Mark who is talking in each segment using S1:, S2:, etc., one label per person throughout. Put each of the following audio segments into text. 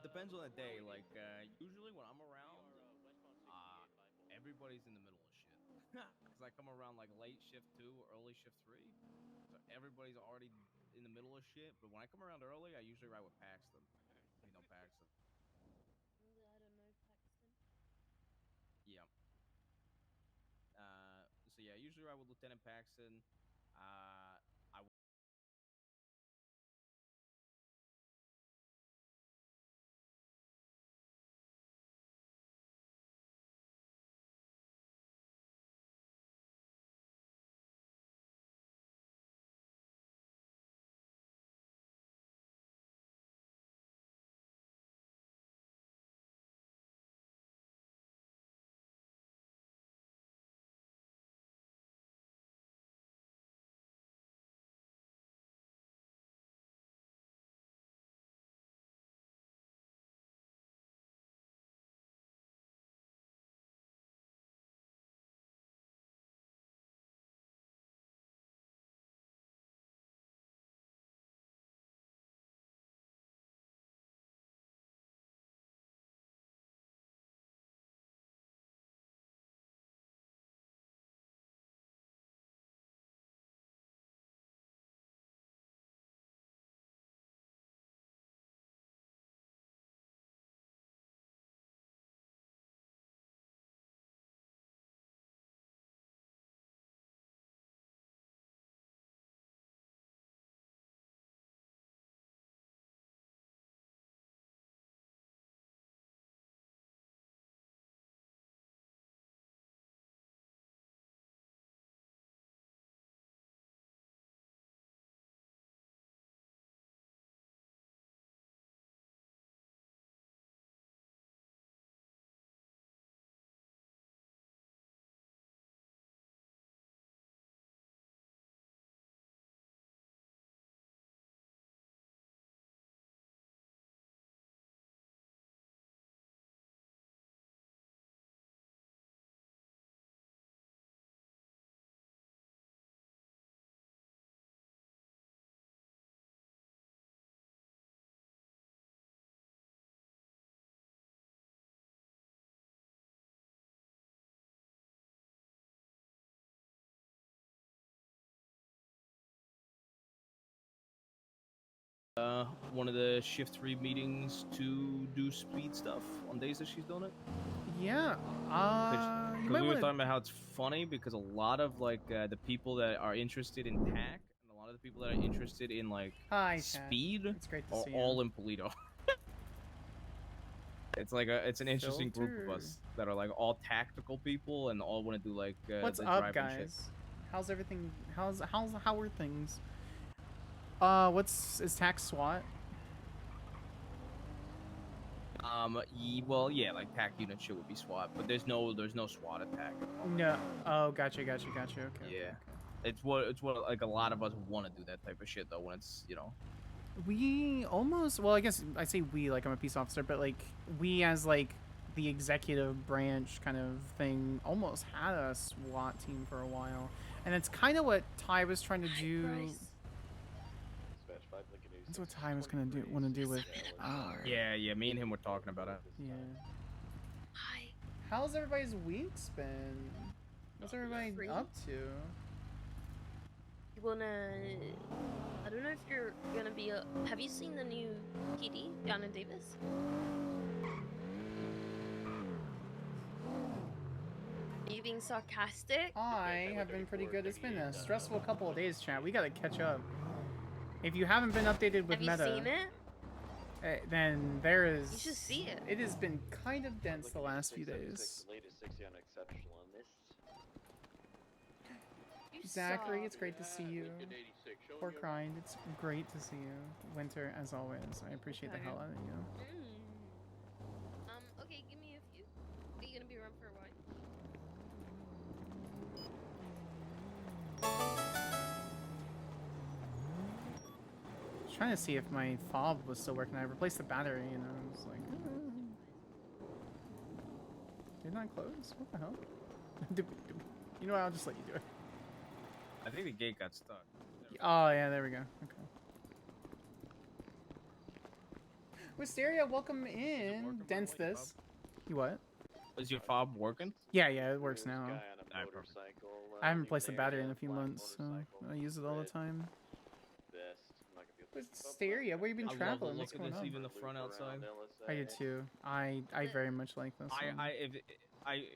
S1: depends on the day. Like usually when I'm around, everybody's in the middle of shit. Because I come around like late shift 2 or early shift 3, so everybody's already in the middle of shit. But when I come around early, I usually ride with Paxton. If you know Paxton.
S2: I don't know Paxton.
S1: Yeah. So yeah, usually ride with Lieutenant Paxton. I one of the shift 3 meetings to do speed stuff on days that she's doing it.
S3: Yeah.
S1: Because
S3: You
S1: we
S3: might
S1: were
S3: want
S1: talking about how it's funny because a lot of like the people that are interested in tack and a lot of the people that are interested in like
S3: to. Hi, chat.
S1: speed
S3: It's great to
S1: are
S3: see
S1: all
S3: you.
S1: in Polito. It's an interesting group of
S3: Filter.
S1: us that are like all tactical people and all want to do like
S3: What's
S1: the
S3: up,
S1: driving shit.
S3: guys? How's everything? How are things? What's is tax SWAT?
S1: Well, yeah, like tack unit shit would be SWAT, but there's no SWAT attack at the moment.
S3: No. Oh, gotcha. Okay,
S1: Yeah,
S3: okay.
S1: it's what like a lot of us want to do that type of shit though when it's
S3: We almost. Well, I guess I say we like I'm a peace officer, but like we as like the executive branch kind of thing almost had a SWAT team for a while, and it's kind of what Ty was trying to
S2: Hi,
S3: do.
S2: Bryce.
S3: That's what Ty was gonna do. Want to do with our.
S1: yeah. Me and him were talking about it.
S3: Yeah.
S2: Hi.
S3: How's everybody's weeks been? What's everybody
S2: Free?
S3: up to?
S2: You wanna? I don't know if you're gonna be a. Have you seen the new PD, Donna Davis? Are you being sarcastic?
S3: I have been pretty good. It's been a stressful couple of days, chat. We gotta catch up. If you haven't been updated with
S2: Have you seen
S3: meta,
S2: it?
S3: then there is.
S2: You should see it.
S3: It has been kind of dense the last few days.
S2: You
S3: Zachary,
S2: saw.
S3: it's great to see you. Pork Rind, it's great to see you. Winter, as always, I appreciate the hell out of you.
S2: Okay, give me a few. Are you gonna be around for a while?
S3: I was trying to see if my fob was still working. I replaced the battery, and I was like, did not close? What the hell? You know what? I'll just let you do it.
S1: I think the gate got stuck.
S3: Oh, yeah, there we go. Okay. Wisteria, welcome in.
S1: working
S3: Dense
S1: for you,
S3: this. You what?
S1: Is your fob working?
S3: Yeah, it works now.
S1: Alright, perfect.
S3: I haven't replaced the battery in a few months, so I use it all the time. Wisteria, where you been
S1: I love
S3: traveling?
S1: the
S3: What's
S1: look of
S3: going
S1: this,
S3: on?
S1: even the front outside.
S3: I do too. I very much like this one.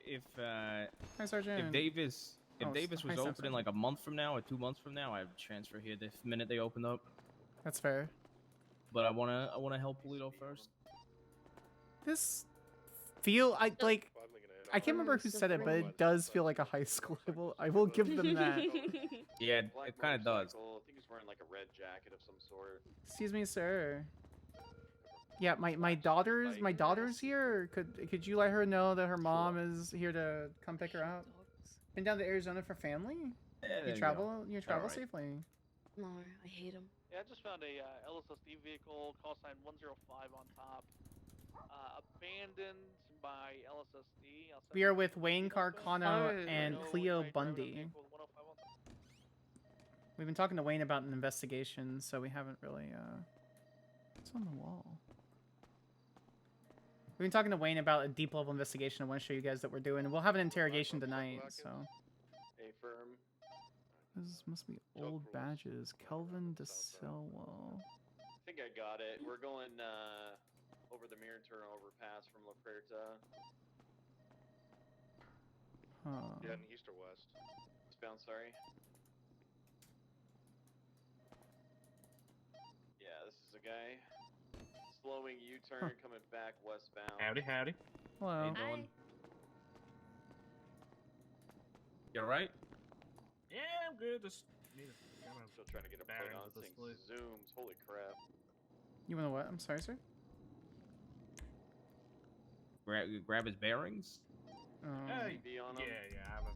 S1: If
S3: Hi, Sergeant.
S1: Davis
S3: Oh,
S1: was
S3: hi, Staff
S1: opening
S3: Sergeant.
S1: like a month from now or 2 months from now, I'd transfer here the minute they open up.
S3: That's fair.
S1: But I wanna help Polito first.
S3: This I can't remember who said it, but it does feel like a high school. I will give them that.
S1: Yeah, it kind of does.
S4: I think he's wearing like a red jacket of some sort.
S3: Excuse me, sir. Yeah, my daughter's here. Could you let her know that her mom is here to come pick her up? Been down to Arizona for family?
S1: Yeah,
S3: You travel
S1: Alright.
S3: safely.
S2: No, I hate him.
S5: Yeah, I just found a LSSD vehicle, call sign 105 on top. Abandoned by LSSD. I'll send
S3: We are
S5: you
S3: with
S5: the
S3: Wayne
S5: details.
S3: Carcano
S2: Oh.
S3: and
S5: No,
S3: Cleo
S5: I drove a
S3: Bundy.
S5: vehicle with 105 on top.
S3: We've been talking to Wayne about an investigation, so we haven't really what's on the wall? We've been talking to Wayne about a deep level investigation I want to show you guys that we're doing. We'll have an interrogation tonight, so
S4: A firm.
S3: this must be old badges. Kelvin DeSilwell.
S4: I think I got it. We're going over the mirror turnover pass from La Puerta.
S3: Huh.
S6: Yeah, in east or west.
S4: Eastbound, sorry. Yeah, this is a guy. Slowing U-turn, coming back westbound.
S7: Howdy, howdy.
S3: Hello.
S1: How you doing? You alright?
S7: Yeah, I'm good. Just need to kind of
S4: Still trying to get a plate
S7: bearings
S4: on
S7: of this
S4: things.
S7: place.
S4: Zooms, holy crap.
S3: You wanna what? I'm sorry, sir.
S1: Grab his bearings.
S7: Hey,
S4: TV on him.
S7: yeah,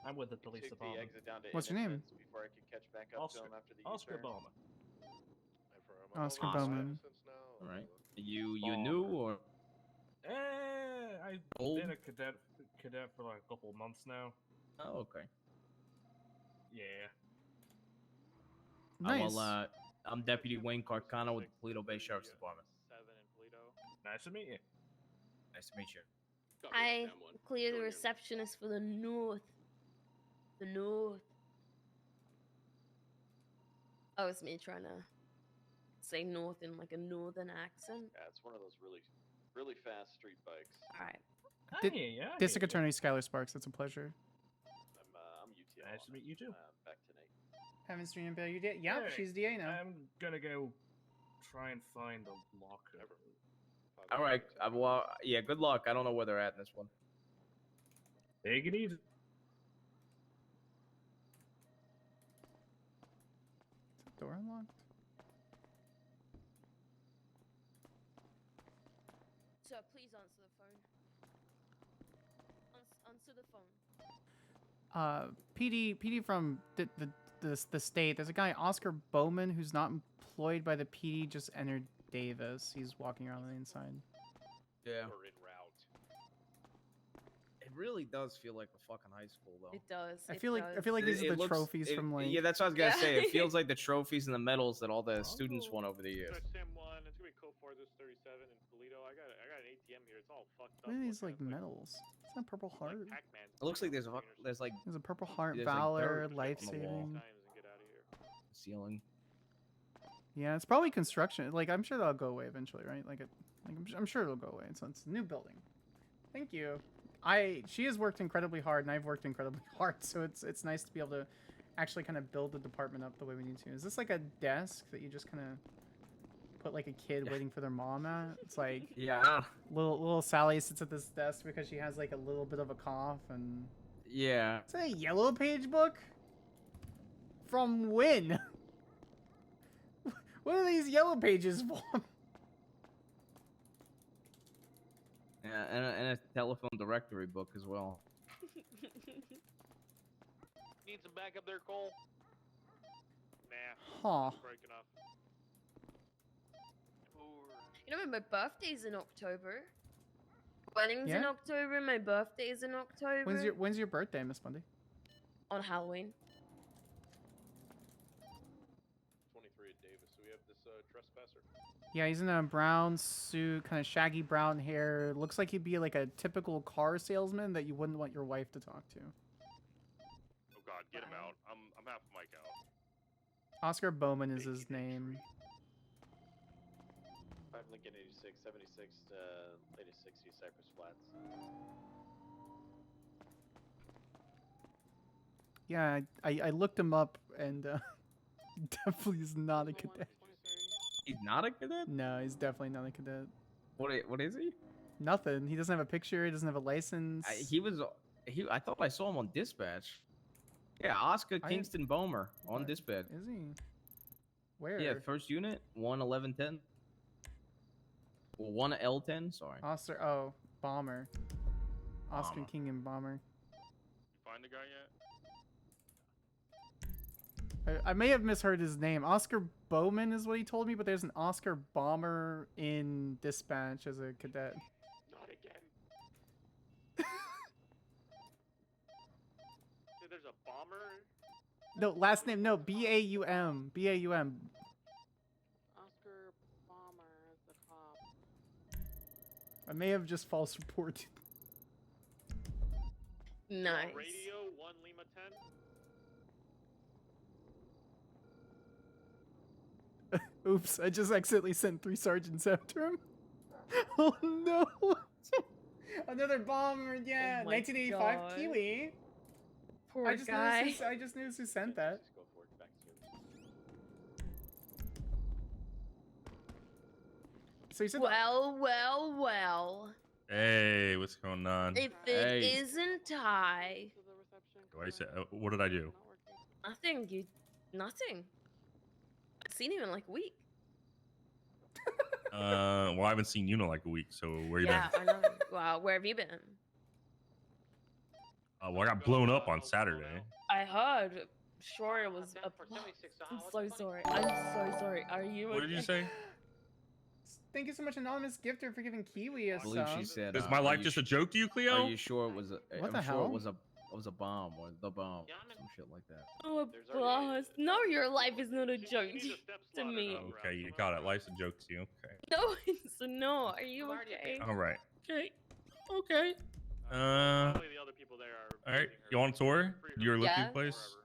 S7: I'm with the police
S4: Took the
S7: department.
S4: exit down to
S3: What's your name?
S4: Innocence before I could catch back up to him after the
S7: Oscar
S4: U-turn.
S7: Bowman.
S3: Oscar
S1: Awesome.
S3: Bowman.
S1: All right. You new or
S7: I've
S1: old?
S7: been a cadet for like a couple of months now.
S1: Oh, okay.
S7: Yeah.
S3: Nice.
S1: I'm Deputy Wayne Carcano with the Toledo Bay Sheriff's Department.
S5: 7 in Polito.
S7: Nice to meet you.
S1: Nice to meet you.
S2: I clear the receptionist for the north. The north. Oh, it's me trying to say north in like a northern accent.
S4: Yeah, it's one of those really, really fast street bikes.
S2: Alright.
S3: Did-
S7: Yeah.
S3: District Attorney Skyler Sparks. It's a pleasure.
S4: I'm UTL.
S7: Nice to meet you too.
S4: Back tonight.
S3: Haven't seen him, you did. Yeah,
S7: Hey,
S3: she's DA now.
S7: I'm gonna go try and find a locker.
S1: All right. Well, yeah. Good luck. I don't know where they're at in this one.
S7: Take it easy.
S3: Is the door unlocked?
S2: Sir, please answer the phone. Answer the phone.
S3: PD from the state. There's a guy, Oscar Bowman, who's not employed by the PD. Just entered Davis. He's walking around on the inside.
S1: Yeah.
S6: Or en route.
S1: It really does feel like the fucking high school, though.
S2: It does.
S3: I feel like these are the trophies from like.
S1: Yeah, that's what I was gonna
S2: Yeah.
S1: say. It feels like the trophies and the medals that all the students won over the years.
S5: So Sim 1, it's gonna be code 4, this 37 in Polito. I got an ATM here. It's all fucked up.
S3: What are these
S5: looking.
S3: like
S5: It's
S3: medals? It's not Purple Heart.
S5: Like Pac-Man.
S1: It looks like there's like
S3: There's a Purple Heart,
S1: There's, like,
S3: Valor,
S1: dirt on the
S3: Life
S1: wall.
S3: Saving.
S5: Times and get out of here.
S1: ceiling.
S3: Yeah, it's probably construction. Like I'm sure that'll go away eventually, right? I'm sure it'll go away. It's a new building. Thank you. She has worked incredibly hard, and I've worked incredibly hard. So it's nice to be able to actually kind of build the department up the way we need to. Is this like a desk that you just kind of put like a kid waiting for their mom at? It's like
S1: Yeah.
S3: little Sally sits at this desk because she has like a little bit of a cough, and
S1: Yeah.
S3: it's a yellow page book. From when? What are these yellow pages for?
S1: Yeah, and a telephone directory book as well.
S5: Need some backup there, Cole? Nah.
S3: Huh.
S5: Breaking off.
S2: You know, my birthday's in October. Wedding's in
S3: Yeah?
S2: October. My birthday's in October.
S3: When's your birthday, Miss Bundy?
S2: On Halloween.
S6: 23 at Davis. So we have this trespasser.
S3: Yeah, he's in a brown suit, kind of shaggy brown hair. Looks like he'd be like a typical car salesman that you wouldn't want your wife to talk to.
S6: Oh God, get him out. I'm half mic out.
S3: Oscar Bowman is his name.
S4: 5 Lincoln 86, 76 latest 60 Cypress Flats.
S3: Yeah, I looked him up and definitely is not a cadet.
S1: He's not a cadet.
S3: No, he's definitely not a cadet.
S1: What is he?
S3: Nothing. He doesn't have a picture. He doesn't have a license.
S1: I thought I saw him on dispatch. Yeah, Oscar
S3: I-
S1: Kingston Bomer on
S3: What?
S1: dispatch.
S3: Is he? Where?
S1: Yeah, first unit, 11110. Well, 1L10. Sorry.
S3: Oscar. Oh, Bomber. Oscar
S6: Bomber.
S3: King and Bomber.
S6: You find the guy yet?
S3: I may have misheard his name. Oscar Bowman is what he told me, but there's an Oscar Bomber in dispatch as a cadet.
S6: Not again. Dude, there's a bomber.
S3: No, last name. No, B-A-U-M. B-A-U-M.
S8: Oscar Bomber is the cop.
S3: I may have just false reported.
S2: Nice.
S6: Radio 1 Lima 10.
S3: Oops, I just accidentally sent 3 sergeants after him. Oh no! Another bomber, yeah.
S2: Oh my
S3: 1985
S2: God.
S3: Kiwi.
S2: Poor
S3: I just
S2: guy.
S3: noticed. I just noticed who sent that.
S4: Just go for it. Back to
S3: So you said
S2: Well.
S9: Hey, what's going on?
S2: If
S1: Hey.
S2: it isn't I,
S8: To the reception.
S9: What I say- what did I do?
S8: Not working.
S2: nothing. I've seen him in like a week.
S9: Well, I haven't seen you in like a week, so where you
S2: Yeah, I know. Wow, where have you been?
S9: been? Well, I got blown up on Saturday.
S2: I heard. Sure, it was a. I'm so sorry. I'm so sorry. Are you?
S9: What did you
S2: okay?
S9: say?
S3: thank you so much, anonymous gifter, for giving Kiwi a
S1: I believe
S3: sub.
S1: she said.
S9: Is my
S1: are
S9: life
S1: you
S9: just a
S1: sh-
S9: joke to you, Cleo?
S1: Are you sure it was a?
S3: What
S1: I'm
S3: the
S1: sure
S3: hell?
S1: it was a bomb or the bomb, some shit like that.
S2: Oh,
S4: There's already-
S2: boss. No, your life is not a joke
S6: You need a step
S2: to
S6: ladder
S2: me.
S6: now, bro.
S9: Okay, you got it. Life's a joke to you. Okay.
S2: No, it's not. Are you okay?
S9: All right. Okay. Okay.
S6: Probably the other people there are
S9: All right.
S6: using her
S9: You want a tour?
S6: free her
S9: Your looking
S2: Yeah.
S9: place?
S6: forever.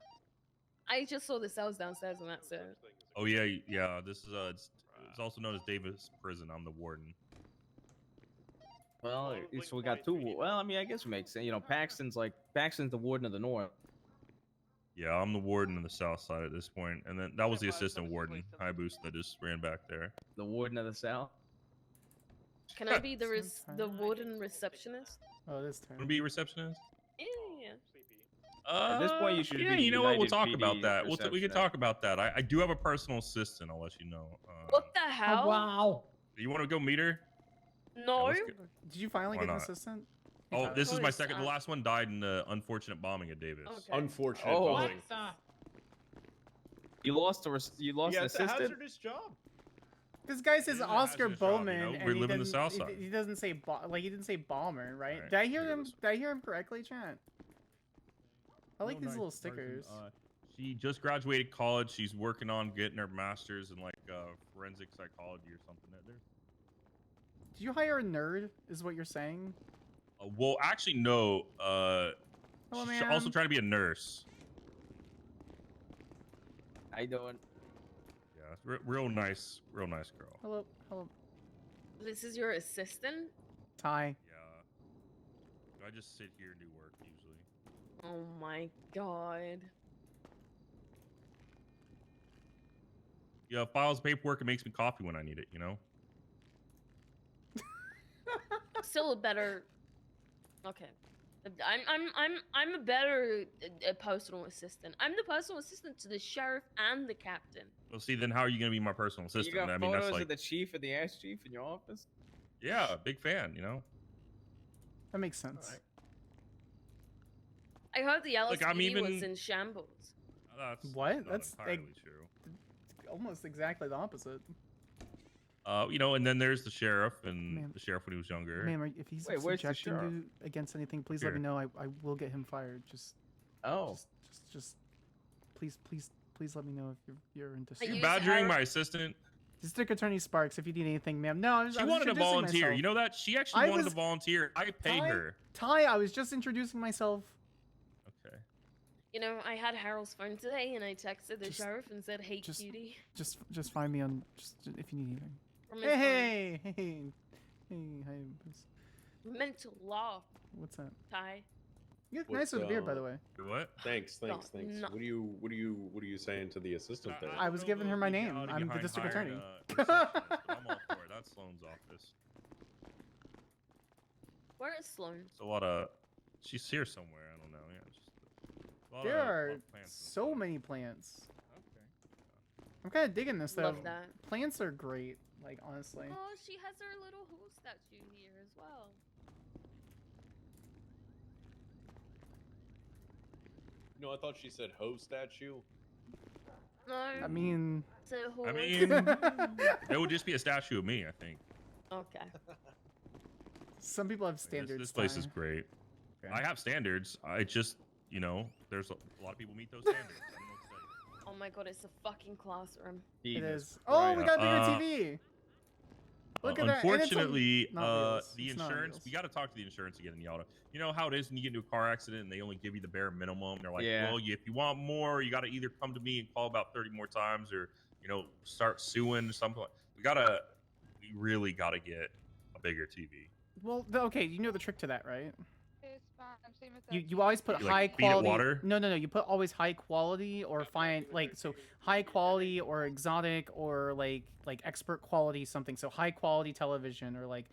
S2: I just saw the cells downstairs and that's
S6: No
S2: it.
S6: such thing as a
S9: Oh yeah, yeah. This is it's also known as Davis Prison. I'm the warden.
S1: Well,
S6: Well, Blink
S1: so we got
S6: 22, we
S1: two.
S6: need
S1: Well,
S6: that.
S1: I mean, I guess it makes sense. You know, Paxton's the warden of the north.
S9: Yeah, I'm the warden of the south side at this point, and then that was the
S6: Five,
S9: assistant
S6: seven,
S9: warden,
S6: six, seven.
S9: Hayabusa, that just ran back there.
S1: The warden of the south.
S2: Can I be the
S3: Same
S2: the
S3: time.
S2: warden receptionist?
S3: Oh, this
S9: Want to
S3: turn.
S9: be a receptionist?
S2: Yeah.
S6: Sleepy.
S1: At this point, you should
S9: Yeah,
S1: be
S9: you know what? We'll
S1: United
S9: talk
S1: PD
S9: about that. We can
S1: receptionist.
S9: talk about that. I do have a personal assistant. I'll let you know.
S2: What the hell?
S3: wow.
S9: You want to go meet her?
S2: No.
S9: let's go-
S3: Did you finally
S9: Why
S3: get an
S9: not?
S3: assistant?
S9: Oh, this is my
S2: Notice,
S9: second. The last one died in the unfortunate bombing at Davis.
S2: Okay.
S10: Unfortunate.
S1: Oh.
S10: bombing.
S1: You lost
S10: Yeah,
S1: an
S10: it's a
S1: assistant.
S10: hazardous job.
S3: This guy says
S9: It is a
S3: Oscar
S9: hazardous job, you
S3: Bowman,
S9: know?
S3: and
S9: We
S3: he
S9: live in the
S3: doesn't-
S9: South
S3: he-
S9: Side.
S3: He doesn't say he didn't say bomber, right?
S9: Right,
S3: Did I hear
S9: here it
S3: him?
S9: is.
S3: Did I hear him correctly, chat? I like these little stickers.
S9: She just graduated college. She's working on getting her master's in like forensic psychology or something.
S3: Did you hire a nerd? Is what you're saying?
S9: Well, actually, no.
S3: Hello,
S9: She's
S3: man.
S9: also trying to be a nurse.
S1: How you doing?
S9: Yeah, real nice girl.
S3: Hello, hello,
S2: This is your assistant?
S3: Ty.
S9: Yeah. I just sit here and do work usually.
S2: Oh my god.
S9: Yeah, files paperwork. It makes me coffee when I need it. You know.
S2: Still a better. Okay. I'm a better personal assistant. I'm the personal assistant to the sheriff and the captain.
S9: Well, see, then how are you gonna be my personal assistant?
S1: You got
S9: I mean,
S1: photos
S9: that's like,
S1: of the chief and the ass chief in your office.
S9: yeah, big fan. You know.
S3: That makes sense.
S1: Alright.
S2: I heard the
S9: Look, I'm
S2: LSPD was
S9: even-
S2: in shambles.
S9: That's
S3: What?
S9: not
S3: That's,
S9: entirely
S3: like-
S9: true.
S3: Almost exactly the opposite.
S9: You know, and then there's the sheriff, and
S3: Ma'am.
S9: the sheriff when he was younger.
S3: Ma'am, if he's
S1: Wait, where's the
S3: subjecting
S1: sheriff?
S3: you against anything, please
S9: Here.
S3: let me know. I will get him fired. Just,
S1: Oh,
S3: just, please let me know if you're in
S2: Are
S3: distress.
S9: You
S2: you
S9: badgering
S2: Sarah?
S9: my assistant?
S3: District Attorney Sparks, if you need anything, ma'am. No, I was
S9: She
S3: was
S9: wanted to
S3: introducing
S9: volunteer.
S3: myself.
S9: You know that? She actually
S3: I
S9: wanted
S3: was-
S9: to volunteer. I paid her.
S3: Ty, I was just introducing myself.
S9: Okay.
S2: You know, I had Harold's phone today, and I texted the
S3: Just-
S2: sheriff and said, "Hey,
S3: just-
S2: cutie."
S3: Just find me on just if you need anything.
S2: From his phone.
S3: Hey, hi.
S2: Mental law,
S3: What's that?
S2: Ty.
S3: You look
S10: What's,
S3: nice with a beard, by the way.
S9: What?
S10: Thanks.
S2: No, no.
S10: What are you saying to the assistant there?
S3: I was giving her my name. I'm the district attorney.
S9: I'm all for it. That's Sloane's office.
S2: Where is Sloan?
S9: It's a lot of. She's here somewhere. I don't know. Yeah. Just a lot
S3: There
S9: of,
S3: are
S9: lot of plants and
S3: so
S9: stuff.
S3: many plants.
S9: Okay.
S3: I'm kind of digging this though.
S2: Love that.
S3: Plants are great. Like honestly.
S2: Oh, she has her little who statue here as well.
S10: No, I thought she said hoe statue.
S2: No.
S3: I mean,
S2: it's a horse.
S9: I mean, it would just be a statue of me. I think.
S2: Okay.
S3: some people have
S9: Like,
S3: standards.
S9: This place
S3: Ty.
S9: is great.
S1: Okay.
S9: I have standards. I just, you know, there's a lot of people meet those standards. I don't know what to say.
S2: Oh my god, it's a fucking classroom.
S3: It
S1: Jesus
S3: is. Oh, we
S1: Christ.
S3: got a bigger TV. Look at that. And it's, like,
S9: Unfortunately,
S3: not reals.
S9: the
S3: It's not
S9: insurance,
S3: reals.
S9: we got to talk to the insurance again in the auto. You know how it is when you get into a car accident and they only give you the bare minimum. They're like,
S1: Yeah.
S9: well, if you want more, you got to either come to me and call about 30 more times or, you know, start suing or something. We really got to get a bigger TV.
S3: Well, okay, you know the trick to that, right?
S8: It's fine. Same as
S3: You always put
S9: You, like,
S3: high
S9: feed it
S3: quality.
S9: water?
S3: No. You put always high quality or fine like so high quality or exotic or like expert quality something. So high quality television or like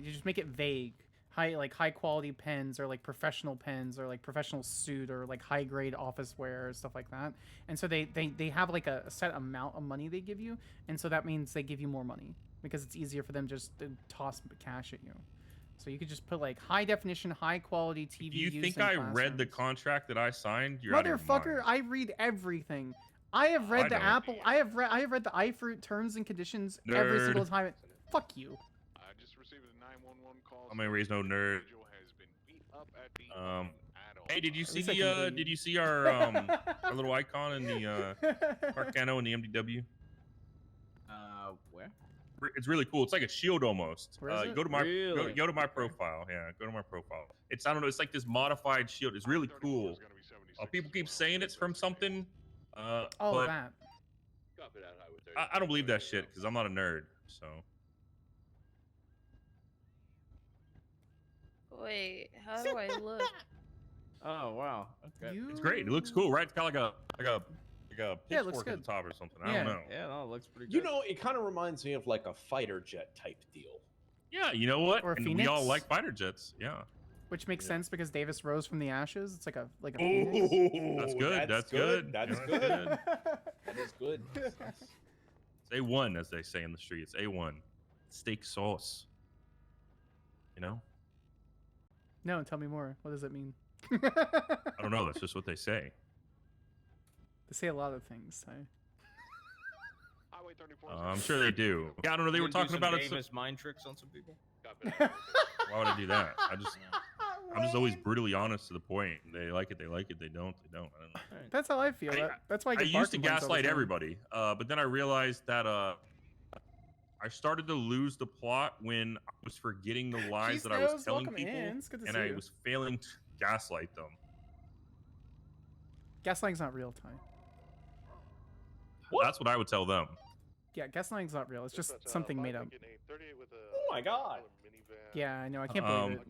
S3: you just make it vague. High quality pens or like professional pens or like professional suit or like high grade office wear or stuff like that. And so they have like a set amount of money they give you, and so that means they give you more money because it's easier for them just to toss cash at you. So you could just put like high definition, high quality TV.
S9: Do you
S3: used
S9: think
S3: in
S9: I read the
S3: classrooms.
S9: contract that I signed? You're out of your
S3: Motherfucker,
S9: mind.
S3: I read everything. I have read
S9: I
S3: the
S9: don't.
S3: Apple. I have read the iFruit terms and conditions every single
S9: Nerd.
S3: time. Fuck you.
S6: I just received a 911 call.
S9: I'm gonna raise no nerd.
S6: Individual has been beat up at the
S9: Hey, did you
S3: At
S9: see
S3: least I
S9: the
S3: can read.
S9: did you see our our little icon in the Parcano and the MDW?
S1: Where?
S9: It's really cool. It's like a shield almost.
S3: Where is it?
S9: Go to my
S1: Really?
S9: go to my profile. Yeah, go to my profile. It's I don't know. It's like this modified shield. It's really cool. People keep saying it's from something.
S3: Oh,
S9: but
S3: that.
S9: I don't believe that shit because I'm not a nerd. So
S2: Wait, how do I look?
S1: Oh wow. Okay.
S9: it's great. It looks cool, right? It's got like a
S3: Yeah, it looks
S9: pitchfork at
S3: good.
S9: the top or something. I
S3: Yeah.
S9: don't know.
S1: Yeah, no, it looks pretty good.
S10: You know, it kind of reminds me of like a fighter jet type deal.
S9: Yeah, you know what?
S3: Or a
S9: And we all
S3: phoenix.
S9: like fighter jets. Yeah.
S3: Which makes
S10: Yeah.
S3: sense because Davis rose from the ashes. It's like a phoenix.
S10: Ooh,
S9: That's good. That's good.
S10: That's
S9: Yeah,
S10: good.
S9: that's
S10: That is good.
S9: It's A1, as they say in the streets. A1. Steak sauce. You know?
S3: No, tell me more. What does it mean?
S9: I don't know. That's just what they say.
S3: They say a lot of things.
S6: Highway 34.
S9: I'm sure they do. Yeah, I don't know. They
S1: You
S9: were
S1: gonna do
S9: talking
S1: some
S9: about it.
S1: Davis mind tricks on some people.
S9: Why would I do that? I'm just always brutally honest to the point. They like it. They like it. They don't. They don't. I don't know.
S3: That's how I feel. That's why I
S9: I
S3: get
S9: used to
S3: barking points all the
S9: gaslight
S3: time.
S9: everybody, but then I realized that I started to lose the plot when I was forgetting the lies that I was telling
S3: welcome
S9: people,
S3: in. It's good to
S9: and
S3: see
S9: I
S3: you.
S9: was failing to gaslight them.
S3: Gaslighting's not real, Ty.
S9: That's what I would tell them.
S3: Yeah, gaslighting's not real. It's just something made up.
S10: Oh my god.
S3: Yeah, I know. I can't believe it.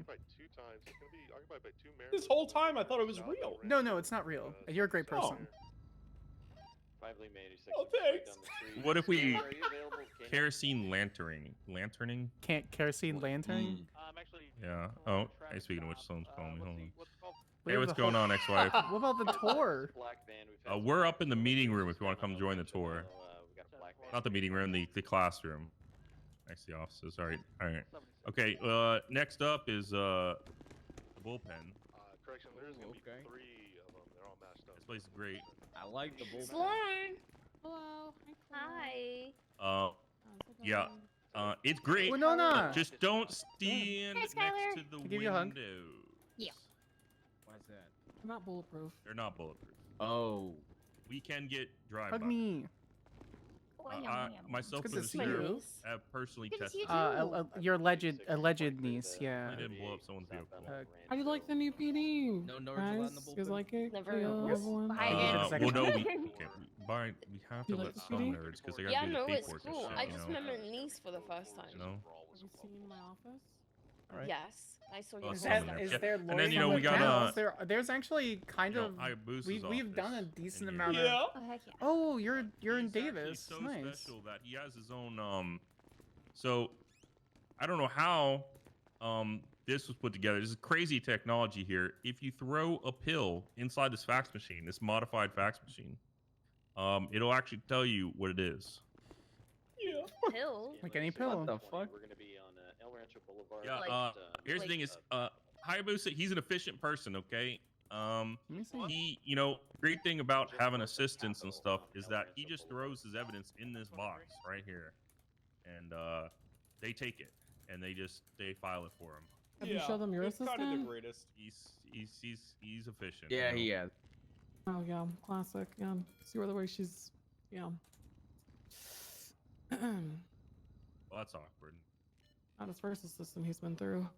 S10: This whole time I thought it was real.
S3: No, it's not real. You're a great person.
S10: Oh, thanks.
S9: What if we kerosene lanterning?
S3: Can't kerosene lantern?
S5: Actually.
S9: Yeah. Oh, hey, speaking of which, someone's calling me. Hold on.
S5: What's it called?
S3: We
S9: Hey,
S3: have
S9: what's
S3: the
S9: going
S3: whole-
S9: on, ex-wife?
S3: What about the tour?
S9: We're up in the meeting room if you want to come join the tour. Not the meeting room, the classroom. Next to the offices. All right. Okay. Next up is the bullpen.
S6: Correction, there's gonna be
S1: Okay.
S6: 3 of them. They're all mashed up.
S9: This place is great.
S1: I like the bullpen.
S2: Sloan.
S8: Hello.
S2: Hi.
S9: Yeah. It's great.
S3: Winona!
S9: Just don't stand
S8: Hi,
S9: next
S8: Skyler.
S9: to the
S3: I'll give you a hug.
S9: windows.
S8: Yeah.
S1: Why's that?
S8: I'm not bulletproof.
S9: They're not bulletproof.
S1: Oh.
S9: We can get drive
S3: Hug
S9: by.
S3: me.
S9: Myself
S3: It's
S9: and
S3: good
S9: the
S3: to see
S9: sheriff
S3: you.
S9: have personally
S2: Good to see
S9: tested.
S2: you too.
S3: Your alleged niece, yeah.
S9: I didn't blow up someone's vehicle.
S11: How do you like the new PD?
S1: No nerds allowed in
S11: Guys,
S1: the
S11: you guys
S1: bullpen?
S11: like it?
S2: Never
S11: Yeah,
S2: heard.
S11: everyone?
S2: Hi,
S9: Well, no, we have to
S11: You like
S9: let
S11: the
S9: some
S11: CD?
S9: nerds because they gotta
S2: Yeah,
S9: do the
S2: no, it's
S9: paperwork
S2: cool.
S9: and
S2: I
S9: shit,
S2: just
S9: you know?
S2: met my niece for the first time.
S9: You know?
S11: Have you seen my office?
S3: Alright.
S2: Yes, I saw
S9: Oh,
S2: your
S3: Is
S9: some
S3: that
S9: in there.
S3: is
S9: Yeah.
S3: there
S9: And then,
S3: lawyers
S9: you know,
S3: on
S9: we
S3: the
S9: got,
S3: panels? There's actually kind
S9: You know,
S3: of
S9: Hayabusa's
S3: we've done a
S9: office
S3: decent
S9: in
S3: amount
S9: here.
S3: of.
S8: Oh heck yeah.
S3: Oh, you're in
S9: He's actually
S3: Davis.
S9: so
S3: Nice.
S9: special that he has his own so I don't know how this was put together. This is crazy technology here. If you throw a pill inside this fax machine, this modified fax machine, it'll actually tell you what it is.
S2: Pill.
S3: Like any pill.
S1: What the fuck?
S4: We're gonna be on El Rancho Boulevard.
S9: Yeah,
S2: Like-
S9: here's the thing is Hayabusa, he's an efficient person, okay?
S3: Let me see.
S9: He, you know, great thing about having assistants and stuff is that he just throws his evidence in this box right here. And they take it and they file it for him.
S11: Have you shown them your assistant?
S10: Kind of the greatest.
S9: He's efficient.
S1: Yeah,
S9: you know?
S1: he has.
S11: Oh yeah, classic. Yeah, see where the way she's, yeah.
S9: Well, that's awkward.
S11: Not his first assistant he's been through.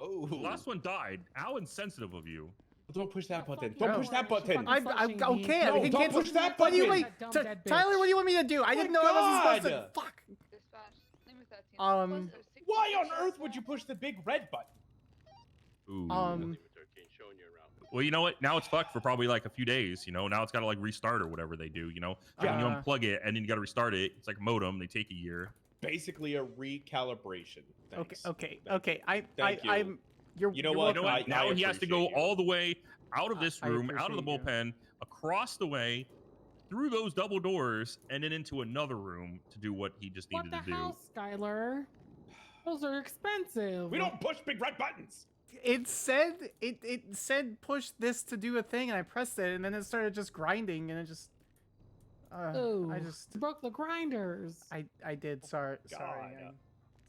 S10: Oh.
S9: The last one died. How insensitive of you.
S10: Don't push that button.
S11: No.
S10: Don't push that button.
S11: I'm
S3: okay.
S10: No,
S3: I can
S10: don't
S3: cancel.
S10: push that
S3: What do you
S10: button.
S3: wait?
S11: That dumb dead
S3: Tyler,
S11: bitch.
S3: what do you want me to do? I didn't know I wasn't supposed to. Fuck.
S8: Dispatch. Name is 13.
S3: Um,
S10: Why on earth would you push the big red button?
S9: Ooh. Well, you know what? Now it's fucked for probably like a few days. You know, now it's got to like restart or whatever they do. You know, so when you unplug it and then you got to restart it. It's like a modem. They take a year.
S10: Basically a recalibration. Thanks.
S3: Okay.
S10: Thank you.
S3: I'm.
S10: You know
S9: You
S10: what?
S9: know what? Now he has to go all the way out of this
S3: I
S9: room, out of the
S3: appreciate you.
S9: bullpen, across the way, through those double doors, and then into another room to do what he just
S11: What
S9: needed
S11: the
S9: to do.
S11: hell, Skyler? Those are expensive.
S10: We don't push big red buttons.
S3: It said push this to do a thing, and I pressed it, and then it started just grinding, and it just.
S11: Oh,
S3: I just.
S11: broke the grinders.
S3: I did. Sorry.
S10: God.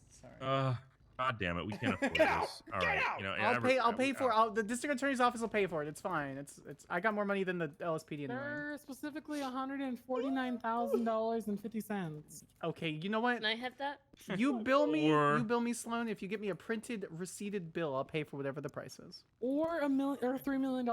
S3: Sorry.
S9: God damn it, we can't afford
S10: Get out!
S9: this. All
S10: Get
S9: right,
S10: out!
S9: you know,
S3: I'll pay for it. The district attorney's office will pay for it. It's fine. It's. I got more money than the LSPD anyway.
S11: They're specifically $149,000.50.
S3: Okay, you know what?
S2: Can I have that?
S3: You bill me.
S9: Or-
S3: You bill me, Sloan. If you get me a printed, receipted bill, I'll pay for whatever the price is.
S11: Or $3 million.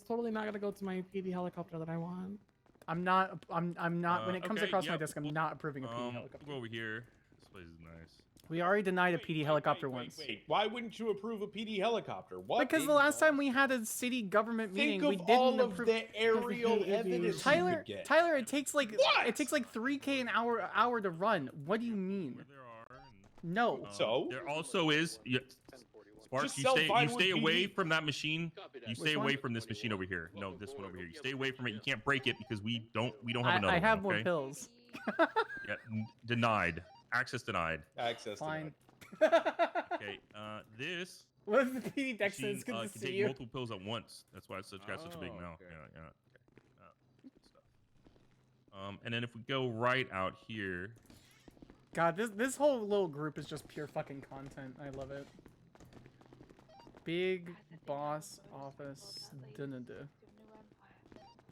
S11: Totally not gonna go to my PD helicopter that I want.
S3: I'm not. I'm not. When it comes
S9: okay,
S3: across my
S9: yep,
S3: desk, I'm
S9: well,
S3: not approving a PD helicopter.
S9: We'll go over here. This place is nice.
S3: We already denied a PD helicopter once.
S10: Wait. Why wouldn't you approve a PD helicopter? What?
S3: Because the last time we had a city government meeting,
S10: Think
S3: we
S10: of
S3: didn't
S10: all of
S3: approve.
S10: the aerial
S11: hate
S10: evidence.
S3: Tyler,
S10: you could get.
S3: Tyler, it takes like
S10: What?
S3: it takes like 3K an hour to run. What do you mean?
S9: Where there are.
S3: No.
S10: So?
S9: There also is. Sparks,
S10: Just
S9: you
S10: sell
S9: stay
S10: Vinewood
S9: away
S10: PD.
S9: from that machine. You stay
S3: Which
S9: away
S3: one?
S9: from this machine over here. No, this one over here. You stay away from it. You can't break it because we don't have another
S3: I have
S9: one,
S3: more
S9: okay?
S3: pills.
S9: Yeah, denied. Access denied.
S10: Access.
S3: Fine.
S9: Okay, this
S3: What is the PD deck
S9: machine
S3: says? Good to
S9: can
S3: see
S9: take
S3: you.
S9: multiple pills at once. That's why it's got such a big
S1: Oh,
S9: mouth.
S1: okay.
S9: Yeah. Good stuff. And then if we go right out here,
S3: God, this whole little group is just pure fucking content. I love it. Big boss office. Dun-dun-dun.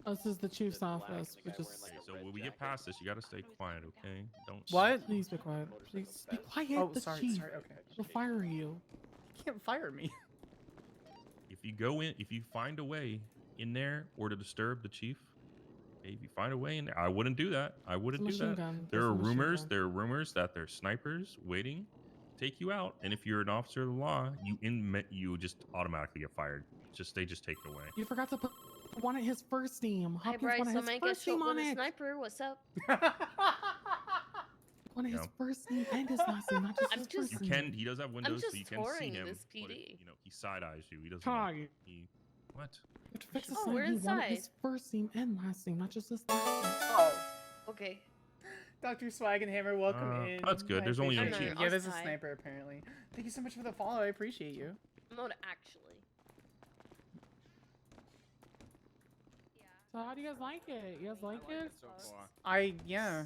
S11: This is the chief's office. We just
S9: okay, so when we get past this, you gotta stay quiet, okay? Don't.
S3: What?
S11: please be quiet. Please be quiet.
S3: Oh,
S11: the
S3: sorry.
S11: chief
S3: Sorry. Okay.
S11: will fire you.
S3: You can't fire me.
S9: If you go in, if you find a way in there or to disturb the chief, okay, if you find a way in there, I wouldn't do that. I wouldn't do
S11: Machine
S9: that.
S11: gun.
S9: There
S11: There's
S9: are
S11: a machine
S9: rumors.
S11: gun.
S9: There are rumors that there's snipers waiting to take you out, and if you're an officer of the law, you just automatically get fired. They just take it away.
S11: You forgot to put wanted his first name.
S2: Hi,
S11: Hopkins
S2: Bryce.
S11: wanted
S2: I
S11: his
S2: might get
S11: first
S2: shot
S11: name on
S2: with a
S11: it.
S2: sniper. What's up?
S11: Wanted his
S9: No.
S11: first name and his last name, not just
S2: I'm
S11: his
S2: just-
S11: first
S9: You
S11: name.
S9: can. He does have windows, so
S2: just
S9: you can see
S2: touring
S9: him.
S2: this
S9: but if,
S2: PD.
S9: you know, he side eyes you. He doesn't.
S11: Ty.
S9: He what?
S11: You have to fix his
S2: Oh,
S11: name.
S2: we're
S11: He wanted his
S2: inside.
S11: first name and last name, not just his last name.
S3: Oh.
S2: Okay.
S3: Dr. Swagenhammer, welcome in.
S9: That's good.
S3: I
S9: There's only
S3: appreciate
S2: one
S3: you.
S2: chief.
S3: Yeah, there's a
S2: Hi.
S3: sniper apparently. Thank you so much for the follow. I appreciate you.
S2: Not actually.
S11: So how do you guys like it? You guys like it?
S3: Yeah.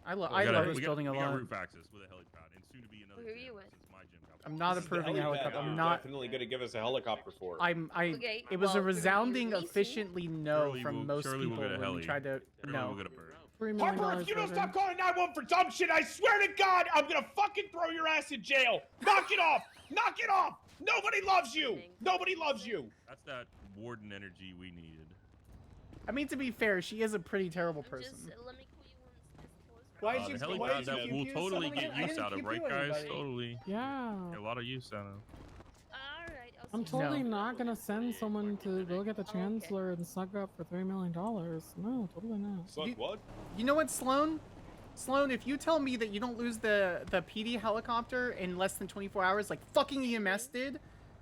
S3: I
S9: We
S3: love
S9: got-
S3: this
S9: we got-
S3: building a
S9: we got
S3: lot.
S9: roof access with a helipad, and soon to be another
S2: Who are
S9: gym
S2: you with?
S9: since my gym got
S3: I'm not
S10: This is the
S3: approving a
S10: helipad
S3: helicopter.
S10: you're
S3: I'm not.
S10: definitely gonna give us a helicopter for.
S2: Okay,
S3: It was
S2: well,
S3: a
S2: you're
S3: resounding,
S2: leasing?
S3: efficiently no
S9: Surely
S3: from
S9: we'll-
S3: most
S9: surely we'll
S3: people
S9: get a
S3: when we
S9: heli.
S3: tried to.
S9: Surely
S3: No.
S9: we'll get a bird.
S11: $3 million.
S10: Harper, if you don't
S11: version.
S10: stop calling 911 for dumb shit, I swear to God, I'm gonna fucking throw your ass in jail. Knock it off. Knock it off. Nobody loves you. Nobody loves you.
S9: That's that warden energy we needed.
S3: I mean, to be fair, she is a pretty terrible person.
S2: Let me call you once this close.
S10: Why
S9: The
S10: is you?
S9: helipad
S10: Why is
S9: that
S10: you?
S9: we'll totally get
S10: I
S9: use
S10: didn't
S9: out of,
S10: keep
S9: right,
S10: you
S9: guys?
S10: anybody.
S9: Totally.
S11: Yeah.
S9: Get a lot of use out of.
S2: Alright,
S11: I'm totally
S3: No.
S11: not gonna send someone to go get the chancellor and suck up for $3 million. No, totally not.
S10: Suck what?
S3: You know what, Sloan? Sloan, if you tell me that you don't lose the PD helicopter in less than 24 hours, like fucking EMS did,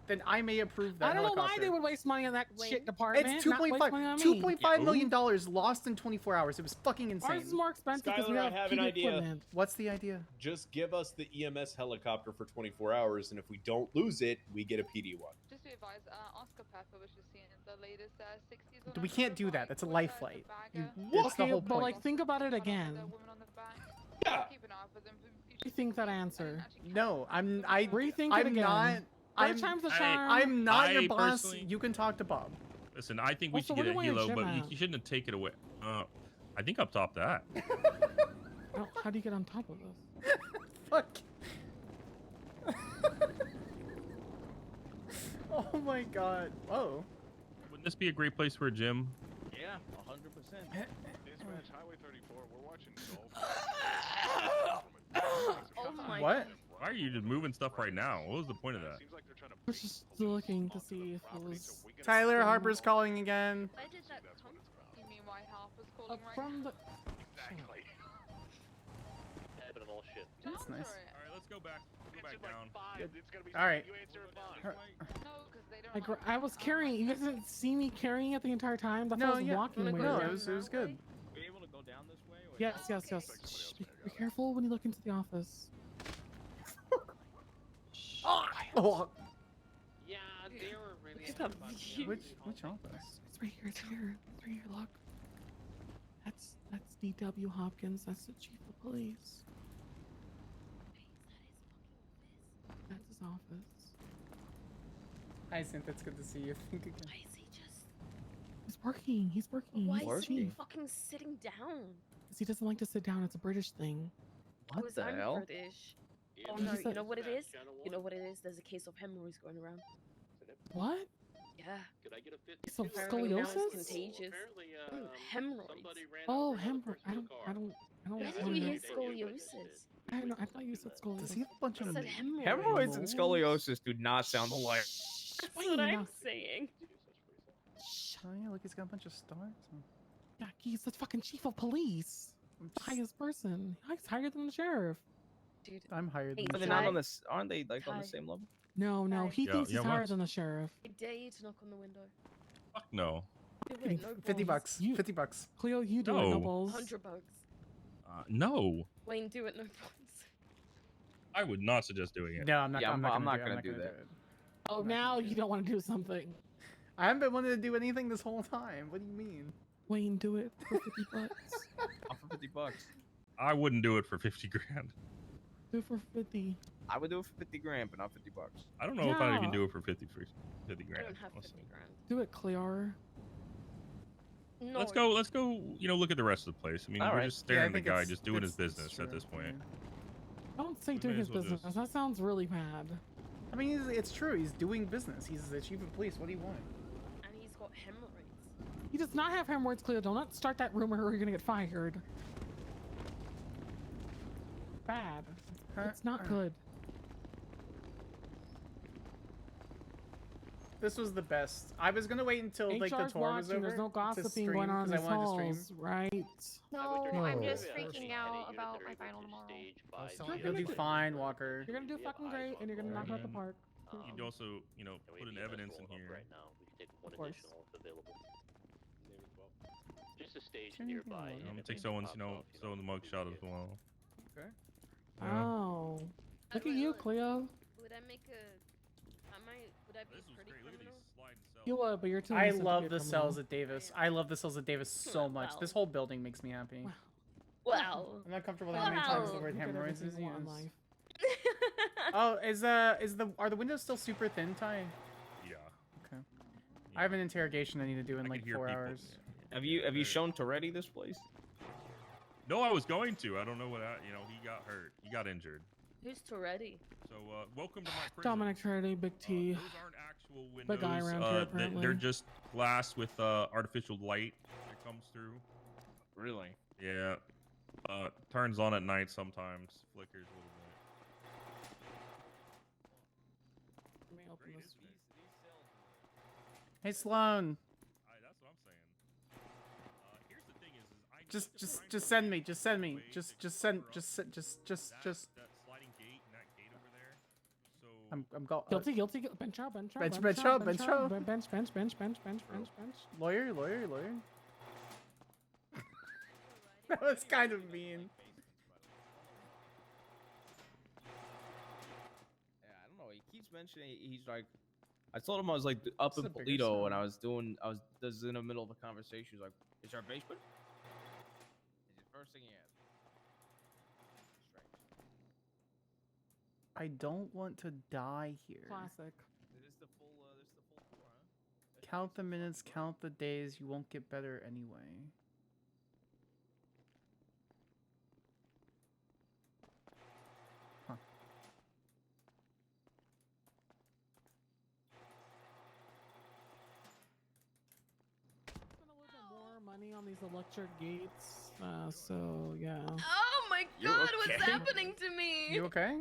S3: then I may approve that
S11: I don't know
S3: helicopter.
S11: why they would waste money on that shit department.
S3: It's
S11: not waste money on me.
S3: $2.5 million lost in 24 hours. It was fucking insane.
S11: Ours is more expensive because we
S10: Skyler,
S11: have
S10: I have an
S11: PD
S10: idea.
S11: equipment.
S3: What's the idea?
S10: Just give us the EMS helicopter for 24 hours, and if we don't lose it, we get a PD one.
S8: Just to advise, Oscar Pepper was just seeing the latest 60s.
S3: We can't do that. That's a life flight. It's the
S11: Okay,
S3: whole
S11: but
S3: point.
S11: like think about it again.
S10: Yeah.
S11: You think that answer?
S3: No, I'm
S11: Rethink it
S3: I'm
S11: again.
S3: not.
S11: Third time's the charm.
S3: I'm not
S9: I
S3: your boss.
S9: personally-
S3: You can talk to Bob.
S9: Listen, I think we
S11: Also,
S9: should
S11: where
S9: get a
S11: do I
S9: helo,
S11: gym
S9: but
S11: at?
S9: you shouldn't have taken it away. I think up top that.
S11: Oh, how do you get on top of this?
S3: Fuck. Oh my god. Oh.
S9: Wouldn't this be a great place for a gym?
S1: Yeah, 100%.
S6: Dispatch Highway 34. We're watching
S2: Oh my
S3: What?
S9: Why are you just moving stuff right now? What was the point of that?
S6: Seems like they're trying to
S11: I was just looking to see if it was
S3: Tyler Harper's calling again.
S2: Why did that come?
S8: You mean why Harper's calling right
S11: from
S8: now?
S11: the.
S6: Exactly.
S4: Happening all shit.
S3: That's nice.
S9: All right, let's go back. Go back down.
S6: It's gonna be
S3: All right.
S6: You answer it fine.
S8: No, because they don't.
S11: I was carrying. You guys didn't see me carrying it the entire time. That's why I
S3: No,
S11: was
S3: yeah.
S11: walking weird.
S3: No, it was good.
S1: Were you able to go down this way? Or
S11: Yes, yes, yes. Shh, be careful when you look into the office.
S3: Oh,
S4: Yeah, they were really.
S2: Stop.
S3: which office?
S11: It's right here. It's here. It's right here. Look. That's D.W. Hopkins. That's the chief of police. That's his office.
S3: Hi, Synth. It's good to see you. Think again.
S2: Why is he just?
S11: He's working. He's working.
S2: Why
S11: He's
S2: is he
S11: chief.
S2: fucking sitting down?
S11: Because he doesn't like to sit down. It's a British thing.
S2: Because I'm British. Oh
S11: He
S2: no,
S11: said-
S2: you know what it is? You know what it is? There's a case of hemorrhoids going around.
S11: What?
S2: Yeah.
S4: Could I get a 50?
S11: So
S2: Apparently now it's
S11: scoliosis?
S2: contagious.
S4: Apparently,
S2: Hemorrhoids.
S4: somebody ran
S11: Oh,
S4: over another
S11: hemorrhoid.
S4: person's car.
S11: I don't
S2: Why did
S11: want
S2: you
S11: to.
S2: hear scoliosis?
S11: I don't know. I thought you said scoliosis.
S3: Does he have a bunch
S2: I
S3: of?
S2: said hemorrhoids.
S1: Hemorrhoids and scoliosis do not sound alike.
S2: That's
S11: Wait,
S2: what I'm
S11: no.
S2: saying.
S3: Oh yeah, look, he's got a bunch of stars.
S11: Yeah, he's the fucking chief of police. Highest person. He's higher than the sheriff.
S2: Dude,
S3: I'm hired.
S2: Hey,
S3: than
S1: Are
S3: the
S1: they not
S3: sheriff.
S1: on this? Aren't they like on the
S2: Ty.
S1: same level?
S11: No, no, he
S9: Yeah,
S11: thinks he's
S9: yeah,
S11: higher
S9: what?
S11: than the sheriff.
S2: I dare you to knock on the window.
S9: Fuck no.
S2: Do it, no
S3: 50
S2: balls.
S3: bucks.
S11: You-
S3: 50 bucks.
S11: Cleo, you do it,
S9: No.
S11: no balls.
S2: 100 bucks.
S9: No.
S2: Wayne, do it, no balls.
S9: I would not suggest doing it.
S3: No, I'm not.
S1: Yeah,
S3: I'm not
S1: I'm not
S3: gonna
S1: gonna do
S3: do
S1: that.
S3: it.
S11: Oh, now you don't want to do something.
S3: I haven't been wanting to do anything this whole time. What do you mean?
S11: Wayne, do it for 50 bucks.
S1: Off for 50 bucks.
S9: I wouldn't do it for 50 grand.
S11: Do it for 50.
S1: I would do it for 50 grand, but not 50 bucks.
S9: I don't know if I'd even
S11: Yeah.
S9: do it for 50
S2: I
S9: grand.
S2: don't have
S9: honestly.
S2: 50 grand.
S11: Do it, Clear.
S2: No.
S9: Let's go, look at the rest of the place. I mean,
S1: All
S9: we're
S1: right.
S9: just staring
S3: I
S9: at the
S3: think
S9: guy
S3: it's-
S9: just doing his
S3: it's
S9: business at
S3: true,
S9: this point.
S11: I don't say
S9: We
S11: doing
S9: may
S11: his
S9: as well
S11: business.
S9: just-
S11: That sounds really bad.
S3: I mean, it's true. He's doing business. He's the chief of police. What do you want?
S2: And he's got hemorrhoids.
S11: He does not have hemorrhoids, Cleo. Do not start that rumor or you're going to get fired. Bad. It's not good.
S3: This was the best. I was gonna wait until like the
S11: HR's
S3: tour was
S11: watching.
S3: over.
S11: There's no
S3: to
S11: gossiping
S3: stream,
S11: going on in
S3: 'cause
S11: these
S3: I wanted to stream.
S11: halls, right?
S8: No,
S11: No.
S8: I'm just
S4: Yeah.
S8: freaking out about my final tomorrow.
S3: You'll do fine, Walker.
S11: You're going to do fucking great and you're going to knock it out the park.
S9: You'd also, put an evidence in here.
S4: Right now, we can take one
S11: Of course.
S4: additional if available. Just a stage
S3: Anything
S4: nearby.
S3: along.
S9: I'm gonna
S4: if
S9: take
S4: it
S9: someone's,
S4: pops off,
S9: throwing the mugshot as well.
S1: Okay.
S9: Yeah.
S11: Oh. Look at
S2: Wait,
S11: you,
S2: look.
S11: Cleo.
S2: Would I make a... Would I be
S9: This
S2: a
S9: was
S2: pretty
S9: great. Look at
S2: criminal?
S9: these sliding cells.
S11: You would, but you're too
S3: I
S11: innocent to
S3: love
S11: be a
S3: the
S11: criminal.
S3: cells at Davis. I love the cells at Davis so much.
S2: Well.
S3: This whole building makes me happy.
S11: Wow.
S2: Well.
S3: I'm not comfortable with how many times the
S2: Wow.
S3: word
S11: You get
S3: hemorrhoids is
S11: everything you want in
S3: used.
S11: life.
S3: Oh, are the windows still super thin, Ty?
S9: Yeah.
S3: Okay. I have an interrogation I need to do in
S9: I
S3: like
S9: can hear
S3: 4
S9: people.
S3: hours.
S1: Have you shown Toretti this place?
S9: No, I was going to. I don't know what. He got hurt. He got injured.
S2: Who's Toretti?
S9: So welcome to my prison.
S11: Dominic Toretti, Big T.
S9: Those aren't actual windows.
S11: The guy around here, apparently.
S9: They're just glass with artificial light that comes through.
S1: Really?
S9: Yeah. Turns on at night sometimes. Flickers a little bit.
S11: Let me open this.
S3: Hey, Sloan.
S9: That's what I'm saying. Here's the thing is I
S3: Just send me. Just send me. Just send. Just.
S9: that sliding gate and that gate over there. So
S3: I'm go.
S11: Guilty. Bench out.
S3: Bench. Lawyer. That was kind of mean.
S1: Yeah, I don't know. He keeps mentioning he's like. I told him I was like up
S3: This
S1: in
S3: is a bigger
S1: Polito,
S3: cell.
S1: and I was in the middle of a conversation. He's like, "Is there a basement?" It's the first thing he asked. Strange.
S3: I don't want to die here.
S11: Classic.
S1: This is the full tour, huh?
S3: Count the minutes, count the days. You won't get better anyway. Huh.
S11: Spend a little bit more money on these electric gates. So yeah.
S2: Oh my
S3: You
S2: god,
S3: okay?
S2: what's happening to me?
S3: You okay?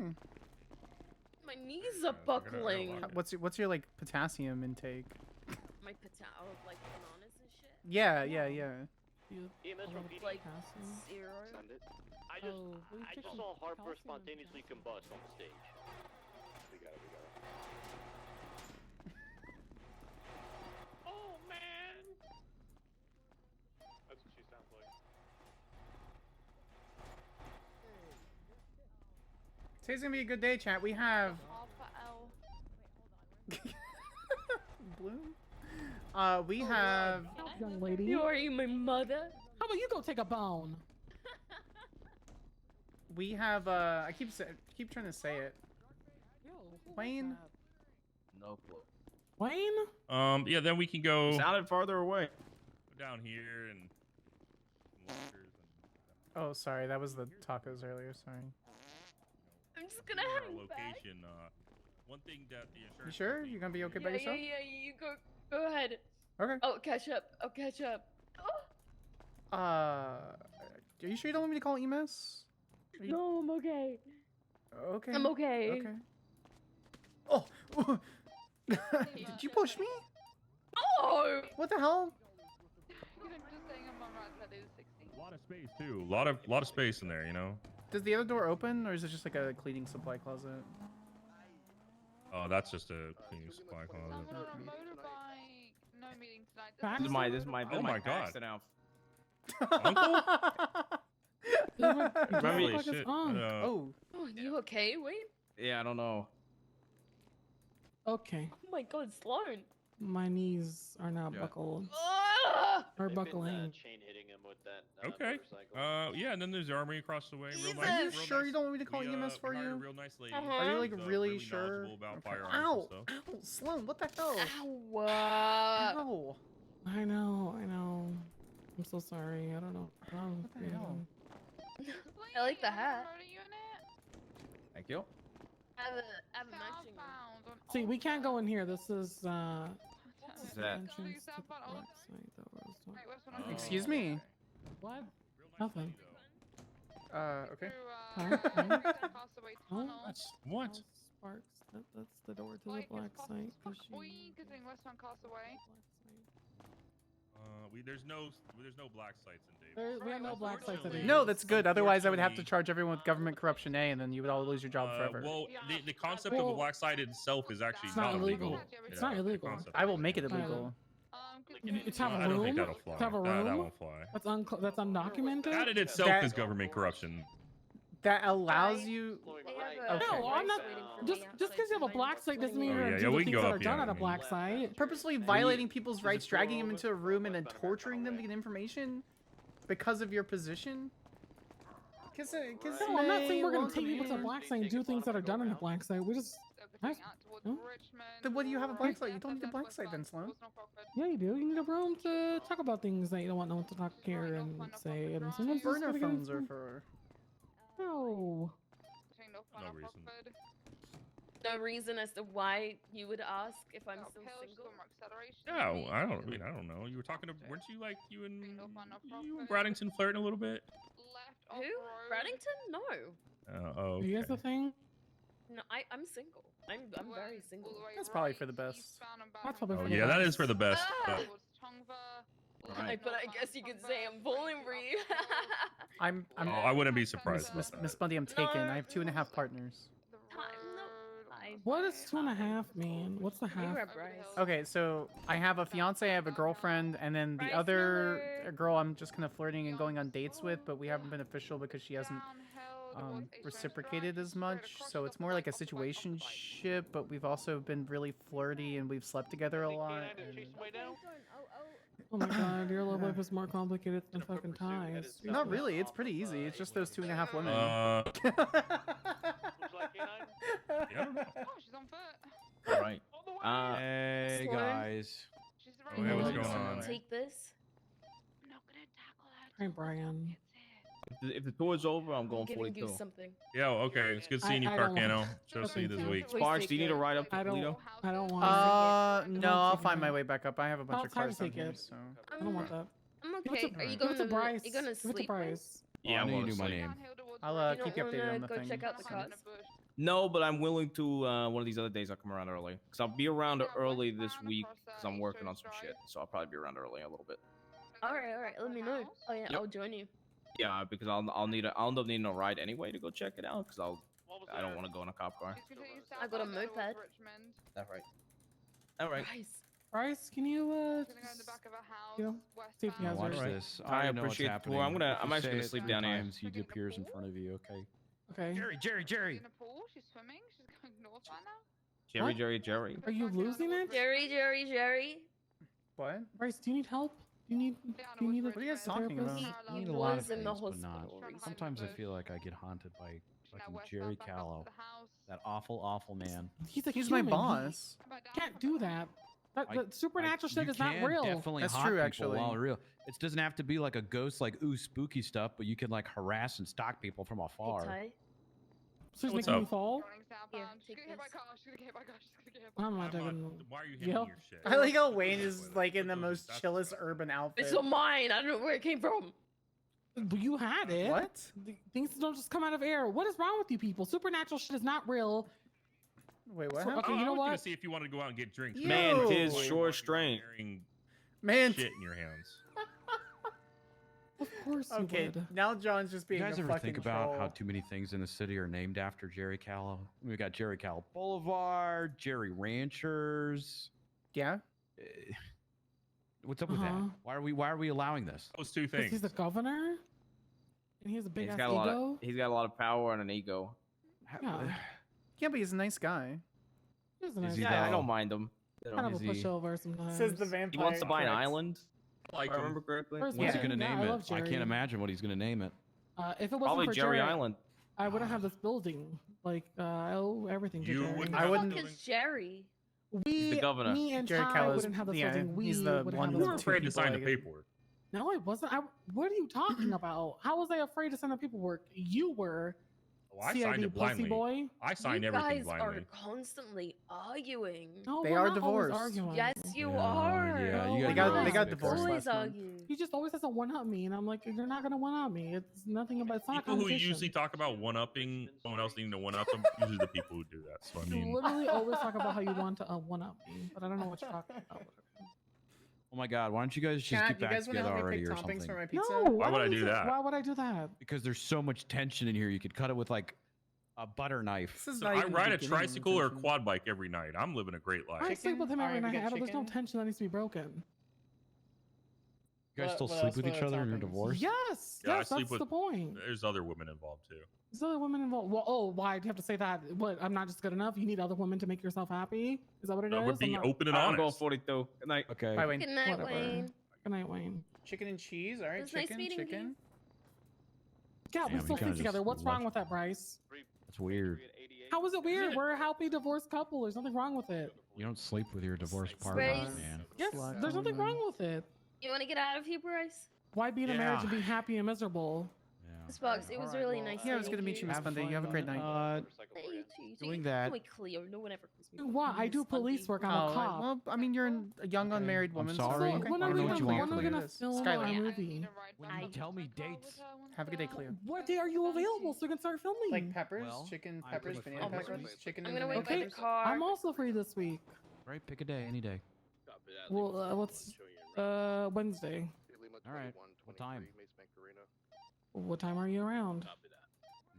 S2: My knees are buckling.
S3: What's your like potassium intake?
S2: My like bananas and shit.
S3: Yeah.
S4: EMS from PD.
S2: Like
S11: Potassium.
S2: 0.
S4: Send it.
S11: I
S4: just saw Harper spontaneously combust on the stage. We got it.
S5: Oh man!
S6: That's what she sounds like.
S3: Today's gonna be a good day, chat. We have
S8: Alpha L.
S3: Bloom. We have.
S11: Young lady.
S2: You are you my mother?
S11: How about you go take a bone?
S3: We have. I keep trying to say it.
S11: Yo, who
S3: Wayne?
S11: was that?
S1: No clue.
S11: Wayne?
S9: Yeah, then we can go
S1: Sounded farther away.
S9: down here and lockers and
S3: Oh, sorry. That was the tacos earlier. Sorry.
S2: I'm just gonna
S9: our
S2: have him back.
S9: location. One thing that the insurance.
S3: You sure?
S9: company-
S3: You gonna be okay by
S2: Yeah,
S3: yourself?
S2: you go ahead.
S3: Okay.
S2: Oh, catch up. Oh.
S3: Are you sure you don't want me to call EMS? Are you-
S2: No, I'm okay.
S3: Okay.
S2: I'm okay.
S3: Okay. Oh! Did you push me?
S2: No!
S3: What the hell?
S8: I'm just saying I'm on right side of 60.
S9: A lot of space too. A lot of space in there.
S3: Does the other door open, or is it just like a cleaning supply closet?
S9: Oh, that's just a cleaning supply closet.
S8: Someone on a motorbike. No meeting tonight.
S11: Back-
S1: This is my
S9: Oh my God.
S1: Paxton outfit.
S9: Uncle?
S11: Holy
S9: Holy shit.
S3: Oh.
S2: Oh, you okay? Wait.
S1: Yeah, I don't know.
S11: Okay.
S2: Oh my god, Sloan.
S11: My knees are not
S1: Yeah.
S11: buckled.
S2: Ah!
S11: Or
S4: They've been,
S11: buckling.
S4: chain hitting him with that
S9: Okay.
S4: motorcycle.
S9: Yeah, and then there's the armory across the way. Real
S2: Jesus.
S9: nice.
S3: Are you
S9: real
S3: sure
S9: nice.
S3: you don't want me to call
S9: We,
S3: EMS for
S9: we hired a
S3: you?
S9: real nice lady.
S2: Uh-huh.
S3: Are you like
S9: who's,
S3: really sure?
S9: knowledgeable about
S3: Okay.
S9: firearms
S3: Ow!
S9: and stuff.
S3: Ow! Sloan, what the hell?
S2: Ow.
S3: Ow!
S11: I know. I'm so sorry. I don't know.
S3: What the hell?
S2: I like the hat.
S1: Thank you.
S2: I have a matching one.
S11: See, we can't go in here. This is
S1: that?
S11: entrance to the black site that was talking-
S3: Excuse me.
S11: What? Nothing.
S3: Okay.
S11: Oh,
S9: What?
S11: oh, Sparks. That's the door to the black site. 'cause she-
S8: Considering Westbound Castaway.
S9: There's no black sites in Davis.
S11: We have no black sites today.
S3: No, that's good. Otherwise, I would have to charge everyone with government corruption A, and then you would all lose your job forever.
S9: Well, the concept of a
S11: Well,
S9: black site itself is actually
S11: it's not illegal. It's not
S9: the
S11: illegal.
S9: concept
S3: I will
S9: is
S3: make it
S9: illegal.
S3: illegal.
S11: It's have a
S9: I don't think
S11: room.
S9: that'll fly.
S11: It's have a
S9: That
S11: room.
S9: won't fly.
S11: That's undocumented.
S9: That in itself
S3: That-
S9: is government corruption.
S3: That allows you.
S11: No, I'm not. Just because you have a black site doesn't mean
S9: Oh,
S11: you're
S9: yeah,
S11: gonna
S9: yeah,
S11: do
S9: we
S11: the
S9: can
S11: things
S9: go
S11: that are
S9: up,
S11: done
S9: yeah,
S11: at a
S9: I mean-
S11: black site.
S3: Purposely violating people's rights, dragging them into a room, and then torturing them to get information because of your position.
S11: No, I'm not saying we're gonna take people to a black site and do things that are done on a black site. We just.
S8: Everything out towards
S11: Huh?
S8: Richmond.
S3: Then what do you have a black site?
S8: Yeah,
S3: You don't need a
S8: that's
S3: black
S8: West
S3: site then,
S8: London,
S3: Sloan.
S8: towards North Rockford.
S11: Yeah, you do. You need a room to talk about things that you don't want no one to talk here and say. And sometimes you just
S3: Burner
S11: gotta get
S3: phones are
S11: into-
S3: for.
S11: No.
S8: Between North
S9: No
S8: North
S9: reason.
S8: Rockford.
S2: No reason as to why you would ask if I'm still
S8: Uphill, she's
S2: single.
S8: got more acceleration.
S9: Yeah,
S8: than me.
S9: I don't know. You were talking to, weren't you like you and
S8: Between North and North
S9: you and
S8: Rockford.
S9: Bradington flirting a little bit?
S8: Left
S2: Who?
S8: off-road.
S2: Bradington? No.
S9: Oh, okay.
S11: Here's the thing.
S2: No, I'm single. I'm very
S8: Went all
S2: single.
S8: the way
S3: That's probably
S8: right,
S3: for the best.
S8: eastbound and
S11: That's
S8: bound
S11: probably
S9: Oh
S11: for the
S9: yeah, that
S11: best.
S9: is for the best.
S2: Ah!
S9: but-
S8: towards Tongva.
S1: Right.
S2: But I guess you could say I'm pulling for you.
S3: I'm.
S9: Oh, I wouldn't be surprised.
S3: Miss
S9: about
S3: Miss
S9: that.
S3: Bundy, I'm taken. I have
S2: No.
S3: 2.5 partners.
S11: What does 2.5 mean? What's the half?
S2: You're a Bryce.
S3: Okay, so I have a fiance, I have a girlfriend, and then the
S2: Bryce
S3: other
S2: Miller.
S3: girl I'm just kind of flirting and going on dates with, but we haven't been official because she hasn't reciprocated as much. So it's more like a situationship, but we've also been really flirty and we've slept together a lot. and-
S11: Oh my god, your love life is more complicated than fucking ties.
S3: Not really, it's pretty easy. It's just those 2.5 women.
S5: Looks like canine.
S9: Yeah, I don't know.
S8: Oh, she's on foot.
S1: All right.
S5: On the way.
S12: Hey
S2: Sloan?
S12: guys.
S8: She's
S9: Oh, yeah, what's going
S2: Someone
S9: on?
S2: take this.
S8: I'm not gonna tackle her.
S11: Hi, Brian.
S1: If the tour's over, I'm going
S2: I'm giving you
S1: 42.
S2: something.
S9: Yeah, okay. It's good seeing you,
S11: I don't
S9: Carcano.
S11: want-
S9: Show see you this
S11: Thank you.
S9: week.
S1: Sparks, do you need a ride up to
S11: I don't.
S1: Toledo?
S11: I don't want.
S3: No, I'll find my way back up. I have a bunch
S11: I'll
S3: of cars
S11: try
S3: down
S11: to take
S3: here,
S11: it.
S3: so.
S11: I don't want that.
S2: I'm
S11: Give it
S2: okay.
S11: to-
S2: Are you
S11: give
S2: going
S11: it to Bryce.
S2: You gonna
S11: Give it to
S2: sleep?
S11: Bryce.
S1: Yeah,
S12: I
S1: I'm
S12: know you
S1: going
S12: knew
S1: to
S12: my
S1: sleep.
S12: name.
S3: I'll
S2: You
S3: keep
S2: don't
S3: you updated
S2: wanna
S3: on the
S2: go
S3: thing.
S2: check out the cars?
S1: No, but I'm willing to one of these other days. I'll come around early because I'll be around early this week because I'm working on some shit. So I'll probably be around early a little bit.
S2: All right. Let me know. Oh yeah,
S1: Yep.
S2: I'll join you.
S1: Yeah, because I'll end up needing a ride anyway to go check it out because I don't
S5: there?
S1: want to go in a cop car.
S2: I got a moped.
S1: That right. All right.
S2: Nice.
S11: Bryce, can you
S8: Gonna go in the back of a house.
S11: you know, see if he has
S12: Watch
S11: yours.
S1: Alright.
S12: this.
S1: I
S12: I already know what's
S1: appreciate the tour.
S12: happening.
S1: I'm
S12: If you
S1: actually
S12: say
S1: gonna
S12: it
S1: sleep
S12: 3
S1: down here.
S12: times, he appears in front of you. Okay.
S11: Okay.
S12: Jerry.
S8: In a pool. She's swimming. She's going north right now.
S1: Jerry,
S11: What?
S1: Jerry.
S11: Are you losing it?
S2: Jerry.
S3: What?
S11: Bryce, do you need help? Do you need? Do you need a
S3: What are you guys
S11: a
S3: talking
S11: therapist?
S3: about?
S12: I
S2: He
S12: need a lot of
S2: was in
S12: things,
S2: the
S12: but
S2: hospital
S12: not.
S2: recently.
S12: Sometimes I feel like I get haunted by fucking Jerry Callow. That awful man.
S3: He's my
S11: human.
S3: boss.
S11: He can't do that. That supernatural shit
S12: you
S11: is not
S12: can
S11: real.
S12: Definitely
S3: That's
S12: haunt
S3: true,
S12: people
S3: actually.
S12: while real. It doesn't have to be like a ghost, like ooh spooky stuff, but you can like harass and stalk people from afar.
S2: Hey, Ty.
S11: So he's
S9: What's
S11: making
S9: up?
S11: me fall.
S2: Here,
S8: She's
S2: take
S8: gonna get hit by a
S2: this.
S8: car. She's gonna get hit by a car. She's gonna get hit by a car.
S11: I'm not
S9: I'm
S11: taking.
S9: not- Why are you hitting
S11: Yep.
S9: your shit?
S3: I like how Wayne is like in the most
S9: That's
S3: chillest
S9: disgusting.
S3: urban outfit.
S2: It's all mine. I don't know where it came from.
S11: But you had it.
S3: What?
S11: Things don't just come out of air. What is wrong with you people? Supernatural shit is not real.
S3: Wait, what?
S11: So-
S3: happened?
S11: okay, you
S9: I
S11: know
S9: was gonna
S11: what?
S9: see if you wanted to go out and get drinks.
S3: Man,
S9: but
S3: tis
S9: you
S1: sure
S9: walking around
S1: strange.
S9: carrying
S3: Man.
S9: shit in your hands.
S11: Of course you
S3: Okay,
S11: would.
S3: now John's just
S12: You
S3: being
S12: guys
S3: a
S12: ever
S3: fucking
S12: think about
S3: troll.
S12: how too many things in the city are named after Jerry Callow? We got Jerry Callow Boulevard, Jerry Ranchers.
S3: Yeah.
S12: What's up with that? Why are we allowing this?
S9: Those two
S11: 'Cause
S9: things.
S11: he's the governor, and he has a big
S1: He's
S11: ass
S1: got a lot
S11: ego.
S1: of he's got a lot of power and an ego.
S11: Yeah.
S3: Yeah, but he's a nice guy.
S11: He's a nice
S12: he
S11: guy.
S1: Yeah, I
S12: though?
S1: don't mind him. You know,
S11: Kind of a
S12: Is he-
S11: pushover sometimes.
S3: Says the vampire.
S1: he wants to buy an
S3: correct.
S1: island.
S9: Like
S1: If I remember correctly.
S11: First
S12: What's
S3: Yeah.
S12: he gonna
S11: Yeah,
S12: name
S11: I
S12: it?
S11: love
S12: I can't
S11: Jerry.
S12: imagine what he's gonna name it.
S11: If it wasn't
S1: Probably
S11: for
S1: Jerry Island.
S11: I wouldn't have this building. Like, I owe everything to
S9: You
S11: Jerry.
S9: wouldn't
S3: I
S9: have
S2: Fuck
S3: wouldn't-
S9: building.
S2: is Jerry.
S11: We,
S1: the governor.
S11: me and
S3: Jerry
S11: Ty
S3: Callow's-
S11: wouldn't have this
S3: yeah,
S11: building. We
S3: he's the
S11: would
S3: one
S11: have
S3: of
S9: You
S11: this
S9: were
S3: two
S9: afraid to
S3: people
S9: sign
S3: I
S9: the
S3: get-
S9: paperwork.
S11: No, I wasn't. What are you talking about? How was I afraid to send the paperwork? You were.
S9: Oh, I
S11: CID
S9: signed it
S11: pussy
S9: blindly.
S11: boy.
S9: I signed
S2: You
S9: everything
S2: guys are
S9: blindly.
S2: constantly arguing.
S11: No,
S3: They
S11: we're
S3: are
S11: not always
S3: divorced.
S11: arguing.
S2: Yes, you
S12: Yeah,
S2: are.
S12: yeah, you
S11: No,
S12: guys
S11: we're
S3: They got-
S11: not.
S3: they got
S2: You
S3: divorced
S2: always
S3: last month.
S2: argue.
S11: He just always has a one-up me, and I'm like, you're not gonna one-up me. It's nothing about. It's not a
S9: People who
S11: competition.
S9: usually talk about one-upping someone else needing to one-up them, usually the people who do that. So I
S11: You
S9: mean,
S11: literally always talk about how you want to one-up me, but I don't know what you're talking about.
S12: Oh my God! Why don't you guys just
S3: Cat,
S12: get
S3: you
S12: back
S3: guys want to
S12: together
S3: help me
S12: already
S3: pick
S12: or
S3: toppings
S12: something?
S3: for my pizza?
S11: No,
S9: Why would I
S11: don't
S9: do
S11: you-
S9: that?
S11: Why would I do that?
S12: Because there's so much tension in here. You could cut it with like a butter knife.
S3: This is
S9: so
S3: not
S9: I
S3: even the
S9: ride a
S3: beginning of the
S9: tricycle or a
S3: tension.
S9: quad bike every night. I'm living a great life.
S11: I sleep with him every
S3: Alright, we
S11: night.
S3: got
S11: There's no
S3: chicken.
S11: tension that needs to be broken.
S12: You guys
S3: What-
S12: still
S3: what
S12: sleep
S3: else
S12: with
S3: were
S12: each
S3: the
S12: other and you're
S3: toppings?
S12: divorced?
S11: Yes,
S9: Yeah, I
S11: yes,
S9: sleep
S11: that's
S9: with-
S11: the point.
S9: There's other women involved too.
S11: There's other women involved. Well, oh, why do you have to say that? What? I'm not just good enough. You need other women to make yourself happy. Is that what it is?
S9: No, we're
S11: I'm
S9: being
S11: not-
S9: open and
S1: I'm going
S9: honest.
S1: 42. Good night.
S12: Okay.
S3: Bye, Wayne.
S2: Good night,
S11: Whatever.
S2: Wayne.
S11: Good night, Wayne.
S3: Chicken and cheese. All right,
S2: It was nice
S3: chicken,
S2: meeting you.
S3: chicken.
S11: Yeah, we
S12: Damn,
S11: still
S12: he kinda
S11: sleep together.
S12: just
S11: What's wrong
S12: left.
S11: with that, Bryce?
S12: That's weird.
S11: How is it weird? We're a happy divorced couple. There's nothing wrong with it.
S12: You don't sleep with your divorced
S2: Bryce.
S12: partners, man.
S11: Yes, there's nothing wrong with it.
S2: You want to get out of here, Bryce?
S11: Why be in a marriage and
S12: Yeah.
S11: be happy and miserable?
S2: Sparks, it was really nice.
S3: Yeah, it was good to meet you, Miss Monday. You have a great night.
S12: Doing that.
S2: Call me Cleo. No one ever calls me.
S11: What? I do police work. I'm a cop.
S3: Well, I mean, you're a young unmarried woman.
S12: sorry.
S3: So,
S11: So when are
S3: I
S11: we
S3: don't know
S11: gonna,
S3: what you
S11: when are we
S3: want.
S11: gonna film
S3: Skyler.
S11: our movie?
S12: When you tell me dates.
S3: Have a good day, Cleo.
S11: What day are you available so we can start filming?
S3: Like peppers,
S12: Well,
S3: chicken
S12: I
S3: peppers,
S12: prefer
S3: banana
S12: this
S3: peppers,
S12: week.
S3: chicken
S2: I'm
S3: and
S2: gonna
S3: banana
S2: wait by the
S3: peppers.
S2: car.
S11: I'm also free this week.
S12: Right, pick a day, any day.
S11: Well, what's Wednesday?
S12: All right. What time?
S11: What time are you around?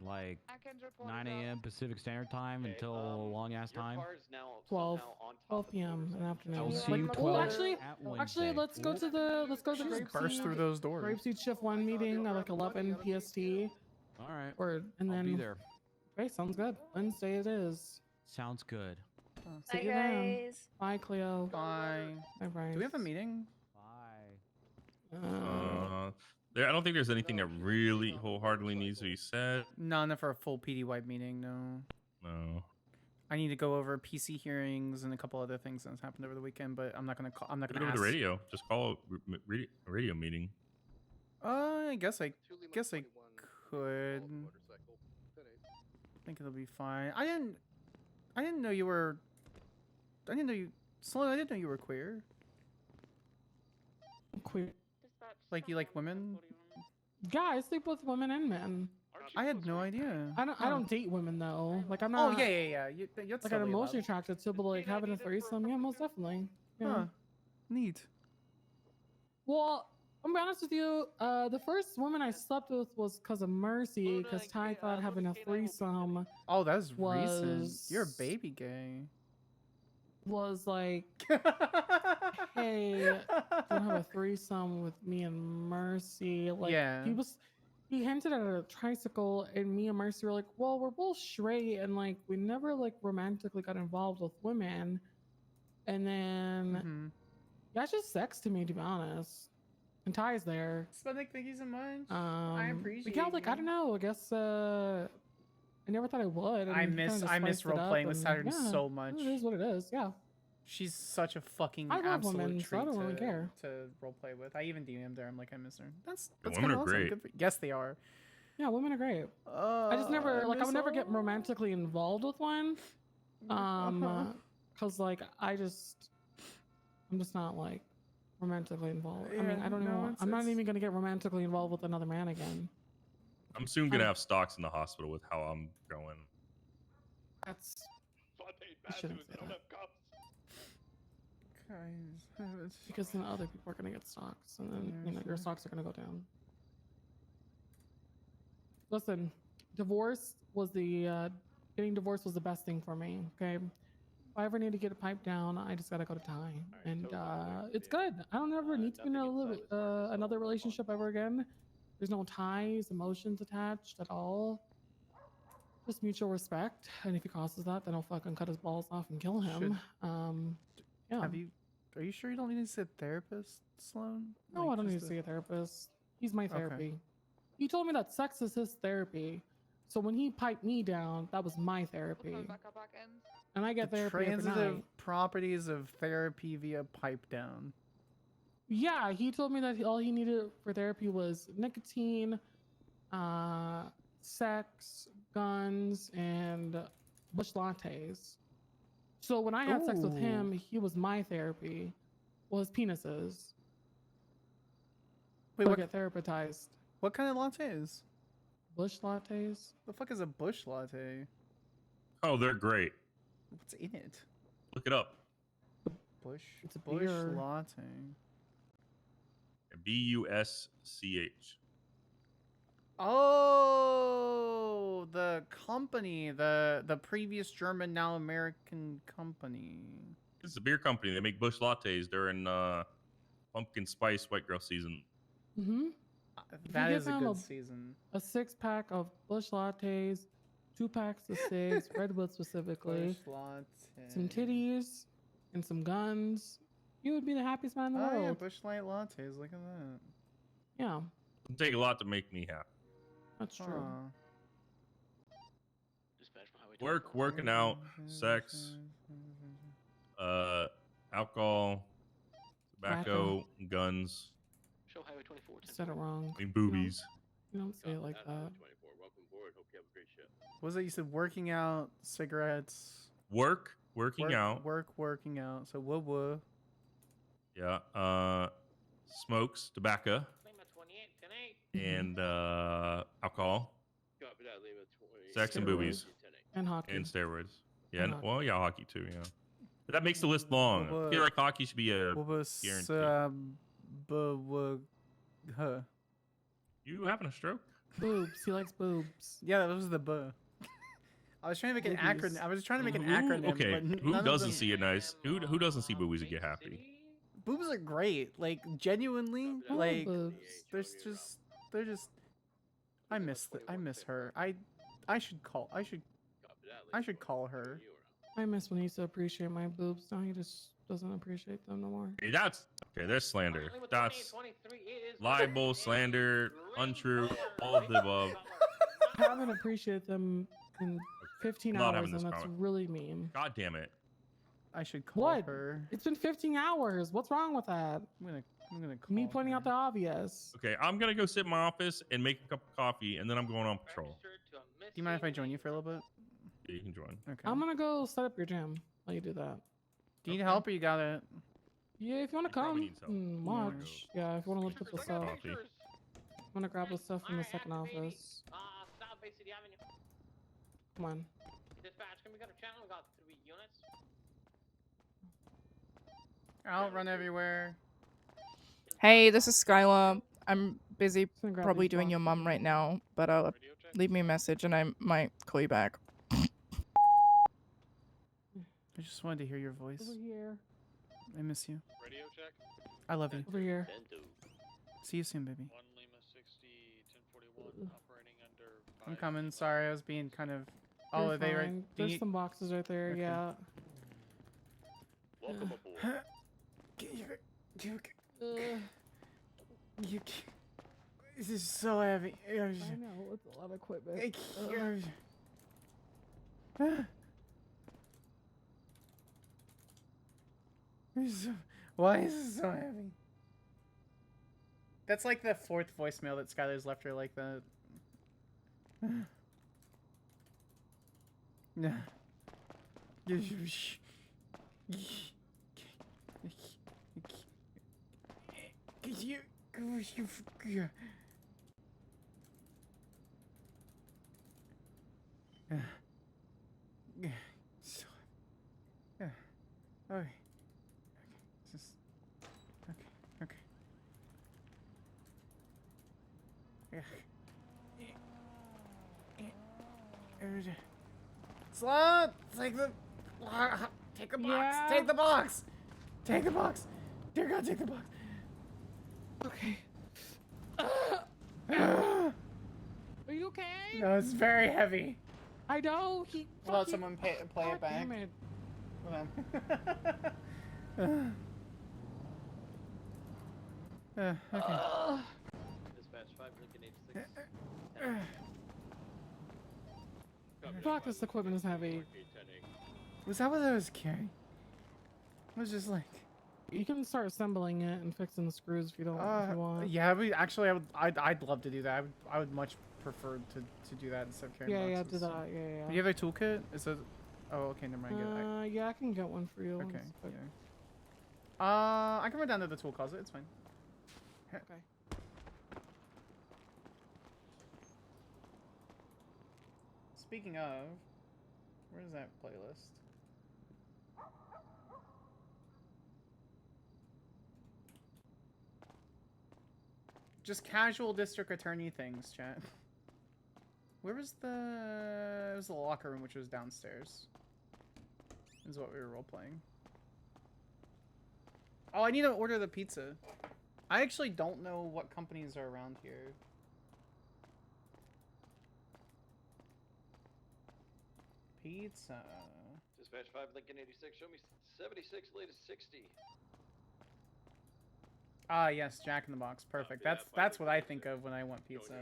S12: Like
S8: I can report
S12: 9
S8: it out.
S12: a.m. Pacific Standard Time until long ass time.
S11: 12 p.m. in the afternoon.
S12: I'll see
S2: Like,
S12: you
S2: well,
S12: 12
S11: actually,
S12: at
S11: Actually,
S12: Wednesday.
S11: let's go to the
S3: Just burst through those doors.
S11: Grapeseed Shift 1 meeting at like 11 PST.
S12: All right.
S11: Or and
S12: I'll
S11: then
S12: be there.
S11: Okay, sounds good. Wednesday it is.
S12: Sounds good.
S11: See
S2: Bye,
S11: you then.
S2: guys.
S11: Bye, Cleo.
S3: Bye.
S11: Bye, Bryce.
S3: Do we have a meeting?
S12: Bye.
S9: I don't think there's anything that really wholeheartedly needs to be said.
S3: None for a full PD wipe meeting. No.
S9: No.
S3: I need to go over PC hearings and a couple other things that's happened over the weekend, but I'm not gonna call. I'm not
S9: Put it
S3: gonna
S9: over
S3: ask.
S9: the radio. Just call a radio meeting.
S3: I guess I could. I think it'll be fine. I didn't know you were. I didn't know you. Sloan, I didn't know you were queer.
S11: Queer.
S3: Like you like women?
S11: Yeah, I sleep with women and men.
S3: I had no idea.
S11: I don't date women though. Like I'm
S3: Oh
S11: not.
S3: yeah. You're
S11: Like I'm
S3: totally
S11: emotionally
S3: allowed.
S11: attracted to, but like having a threesome, yeah, most definitely. Yeah.
S3: Huh. Neat.
S11: Well, I'm gonna be honest with you. The first woman I slept with was because of Mercy, because Ty thought having a threesome
S3: Oh, that's recent.
S11: was
S3: You're a baby gay.
S11: was like, hey, don't have a threesome with me and Mercy. Like,
S3: Yeah.
S11: he hinted at a tricycle, and me and Mercy were like, well, we're both straight, and like we never like romantically got involved with women. And then
S3: Mhm.
S11: yeah, it's just sex to me, to be honest. And Ty's there.
S3: Sputnik, thank you so much. I
S11: But
S3: appreciate
S11: yeah, like I
S3: you.
S11: don't know. I guess I never thought I would.
S3: I
S11: and
S3: miss
S11: kinda spiced it
S3: role
S11: up,
S3: playing with
S11: and
S3: Saturn
S11: yeah,
S3: so much.
S11: It is what it is. Yeah.
S3: She's such a fucking
S11: I love
S3: absolute
S11: women, so
S3: treat
S11: I don't
S3: to,
S11: really care.
S3: to role play with. I even DM'd her. I'm like, I miss her. That's
S9: women
S3: kinda
S9: are
S3: awesome.
S9: great.
S3: Good for, yes, they are.
S11: Yeah, women are great. I just never I would never get romantically involved with one. Cause like I'm just not like romantically involved. I mean,
S3: Yeah,
S11: I don't
S3: no,
S11: even. I'm not even gonna get romantically involved with another man again.
S9: I'm soon gonna have stocks in the hospital with how I'm going.
S11: That's. I shouldn't say that. Because then other people are gonna get stocks, and then your stocks are gonna go down. Listen, getting divorced was the best thing for me. Okay, if I ever need to get a pipe down, I just gotta go to Ty, and it's good. I don't ever need to be in another relationship ever again. There's no ties, emotions attached at all. Just mutual respect, and if he crosses that, then I'll fucking cut his balls off and kill him. Yeah.
S3: Are you sure you don't need to see a therapist, Sloan?
S11: No,
S3: Like,
S11: I don't need
S3: just
S11: to see a therapist. He's my therapy. He told me that sex is his therapy. So when he piped me down, that was my therapy. And I get
S3: the
S11: therapy every
S3: transitive
S11: night.
S3: properties of therapy via pipe down.
S11: Yeah, he told me that all he needed for therapy was nicotine, sex, guns, and bush lattes. So when I had sex with him, he was my therapy. Well, his penises.
S3: Wait,
S11: So I
S3: what?
S11: get therapized.
S3: What kind of lattes?
S11: Bush lattes.
S3: The fuck is a bush latte?
S9: Oh, they're great.
S3: What's in it?
S9: Look it up.
S3: Bush.
S11: It's a
S3: bush
S11: beer.
S3: latte.
S9: BUSCH.
S3: Oh, the company, the previous German, now American company.
S9: It's a beer company. They make Bush lattes during pumpkin spice white girl season.
S11: Mm-hmm.
S3: That is a good season.
S11: A 6-pack of bush lattes, 2 packs of cigs, redwood specifically,
S3: Bush latte.
S11: some titties, and some guns. You would be the happiest man in the
S3: Oh yeah,
S11: world.
S3: Bush Light lattes. Look at that.
S11: Yeah.
S9: It'll take a lot to make me happy.
S11: That's true.
S3: Aw.
S5: Dispatch from Highway
S9: Work,
S5: 24.
S9: working out, sex, alcohol, tobacco, guns.
S5: Show Highway 24.
S11: You said it wrong.
S9: I mean boobies.
S11: You don't say it like that.
S6: Welcome aboard. Hope you have a great show.
S3: What was it? You said working out, cigarettes.
S9: Working out.
S3: Working out. So whoa.
S9: Yeah. Smokes, tobacco, and alcohol, sex, and boobies,
S11: And hockey.
S9: and steroids. Yeah.
S11: And hockey.
S9: Well, yeah, hockey too. Yeah. But that makes the list long. I feel like hockey should be a
S3: Huh.
S9: You having a stroke?
S11: Boobs. He likes boobs.
S3: Yeah, that was the buh. I was trying to make an acronym. I was trying to make an acronym.
S9: Okay.
S3: But
S9: Who
S3: none of
S9: doesn't
S3: them-
S9: see it nice? Who doesn't see boobies and get happy?
S3: Boobs are great. Like genuinely,
S11: I love
S3: like
S11: boobs.
S3: they're just. I miss her. I should call her.
S11: I miss when he used to appreciate my boobs. Now he just doesn't appreciate them no more.
S9: Hey, that's okay. There's slander. That's libel, slander, untrue, all of the above.
S11: I haven't appreciated them in 15
S9: Not
S11: hours,
S9: having
S11: and
S9: this
S11: that's
S9: comment.
S11: really mean.
S9: God damn it.
S3: I should call
S11: What?
S3: her.
S11: It's been 15 hours. What's wrong with that?
S3: I'm gonna call
S11: Me pointing
S3: her.
S11: out the obvious.
S9: Okay, I'm gonna go sit in my office and make a cup of coffee, and then I'm going on patrol.
S3: Do you mind if I join you for a little bit?
S9: Yeah, you can join.
S3: Okay.
S11: I'm gonna go set up your gym while you do that.
S3: Do you need help or you got it?
S11: Yeah, if you wanna
S9: He probably
S11: come
S9: needs help.
S11: and watch. Yeah, if you wanna look at the stuff.
S9: Coffee.
S11: I'm gonna grab the stuff from the second office.
S5: South Bay City Avenue.
S11: Come on.
S5: Dispatch, can we go to channel? We got 3 units.
S3: I'll run everywhere.
S13: Hey, this is Skyler. I'm busy
S11: Gonna grab
S13: probably
S11: these
S13: doing your mom
S11: boxes.
S13: right now, but leave me a message and I might call you back.
S3: I just wanted to hear your voice.
S11: Over here.
S3: I miss you.
S6: Radio check.
S3: I love you.
S11: Over here.
S3: See you soon, baby.
S6: 1 Lima 60 1041 operating under.
S3: I'm coming. Sorry, I was being kind of.
S11: You're
S3: Are they right?
S11: fine.
S3: do
S11: There's
S3: you-
S11: some boxes right there.
S3: Okay.
S11: Yeah.
S6: Welcome aboard.
S3: You, this is so heavy.
S11: I know it's a lot of equipment.
S3: Why is it so heavy? That's like the 4th voicemail that Skyler's left her like that. No. Okay. Okay. Slow! Take the box!
S11: Yeah.
S3: Take the box! Take the box! Dear God, take the box!
S11: Okay.
S3: No,
S11: Are you okay?
S3: it's very heavy.
S11: I know. He.
S3: We'll let
S11: fucking-
S3: someone play
S11: God
S3: it back.
S11: damn it.
S3: Hold on. Okay.
S4: Dispatch 5 Lincoln 86.
S11: Fuck, this equipment is heavy.
S3: Was that what I was carrying? I was just like,
S11: You can start assembling it and fixing the screws if you don't. If you want.
S3: yeah. I'd love to do that. I would much prefer to do that instead of carrying
S11: Yeah,
S3: boxes.
S11: do that. Yeah.
S3: Do you have a toolkit? Is it? Oh, okay. Never mind. Good.
S11: Yeah, I can get one for you.
S3: Okay.
S11: One sec.
S3: Yeah. I can run down to the tool closet. It's fine.
S11: Okay.
S3: Speaking of, where's that playlist? Just casual district attorney things, chat. Where was the... It was the locker room, which was downstairs. Is what we were role-playing. Oh, I need to order the pizza. I actually don't know what companies are around here. Pizza.
S4: Dispatch 5 Lincoln 86. Show me 76 latest 60.
S3: Ah, yes, Jack in the Box. Perfect. That's what I think of when I want pizza.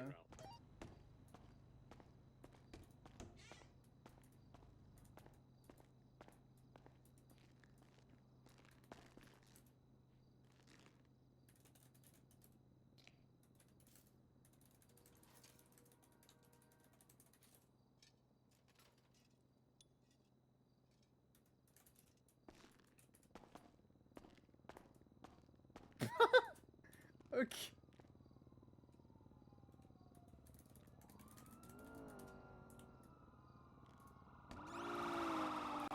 S3: Okay.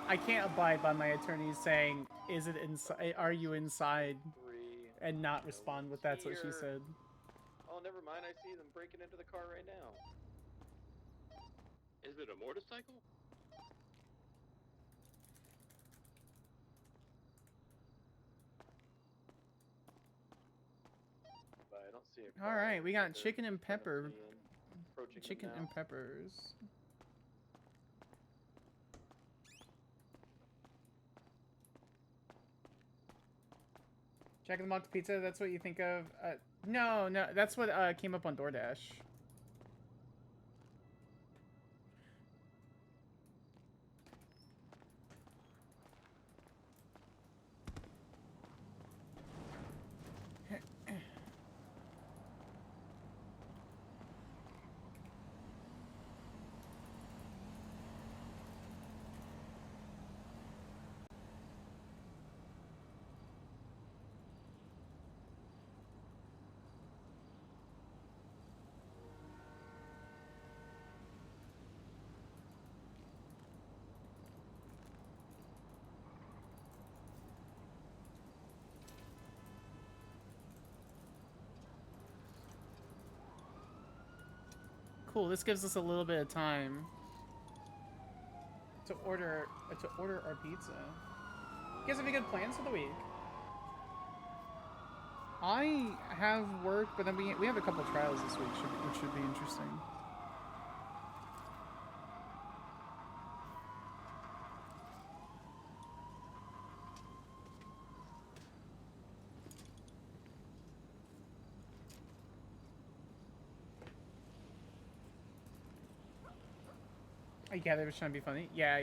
S3: I can't abide by my attorney saying, "Is it inside? Are you inside?" and not respond with "That's what she said."
S4: Oh, never mind. I see them breaking into the car right now.
S6: Is it a motorcycle?
S4: But I don't see a car.
S3: All right, we got
S4: They're
S3: chicken and pepper.
S4: approaching them
S3: Chicken
S4: now.
S3: and peppers. Jack in the Box pizza. That's what you think of? No, that's what came up on DoorDash. Cool. This gives us a little bit of time to order our pizza. You guys have any good plans for the week? I have work, but then we have a couple trials this week, which should be interesting. Yeah, they were trying to be funny. Yeah. I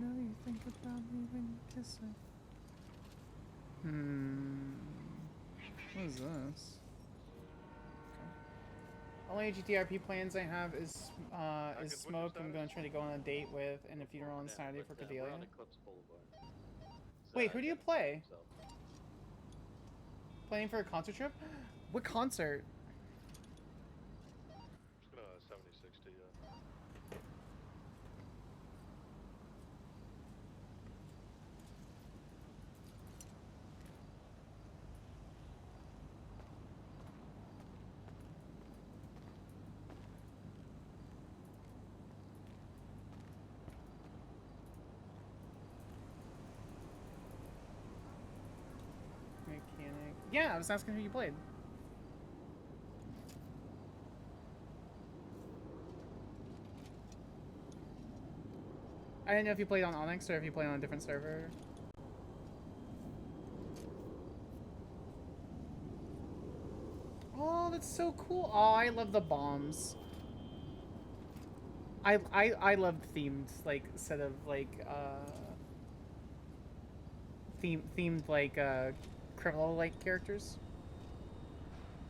S3: know you think about me when you kiss her. What is this? Okay. Only GTRP plans I have is Smoke. I'm gonna try to go on a date with, and a funeral on Saturday for Cordelia. Wait, who do you play? Planning for a concert trip? What concert?
S6: Just gonna 70-60,
S3: Mechanic. Yeah, I was asking who you played. I didn't know if you played on Onyx or if you played on a different server. Oh, that's so cool. Oh, I love the bombs. I love themed like set of like themed like criminal like characters.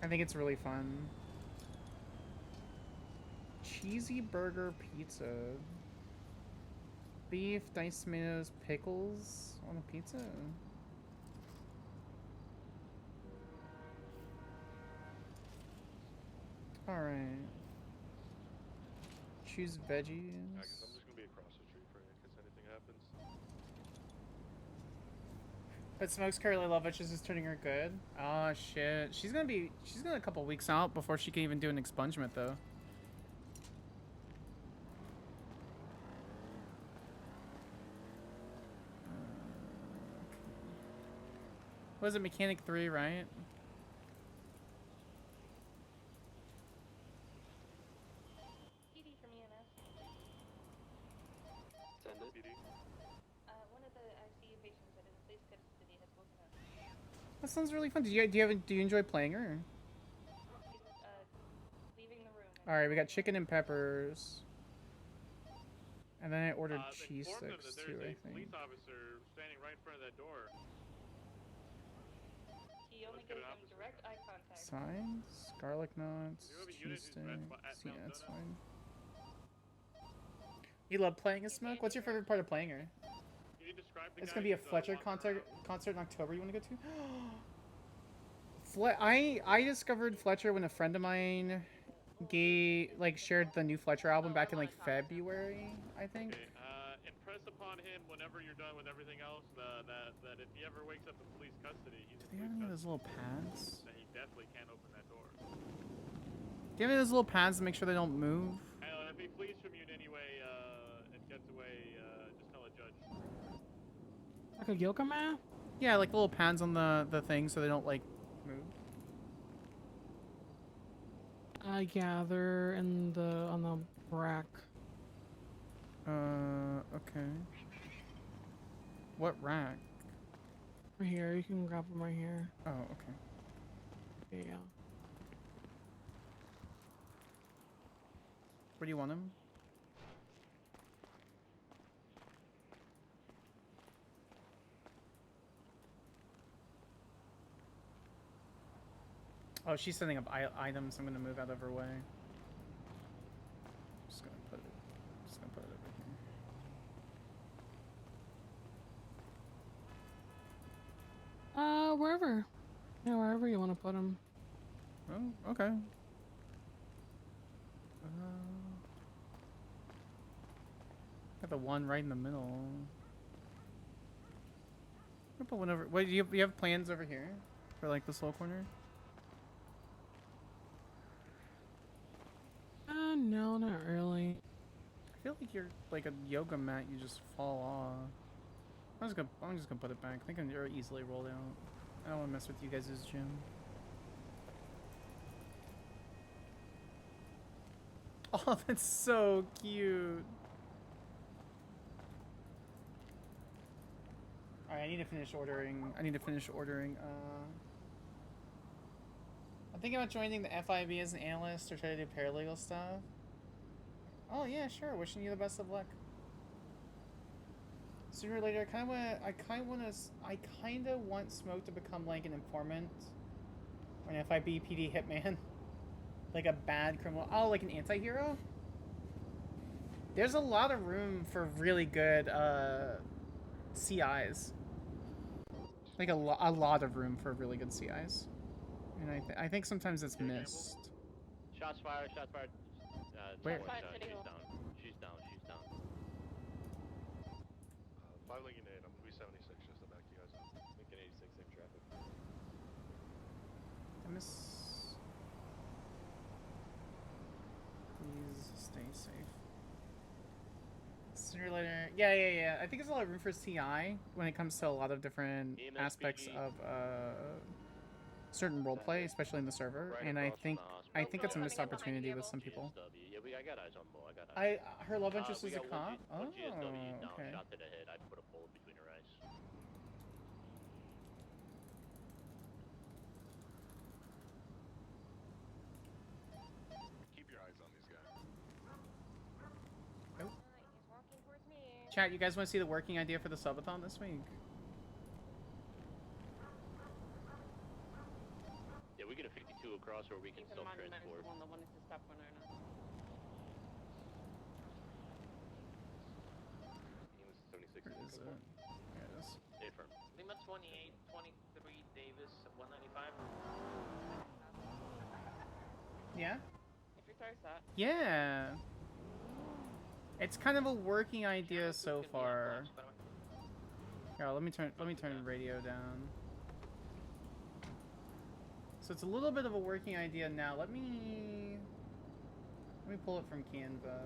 S3: I think it's really fun. Cheesy burger pizza. Beef, diced tomatoes, pickles on a pizza. Alright. Choose veggies.
S6: I guess I'm just gonna be across the street for you in case anything happens.
S3: But Smoke's currently love bitches is turning her good. Oh shit. She's gonna a couple weeks out before she can even do an expungement though. Was it Mechanic 3, right?
S14: PD from EMS.
S4: Send it.
S6: PD.
S14: One of the ICU patients that is in police custody has woken up.
S3: That sounds really fun. Do you enjoy playing her?
S14: He's leaving the room.
S3: All right, we got chicken and peppers, and then I ordered cheese
S6: Inform them
S3: sticks
S6: that
S3: too.
S6: there's
S3: I
S6: a
S3: think.
S6: police officer standing right in front of that door.
S14: He only gives them direct eye contact.
S3: Signs. garlic knots, cheese stick. Yeah, that's fine. You love playing as Smoke? What's your favorite part of playing her? It's gonna be a Fletcher concert in October you want to go to? I discovered Fletcher when a friend of mine shared the new Fletcher album back in like February, I think.
S6: Okay, impress upon him whenever you're done with everything else that if he ever wakes up in police custody, he's
S3: Do they have any of those little pads?
S6: that he definitely can't open that door.
S3: Do you have any of those little pads to make sure they don't move?
S6: And if he flees from you in any way and gets away, just tell a judge.
S11: Like a yoga mat?
S3: Yeah, like little pads on the thing so they don't like move.
S11: Yeah, they're in on the rack.
S3: Okay. What rack?
S11: Right here, you can grab them right here.
S3: Oh, okay.
S11: Yeah.
S3: Where do you want them? Oh, she's setting up items. I'm gonna move out of her way. Just gonna put it over here.
S11: Wherever. Yeah, wherever you want to put them.
S3: Oh, okay. Got the one right in the middle. I'll put one over. Wait, you have plans over here for like this little corner?
S11: No, not really.
S3: I feel like you're like a yoga mat. You just fall off. I'm just gonna put it back. I think you're easily rolled out. I don't want to mess with you guys' gym. Oh, that's so cute. Alright, I need to finish ordering. I'm thinking about joining the FIB as an analyst or try to do paralegal stuff. Oh yeah, sure. Wishing you the best of luck. Sooner or later, I kind of want Smoke to become like an informant or an FIB PD hitman, like a bad criminal. Oh, like an anti-hero. There's a lot of room for really good CIs. Like a lot of room for really good CIs. And I think sometimes it's missed.
S4: Shots fired, shots fired.
S3: Where?
S4: She's down.
S6: 5 linking 8, I'm gonna be 76 just to back you guys up.
S4: Lincoln 86 in traffic.
S3: I miss. Please stay safe. Sooner or later. Yeah. I think there's a lot of room for CI when it comes to a lot of different aspects of certain roleplay, especially in the server. And I think it's a missed opportunity with some people.
S4: Yeah, I got eyes on Mo. I got eyes.
S3: Her love interest is a cop? Oh,
S4: one GSW down,
S3: okay.
S4: shot to the head. I put a bullet between her eyes.
S6: Keep your eyes on these guys.
S3: Nope. Chat, you guys want to see the working idea for the subathon this week?
S4: Yeah, we get a 52 across, or we can self-transport.
S3: Where is it? There it is.
S4: Affirm.
S15: Lima 28, 23, Davis, 195.
S3: Yeah?
S15: If your car's that.
S3: Yeah. It's kind of a working idea so far. Here, let me turn the radio down. So it's a little bit of a working idea now. Let me pull it from Canva.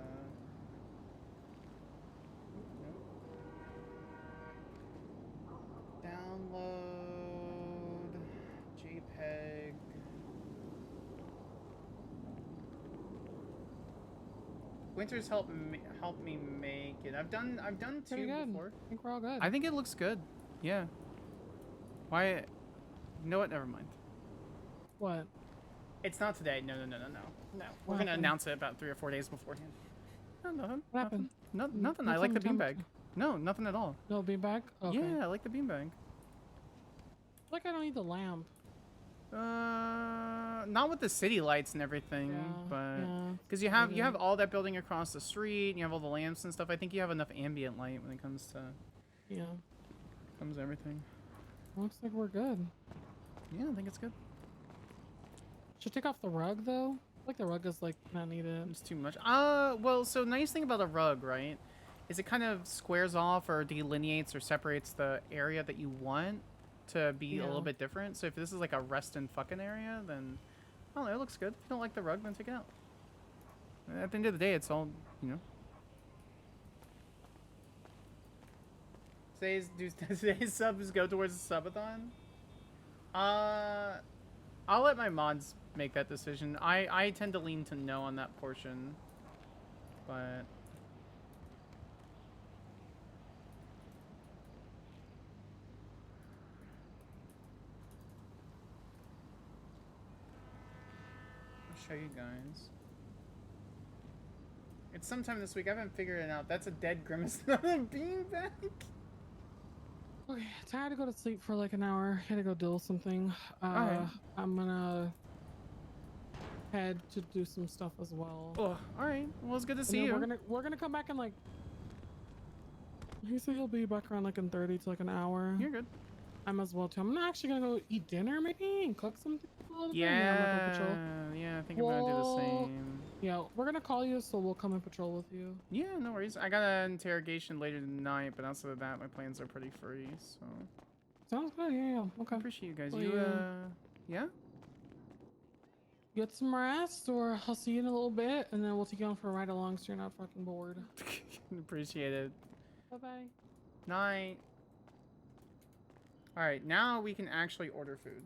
S3: Download JPEG. Winter's helped me make it. I've done
S11: Pretty
S3: two
S11: good.
S3: before.
S11: I think we're all good.
S3: I think it looks good. Yeah. Why? You know what? Never mind.
S11: What?
S3: It's not today. No. We're gonna announce it about 3 or 4 days beforehand. No, nothing.
S11: What happened?
S3: Nothing. I like the beanbag. No, nothing at all.
S11: No beanbag? Okay.
S3: Yeah, I like the beanbag.
S11: Like I don't need the lamp.
S3: Not with the city lights and everything, but because you have all that building across the street, and you have all the lamps and stuff. I think you have enough ambient light when it comes to everything.
S11: Looks like we're good.
S3: Yeah, I think it's good.
S11: Should take off the rug though. Like the rug is like not needed.
S3: It's too much. Well, so nice thing about a rug, right, is it kind of squares off or delineates or separates the area that you want to be a little bit different. So if this is like a rest and fucking area, then I don't know, it looks good. If you don't like the rug, then take it out. At the end of the day, it's all, you know. Today's subs go towards the subathon? I'll let my mods make that decision. I tend to lean to no on that portion, but I'll show you guys. It's sometime this week. I haven't figured it out. That's a dead Grimace, not a beanbag.
S11: Okay, tired to go to sleep for like an hour. Had to go deal with something.
S3: Alright.
S11: I'm gonna head to do some stuff as well.
S3: Oh, alright. Well, it's good to see you.
S11: We're gonna come back in like. He said he'll be back around like in 30 to like an hour.
S3: You're good.
S11: I'm as well too. I'm not actually gonna go eat dinner maybe and cook something.
S3: Yeah, I think I'm gonna do the same.
S11: Yeah, we're gonna call you, so we'll come and patrol with you.
S3: Yeah, no worries. I got an interrogation later tonight, but outside of that, my plans are pretty free, so.
S11: Sounds good, yeah. Okay.
S3: Appreciate you guys.
S11: Well,
S3: You, yeah?
S11: Get some rest, or I'll see you in a little bit, and then we'll take you on for a ride along so you're not fucking bored.
S3: Appreciate it.
S11: Bye-bye.
S3: Night. Alright, now we can actually order food.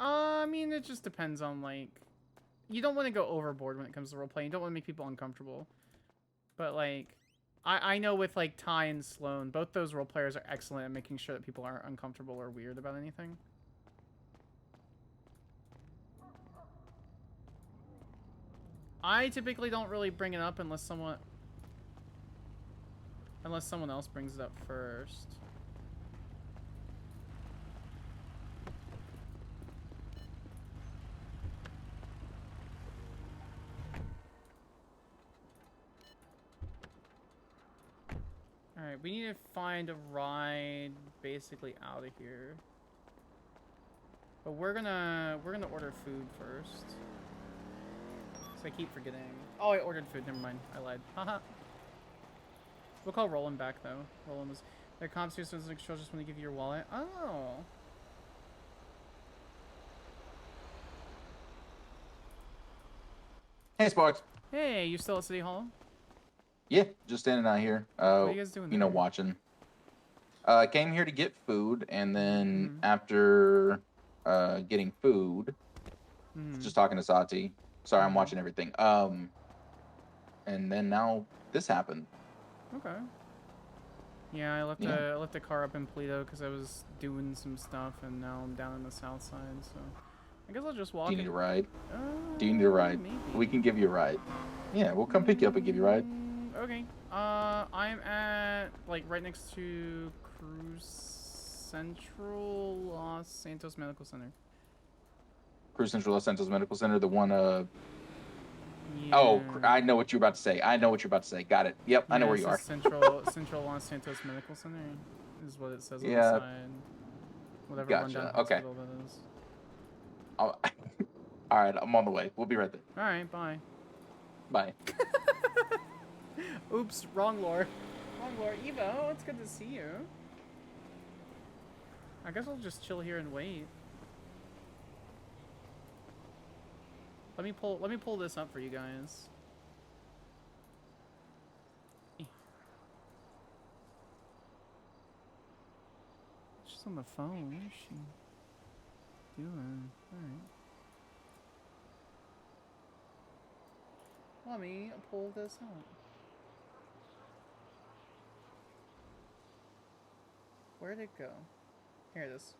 S3: I mean, it just depends on, like... You don't want to go overboard when it comes to roleplaying. You don't want to make people uncomfortable. But, like... I know with, like, Ty and Sloan, both those role players are excellent at making sure that people aren't uncomfortable or weird about anything. I typically don't really bring it up unless someone else brings it up first. Alright, we need to find a ride basically out of here. But we're gonna order food first. So I keep forgetting. Oh, I ordered food, never mind. I lied. Haha. We'll call Roland back though. Roland was their comp students was just want to give you your wallet. Oh.
S16: Hey, Sparks.
S3: Hey, you still at City Hall?
S16: Yeah, just standing out here.
S3: What are you guys doing
S16: you know,
S3: there?
S16: watching. Came here to get food, and then
S3: Mm-hmm.
S16: after getting food,
S3: Mhm.
S16: just talking to Sati. Sorry, I'm watching everything. And then now this happened.
S3: Okay. Yeah, I left a car up in Polito because I was doing some stuff, and now I'm down in the south side. So I guess I'll just walk.
S16: Do you need a ride?
S3: Uh,
S16: Do you need a ride?
S3: maybe.
S16: We can give you a ride. Yeah, we'll come pick you up and give you a ride.
S3: Okay. I'm at like right next to Cruz Central Los Santos Medical Center.
S16: Cruz Central Los Santos Medical Center, the one.
S3: Yeah.
S16: Oh, I know what you're about to say. Got it. Yep, I know where you are.
S3: Central Los Santos Medical Center is what it says on the side. Whatever
S16: Gotcha.
S3: rundown
S16: Okay.
S3: hospital that is.
S16: All right, I'm on the way. We'll be right there.
S3: All right, bye.
S16: Bye.
S3: Oops, wrong lore. Wrong lore. Evo, it's good to see you. I guess I'll just chill here and wait. Let me pull this up for you guys. She's on the phone. What is she doing? Alright. Let me pull this up. Where'd it go? Here it is.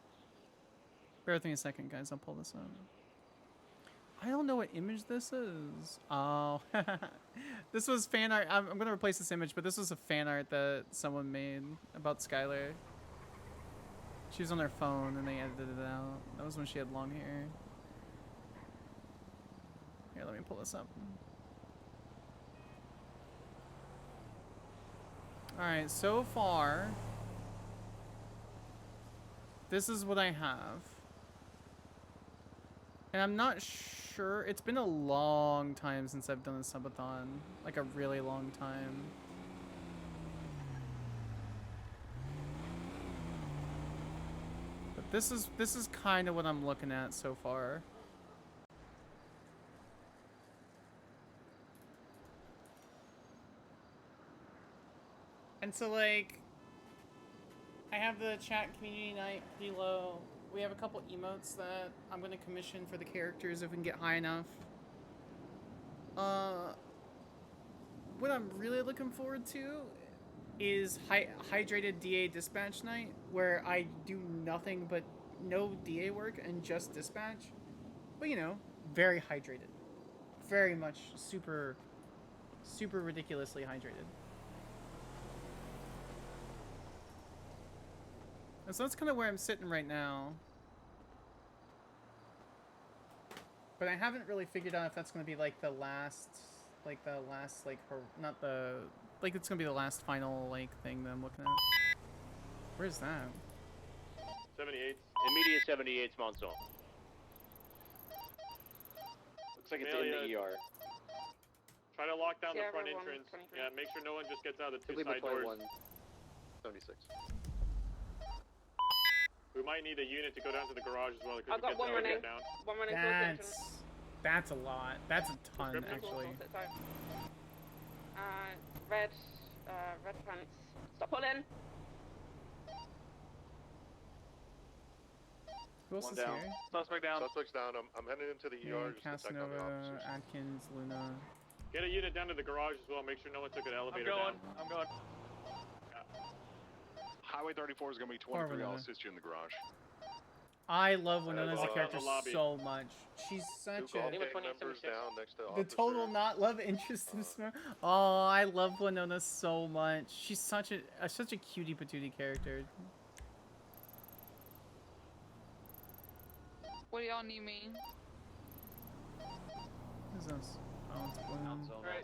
S3: Bear with me a second, guys. I'll pull this up. I don't know what image this is. Oh, this was fan art. I'm gonna replace this image, but this was a fan art that someone made about Skyler. She was on her phone and they edited it out. That was when she had long hair. Here, let me pull this up. Alright, so far, this is what I have. And I'm not sure, it's been a long time since I've done a subathon. Like a really long time. But this is kind of what I'm looking at so far. And so, like, I have the chat community night pretty low. We have a couple emotes that I'm going to commission for the characters if we can get high enough. What I'm really looking forward to is hydrated DA dispatch night, where I do nothing but no DA work and just dispatch. But, you know, very hydrated. Very much super ridiculously hydrated. And so that's kind of where I'm sitting right now. But I haven't really figured out if that's going to be like the last, like, not the, like, it's going to be the last final, like, thing that I'm looking at. Where's that?
S17: 78.
S4: Immediate 78's Mount Zone. Looks like it's in the ER.
S6: Try to lock down the
S14: Sierra
S6: front
S14: 1,
S6: entrance.
S14: 23.
S6: Yeah, make sure no one just gets out of the two
S4: Lima
S6: side doors.
S4: 76.
S6: We might need a unit to go down to the garage as well. Because
S14: I've got one running.
S6: down.
S14: One running.
S3: That's a lot. That's a ton,
S6: Description?
S3: actually.
S14: Red pants. Stop pulling.
S3: Who else
S4: One
S3: is
S4: down.
S3: here?
S5: Suspect down.
S17: Suspect's down. I'm heading into the ER just to check on the
S3: Casanova,
S17: officers.
S3: Atkins, Luna.
S6: Get a unit down to the garage as well. Make sure no one took an
S5: I'm
S6: elevator
S5: going.
S6: down.
S5: I'm going.
S17: Highway 34 is going to be 23. I'll assist you in the garage.
S3: I love Winona as a
S6: Lobby.
S3: character
S6: Lobby.
S3: so much. She's such
S17: Two
S3: a...
S17: gang members down next to
S3: The total not love interest of Smurf. Oh, I love Winona so much. She's such a cutie patootie character.
S8: What do y'all need me?
S3: Who's this? Oh, it's Bloom.
S5: Alright.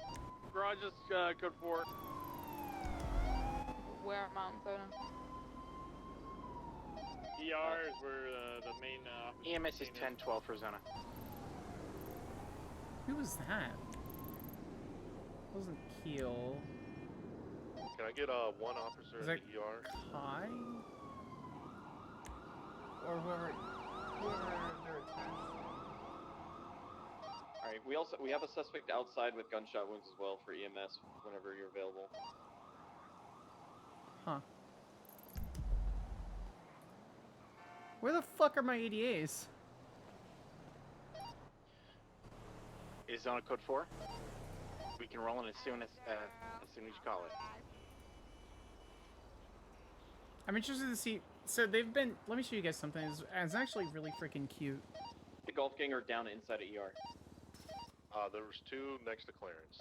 S5: Garage is code 4.
S8: Where at Mount Zona?
S6: ER is where the main
S15: EMS is 10-12 for Zona.
S3: Who was that? Wasn't Keel.
S17: Can I get one officer in
S3: that
S17: the ER?
S3: Kai? Or whoever they're attached
S4: Alright, we have a suspect outside with gunshot wounds as well for EMS whenever you're available.
S3: Huh. Where the fuck are my ADAs?
S15: Is Zona code 4? We can roll in as soon as you call it.
S3: I'm interested to see. So they've been. Let me show you guys something. It's actually really freaking cute.
S4: The golf gang are down inside of ER.
S17: There's two next to Clarence.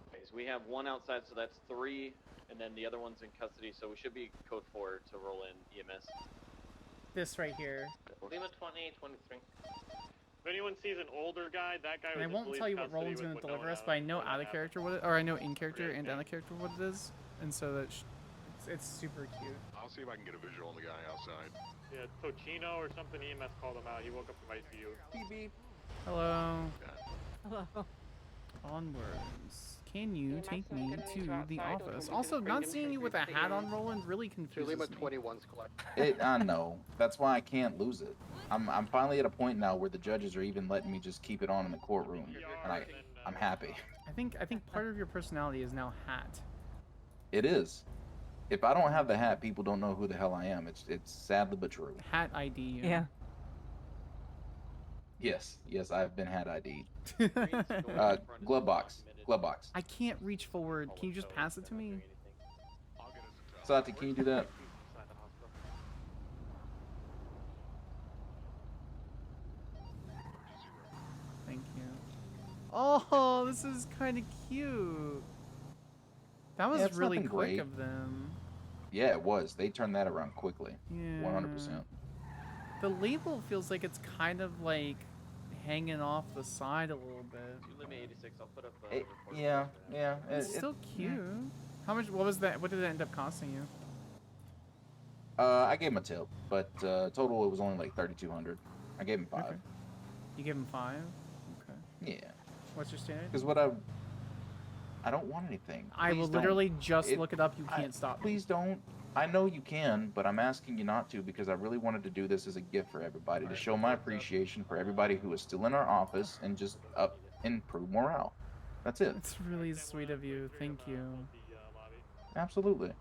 S4: Okay, so we have one outside, so that's 3, and then the other one's in custody, so we should be code 4 to roll in EMS.
S3: This right here.
S15: Lima 20, 23.
S6: If anyone sees an older guy, that guy
S3: And I
S6: was in
S3: won't
S6: police
S3: tell you what
S6: custody
S3: Roland's
S6: with
S3: going to deliver
S6: Winona
S3: us, but I know
S6: when that
S3: out of
S6: happened.
S3: character what it, or I know in character and out of character what it is, and so that it's super cute.
S17: I'll see if I can get a visual on the guy outside.
S6: Yeah, Tocino or something. EMS called him out. He woke up from ICU.
S3: Beep beep. Hello.
S11: Hello.
S3: Onwards. Can you
S14: EMS
S3: take
S14: is
S3: me
S14: gonna need you
S3: to the
S14: outside, or
S3: office?
S14: can we
S3: Also,
S14: just
S3: not
S14: bring
S3: seeing
S14: him
S3: you with a
S14: straight to
S3: hat
S14: the
S3: on, Roland, really confuses me.
S17: 21's collect.
S16: I know. That's why I can't lose it. I'm finally at a point now where the judges are even letting me just keep it on in the courtroom, and I'm happy.
S3: I think part of your personality is now hat.
S16: It is. If I don't have the hat, people don't know who the hell I am. It's sadly but true.
S3: Hat ID. You know?
S11: Yeah.
S16: Yes, I've been hat ID'd. Glove box.
S3: I can't reach forward. Can you just pass it to me?
S16: Sati, can you do that?
S3: Thank you. Oh, this is kind of cute. That was
S16: Yeah, it's
S3: really
S16: nothing
S3: quick
S16: great.
S3: of them.
S16: Yeah, it was. They turned that around quickly.
S3: Yeah.
S16: 100%.
S3: The label feels like it's kind of like hanging off the side a little bit.
S4: You limit 86. I'll put up a
S16: It-
S4: report.
S16: yeah, yeah.
S3: It's still cute. How much? What was that? What did it end up costing you?
S16: I gave him a tip, but total it was only like 3,200. I gave him 5.
S3: Okay. You gave him 5. Okay.
S16: Yeah.
S3: What's your standard?
S16: Because I don't want anything.
S3: I will
S16: Please
S3: literally
S16: don't.
S3: just look it up. You can't stop me.
S16: Please don't. I know you can, but I'm asking you not to because I really wanted to do this as a gift for everybody to show my appreciation for everybody who is still in our office and just improve morale. That's it.
S3: It's really sweet of you. Thank you.
S16: Absolutely.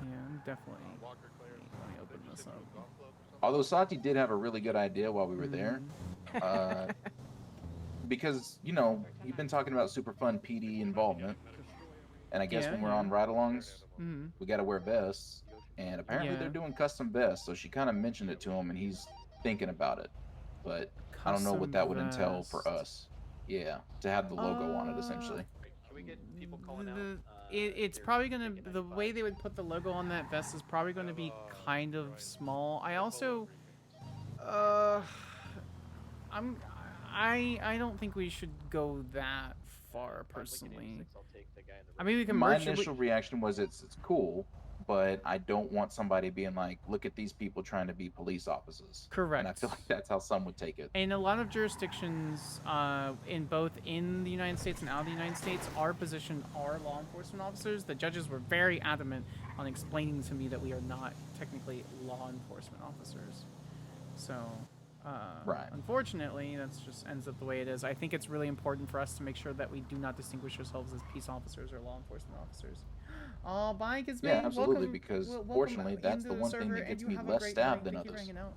S3: Yeah, definitely. Let me open this up.
S16: Although Sati did have a really good idea while we were there. Because, you know, you've been talking about super fun PD involvement. And I guess when we're on ride-alongs, we got to wear vests. And apparently they're doing custom vests. So she kind of mentioned it to him, and he's thinking about it. But I don't know what that would entail for us. Yeah, to have the logo on it, essentially.
S4: Can we get people calling out?
S3: It's probably gonna, the way they would put the logo on that vest is probably going to be kind of small. I also, I don't think we should go that far personally. I mean, we can.
S16: My initial reaction was it's cool, but I don't want somebody being like, look at these people trying to be police officers.
S3: Correct.
S16: And I feel like that's how some would take it.
S3: In a lot of jurisdictions, in both in the United States and out of the United States, our position are law enforcement officers. The judges were very adamant on explaining to me that we are not technically law enforcement officers. So,
S16: right.
S3: Unfortunately, that's just ends up the way it is. I think it's really important for us to make sure that we do not distinguish ourselves as peace officers or law enforcement officers. Oh, bye, Gizme.
S16: Yeah, absolutely,
S3: welcome,
S16: because
S3: welcome
S16: fortunately, that's the
S3: into
S16: one thing
S3: server,
S16: that
S3: and
S16: gets
S3: you
S16: me
S3: have a
S16: less
S3: great
S16: stabbed
S3: night.
S16: than
S3: Thank you for
S16: others.
S3: hanging out.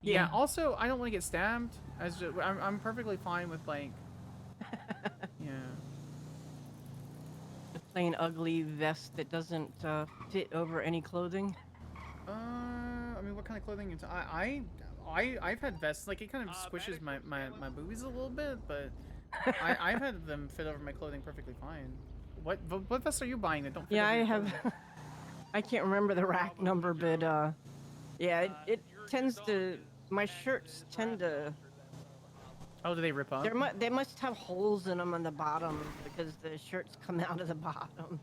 S3: Yeah. Also, I don't want to get stabbed. I'm perfectly fine with like. Yeah.
S18: The plain ugly vest that doesn't fit over any clothing.
S3: I mean, what kind of clothing? I've had vests like it kind of squishes my boobies a little bit, but I've had them fit over my clothing perfectly fine. What vests are you buying that don't fit?
S18: Yeah,
S3: over
S18: I
S3: your
S18: have.
S3: clothing?
S18: I can't remember the rack number, but yeah, it tends to. My shirts tend to.
S3: Oh, do they rip up?
S18: They must have holes in them on the bottom because the shirts come out of the bottom.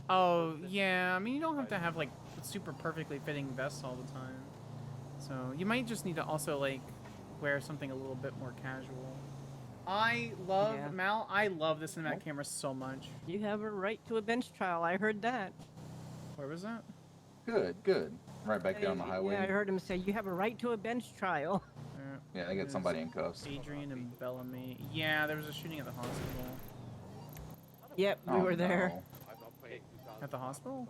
S3: Oh yeah, I mean you don't have to have like super perfectly fitting vests all the time. So you might just need to also like wear something a little bit more casual. I love Mal. I love the cinematic camera so much.
S18: You have a right to a bench trial. I heard that.
S3: Where was that?
S16: Good. Right back there on the highway.
S18: Yeah, I heard him say you have a right to a bench trial.
S16: Yeah, they got somebody in cuffs.
S3: Adrian and Bellamy. Yeah, there was a shooting at the hospital.
S18: Yep, we were there.
S3: At the hospital?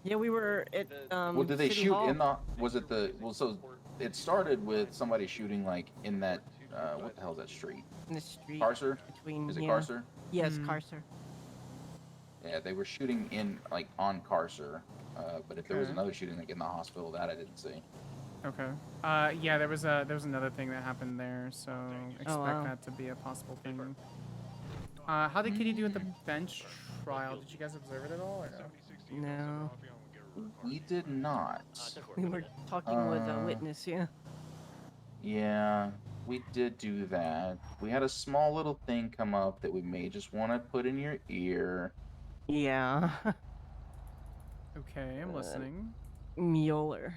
S18: Yeah, we were at
S16: Well, did they
S18: City
S16: shoot
S18: Hall.
S16: in the? Was it the? Well, so it started with somebody shooting like in that. What the hell is that street?
S18: In the street.
S16: Carcer?
S18: Between.
S16: Is it
S18: yeah.
S16: Carcer?
S18: Yes, Carcer.
S16: Yeah, they were shooting in like on Carcer, but if there was
S3: Okay.
S16: another shooting like in the hospital, that I didn't see.
S3: Okay. Yeah, there was another thing that happened there, so expect
S18: wow.
S3: that to be a possible thing. How did Kitty do at the bench trial? Did you guys observe it at all, or no?
S18: No.
S16: We did not.
S18: We were talking with a witness, yeah.
S16: Yeah, we did do that. We had a small little thing come up that we may just want to put in your ear.
S18: Yeah.
S3: Okay, I'm listening.
S18: Mueller.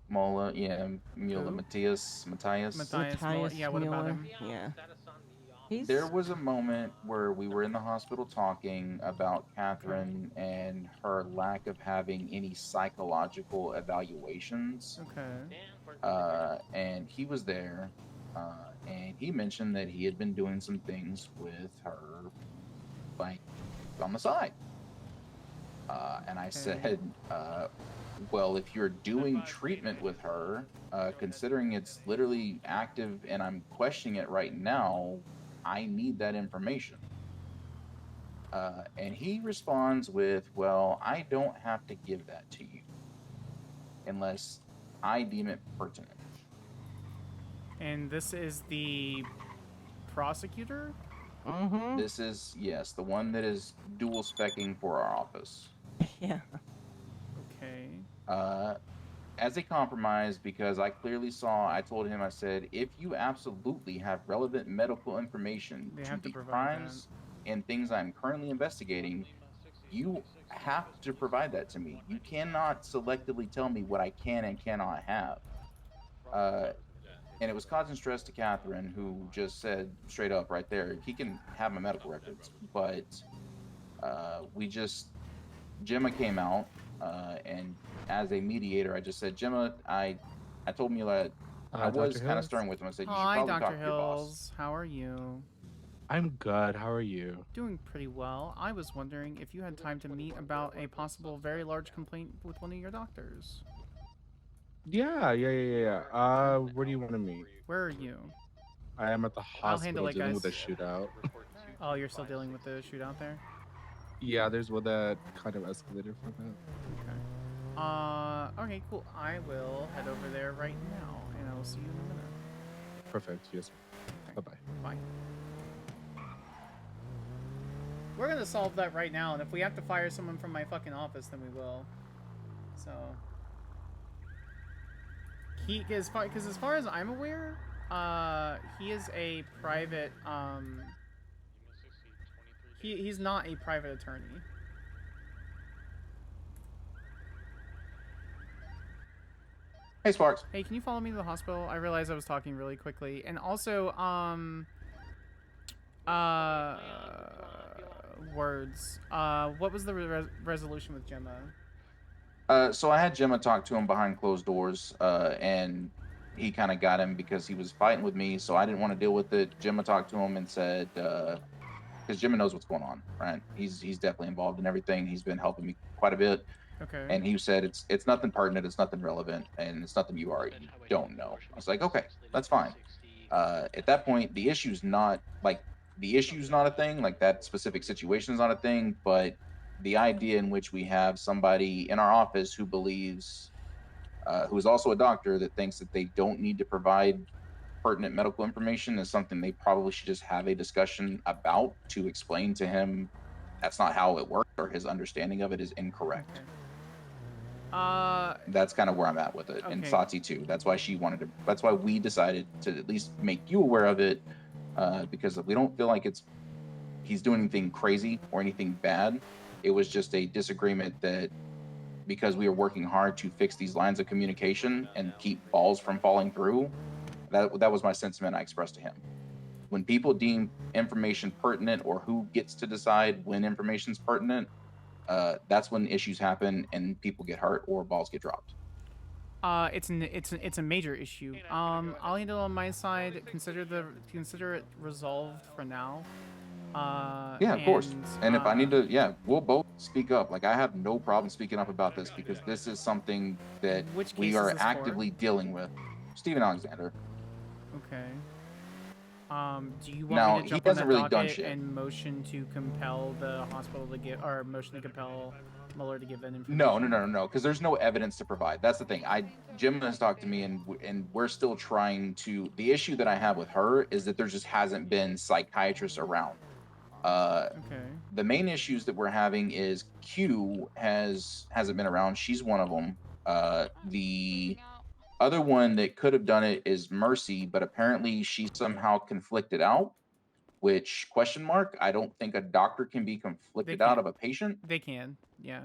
S16: Mola, yeah, Mueller,
S18: Who?
S16: Matthias.
S3: Matthias Mueller. Yeah, what about him?
S18: Yeah.
S16: There was a moment where we were in the hospital talking about Catherine and her lack of having any psychological evaluations.
S3: Okay.
S16: And he was there, and he mentioned that he had been doing some things with her, like, on the side. And I said, well, if you're doing treatment with her, considering it's literally active and I'm questioning it right now, I need that information. And he responds with, well, I don't have to give that to you unless I deem it pertinent.
S3: And this is the prosecutor?
S18: Mm-hmm.
S16: This is, yes, the one that is dual specking for our office.
S18: Yeah.
S3: Okay.
S16: As a compromise, because I clearly saw, I told him, I said, if you absolutely have relevant medical information
S3: They
S16: to
S3: have to
S16: the
S3: provide
S16: crimes and things I'm currently investigating, you have to provide that to me. You cannot selectively tell me what I can and cannot have. And it was causing stress to Catherine, who just said straight up right there, he can have my medical records. But Gemma came out, and as a mediator, I just said, Gemma, I told me that I was
S19: Dr.
S16: kind of
S19: Hills?
S16: stern with him. I said, you should
S3: Hi,
S16: probably
S3: Dr.
S16: talk to your boss.
S3: Hills. How are you?
S19: I'm good. How are you?
S3: Doing pretty well. I was wondering if you had time to meet about a possible very large complaint with one of your doctors.
S19: Yeah. Where do you want to meet?
S3: Where are you?
S19: I am at the
S3: I'll handle
S19: hospital
S3: it,
S19: dealing
S3: guys.
S19: with a shootout.
S3: Oh, you're still dealing with the shootout there?
S19: Yeah, there's one that kind of escalated from that.
S3: Okay. Okay, cool. I will head over there right now, and I will see you in a minute.
S19: Perfect. Yes. Bye-bye.
S3: Bye. We're gonna solve that right now, and if we have to fire someone from my fucking office, then we will. So, because as far as I'm aware, he is a private. He's not a private attorney.
S16: Hey, Sparks.
S3: Hey, can you follow me to the hospital? I realized I was talking really quickly, and also, words. What was the resolution with Gemma?
S16: So I had Gemma talk to him behind closed doors, and he kind of got him because he was fighting with me, so I didn't want to deal with it. Gemma talked to him and said, because Gemma knows what's going on, right? He's definitely involved in everything. He's been helping me quite a bit.
S3: Okay.
S16: And he said it's nothing pertinent, it's nothing relevant, and it's nothing you already don't know. I was like, okay, that's fine. At that point, the issue's not a thing, like that specific situation is not a thing, but the idea in which we have somebody in our office who believes, who is also a doctor, that thinks that they don't need to provide pertinent medical information is something they probably should just have a discussion about to explain to him that's not how it works, or his understanding of it is incorrect. That's kind of where I'm at with it, and Satsi too. That's why that's why we decided to at least make you aware of it, because we don't feel like he's doing anything crazy or anything bad. It was just a disagreement that, because we are working hard to fix these lines of communication and keep balls from falling through, that was my sentiment I expressed to him. When people deem information pertinent, or who gets to decide when information's pertinent, that's when issues happen and people get hurt or balls get dropped.
S3: It's a major issue. I'll handle it on my side. Consider it resolved for now.
S16: Yeah, of course. And if I need to, we'll both speak up. Like, I have no problem speaking up about this, because this is something that we are actively dealing with. Stephen Alexander.
S3: Okay. Do you want me to jump on that docket and motion to compel the hospital to give, or motion to compel Mueller to give that information?
S16: No, because there's no evidence to provide. That's the thing. Jim has talked to me, and we're still trying to. The issue that I have with her is that there just hasn't been psychiatrists around. The main issues that we're having is Q hasn't been around. She's one of them. The other one that could have done it is Mercy, but apparently she's somehow conflicted out. Which, question mark? I don't think a doctor can be conflicted out of a patient.
S3: They can, yeah.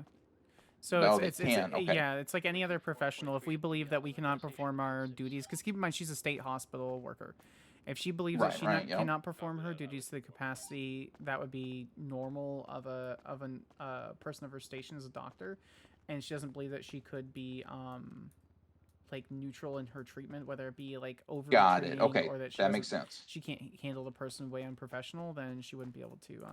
S3: So yeah, it's like any other professional. If we believe that we cannot perform our duties, because keep in mind she's a state hospital worker. If she believes that she cannot perform her duties to the capacity that would be normal of a person of her station as a doctor, and she doesn't believe that she could be like neutral in her treatment, whether it be like over treating or that
S16: makes sense.
S3: She can't handle the person way unprofessional, then she wouldn't be able to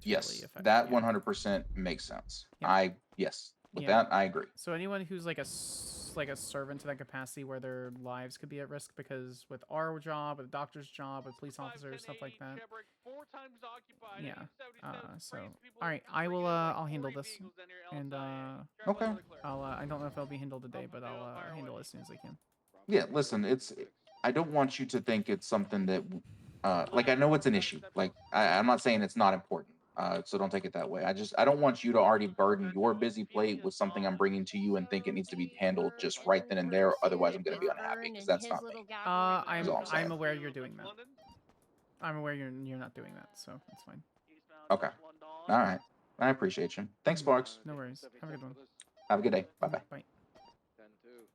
S16: yes, that 100% makes sense. With that I agree.
S3: So anyone who's like a servant to that capacity, where their lives could be at risk, because with our job, with a doctor's job, with police officers, stuff like that. Yeah. So all right, I'll handle this, and I don't know if it'll be handled today, but I'll handle it as soon as I can.
S16: Yeah, listen, I don't want you to think it's something that like, I know it's an issue. Like, I'm not saying it's not important. So don't take it that way. I don't want you to already burden your busy plate with something I'm bringing to you and think it needs to be handled just right then and there. Otherwise, I'm going to be unhappy because that's not me. That's all I'm saying.
S3: I'm aware you're doing that. I'm aware you're not doing that, so it's fine.
S16: Okay. All right. I appreciate you. Thanks, Sparks.
S3: No worries. Have a good one.
S16: Have a good day. Bye bye.
S3: Bye.
S20: 10-2.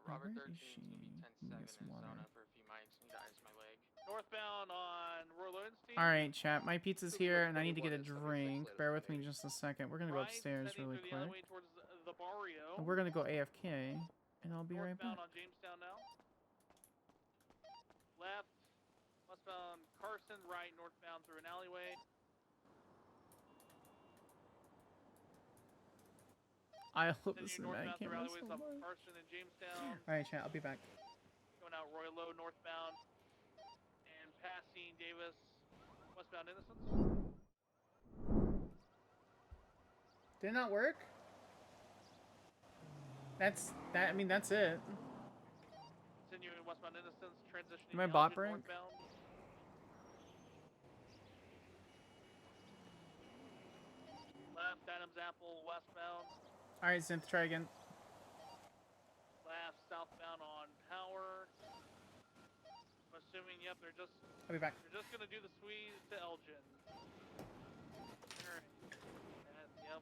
S3: Robert 13 is going to be 10-7 in Arizona
S20: for a few mics. Need to ice my leg.
S5: Northbound on Royal Owenstein.
S3: All right, chat. My pizza's here, and I need to get a drink. Bear with me just a second. We're gonna go upstairs really quick. And we're gonna go AFK, and I'll be right back.
S5: Northbound on Jamestown now. Left. Westbound Carson. Right. Northbound through an alleyway.
S3: I hope this cinematic camera is so much.
S5: Carson and Jamestown.
S3: All right, chat. I'll be back.
S5: Going out Royal Low northbound. And passing Davis. Westbound Innocence.
S3: Did it not work? That's that. I mean, that's it.
S5: Continuing westbound Innocence. Transitioning.
S3: My bot break?
S5: Northbound. Left. Adams Apple. Westbound.
S3: All right, Synth. Try again.
S5: Left. Southbound on Power. I'm assuming. Yep. They're just.
S3: I'll be back.
S5: They're just gonna do the squeeze to Elgin. Alright. And, yep.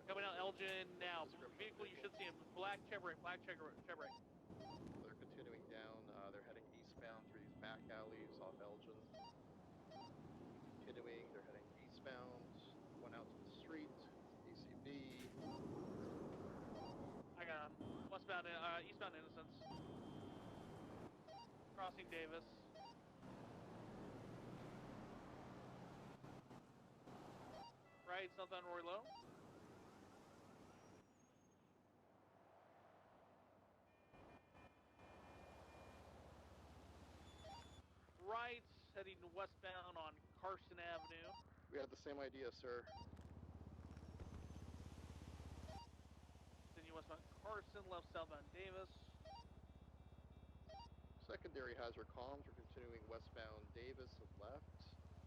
S5: Coming out Elgin now. Vehicle, you should see him. Black Chevrolet. Black Chevrolet.
S15: They're continuing down. They're heading eastbound through these back alleys off Elgin. Continuing, they're heading eastbound. One out to the street. DCB.
S5: I got him. Westbound, eastbound Innocence. Crossing Davis. Right, southbound Roy Low. Right, heading westbound on Carson Avenue.
S15: We had the same idea, sir.
S5: Continue westbound Carson, left southbound Davis.
S15: Secondary hazard comms. We're continuing westbound Davis and left.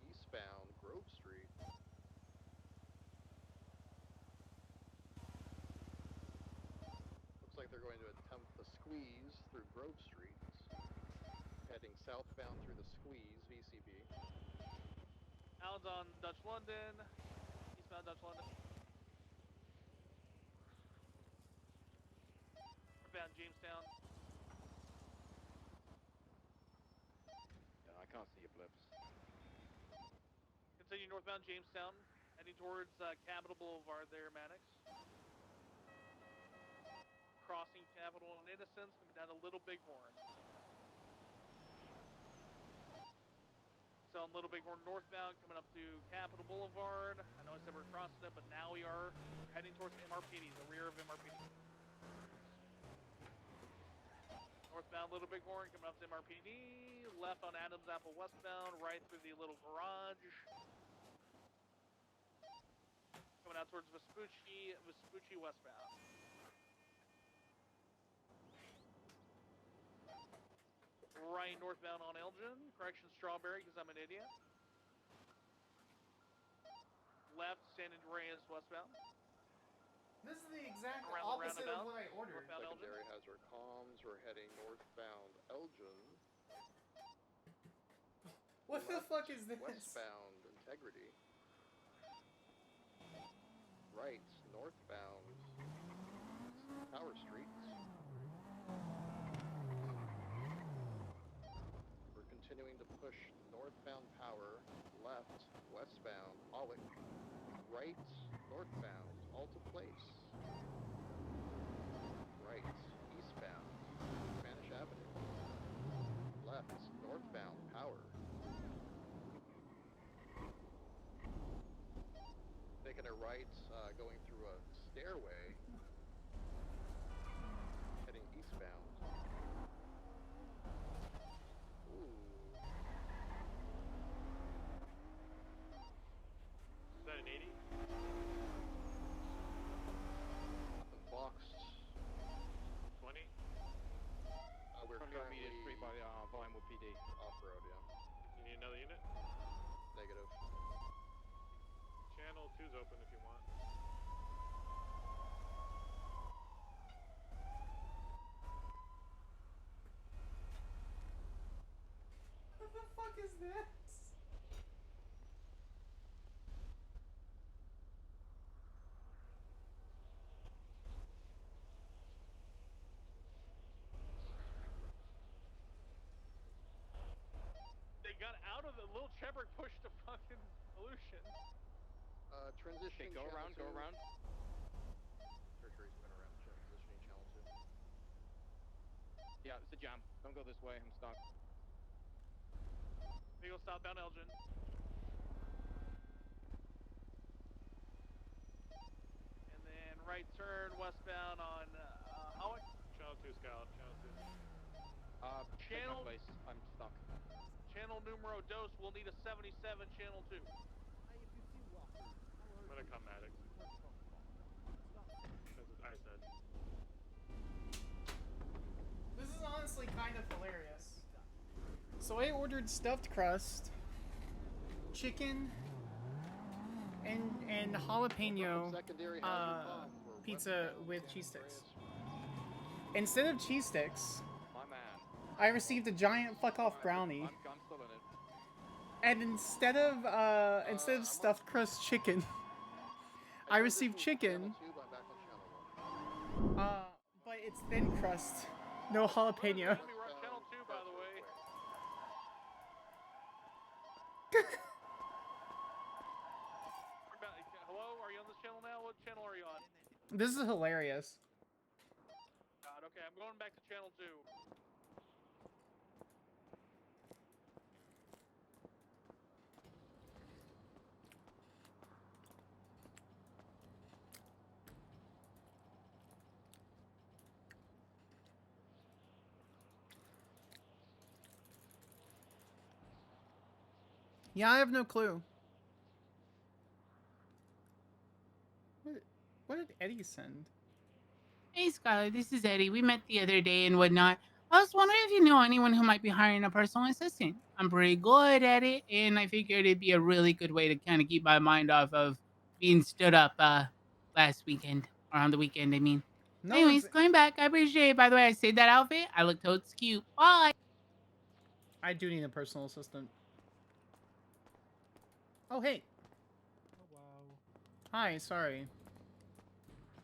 S15: Eastbound Grove Street. Looks like they're going to attempt the squeeze through Grove Street. Heading southbound through the squeeze, VCB.
S5: Alan's on Dutch London. Eastbound Dutch London. Northbound Jamestown.
S15: Yeah, I can't see your blips.
S5: Continue northbound Jamestown. Heading towards Capitol Boulevard there, Maddox. Crossing Capitol and Innocence. Coming down to Little Bighorn. So on Little Bighorn northbound, coming up to Capitol Boulevard. I know I said we're crossing it, but now we are heading towards MRPD, the rear of MRPD. Northbound Little Bighorn, coming up to MRPD. Left on Adams Apple westbound, right through the little garage. Coming out towards Vespucci westbound. Right northbound on Elgin. Correction, Strawberry, because I'm an idiot. Left, San Andreas westbound.
S3: This is the exact
S5: Around the
S3: opposite of
S5: roundabout.
S3: what I ordered.
S5: Northbound Elgin.
S15: Secondary hazard comms. We're heading northbound Elgin.
S3: What the fuck is this?
S15: Westbound Integrity. Right, northbound Power Street. We're continuing to push northbound Power, left, westbound Pollock, right, northbound Alta Place. Right, eastbound Spanish Avenue. Left, northbound Power. Taking a right, going through a stairway, heading eastbound. Ooh.
S6: Is that an 80?
S15: Nothing boxed.
S6: 20?
S15: We're currently Vinewood PD off-road, yeah.
S6: You need another unit?
S15: Negative.
S6: Channel 2's open if you want.
S3: What the fuck is this?
S5: They got out of the little Trevor pushed the fucking solution.
S15: Transitioning.
S20: Okay, go
S15: channel
S20: around, go
S15: 2.
S20: around.
S15: Tertiary's been around. Transitioning channel 2.
S20: Yeah, it's a jam. Don't go this way. I'm stuck.
S5: We go southbound Elgin. And then right turn westbound on Howick.
S6: Channel 2 Scout. Channel 2.
S5: Channel.
S20: Place. I'm stuck.
S5: Channel numero dos. We'll need a 77. Channel 2.
S6: I'm gonna come Maddox. That's what I said.
S3: This is honestly kind of hilarious. So I ordered stuffed crust, chicken, and jalapeno pizza with cheese sticks. Instead of cheese sticks,
S20: My man.
S3: I received a giant fuck off brownie.
S20: I'm still in it.
S3: And instead of stuffed crust chicken, I received chicken. But it's thin crust, no jalapeno.
S5: Channel 2, by the way. Hello, are you on this channel now? What channel are you on?
S3: This is hilarious.
S5: God, okay, I'm going back to channel 2.
S3: Yeah, I have no clue. What did Eddie send?
S21: Hey, Skyler, this is Eddie. We met the other day and whatnot. I was wondering if you know anyone who might be hiring a personal assistant. I'm pretty good at it, and I figured it'd be a really good way to kind of keep my mind off of being stood up last weekend, or on the weekend, I mean.
S3: No
S21: Anyways,
S3: one's-
S21: going back, I appreciate it. By the way, I saved that outfit. I look totes cute. Bye!
S3: I do need a personal assistant. Oh, hey.
S7: Oh, wow.
S3: Hi, sorry.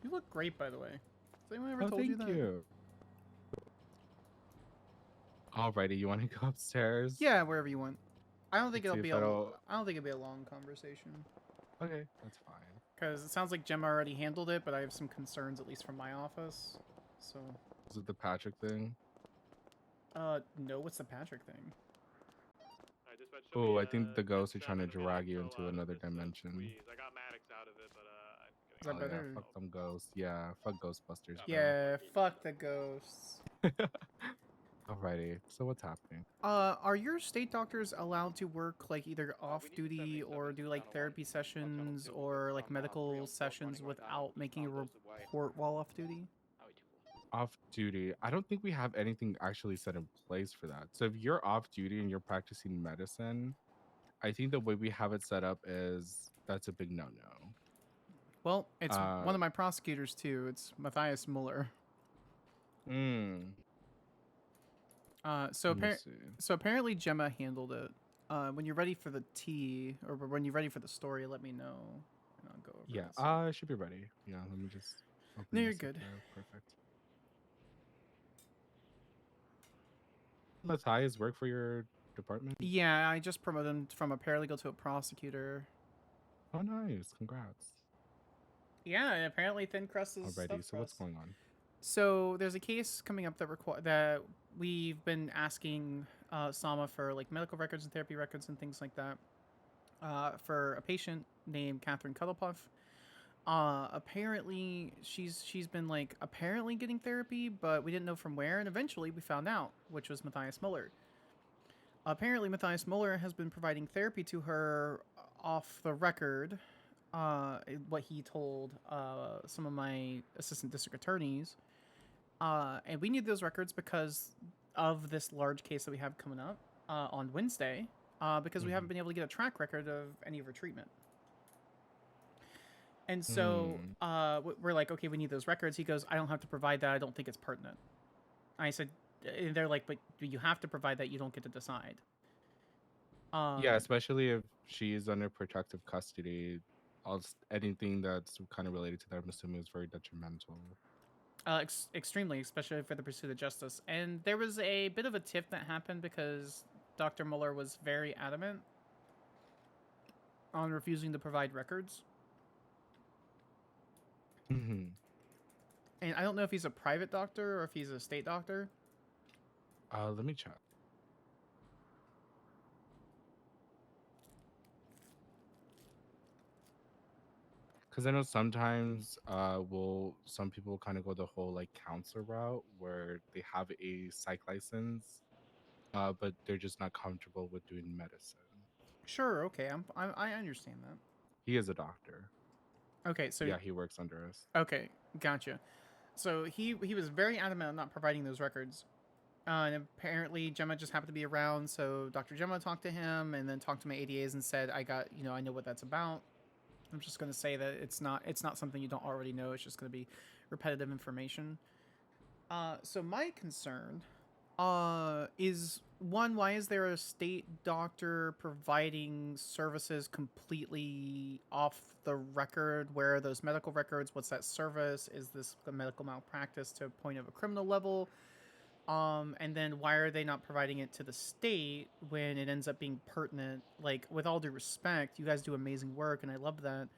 S3: You look great, by the way. Has anyone ever
S19: Oh,
S3: told you
S19: thank
S3: that?
S19: you. Alrighty, you want to go upstairs?
S3: Yeah, wherever you want. I don't think
S19: Let's
S3: it'll
S19: see
S3: be
S19: if
S3: a.
S19: it'll-
S3: I don't think it'll be a long conversation.
S19: Okay, that's fine.
S3: Because it sounds like Gemma already handled it, but I have some concerns, at least from my office. So.
S19: Is it the Patrick thing?
S3: No. What's the Patrick thing?
S19: Oh, I think the ghosts are trying to drag you into another dimension.
S6: I got Maddox out of it, but
S3: Is that
S19: Oh,
S3: better?
S19: yeah, fuck them ghosts. Yeah, fuck Ghostbusters. bro.
S3: Yeah, fuck the ghosts.
S19: Alrighty, so what's happening?
S3: Are your state doctors allowed to work like either off duty or do like therapy sessions or like medical sessions without making a report while off duty?
S19: Off duty. I don't think we have anything actually set in place for that. So if you're off duty and you're practicing medicine, I think the way we have it set up is that's a big no-no.
S3: Well, it's one of my prosecutors too. It's Matthias Muller. So
S19: Let me see.
S3: so apparently Gemma handled it. When you're ready for the tea or when you're ready for the story, let me know, and I'll go over.
S19: Yeah,
S3: this.
S19: I should be ready. Yeah, let me just. Open
S3: No, you're
S19: this up
S3: good.
S19: there. Perfect. Matthias work for your department?
S3: Yeah, I just promoted him from a paralegal to a prosecutor.
S19: Oh, nice. Congrats.
S3: Yeah, and apparently thin crust is
S19: Alrighty,
S3: stuffed
S19: so what's
S3: crust.
S19: going on?
S3: So there's a case coming up that we've been asking Sama for like medical records and therapy records and things like that for a patient named Catherine Cuddlepuff. Apparently she's been like apparently getting therapy, but we didn't know from where, and eventually we found out, which was Matthias Muller. Apparently Matthias Muller has been providing therapy to her off the record. What he told some of my assistant district attorneys. And we need those records because of this large case that we have coming up on Wednesday. because we haven't been able to get a track record of any of her treatment. And so we're like, okay, we need those records. He goes, I don't have to provide that. I don't think it's pertinent. I said, and they're like, but you have to provide that. You don't get to decide.
S19: Yeah, especially if she is under protective custody. Anything that's kind of related to that, I'm assuming, is very detrimental.
S3: Extremely, especially for the pursuit of justice. And there was a bit of a tiff that happened because Dr. Mueller was very adamant on refusing to provide records.
S19: Mm-hmm.
S3: And I don't know if he's a private doctor or if he's a state doctor.
S19: Let me check. Because I know sometimes some people kind of go the whole like counselor route where they have a psych license, but they're just not comfortable with doing medicine.
S3: Sure, okay, I understand that.
S19: He is a doctor.
S3: Okay, so
S19: yeah, he works under us.
S3: Okay, gotcha. So he was very adamant on not providing those records. And apparently Gemma just happened to be around, so Dr. Gemma talked to him and then talked to my ADAs and said, I know what that's about. I'm just going to say that it's not something you don't already know. It's just going to be repetitive information. So my concern is, one, why is there a state doctor providing services completely off the record? Where are those medical records? What's that service? Is this a medical malpractice to a point of a criminal level? And then why are they not providing it to the state when it ends up being pertinent? Like, with all due respect, you guys do amazing work and I love that.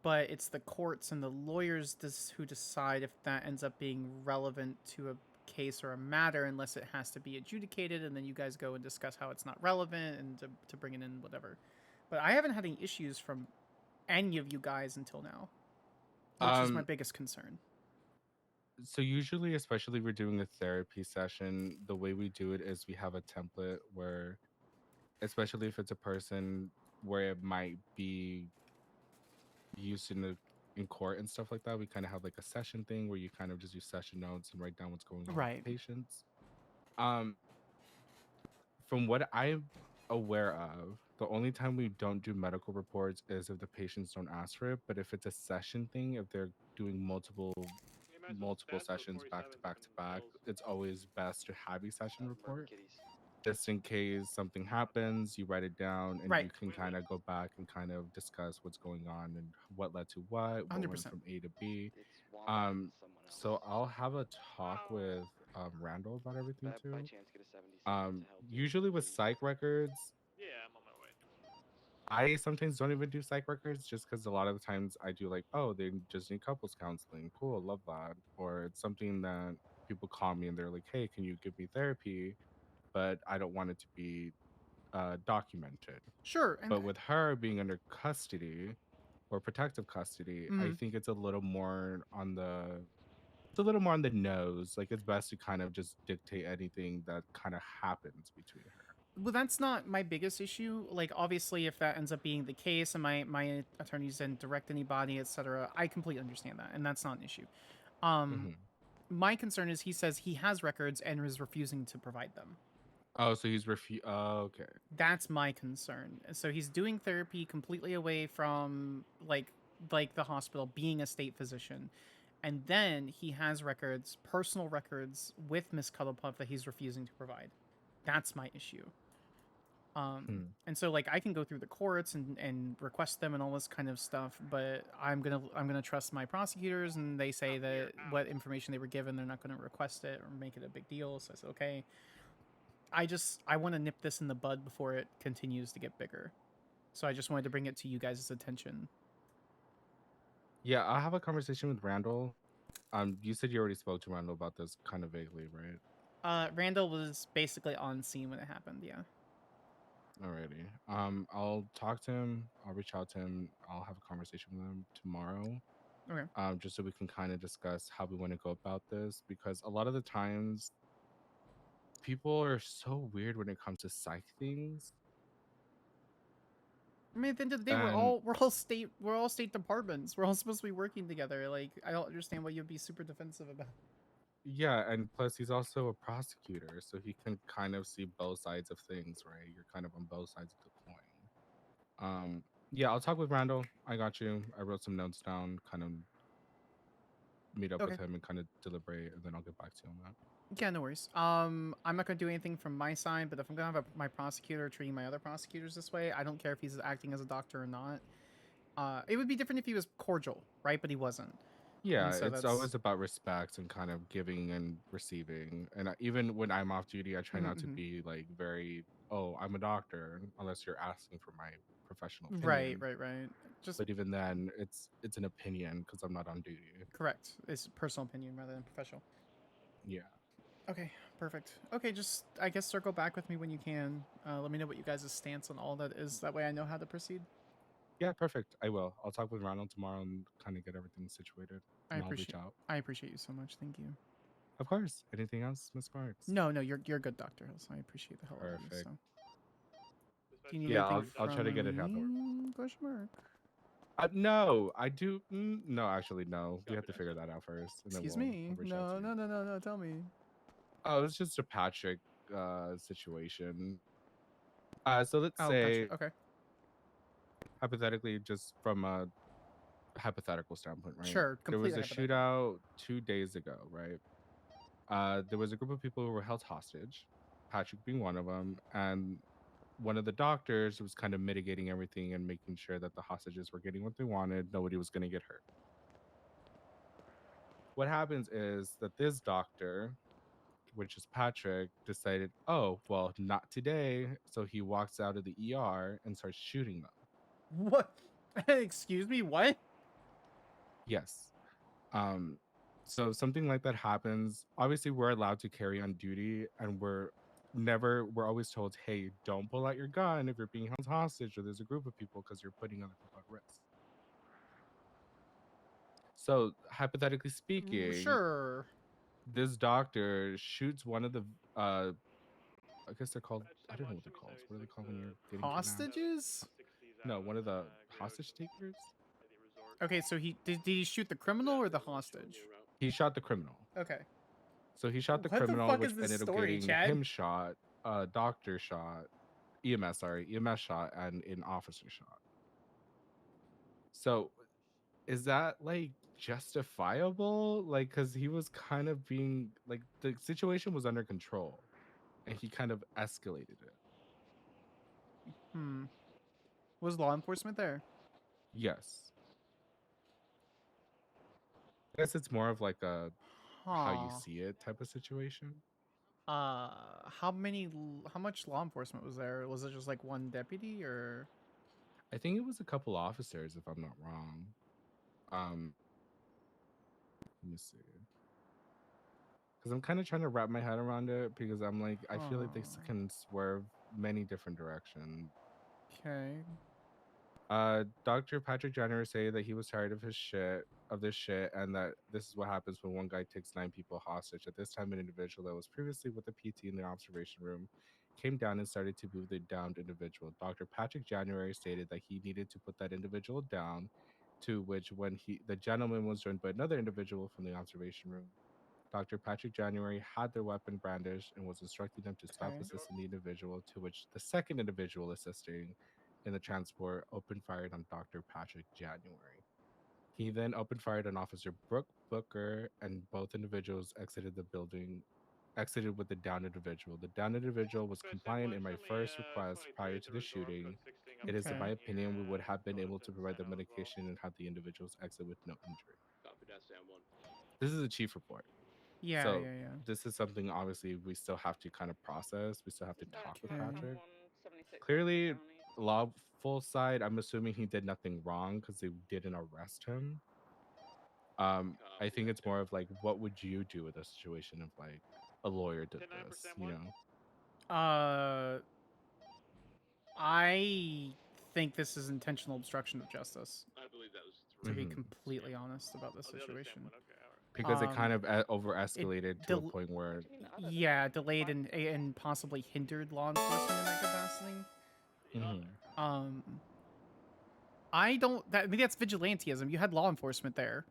S3: But it's the courts and the lawyers who decide if that ends up being relevant to a case or a matter, unless it has to be adjudicated, and then you guys go and discuss how it's not relevant and to bring it in, whatever. But I haven't had any issues from any of you guys until now, which is my biggest concern.
S19: So usually, especially if we're doing a therapy session, the way we do it is we have a template where, especially if it's a person where it might be used in court and stuff like that, we kind of have like a session thing where you kind of just use session notes and write down what's going on with patients. From what I'm aware of, the only time we don't do medical reports is if the patients don't ask for it. But if it's a session thing, if they're doing multiple sessions back to back, it's always best to have a session report. Just in case something happens, you write it down and you can kind of go back and kind of discuss what's going on and what led to what went
S3: 100%.
S19: from A to B. So I'll have a talk with Randall about everything too. Usually with psych records,
S5: Yeah, I'm on my way.
S19: I sometimes don't even do psych records just because a lot of the times I do like, oh, they just need couples counseling. Cool, love that. Or it's something that people call me and they're like, hey, can you give me therapy? But I don't want it to be documented.
S3: Sure.
S19: But with her being under custody or protective custody, I think it's a little more on the nose. Like, it's best to kind of just dictate anything that kind of happens between her.
S3: Well, that's not my biggest issue. Like, obviously, if that ends up being the case and my attorneys didn't direct anybody, etc., I completely understand that, and that's not an issue. My concern is he says he has records and is refusing to provide them.
S19: Oh, so he's okay.
S3: That's my concern. So he's doing therapy completely away from like the hospital, being a state physician. And then he has records, personal records with Miss Cuddlepuff that he's refusing to provide. That's my issue. And so like I can go through the courts and request them and all this kind of stuff, but I'm gonna trust my prosecutors, and they say that what information they were given, they're not gonna request it or make it a big deal. So I said, okay. I want to nip this in the bud before it continues to get bigger. So I just wanted to bring it to you guys' attention.
S19: Yeah, I'll have a conversation with Randall. You said you already spoke to Randall about this kind of vaguely, right?
S3: Randall was basically on scene when it happened, yeah.
S19: Alrighty. I'll talk to him. I'll reach out to him. I'll have a conversation with him tomorrow.
S3: Okay.
S19: Just so we can kind of discuss how we want to go about this, because a lot of the times people are so weird when it comes to psych things.
S3: I mean, at the end of the day, we're all state departments. We're all supposed to be working together. Like, I don't understand what you'd be super defensive about.
S19: Yeah, and plus he's also a prosecutor, so he can kind of see both sides of things, right? You're kind of on both sides of the coin. Yeah, I'll talk with Randall. I got you. I wrote some notes down, kind of meet up
S3: Okay.
S19: with him and kind of deliberate, and then I'll get back to you on that.
S3: Yeah, no worries. I'm not gonna do anything from my side, but if I'm gonna have my prosecutor treating my other prosecutors this way, I don't care if he's acting as a doctor or not. It would be different if he was cordial, right? But he wasn't.
S19: Yeah,
S3: And so
S19: it's
S3: that's
S19: always about respect and kind of giving and receiving. And even when I'm off duty, I try not to be like very, oh, I'm a doctor, unless you're asking for my professional opinion.
S3: right. Just
S19: But even then, it's an opinion because I'm not on duty.
S3: correct. It's personal opinion rather than professional.
S19: Yeah.
S3: Okay, perfect. Okay, just I guess circle back with me when you can. Let me know what you guys' stance on all that is. That way I know how to proceed.
S19: Yeah, perfect. I will. I'll talk with Ronald tomorrow and kind of get everything situated. And I'll reach out.
S3: I appreciate you so much. Thank you.
S19: Of course. Anything else, Miss Sparks?
S3: No, you're good, Dr. Hills. I appreciate the hell out of you. So. Do you need anything
S19: I'll try to get it out.
S3: Question mark.
S19: No, I do. No, actually, no. We have to figure that out first. And
S3: Excuse
S19: then
S3: me. No. Tell me.
S19: Oh, it's just a Patrick situation. So let's
S3: Oh,
S19: say,
S3: gotcha. Okay.
S19: hypothetically, just from a hypothetical standpoint, right?
S3: Sure.
S19: There was a
S3: Completely
S19: shootout 2 days ago, right? There was a group of people who were held hostage, Patrick being one of them, and one of the doctors was kind of mitigating everything and making sure that the hostages were getting what they wanted. Nobody was going to get hurt. What happens is that this doctor, which is Patrick, decided, oh, well, not today. So he walks out of the ER and starts shooting them.
S3: What? Excuse me, what?
S19: Yes. So something like that happens. Obviously, we're allowed to carry on duty, and we're always told, hey, don't pull out your gun if you're being held hostage or there's a group of people because you're putting other people at risk. So hypothetically speaking,
S3: sure,
S19: this doctor shoots one of the I guess they're called, I don't know what they're called. What are they called when you're getting
S3: hostages?
S19: kidnapped? No, one of the hostage takers.
S3: Okay, so did he shoot the criminal or the hostage?
S19: He shot the criminal.
S3: Okay.
S19: So he shot the
S3: What
S19: criminal,
S3: the fuck
S19: which
S3: is this
S19: ended up
S3: story,
S19: getting
S3: Chad?
S19: him shot, doctor shot, EMS shot, and an officer shot. So is that like justifiable? Like, because he was kind of being like, the situation was under control and he kind of escalated it.
S3: Was law enforcement there?
S19: Yes. I guess it's more of like a how you see it type of situation.
S3: How much law enforcement was there? Was it just like one deputy or?
S19: I think it was a couple officers, if I'm not wrong. Let me see. Because I'm kind of trying to wrap my head around it because I'm like, I feel like they can swerve many different directions.
S3: Okay.
S19: Dr. Patrick Jenner say that he was tired of this shit, and that this is what happens when one guy takes 9 people hostage. At this time, an individual that was previously with the PT in the observation room came down and started to move the downed individual. Dr. Patrick January stated that he needed to put that individual down, to which when the gentleman was joined by another individual from the observation room, Dr. Patrick January had their weapon brandished and was instructing them to stop assisting the individual, to which the second individual assisting in the transport opened fired on Dr. Patrick January. He then opened fired on Officer Brooke Booker, and both individuals exited the building, exited with the downed individual. The downed individual was compliant in my first request prior to the shooting. It is, in my opinion, we would have been able to provide the medication and have the individuals exit with no injury. This is a chief report.
S3: Yeah,
S19: so
S3: yeah.
S19: This is something obviously we still have to kind of process. We still have to talk with Patrick. Clearly, lawful side, I'm assuming he did nothing wrong because they didn't arrest him. I think it's more of like, what would you do with a situation if like a lawyer did this, you know?
S3: I think this is intentional obstruction of justice.
S17: I believe that was
S3: to be completely honest about the situation.
S19: Because it kind of over-escalated to a point where...
S3: Yeah, delayed and possibly hindered law enforcement in that capacity. I mean, that's vigilantism. You had law enforcement there.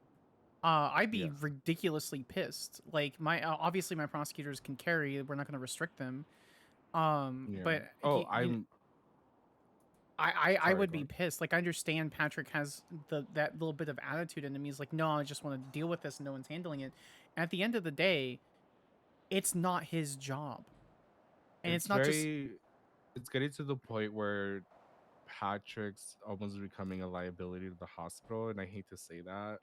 S3: I'd be
S19: Yeah.
S3: ridiculously pissed. Like my obviously my prosecutors can carry. We're not going to restrict them.
S19: Yeah.
S3: But
S19: Oh,
S3: I
S19: Sorry,
S3: would
S19: go
S3: be
S19: on.
S3: pissed. Like I understand Patrick has that little bit of attitude in him. He's like, no, I just want to deal with this. No one's handling it. At the end of the day, it's not his job, and it's not just.
S19: It's getting to the point where Patrick's almost becoming a liability to the hospital, and I hate to say that.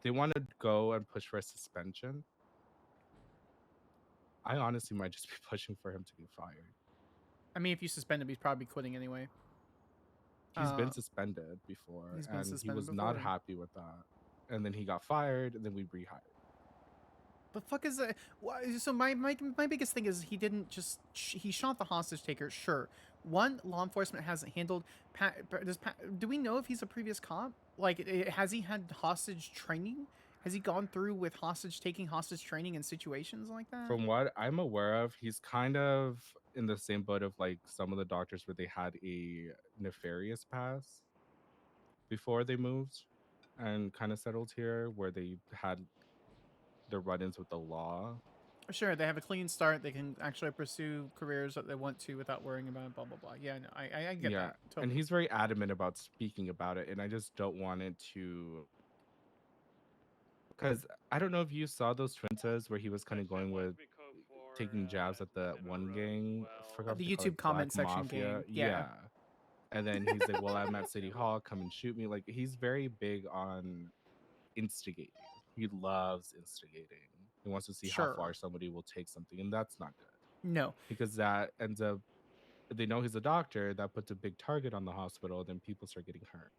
S19: They want to go and push for a suspension. I honestly might just be pushing for him to get fired.
S3: I mean, if you suspend him, he's probably quitting anyway.
S19: He's been suspended before,
S3: He's been
S19: and he
S3: suspended
S19: was not
S3: before.
S19: happy with that. And then he got fired, and then we rehired.
S3: The fuck is that? So my biggest thing is he didn't just he shot the hostage taker. Sure, one, law enforcement hasn't handled. Do we know if he's a previous cop? Like, has he had hostage training? Has he gone through with hostage taking, hostage training in situations like that?
S19: From what I'm aware of, he's kind of in the same boat of like some of the doctors where they had a nefarious past before they moved and kind of settled here, where they had the run-ins with the law.
S3: Sure, they have a clean start. They can actually pursue careers that they want to without worrying about blah blah blah. Yeah, no, I get that. Totally.
S19: And he's very adamant about speaking about it, and I just don't want it to. Because I don't know if you saw those Twintas where he was kind of going with taking jabs at the one gang. I forgot
S3: The
S19: what they call
S3: YouTube
S19: it,
S3: comment
S19: Black
S3: section
S19: Mafia.
S3: gang. Yeah.
S19: And then he's like, "Well, I'm at City Hall. Come and shoot me." Like he's very big on instigating. He loves instigating. He wants to see how far somebody will take something, and that's not good.
S3: No,
S19: because that ends up. They know he's a doctor. That puts a big target on the hospital. Then people start getting hurt.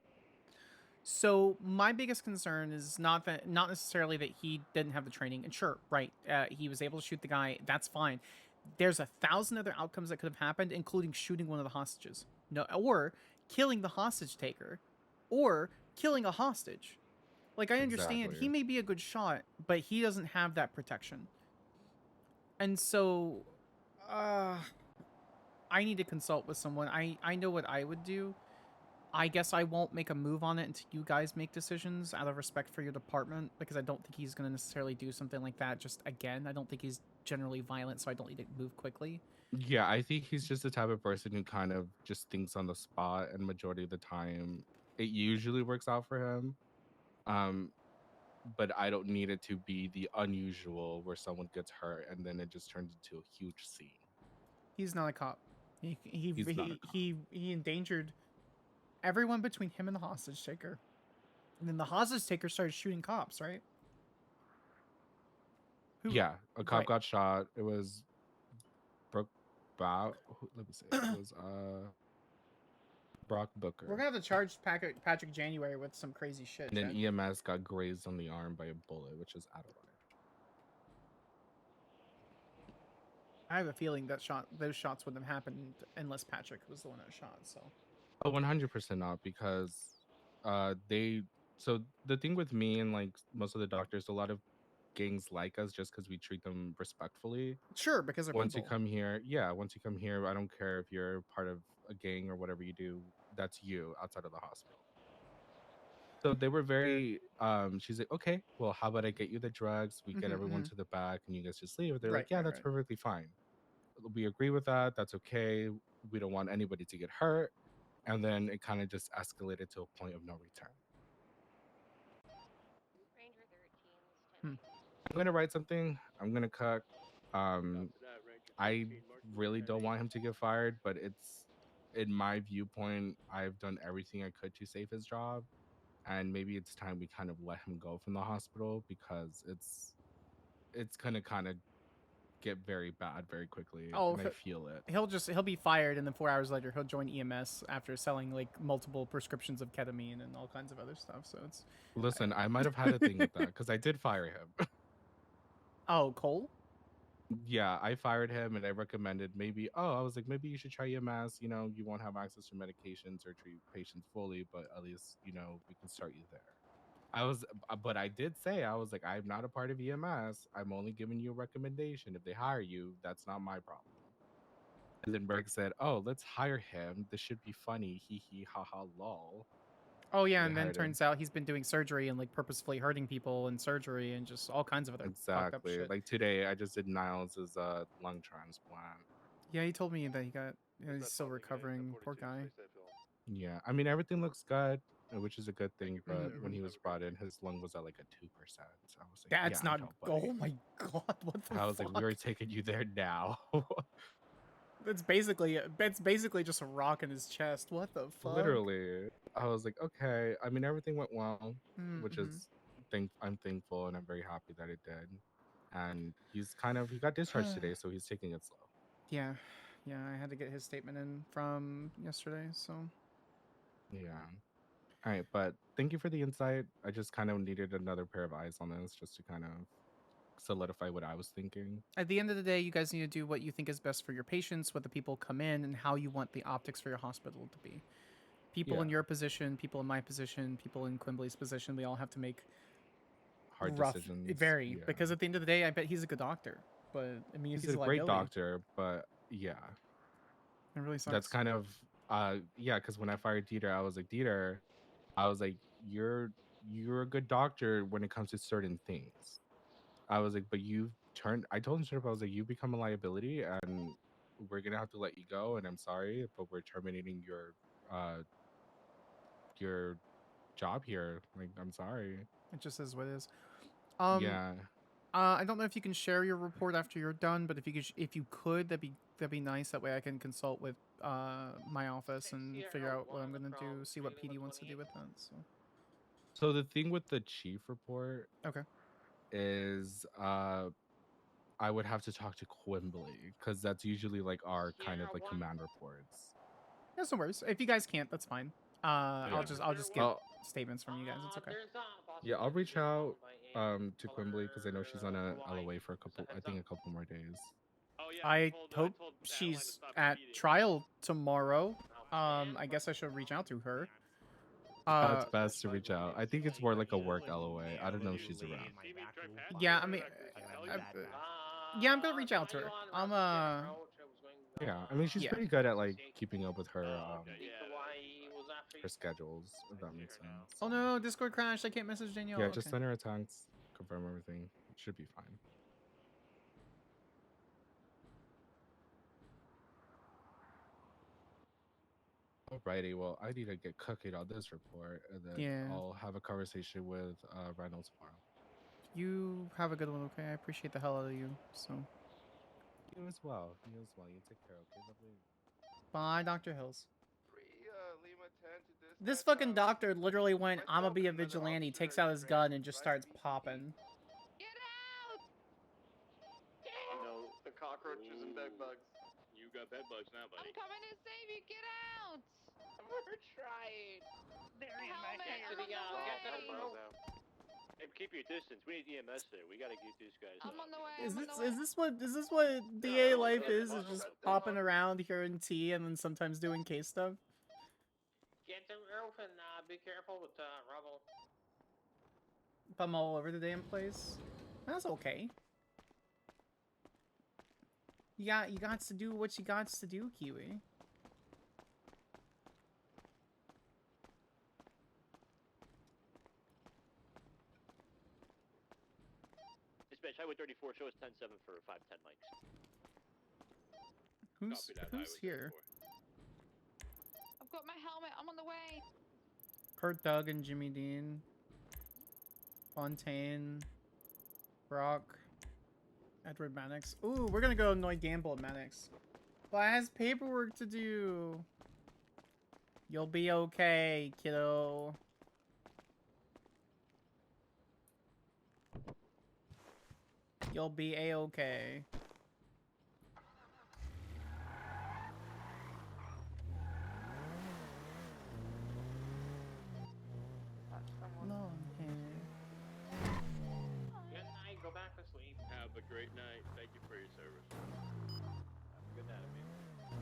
S3: So my biggest concern is not necessarily that he didn't have the training. And sure, right, he was able to shoot the guy. That's fine. There's 1,000 other outcomes that could have happened, including shooting one of the hostages, or killing the hostage taker, or killing a hostage. Like I understand he may be a good shot, but he doesn't have that protection. And so, I need to consult with someone. I know what I would do. I guess I won't make a move on it until you guys make decisions out of respect for your department, because I don't think he's going to necessarily do something like that just again. I don't think he's generally violent, so I don't need to move quickly.
S19: Yeah, I think he's just the type of person who kind of just thinks on the spot, and majority of the time, it usually works out for him. But I don't need it to be the unusual where someone gets hurt and then it just turns into a huge scene.
S3: He's not a cop. He endangered everyone between him and the hostage taker. And then the hostage taker started shooting cops, right?
S19: Yeah, a cop got shot. It was Let me see. It was Brock Booker.
S3: We're gonna have to charge Patrick January with some crazy shit.
S19: And then EMS got grazed on the arm by a bullet, which is out of line.
S3: I have a feeling that those shots wouldn't have happened unless Patrick was the one that shot. So.
S19: Oh, 100% not, because so the thing with me and like most of the doctors, a lot of gangs like us just because we treat them respectfully.
S3: Sure, because they're
S19: once
S3: people.
S19: you come here, I don't care if you're part of a gang or whatever you do, that's you outside of the hospital. So they were very she's like, okay, well, how about I get you the drugs, we get everyone to the back and you guys just leave. They're like, yeah, that's perfectly fine. We agree with that. That's okay. We don't want anybody to get hurt. And then it kind of just escalated to a point of no return. I'm going to write something. I'm going to cut. I really don't want him to get fired, but it's, in my viewpoint, I've done everything I could to save his job. And maybe it's time we kind of let him go from the hospital, because it's going to kind of get very bad very quickly.
S3: Oh,
S19: and I feel it.
S3: He'll be fired, and then 4 hours later he'll join EMS after selling like multiple prescriptions of ketamine and all kinds of other stuff. So it's.
S19: Listen, I might have had a thing with that because I did fire him.
S3: Oh, Cole?
S19: Yeah, I fired him and I recommended maybe you should try EMS. You know, you won't have access to medications or treat patients fully, but at least, you know, we can start you there. But I did say, I was like, I'm not a part of EMS. I'm only giving you a recommendation. If they hire you, that's not my problem. And then Berg said, oh, let's hire him. This should be funny. Hee hee ha ha lol.
S3: Oh yeah,
S19: They
S3: and then
S19: hired him.
S3: turns out he's been doing surgery and like purposefully hurting people in surgery and just all kinds of other fucked up
S19: Exactly.
S3: shit.
S19: Like today, I just did Niles' lung transplant.
S3: Yeah, he told me that he's still recovering. Poor guy.
S19: Yeah, I mean everything looks good, which is a good thing. But when
S3: Mhm.
S19: he was brought in, his lung was at like a 2%. So I was like,
S3: That's
S19: yeah,
S3: not.
S19: no, buddy.
S3: Oh my god, what the
S19: I was
S3: fuck?
S19: like, we are taking you there now.
S3: That's basically just a rock in his chest. What the fuck?
S19: Literally, I was like, okay. I mean, everything went well, which
S3: Mm-hmm.
S19: is I'm thankful and I'm very happy that it did. And he got discharged today, so he's taking it slow.
S3: Yeah, I had to get his statement in from yesterday, so.
S19: Yeah. All right, but thank you for the insight. I just kind of needed another pair of eyes on this just to kind of solidify what I was thinking.
S3: At the end of the day, you guys need to do what you think is best for your patients, what the people come in, and how you want the optics for your hospital to be. People in
S19: Yeah.
S3: your position, people in my position, people in Quimbley's position, we all have to make
S19: Hard
S3: rough,
S19: decisions.
S3: very,
S19: Yeah.
S3: because at the end of the day, I bet he's a good doctor. But I mean, if
S19: He's
S3: he's
S19: a great
S3: liability,
S19: doctor, but yeah.
S3: it really sucks.
S19: That's kind of yeah, because when I fired Dieter, I was like, you're a good doctor when it comes to certain things. I was like, but I told him straight up, I was like, you become a liability and we're gonna have to let you go, and I'm sorry, but we're terminating your job here. Like, I'm sorry.
S3: It just is what it is.
S19: Yeah.
S3: I don't know if you can share your report after you're done, but if you could, that'd be nice. That way I can consult with my office and figure out what I'm gonna do. See what PD wants to do with that.
S19: So the thing with the chief report,
S3: Okay,
S19: is I would have to talk to Quimbley because that's usually like our kind of like command reports.
S3: yeah, no worries. If you guys can't, that's fine. I'll just get
S19: Well,
S3: statements from you guys. It's okay.
S19: yeah, I'll reach out to Quimbley because I know she's on a LOA for a couple more days.
S3: I hope she's at trial tomorrow. I guess I should reach out to her.
S19: It's best to reach out. I think it's more like a work LOA. I don't know if she's around.
S3: Yeah, I mean, yeah, I'm gonna reach out to her.
S19: Yeah, I mean she's
S3: Yeah.
S19: pretty good at like keeping up with her her schedules. If that makes sense.
S3: Oh no, Discord crashed. I can't message Danielle.
S19: Yeah, just
S3: Okay.
S19: send her a text, confirm everything. It should be fine. Alrighty, well, I need to get cooking on this report, and then
S3: Yeah.
S19: I'll have a conversation with Reynolds tomorrow.
S3: You have a good one, okay? I appreciate the hell out of you. So.
S19: You as well. You as well. You take care. Okay, lovely.
S3: Bye, Dr. Hills. This fucking doctor literally went, "I'ma be a vigilante," takes out his gun and just starts popping.
S4: No, the cockroaches and bed bugs.
S6: You got bed bugs now, buddy.
S8: I'm coming to save you. Get out.
S5: We're trying.
S4: Hey, keep your distance. We need EMS there. We gotta get these guys.
S8: I'm on the way.
S3: Is this what DA life is? Is just popping around here in T and then sometimes doing case stuff?
S5: Get the roof and be careful with rubble.
S3: If I'm all over the damn place, that's okay. You got to do what you got to do, Kiwi.
S4: Dispatch, Highway 34, show us 10-7 for 510 mics.
S3: Who's here?
S8: I've got my helmet. I'm on the way.
S3: Kurt, Doug, and Jimmy Dean. Fontaine. Brock. Edward Mannix. Ooh, we're gonna go annoy Gamble at Mannix. But I has paperwork to do. You'll be okay, kiddo. You'll be a-okay. Long hair.
S5: Good night. Go back to sleep.
S6: Have a great night. Thank you for your service.
S4: Good night, man.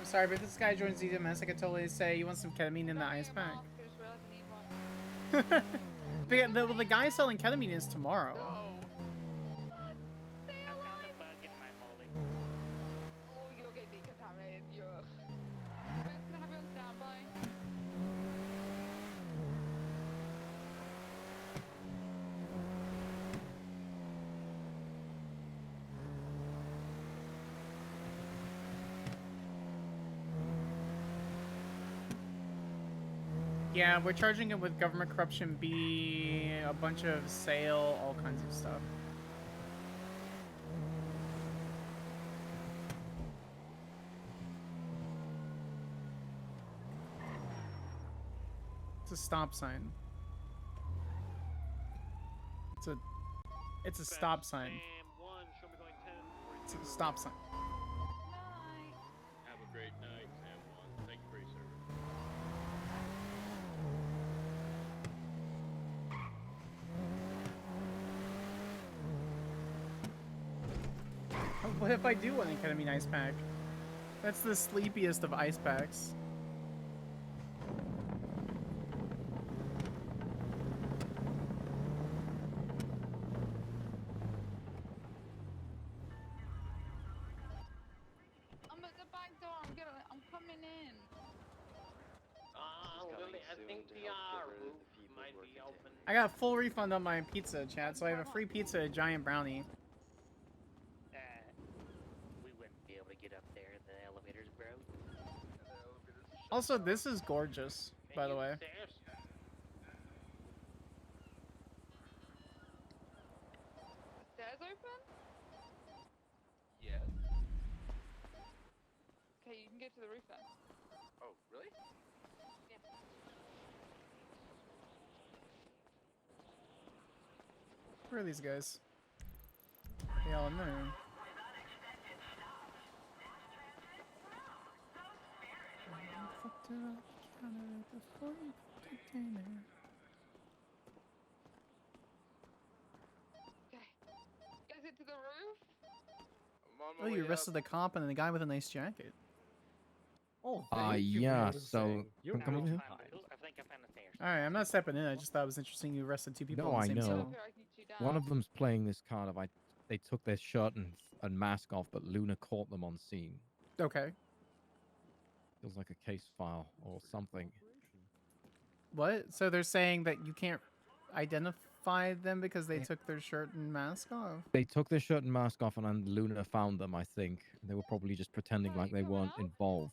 S3: I'm sorry, but if this guy joins DMS, I could totally say you want some ketamine in the ice pack. The guy selling ketamine is tomorrow.
S8: Oh, you're getting decontaminated. Can I have you on standby?
S3: Yeah, we're charging it with government corruption, B, a bunch of sale, all kinds of stuff. It's a stop sign. It's a stop sign. It's a stop sign.
S6: Have a great night, Sam 1. Thank you for your service.
S3: What if I do want an ketamine ice pack? That's the sleepiest of ice packs.
S8: I'm at the back door. I'm coming in.
S5: Lily, I think the roof might be open.
S3: I got a full refund on my pizza, chat, so I have a free pizza, a giant brownie.
S10: We wouldn't be able to get up there. The elevators, bro.
S3: Also, this is gorgeous, by the way.
S8: Stairs open?
S20: Yes.
S8: Okay, you can get to the roof then.
S20: Oh, really?
S8: Yeah.
S3: Where are these guys? They all in there.
S8: Okay. Guys, get to the roof?
S3: Oh, you arrested the cop and the guy with a nice jacket.
S12: Oh, yeah, so come over here.
S10: I think I found the stairs.
S3: Alright, I'm not stepping in. I just thought it was interesting you arrested two people
S12: No,
S3: in the
S12: I
S3: same
S12: know.
S3: cell.
S12: One of them's playing this card of they took their shirt and mask off, but Luna caught them on scene.
S3: Okay.
S12: Feels like a case file or something.
S3: What? So they're saying that you can't identify them because they took their shirt and mask off?
S12: They took their shirt and mask off, and then Luna found them, I think. They were probably just pretending like they weren't involved.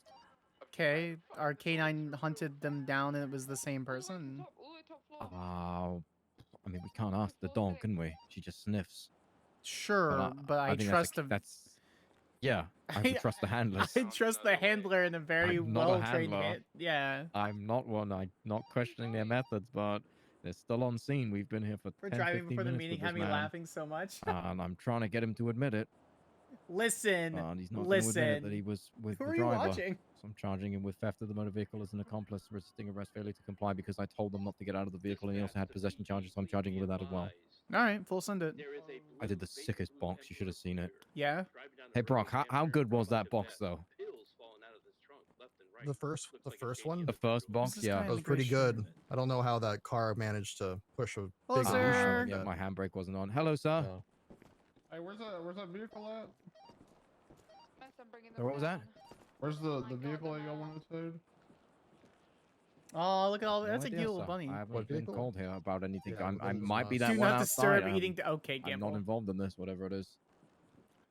S3: Okay, our canine hunted them down and it was the same person.
S12: I mean, we can't ask the dog, can we? She just sniffs.
S3: Sure, but I
S12: think
S3: trust
S12: yeah, I would trust the handlers.
S3: I trust the handler in a very
S12: I'm not a
S3: well-trained
S12: handler.
S3: Yeah.
S12: I'm not one. I'm not questioning their methods, but they're still on scene. We've been here for
S3: We're
S12: 10,
S3: driving
S12: 15
S3: before the
S12: minutes
S3: meeting
S12: with
S3: had
S12: this
S3: me
S12: man.
S3: laughing so much.
S12: And I'm trying to get him to admit it.
S3: Listen,
S12: And he's not going to admit it that
S3: listen.
S12: he was with
S3: Who
S12: the
S3: are you
S12: driver.
S3: watching?
S12: So I'm charging him with theft of the motor vehicle as an accomplice, resisting arrest, failure to comply because I told them not to get out of the vehicle, and he also had possession charges, so I'm charging him with that as well.
S3: Alright, full send it.
S12: I did the sickest box. You should have seen it.
S3: Yeah?
S12: Hey, Brock, how good was that box, though?
S15: The first one?
S12: The first box, yeah.
S15: That was pretty good. I don't know how that car managed to push a big
S12: Ah,
S15: car like
S12: yeah,
S15: that.
S12: my handbrake wasn't on. Hello, sir.
S22: Hey, where's that vehicle at?
S12: So what was that?
S22: Where's the vehicle that y'all wanted to?
S3: Oh, look at all that.
S12: No
S3: That's a
S12: idea,
S3: cute little
S12: sir.
S3: bunny.
S12: I haven't been called here about anything.
S15: Yeah,
S12: I might be that
S3: Do
S12: one
S3: not
S12: outside.
S3: disturb eating. Okay,
S12: I'm
S3: Gamble.
S12: not involved in this, whatever it is.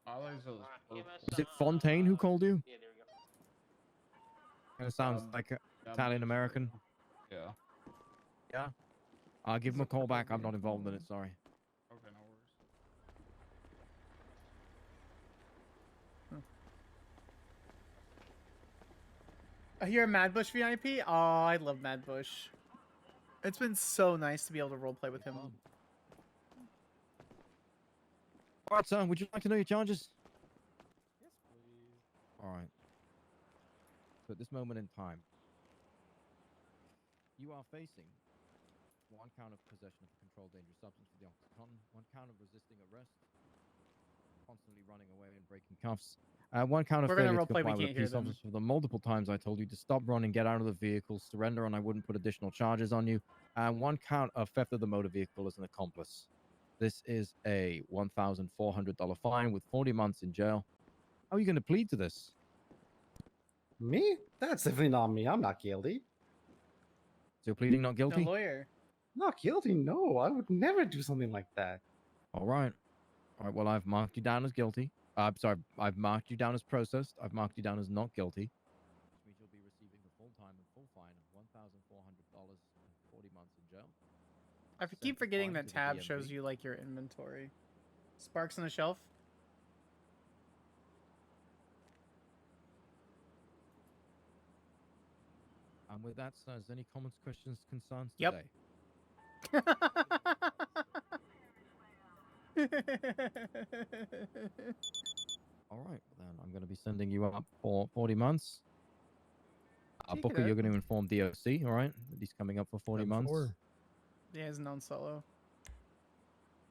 S22: I think it was
S12: Is it Fontaine who called you? Kind of sounds like Italian American.
S22: Yeah.
S12: Yeah. I'll give him a call back. I'm not involved in it. Sorry.
S22: Okay, no worries.
S3: You're a Madbush VIP? Oh, I love Madbush. It's been so nice to be able to roleplay with him.
S12: All right, sir. Would you like to know your charges? Yes, please. All right. So at this moment in time, you are facing one count of possession of a controlled dangerous substance for the Oxycontin, one count of resisting arrest, constantly running away and breaking cuffs, one count of
S3: We're gonna
S12: failure to
S3: roleplay, we
S12: comply with a
S3: can't hear
S12: peace
S3: them.
S12: officer for the multiple times I told you to stop running, get out of the vehicle, surrender, and I wouldn't put additional charges on you, and one count of theft of the motor vehicle as an accomplice. This is a $1,400 fine with 40 months in jail. How are you going to plead to this?
S23: Me? That's definitely not me. I'm not guilty.
S12: So you're pleading not guilty?
S3: The lawyer.
S23: Not guilty? No, I would never do something like that.
S12: All right. All right, well, I've marked you down as guilty. I'm sorry, I've marked you down as processed. I've marked you down as not guilty. Which means you'll be receiving the full time and full fine of $1,400
S3: I keep forgetting
S12: fine
S3: that
S12: to the
S3: tab
S12: DMV.
S3: shows you like your inventory. Sparks on the shelf.
S12: And with that, sir, is there any comments, questions, concerns
S3: Yep.
S12: today? All right, then I'm going to be sending you up for 40 months.
S3: Check it
S12: Booker, you're
S3: out.
S12: going to inform DOC, all right? That he's coming up for 40 months.
S3: Yeah, he's non-solo.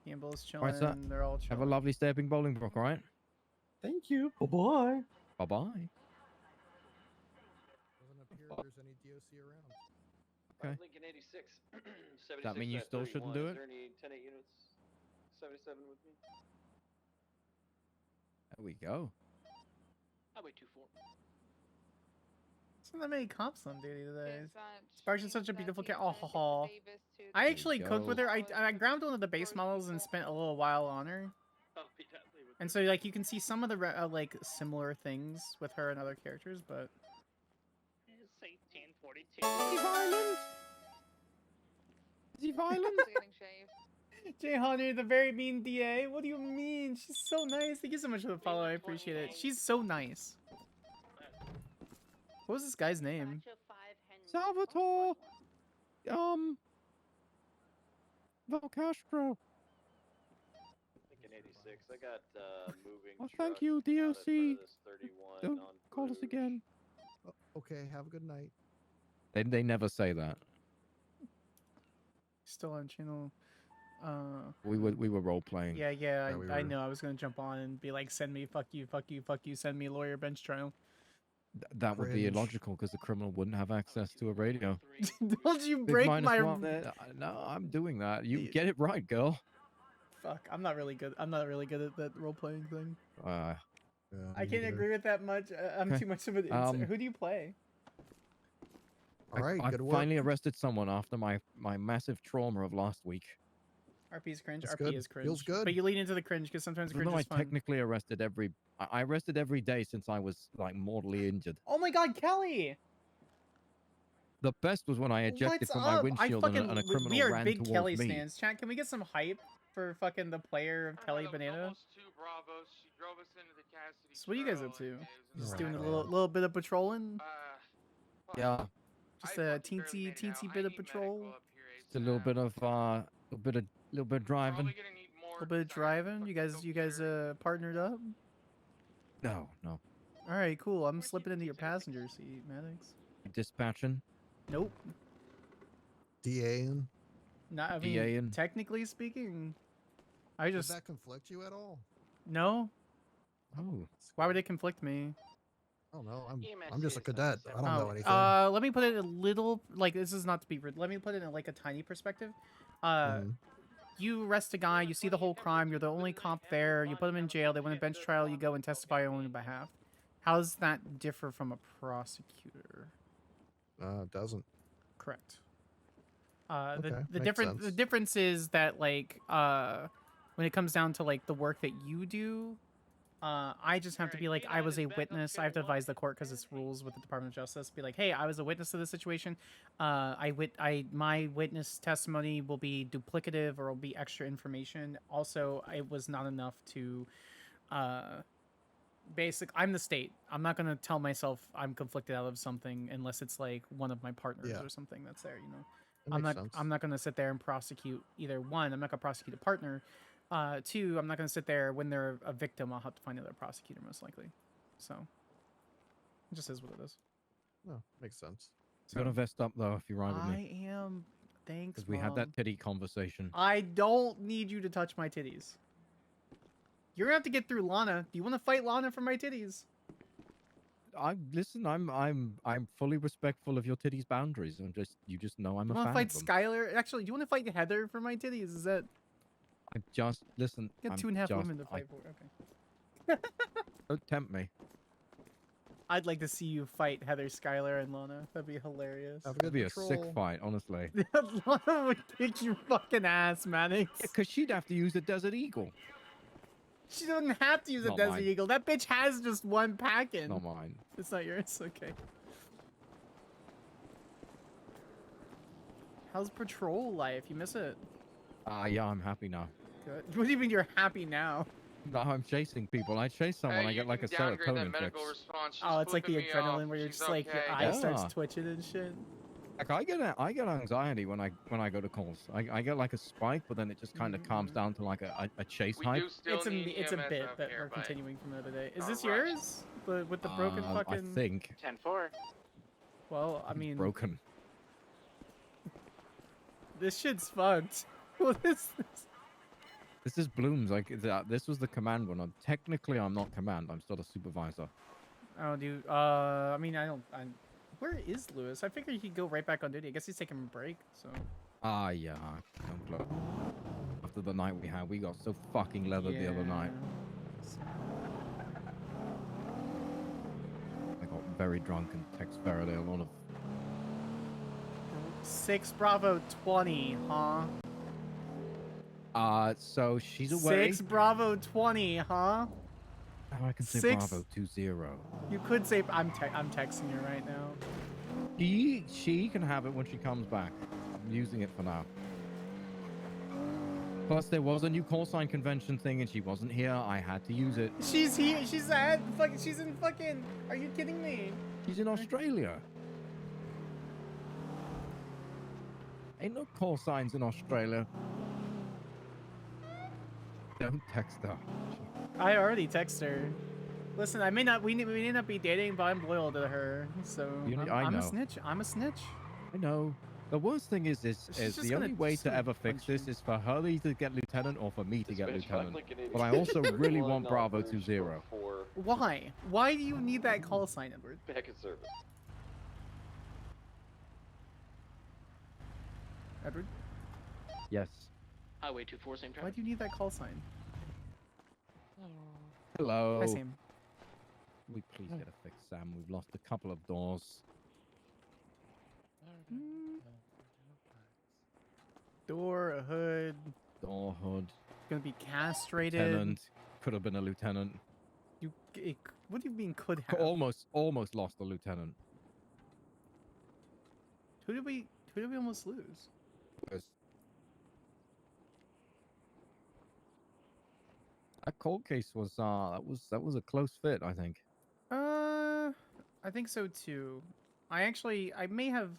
S3: Gamble's
S12: All right,
S3: chilling.
S12: sir.
S3: They're all
S12: Have
S3: chilling.
S12: a lovely stay up in Bolingbroke, all right?
S23: Thank you. Bye-bye.
S12: Bye-bye.
S15: Doesn't appear there's any DOC around.
S12: Okay.
S4: Lincoln 86. 76
S12: That mean you
S4: at
S12: still shouldn't
S4: 31.
S12: do
S4: Is
S12: it?
S4: there any 10-8 units? 77 with me?
S12: There we go.
S5: Highway 24.
S3: There's not that many cops on duty today.
S8: There's that
S3: Sparks is such a beautiful cat. Oh,
S8: Davis too.
S3: I actually
S12: you
S3: cooked with
S12: go.
S3: her. I grabbed one of the base models and spent a little while on her.
S5: I'll be deadly with
S3: And so like you can see some of the like similar things with her and other characters, but
S5: It's 1842.
S12: Is he violent? Is he violent?
S8: Getting shaved.
S3: Jay Hunter, the very mean DA. What do you mean? She's so nice. Thank you so much for the follow. I appreciate it. She's so nice. What was this guy's name?
S12: Salvatore! Val Castro.
S4: Lincoln 86. I got moving.
S12: Oh, thank
S4: truck
S12: you,
S4: out in front of
S12: DOC.
S4: this 31
S12: Don't
S4: on
S12: call us
S4: Bruges.
S12: again.
S15: Okay, have a good night.
S12: They never say that.
S3: Still on channel.
S12: We were role playing.
S3: Yeah,
S15: Yeah, we
S3: I
S15: were.
S3: know. I was gonna jump on and be like, send me, fuck you, fuck you, fuck you, send me lawyer bench trial.
S12: That would be
S15: Cringe.
S12: illogical because the criminal wouldn't have access to a radio.
S3: Don't you
S12: Big
S3: break
S12: minus
S3: my
S12: one there. No, I'm doing that. You get it right, girl.
S3: Fuck, I'm not really good. I'm not really good at that role playing thing.
S12: Uh,
S15: Yeah,
S3: I
S15: me
S3: can't
S15: neither.
S3: agree with that much. I'm
S12: Okay.
S3: too much of an insider. Who do you play?
S15: All right,
S12: I
S15: good work.
S12: finally arrested someone after my massive trauma of last week.
S3: RP is cringe.
S15: That's
S3: RP
S15: good.
S3: is cringe.
S15: Feels good.
S3: But you lean into the cringe because sometimes
S12: Even
S3: cringe
S12: though I
S3: is fun.
S12: technically arrested I arrested every day since I was like mortally injured.
S3: Oh my God, Kelly!
S12: The best was when I ejected
S3: What's
S12: from
S3: up?
S12: my windshield and a criminal
S3: we are
S12: ran
S3: big
S12: towards
S3: Kelly
S12: me.
S3: stands. Chat, can we get some hype for fucking the player of Kelly Banana?
S5: Almost 2 Bravos. She drove us into the Cassidy
S3: So what are you guys up
S5: Trail,
S3: to?
S5: and it was
S3: Just
S5: in
S3: doing a
S5: the
S3: little bit of patrolling?
S12: Yeah,
S3: Just a teensy bit of patrol?
S12: it's a little bit of little bit of driving.
S3: A little bit of driving? You guys partnered up?
S12: No.
S3: All right, cool. I'm slipping into your passenger seat, Maddox.
S12: Dispatching.
S3: Nope.
S15: DA-ing?
S3: Not. I mean,
S12: DA-ing.
S3: technically speaking, I
S15: Does
S3: just
S15: that conflict you at all?
S3: no.
S12: Oh.
S3: Why would it conflict me?
S15: I don't know. I'm just a cadet. I don't know anything.
S3: Let me put it a little like this is not to be rude. Let me put it in like a tiny perspective. You arrest a guy, you see the whole crime, you're the only cop there, you put him in jail, they win a bench trial, you go and testify on their behalf. How does that differ from a prosecutor?
S15: It doesn't.
S3: Correct.
S15: Okay,
S3: The
S15: makes sense.
S3: the difference is that like when it comes down to like the work that you do, I just have to be like I was a witness. I have to advise the court because it's rules with the Department of Justice. Be like, hey, I was a witness to this situation. My witness testimony will be duplicative or will be extra information. Also, it was not enough to I'm the state. I'm not gonna tell myself I'm conflicted out of something unless it's like one of my partners
S15: Yeah.
S3: or something that's there, you know.
S15: That makes sense.
S3: I'm not gonna sit there and prosecute either one. I'm not gonna prosecute a partner. Two, I'm not gonna sit there when they're a victim. I'll have to find another prosecutor most likely. So it just is what it is.
S15: No, makes sense.
S12: You gotta vest up though if you ride with
S3: I
S12: me.
S3: am. Thanks.
S12: Because we had
S3: Mom.
S12: that titty conversation.
S3: I don't need you to touch my titties. You're gonna have to get through Lana. Do you want to fight Lana for my titties?
S12: Listen. I'm fully respectful of your titties boundaries. You just know I'm
S3: You
S12: a
S3: want
S12: fan
S3: to fight
S12: of them.
S3: Skyler? Actually, do you want to fight Heather for my titties? Is that?
S12: Listen.
S3: You got
S12: I'm
S3: 2.5
S12: just-
S3: women to fight for. Okay.
S12: Don't tempt me.
S3: I'd like to see you fight Heather, Skyler, and Lana. That'd be hilarious.
S12: That'd be a sick fight, honestly.
S3: Lana would kick your fucking ass, Maddox.
S12: Because she'd have to use the Desert Eagle.
S3: She doesn't have to use a
S12: Not
S3: Desert
S12: mine.
S3: Eagle. That bitch has just one pack in.
S12: Not mine.
S3: It's not yours? Okay. How's patrol life? You miss it?
S12: Yeah, I'm happy now.
S3: Good. What do you mean you're happy now?
S12: No, I'm chasing people. I chase someone, I get like a serotonin fix.
S3: Oh, it's like the adrenaline where you're just like your eye starts
S12: Yeah.
S3: twitching and shit.
S12: Like I get anxiety when I go to calls. I get like a spike, but then it just kind of calms down to like a chase hype.
S3: It's a bit that we're continuing from the other day. Is this yours? With the broken fucking.
S12: I think.
S10: 10-4.
S3: Well, I mean.
S12: Broken.
S3: This shit's fucked. What is this?
S12: This is Bloom's. Like this was the command one. Technically, I'm not command. I'm still a supervisor.
S3: Oh, dude. I mean, where is Lewis? I figured he'd go right back on duty. I guess he's taking a break. So.
S12: Yeah. Don't blow. After the night we had, we got so fucking leathered the other night. I got very drunk and text Faraday a lot of.
S3: 6 Bravo 20, huh?
S12: So she's away.
S3: 6 Bravo 20, huh?
S12: Oh, I can say
S3: 6
S12: Bravo 20.
S3: You could say I'm texting you right now.
S12: She can have it when she comes back. I'm using it for now. Plus, there was a new call sign convention thing, and she wasn't here. I had to use it.
S3: She's here. She's in fucking. Are you kidding me?
S12: She's in Australia. Ain't no call signs in Australia. Don't text her.
S3: I already text her. Listen, we may not be dating, but I'm loyal to her. So I'm a snitch. I'm a snitch.
S12: I know. The worst thing is the only way to ever fix this is for her to either get lieutenant or for me to get lieutenant. But I also really want Bravo 20.
S3: Why? Why do you need that call sign, Edward?
S4: Back in service.
S3: Edward?
S12: Yes.
S10: Highway 24, same
S3: Why
S10: traffic.
S3: do you need that call sign?
S12: Hello.
S3: Hi, Sam.
S12: We please get a fix, Sam. We've lost a couple of doors.
S3: Door, a hood.
S12: Door hood.
S3: Gonna be castrated.
S12: Lieutenant. Could have been a lieutenant.
S3: What do you mean could have?
S12: Almost lost a lieutenant.
S3: Who did we almost lose?
S12: That cold case was that was a close fit, I think.
S3: I think so too. I may have.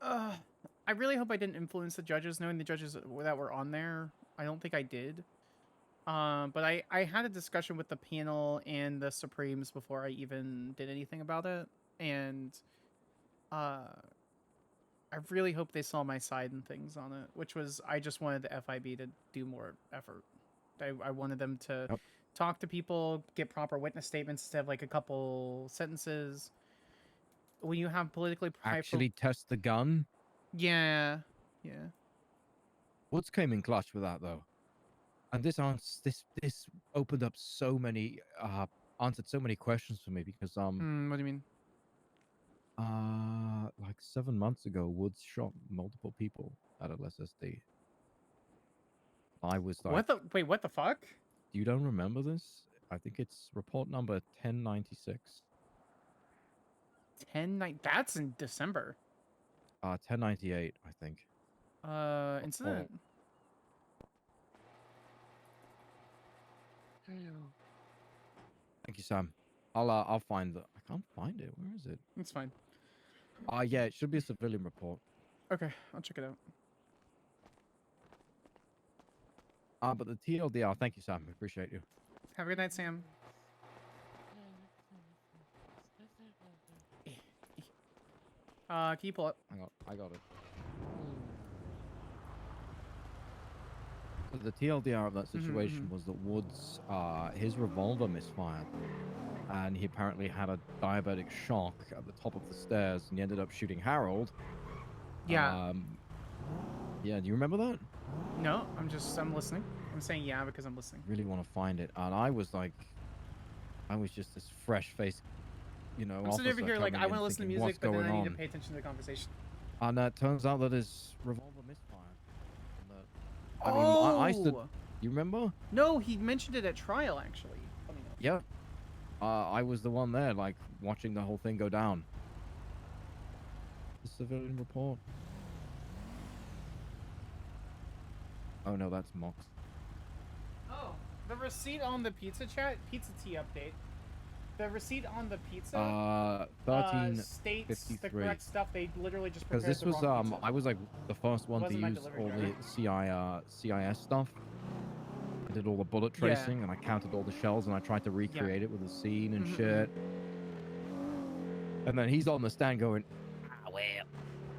S3: I really hope I didn't influence the judges, knowing the judges that were on there. I don't think I did. But I had a discussion with the panel and the Supremes before I even did anything about it, and I really hope they saw my side and things on it, which was I just wanted the FIB to do more effort. I wanted them to talk to people, get proper witness statements instead of like a couple sentences. When you have politically
S12: actually test the gun.
S3: Yeah.
S12: Woods came in clutch with that though, and this opened up so many answered so many questions for me because
S3: What do you mean?
S12: Like 7 months ago, Woods shot multiple people at LSSD. I was like,
S3: what the fuck?
S12: You don't remember this? I think it's report number 1096.
S3: 10 that's in December.
S12: 1098, I think.
S3: Incident.
S12: Thank you, Sam. I'll find the. I can't find it. Where is it?
S3: It's fine.
S12: Yeah, it should be a civilian report.
S3: Okay, I'll check it out.
S12: But the TLDR. Thank you, Sam. I appreciate you.
S3: Have a good night, Sam. Can you pull it?
S12: I got it. So the TLDR of that situation was that Woods, his revolver misfired, and he apparently had a diabetic shock at the top of the stairs, and he ended up shooting Harold.
S3: Yeah.
S12: Yeah. Do you remember that?
S3: No, I'm listening. I'm saying yeah because I'm listening.
S12: Really want to find it, and I was just this fresh-faced,
S3: I'm sitting over here like I want to listen to music, but then I need to pay attention to the conversation.
S12: And it turns out that his revolver misfired. I stood. You remember?
S3: No, he mentioned it at trial actually.
S12: Yeah. I was the one there, like watching the whole thing go down. The civilian report. Oh no, that's Mox.
S3: Oh, the receipt on the pizza pizza tea update. The receipt on the pizza.
S12: 1353.
S3: States the correct stuff. They literally just
S12: Because
S3: prepared
S12: this
S3: the
S12: was
S3: wrong pizza.
S12: I was like the first one to
S3: Wasn't my
S12: use
S3: delivery
S12: all
S3: driver.
S12: the CIS stuff. I did all the bullet
S3: Yeah.
S12: tracing and I counted all the shells and I tried to recreate it with a scene and shit. And then he's on the stand going,
S10: Ah, well, you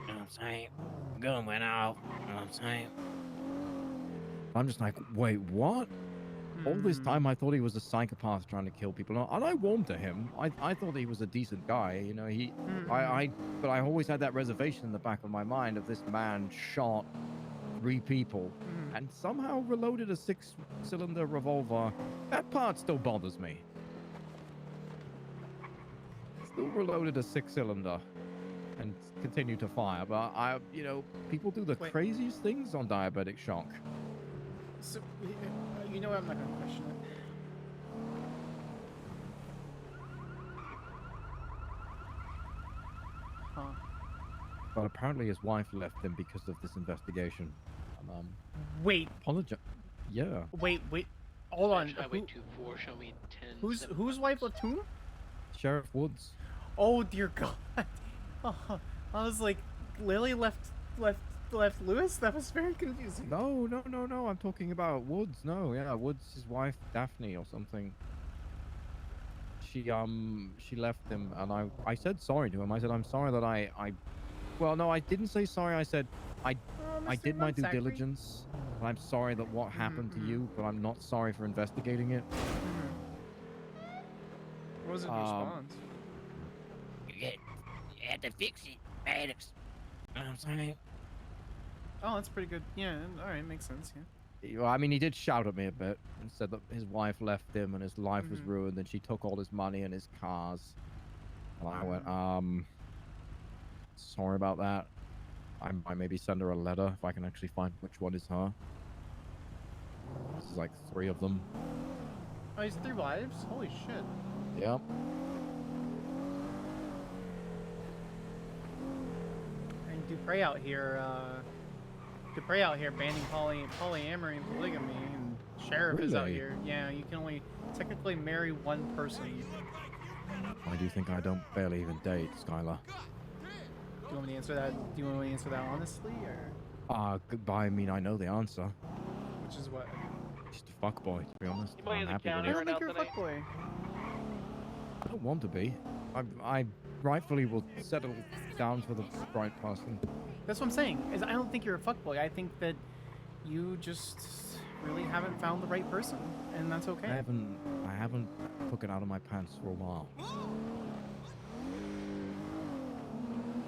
S10: know what I'm saying? The gun went off, you know what I'm saying?
S12: I'm just like, wait, what? All this time I thought he was a psychopath trying to kill people, and I warmed to him. I thought he was a decent guy, you know. But I always had that reservation in the back of my mind of this man shot 3 people and somehow reloaded a 6-cylinder revolver. That part still bothers me. Still reloaded a 6-cylinder and continued to fire, but you know, people do the craziest things on diabetic shock.
S3: So, you know what? I'm not gonna question it. Huh.
S12: But apparently his wife left him because of this investigation.
S3: Wait.
S12: Apologize. Yeah.
S3: Wait. Hold on.
S10: Highway 24, show me 10.
S3: Whose wife left whom?
S12: Sheriff Woods.
S3: Oh dear God. I was like, Lily left Lewis? That was very confusing.
S12: No. I'm talking about Woods. No, yeah, Woods' his wife, Daphne or something. She left him, and I said sorry to him. I said I'm sorry that well, no, I didn't say sorry. I said I did my due diligence. And I'm sorry that what happened to you, but I'm not sorry for investigating it.
S3: What was his response?
S10: You had to fix it, Maddox. You know what I'm saying?
S3: Oh, that's pretty good. Yeah, all right, makes sense. Yeah.
S12: I mean, he did shout at me a bit and said that his wife left him and his life was ruined, and she took all his money and his cars. And I went, sorry about that. I maybe send her a letter if I can actually find which one is her. This is like 3 of them.
S3: Oh, he's 3 wives? Holy shit.
S12: Yep.
S3: And Dupre out here banning polyamory and polygamy, and Sheriff is out
S12: Really?
S3: here. Yeah, you can only technically marry 1 person.
S12: Why do you think I don't barely even date, Skyler?
S3: Do you want me to answer that? Do you want me to answer that honestly, or?
S12: Goodbye. I mean, I know the answer.
S3: Which is what?
S12: Just a fuckboy, to be honest.
S5: Anybody in
S12: I'm
S5: the
S12: happy
S5: county
S12: with
S3: I
S12: it.
S3: don't think you're a fuckboy.
S12: I don't want to be. I rightfully will settle down for the right person.
S3: That's what I'm saying. Is I don't think you're a fuckboy. I think that you just really haven't found the right person, and that's okay.
S12: I haven't took it out of my pants for a while.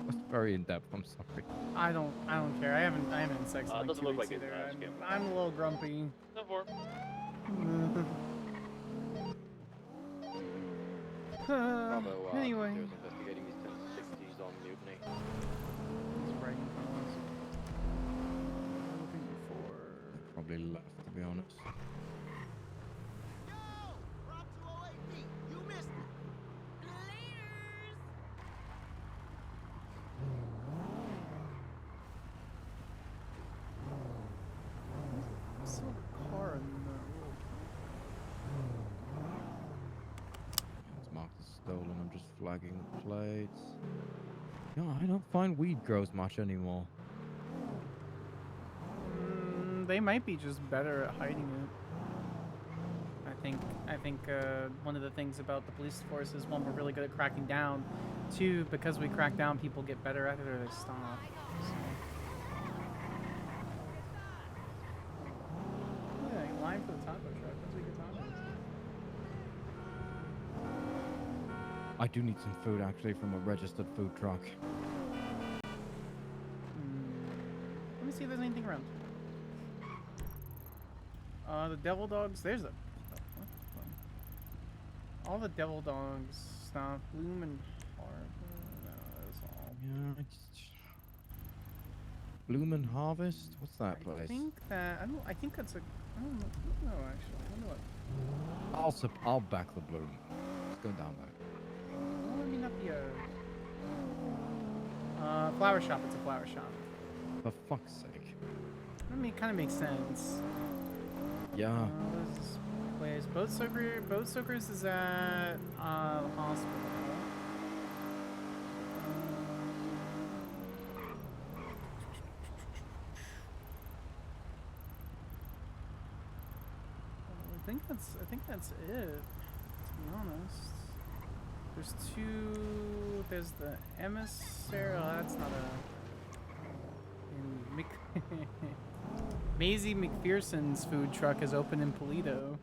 S12: That's very in depth. I'm sorry.
S3: I don't care. I haven't had sex in like
S4: doesn't
S3: 2
S4: look
S3: weeks
S4: like it.
S3: either. I'm a little grumpy.
S5: No for.
S3: Anyway.
S4: There's investigating these 1060s on mutiny.
S3: He's writing comments. Looking for.
S12: Probably left, to be honest.
S3: I saw a car in the road.
S12: It's marked as stolen. I'm just flagging the plates. No, I don't find weed grows much anymore.
S3: They might be just better at hiding it. I think one of the things about the police force is, 1, we're really good at cracking down. 2, because we crack down, people get better at it or they stop. So. Yeah, line for the taco truck. That's a good taco.
S12: I do need some food, actually, from a registered food truck.
S3: Let me see if there's anything around. The devil dogs. There's a. All the devil dogs stuff. Bloom and Harbor. No, that's all.
S12: Yeah, Bloom and Harvest? What's that place?
S3: I think that I think that's a. I don't know actually. I don't know what.
S12: I'll back the Bloom. Let's go down there.
S3: Well, I mean, not the flower shop. It's a flower shop.
S12: For fuck's sake.
S3: I mean, it kind of makes sense.
S12: Yeah.
S3: What is this place? Boat Soakers is at the hospital. I think that's it, to be honest. There's two. There's the emissary. Oh, that's not a. Maisie McPherson's food truck is open in Polito.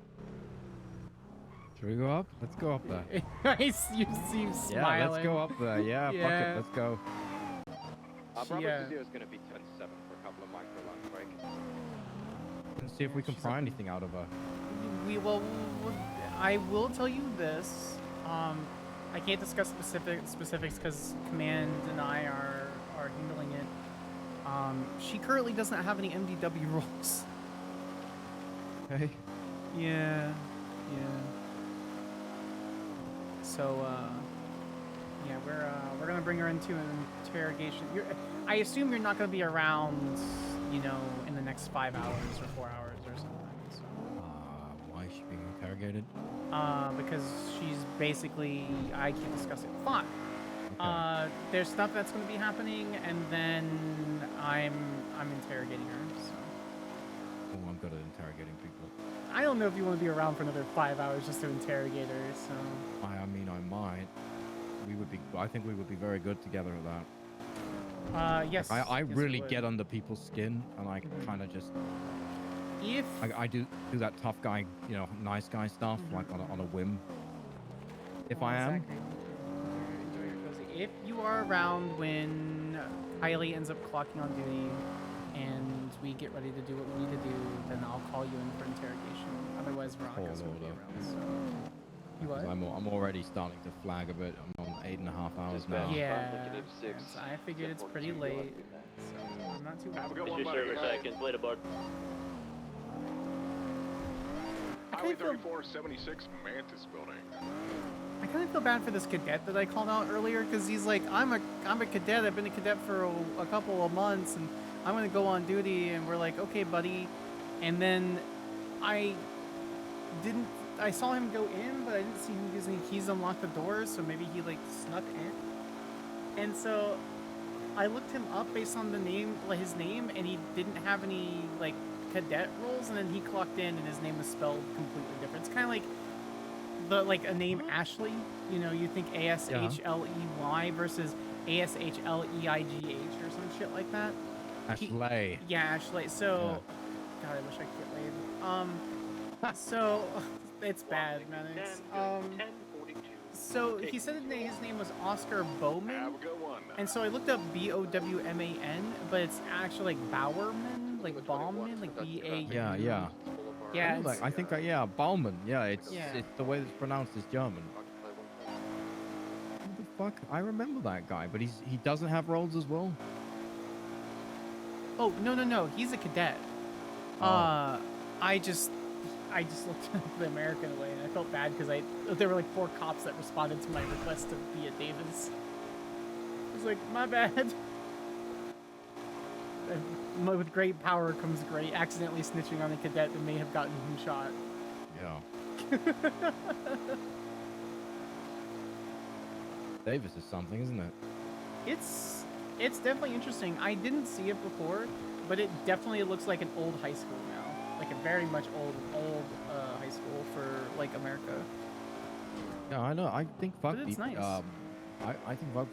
S12: Should we go up? Let's go up there.
S3: You seem smiling.
S12: Yeah, let's go up there. Yeah, fuck
S3: Yeah.
S12: it. Let's go.
S1: Bravo
S3: Yeah.
S1: 20 is going to be 10-7 for a couple of micro lunch break.
S12: Let's see if we can pry anything out of her.
S3: I will tell you this. I can't discuss specifics because Command and I are handling it. She currently doesn't have any MDW roles.
S12: Okay.
S3: Yeah. So, yeah, we're gonna bring her into an interrogation. I assume you're not gonna be around, you know, in the next 5 hours or 4 hours or something. So.
S12: Why is she being interrogated?
S3: Because she's basically, I can't discuss it. Fine.
S12: Okay.
S3: There's stuff that's going to be happening, and then I'm interrogating her. So.
S12: Oh, I'm good at interrogating people.
S3: I don't know if you want to be around for another 5 hours just to interrogate her. So.
S12: I mean, I might. I think we would be very good together at that.
S3: Yes.
S12: I
S3: yes, we
S12: really
S3: would.
S12: get under people's skin, and I kind of just.
S3: If
S12: I do that tough guy, you know, nice guy stuff, like on a whim. If I am.
S3: Exactly. Enjoy your cozy. If you are around when Kylie ends up clocking on duty, and we get ready to do what we need to do, then I'll call you in for interrogation. Otherwise, Veronica's going to be around. So. You what?
S12: I'm already starting to flag a bit. I'm on 8.5 hours now.
S3: Yeah. Yes, I figured it's pretty late, so I'm not too worried.
S17: Have a good one, buddy.
S4: Later, bud.
S17: Highway 3476 Mantis Building.
S3: I kind of feel bad for this cadet that I called out earlier because he's like, I'm a cadet. I've been a cadet for a couple of months, and I'm gonna go on duty. And we're like, okay, buddy. And then I saw him go in, but I didn't see him using keys to unlock the doors. So maybe he like snuck in. And so I looked him up based on his name, and he didn't have any like cadet roles, and then he clocked in and his name was spelled completely different. It's kind of like a name Ashley, you know, you think ASHLEY versus ASHLEIGH or some shit like that.
S12: Ashley.
S3: Yeah, Ashley. So God, I wish I could get laid. So it's bad, man. It's, so he said his name was Oscar Bowman.
S17: Have a good one.
S3: And so I looked up BOWMAN, but it's actually like Bowerman, like Bauman, like BA.
S12: Yeah.
S3: Yeah.
S12: I think Bauman. Yeah, it's the way it's pronounced is German. What the fuck? I remember that guy, but he doesn't have roles as well.
S3: Oh no, he's a cadet.
S12: Oh.
S3: I just looked at the American way, and I felt bad because there were like 4 cops that responded to my request to be at Davis. I was like, my bad. And with great power comes great accidentally snitching on a cadet that may have gotten him shot.
S12: Yeah. Davis is something, isn't it?
S3: It's definitely interesting. I didn't see it before, but it definitely looks like an old high school now, like a very much old high school for like America.
S12: Yeah, I know. I think fuck.
S3: But it's nice.
S12: I think fuck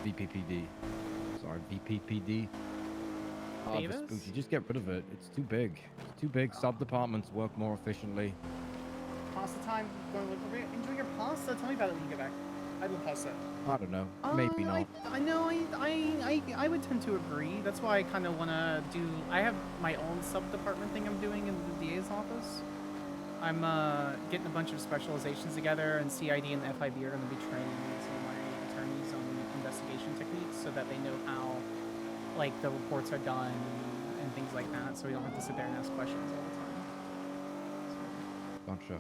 S12: VPPD. Sorry, VPPD.
S3: Davis?
S12: You just get rid of it. It's too big. It's too big. Sub-departments work more efficiently.
S3: Pasta time. Enjoy your pasta. Tell me about it when you get back. I love pasta.
S12: I don't know. Maybe not.
S3: I know. I would tend to agree. That's why I kind of want to do. I have my own sub-department thing I'm doing in the DA's office. I'm getting a bunch of specializations together, and CID and FIB are going to be training some of my attorneys on investigation techniques so that they know how, like, the reports are done and things like that, so we don't have to sit there and ask questions all the time.
S12: Gotcha.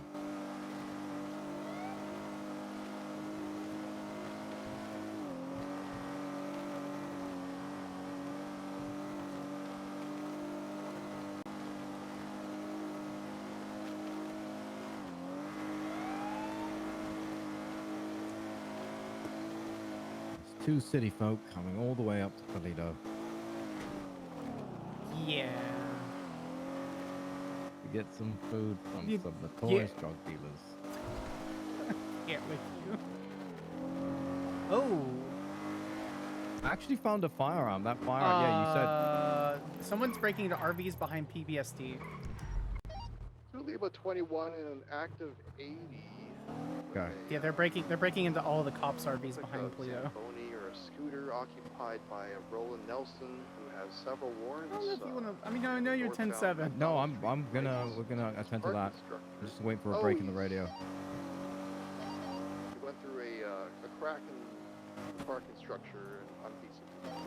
S12: two city folk coming all the way up to Toledo
S3: Yeah.
S12: to get some food from
S3: You-
S12: some notorious drug dealers.
S3: Can't with you. Oh.
S12: I actually found a firearm. That firearm, yeah, you said.
S3: Someone's breaking into RVs behind PBSD.
S15: Tuleba 21 in an active 80.
S12: Okay.
S3: Yeah, they're breaking into all the cops' RVs behind Polito.
S15: Zamboni or a scooter occupied by a Roland Nelson who has several warrants.
S3: I don't know if you wanna. I mean, I know you're 10-7.
S12: No, we're gonna attend to that. I'm just waiting for a break in the radio.
S15: We went through a crack in the parking structure on PC.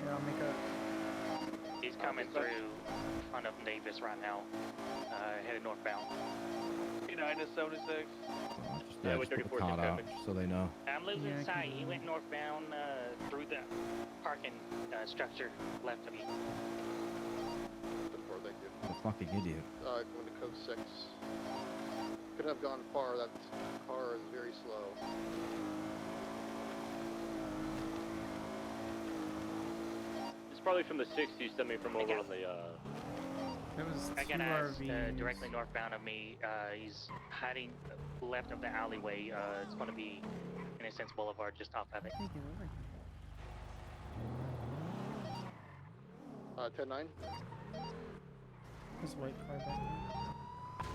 S3: Yeah, I'll make a.
S10: He's coming through front of Davis right now, headed northbound.
S5: 59 to 76.
S12: Yeah, just put the card out just so they know.
S10: I'm losing sight. He went northbound through the parking structure left of you.
S15: Before they did.
S12: A fucking idiot.
S15: Going to code 6. Couldn't have gone far. That car is very slow.
S4: It's probably from the 60s coming from over on the.
S3: It was
S10: I got
S3: two
S10: asked
S3: RVs.
S10: directly northbound of me. He's hiding left of the alleyway. It's going to be Innocence Boulevard, just off of it.
S15: 10-9.
S3: This white car back.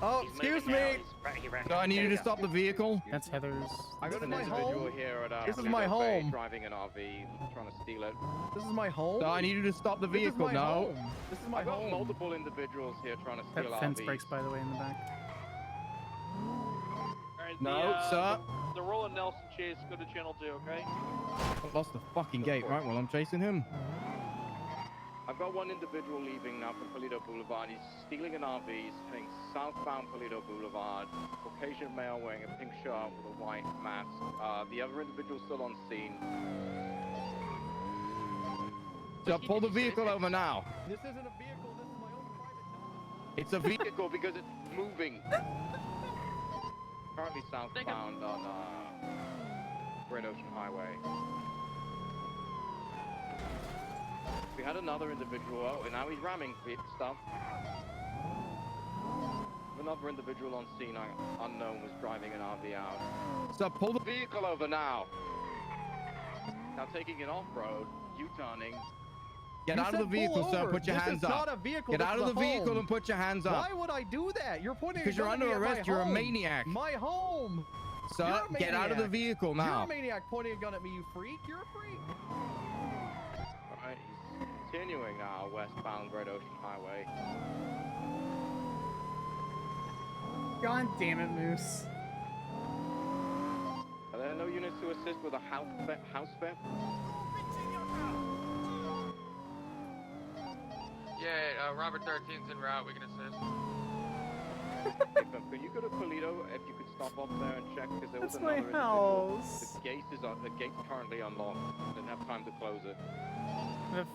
S12: Oh,
S10: He's
S12: excuse
S10: moving now.
S12: me.
S10: He's right here, right
S12: Do I
S10: here.
S12: need you
S10: There
S12: to
S10: you
S12: stop the vehicle?
S3: That's Heather's.
S1: I got
S12: This
S1: an
S12: is my
S1: individual
S12: home.
S1: here at
S12: This is
S1: Toledo
S12: my
S1: Bay
S12: home.
S1: driving an RV, trying to steal it.
S23: This is my home.
S12: Do I need you to stop the
S23: This is
S12: vehicle?
S23: my
S12: No.
S23: home. This is my
S1: I got
S23: home.
S1: multiple individuals here trying to steal
S3: That fence
S1: RVs.
S3: breaks, by the way, in the back.
S5: Alright,
S12: No, sir.
S5: The Roland Nelson chase, go to channel 2, okay?
S12: I lost the fucking gate, right? Well, I'm chasing him.
S1: I've got one individual leaving now from Toledo Boulevard. He's stealing an RV. He's heading southbound Toledo Boulevard. Caucasian male wearing a pink shirt with a white mask. The other individual still on scene.
S12: So pull the vehicle over now.
S23: This isn't a vehicle. This is my own private.
S1: It's a vehicle because it's moving. Currently southbound on Great Ocean Highway. We had another individual, and now he's ramming stuff. Another individual on scene, unknown, was driving an RV out.
S12: So pull the
S1: Vehicle over now. Now taking it off-road, U-turning.
S12: Get
S23: You
S12: out of the
S23: said
S12: vehicle,
S23: pull
S12: sir.
S23: over.
S12: Put your
S23: This
S12: hands
S23: is
S12: up.
S23: not a vehicle.
S12: Get
S23: this
S12: out
S23: is
S12: of
S23: a
S12: the vehicle
S23: home.
S12: and put your hands up.
S23: Why would I do that? You're pointing.
S12: Because you're
S23: gun at
S12: under
S23: me at my
S12: arrest. You're a
S23: home.
S12: maniac.
S23: My home.
S12: Sir,
S23: You're a
S12: get out of the
S23: maniac.
S12: vehicle
S23: You're
S12: now.
S23: a maniac pointing a gun at me, you freak. You're a freak.
S1: Alright, he's continuing now westbound Great Ocean Highway.
S3: God damn it, Moose.
S1: Are there no units to assist with a house theft?
S20: Yeah, Robert 13's en route. We can assist.
S1: Could you go to Toledo if you could stop up there and check? Because there was
S3: That's my
S1: another individual.
S3: house.
S1: The gate's currently unlocked. Didn't have time to close it.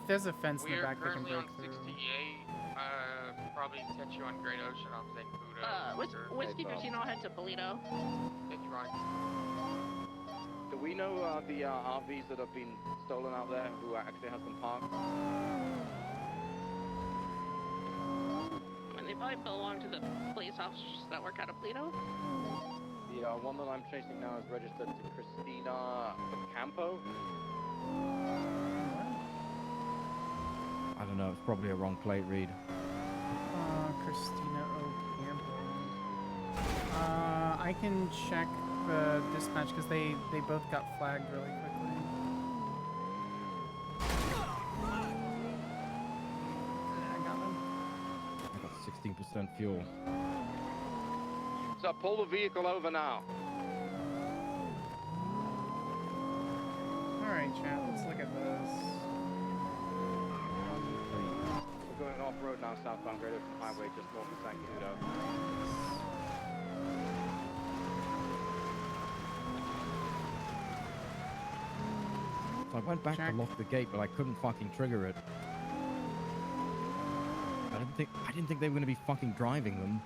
S3: There's a fence in
S20: We
S3: the
S20: are
S3: back that can
S20: currently
S3: break
S20: on
S3: through.
S20: 68. Probably catch you on Great Ocean off St. Buddha.
S1: Whiskey Casino
S14: head to Polito.
S20: Thank you, Ron.
S1: Do we know the RVs that have been stolen out there? Who actually has them parked?
S14: And they probably belong to the police officers that work out of Polito.
S1: The one that I'm chasing now is registered to Christina Campo.
S12: I don't know. It's probably a wrong plate read.
S3: Christina Ocampo. I can check the dispatch because they both got flagged really quickly. I got them.
S12: I got 16% fuel.
S1: So pull the vehicle over now.
S3: Alright, chat, let's look at this.
S1: We're going off-road now, southbound Great Ocean Highway, just north of San Cudo.
S12: So I went back to lock the gate, but I couldn't fucking trigger it. I didn't think they were gonna be fucking driving them.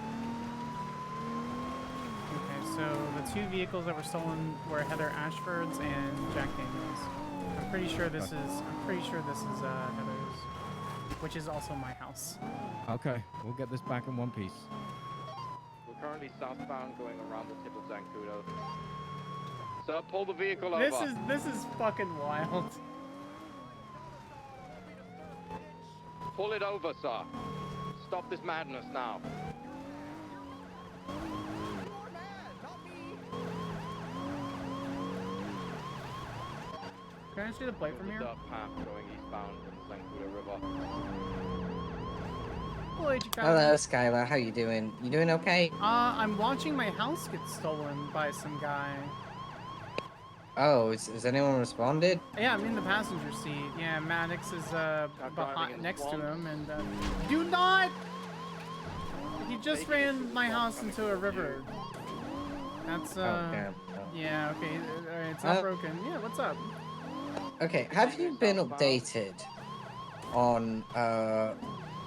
S3: Okay, so the two vehicles that were stolen were Heather Ashford's and Jack Daniels. I'm pretty sure this is Heather's, which is also my house.
S12: Okay, we'll get this back in one piece.
S1: We're currently southbound going around the tip of Zancudo. Sir, pull the vehicle
S3: This
S1: over.
S3: is fucking wild.
S1: Pull it over, sir. Stop this madness now.
S3: Can I see the plate from
S1: There's
S3: here?
S1: a dirt path going eastbound in the Zancudo River.
S3: Hello, Chicago.
S2: Hello, Skyler. How you doing? You doing okay?
S3: I'm watching my house get stolen by some guy.
S2: Oh, has anyone responded?
S3: Yeah, I'm in the passenger seat. Yeah, Maddox is behind, next to him, and do not. He just ran my house into a river. That's
S2: damn.
S3: Yeah. Okay. Alright, it's not broken. Yeah. What's up?
S2: Okay, have you been updated on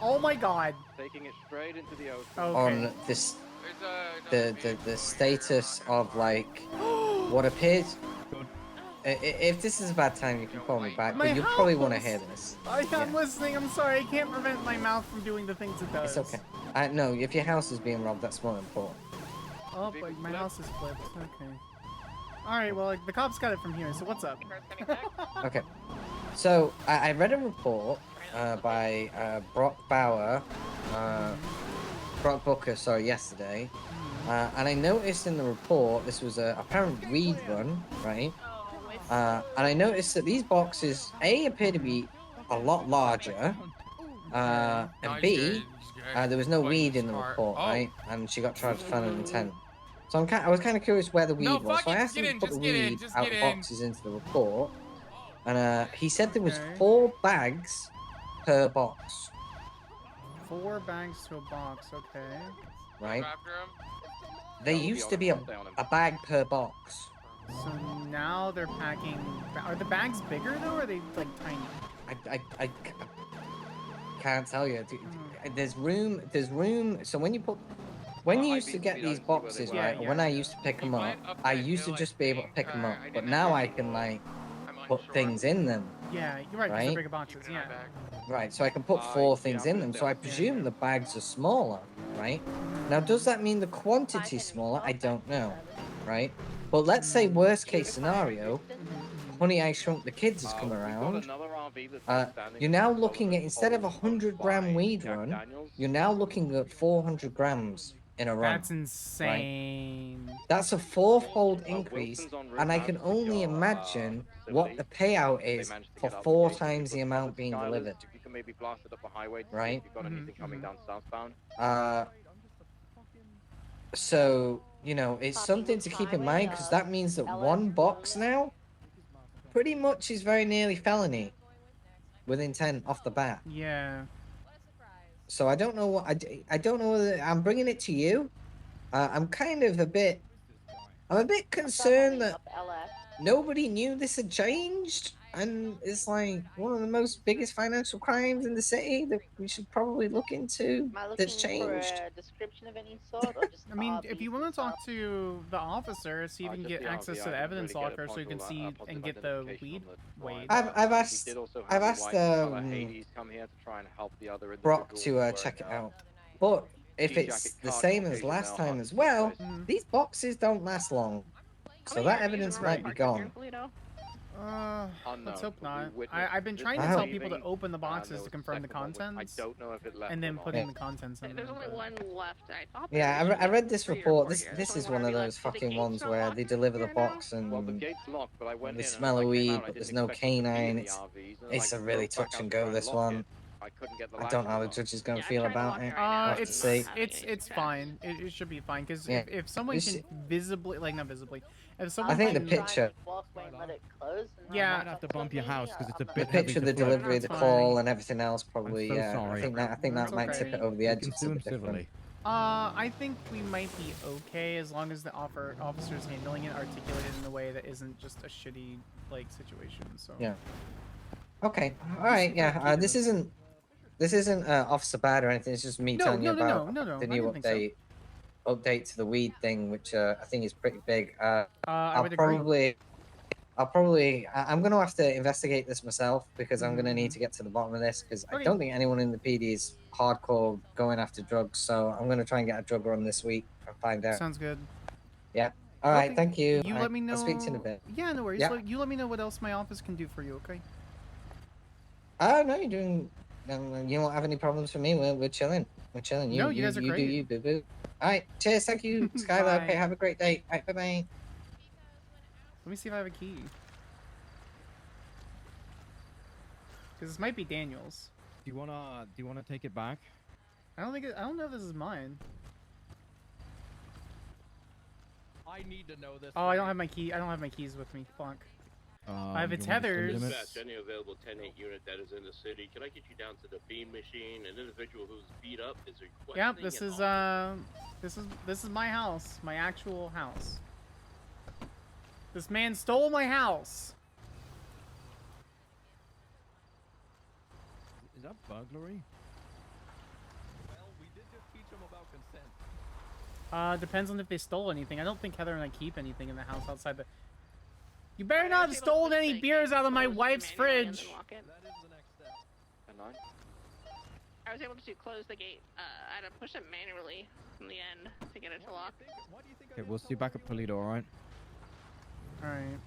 S3: Oh my God.
S1: Taking it straight into the ocean.
S2: on this the status of like what appears? If this is a bad time, you can call me back, but you probably want to hear this.
S3: I'm listening. I'm sorry. I can't prevent my mouth from doing the things it does.
S2: It's okay. No, if your house is being robbed, that's more important.
S3: Oh, but my house is flipped. Okay. All right. Well, like, the cops got it from here. So what's up?
S2: Okay. So I read a report by Brock Booker, sorry, yesterday, and I noticed in the report this was a apparent weed run, right? And I noticed that these boxes appear to be a lot larger, and B, there was no weed in the report, right? And she got charged with felon intent. So I was kind of curious where the weed was. So I asked him to put the weed out of boxes into the report, and he said there was 4 bags per box.
S3: 4 bags to a box. Okay.
S2: Right? There used to be a bag per box.
S3: So now they're packing. Are the bags bigger though, or are they like tiny?
S2: I can't tell you. There's room. So when you used to get these boxes, right? Or when I used to pick them up, I used to just be able to pick them up. But now I can like put things in them.
S3: Yeah, you're right. 'Cause they're bigger boxes. Yeah.
S2: Right, so I can put 4 things in them. So I presume the bags are smaller, right? Now, does that mean the quantity's smaller? I don't know, right? But let's say worst case scenario, Honey, I Shrunk the Kids has come around. You're now looking at, instead of a 100-gram weed run, you're now looking at 400 grams in a run.
S3: That's insane.
S2: Right? That's a 4-fold increase, and I can only imagine what the payout is for 4 times the amount being delivered.
S1: You can maybe blast it up a highway to see
S2: Right?
S1: if you've got anything coming down southbound.
S2: So, you know, it's something to keep in mind, because that means that 1 box now pretty much is very nearly felony with intent off the bat.
S3: Yeah.
S2: So I don't know what I don't know whether I'm bringing it to you. I'm kind of a bit concerned that nobody knew this had changed, and it's like one of the most biggest financial crimes in the city that we should probably look into. That's changed.
S14: For a description of any sort, or just
S3: I mean, if you want to talk to the officer, see if you can get access to the evidence locker so you can see and get the weed weighed.
S2: I've asked
S1: Hades come here to try and help the other
S2: Brock to check it out, but if it's the same as last time as well, these boxes don't last long, so that evidence might be gone.
S3: Let's hope not. I've been trying to tell people to open the boxes to confirm the contents, and then put in the contents in
S14: There's
S3: them.
S14: only one left. I thought.
S2: Yeah, I read this report. This is one of those fucking ones where they deliver the box and they smell of weed, but there's no canine. It's a really touch and go, this one. I don't know how the judge is going to feel about it. We'll have to see.
S3: It's fine. It should be fine, because
S2: Yeah.
S3: if someone
S2: This-
S3: can visibly, like, not visibly, if someone
S2: I think the
S3: can-
S2: picture,
S3: Yeah.
S12: Might have to bump your house because it's a
S2: the
S12: bit heavy
S2: picture,
S12: to
S2: the
S12: flip.
S2: delivery, the call, and everything else probably.
S12: so
S2: Yeah,
S12: sorry.
S2: I think that might
S3: okay.
S2: tip it over the edge.
S12: You can
S2: It's a
S12: sue him
S2: bit different.
S12: civilly.
S3: I think we might be okay as long as the officer's handling it articulated in a way that isn't just a shitty, like, situation. So.
S2: Yeah. Okay. All right. Yeah. This isn't Officer Bad or anything. It's just me telling you about
S3: no,
S2: the
S3: I
S2: new
S3: didn't think
S2: update to the weed thing, which I think is pretty big.
S3: I
S2: I'll
S3: would agree.
S2: I'm going to have to investigate this myself because I'm going to need to get to the bottom of this because I
S3: Okay.
S2: don't think anyone in the PD is hardcore going after drugs. So I'm going to try and get a drug run this week and find out.
S3: Sounds good.
S2: Yeah. All right.
S3: Okay.
S2: Thank you.
S3: You
S2: All
S3: let
S2: right,
S3: me know.
S2: I'll speak to you in a bit.
S3: Yeah, no worries.
S2: Yeah.
S3: You let me know what else my office can do for you, okay?
S2: No, you're doing. You won't have any problems for me. We're chilling. We're chilling.
S3: No, you guys are
S2: you do
S3: great.
S2: you, boo boo. All right. Cheers. Thank you, Skyler. Okay.
S3: Bye.
S2: Have a great day. All right. Bye bye.
S3: Let me see if I have a key. Because this might be Daniel's.
S12: Do you wanna take it back?
S3: I don't know if this is mine.
S12: I need to know this.
S3: Oh, I don't have my key. I don't have my keys with me. Fuck. I have its Heather's.
S9: Dispatch, any available 10-8 unit that is in the city. Can I get you down to the beam machine? An individual who's beat up is requesting.
S3: Yep, this is my house, my actual house. This man stole my house.
S12: Is that burglary? Well, we did just teach them about consent.
S3: Depends on if they stole anything. I don't think Heather and I keep anything in the house outside the... You better not have stolen any beers out of my wife's fridge.
S11: I was able to close the gate. I had to push it manually from the end to get it to lock.
S12: Okay, we'll see you back at Polito, alright?
S3: Alright.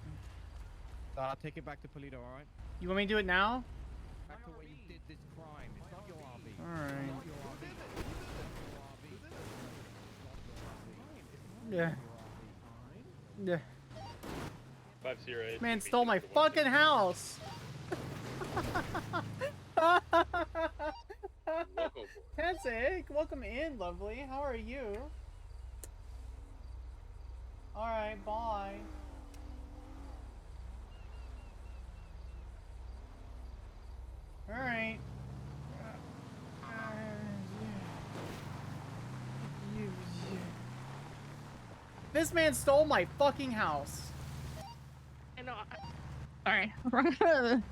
S12: Take it back to Polito, alright?
S3: You want me to do it now?
S12: Back to where you did this crime. It's not your RV.
S3: Alright. Yeah. Yeah.
S9: 508.
S3: Man stole my fucking house. That's it. Welcome in, lovely. How are you? Alright, bye. Alright. This man stole my fucking house.
S11: I know. Sorry.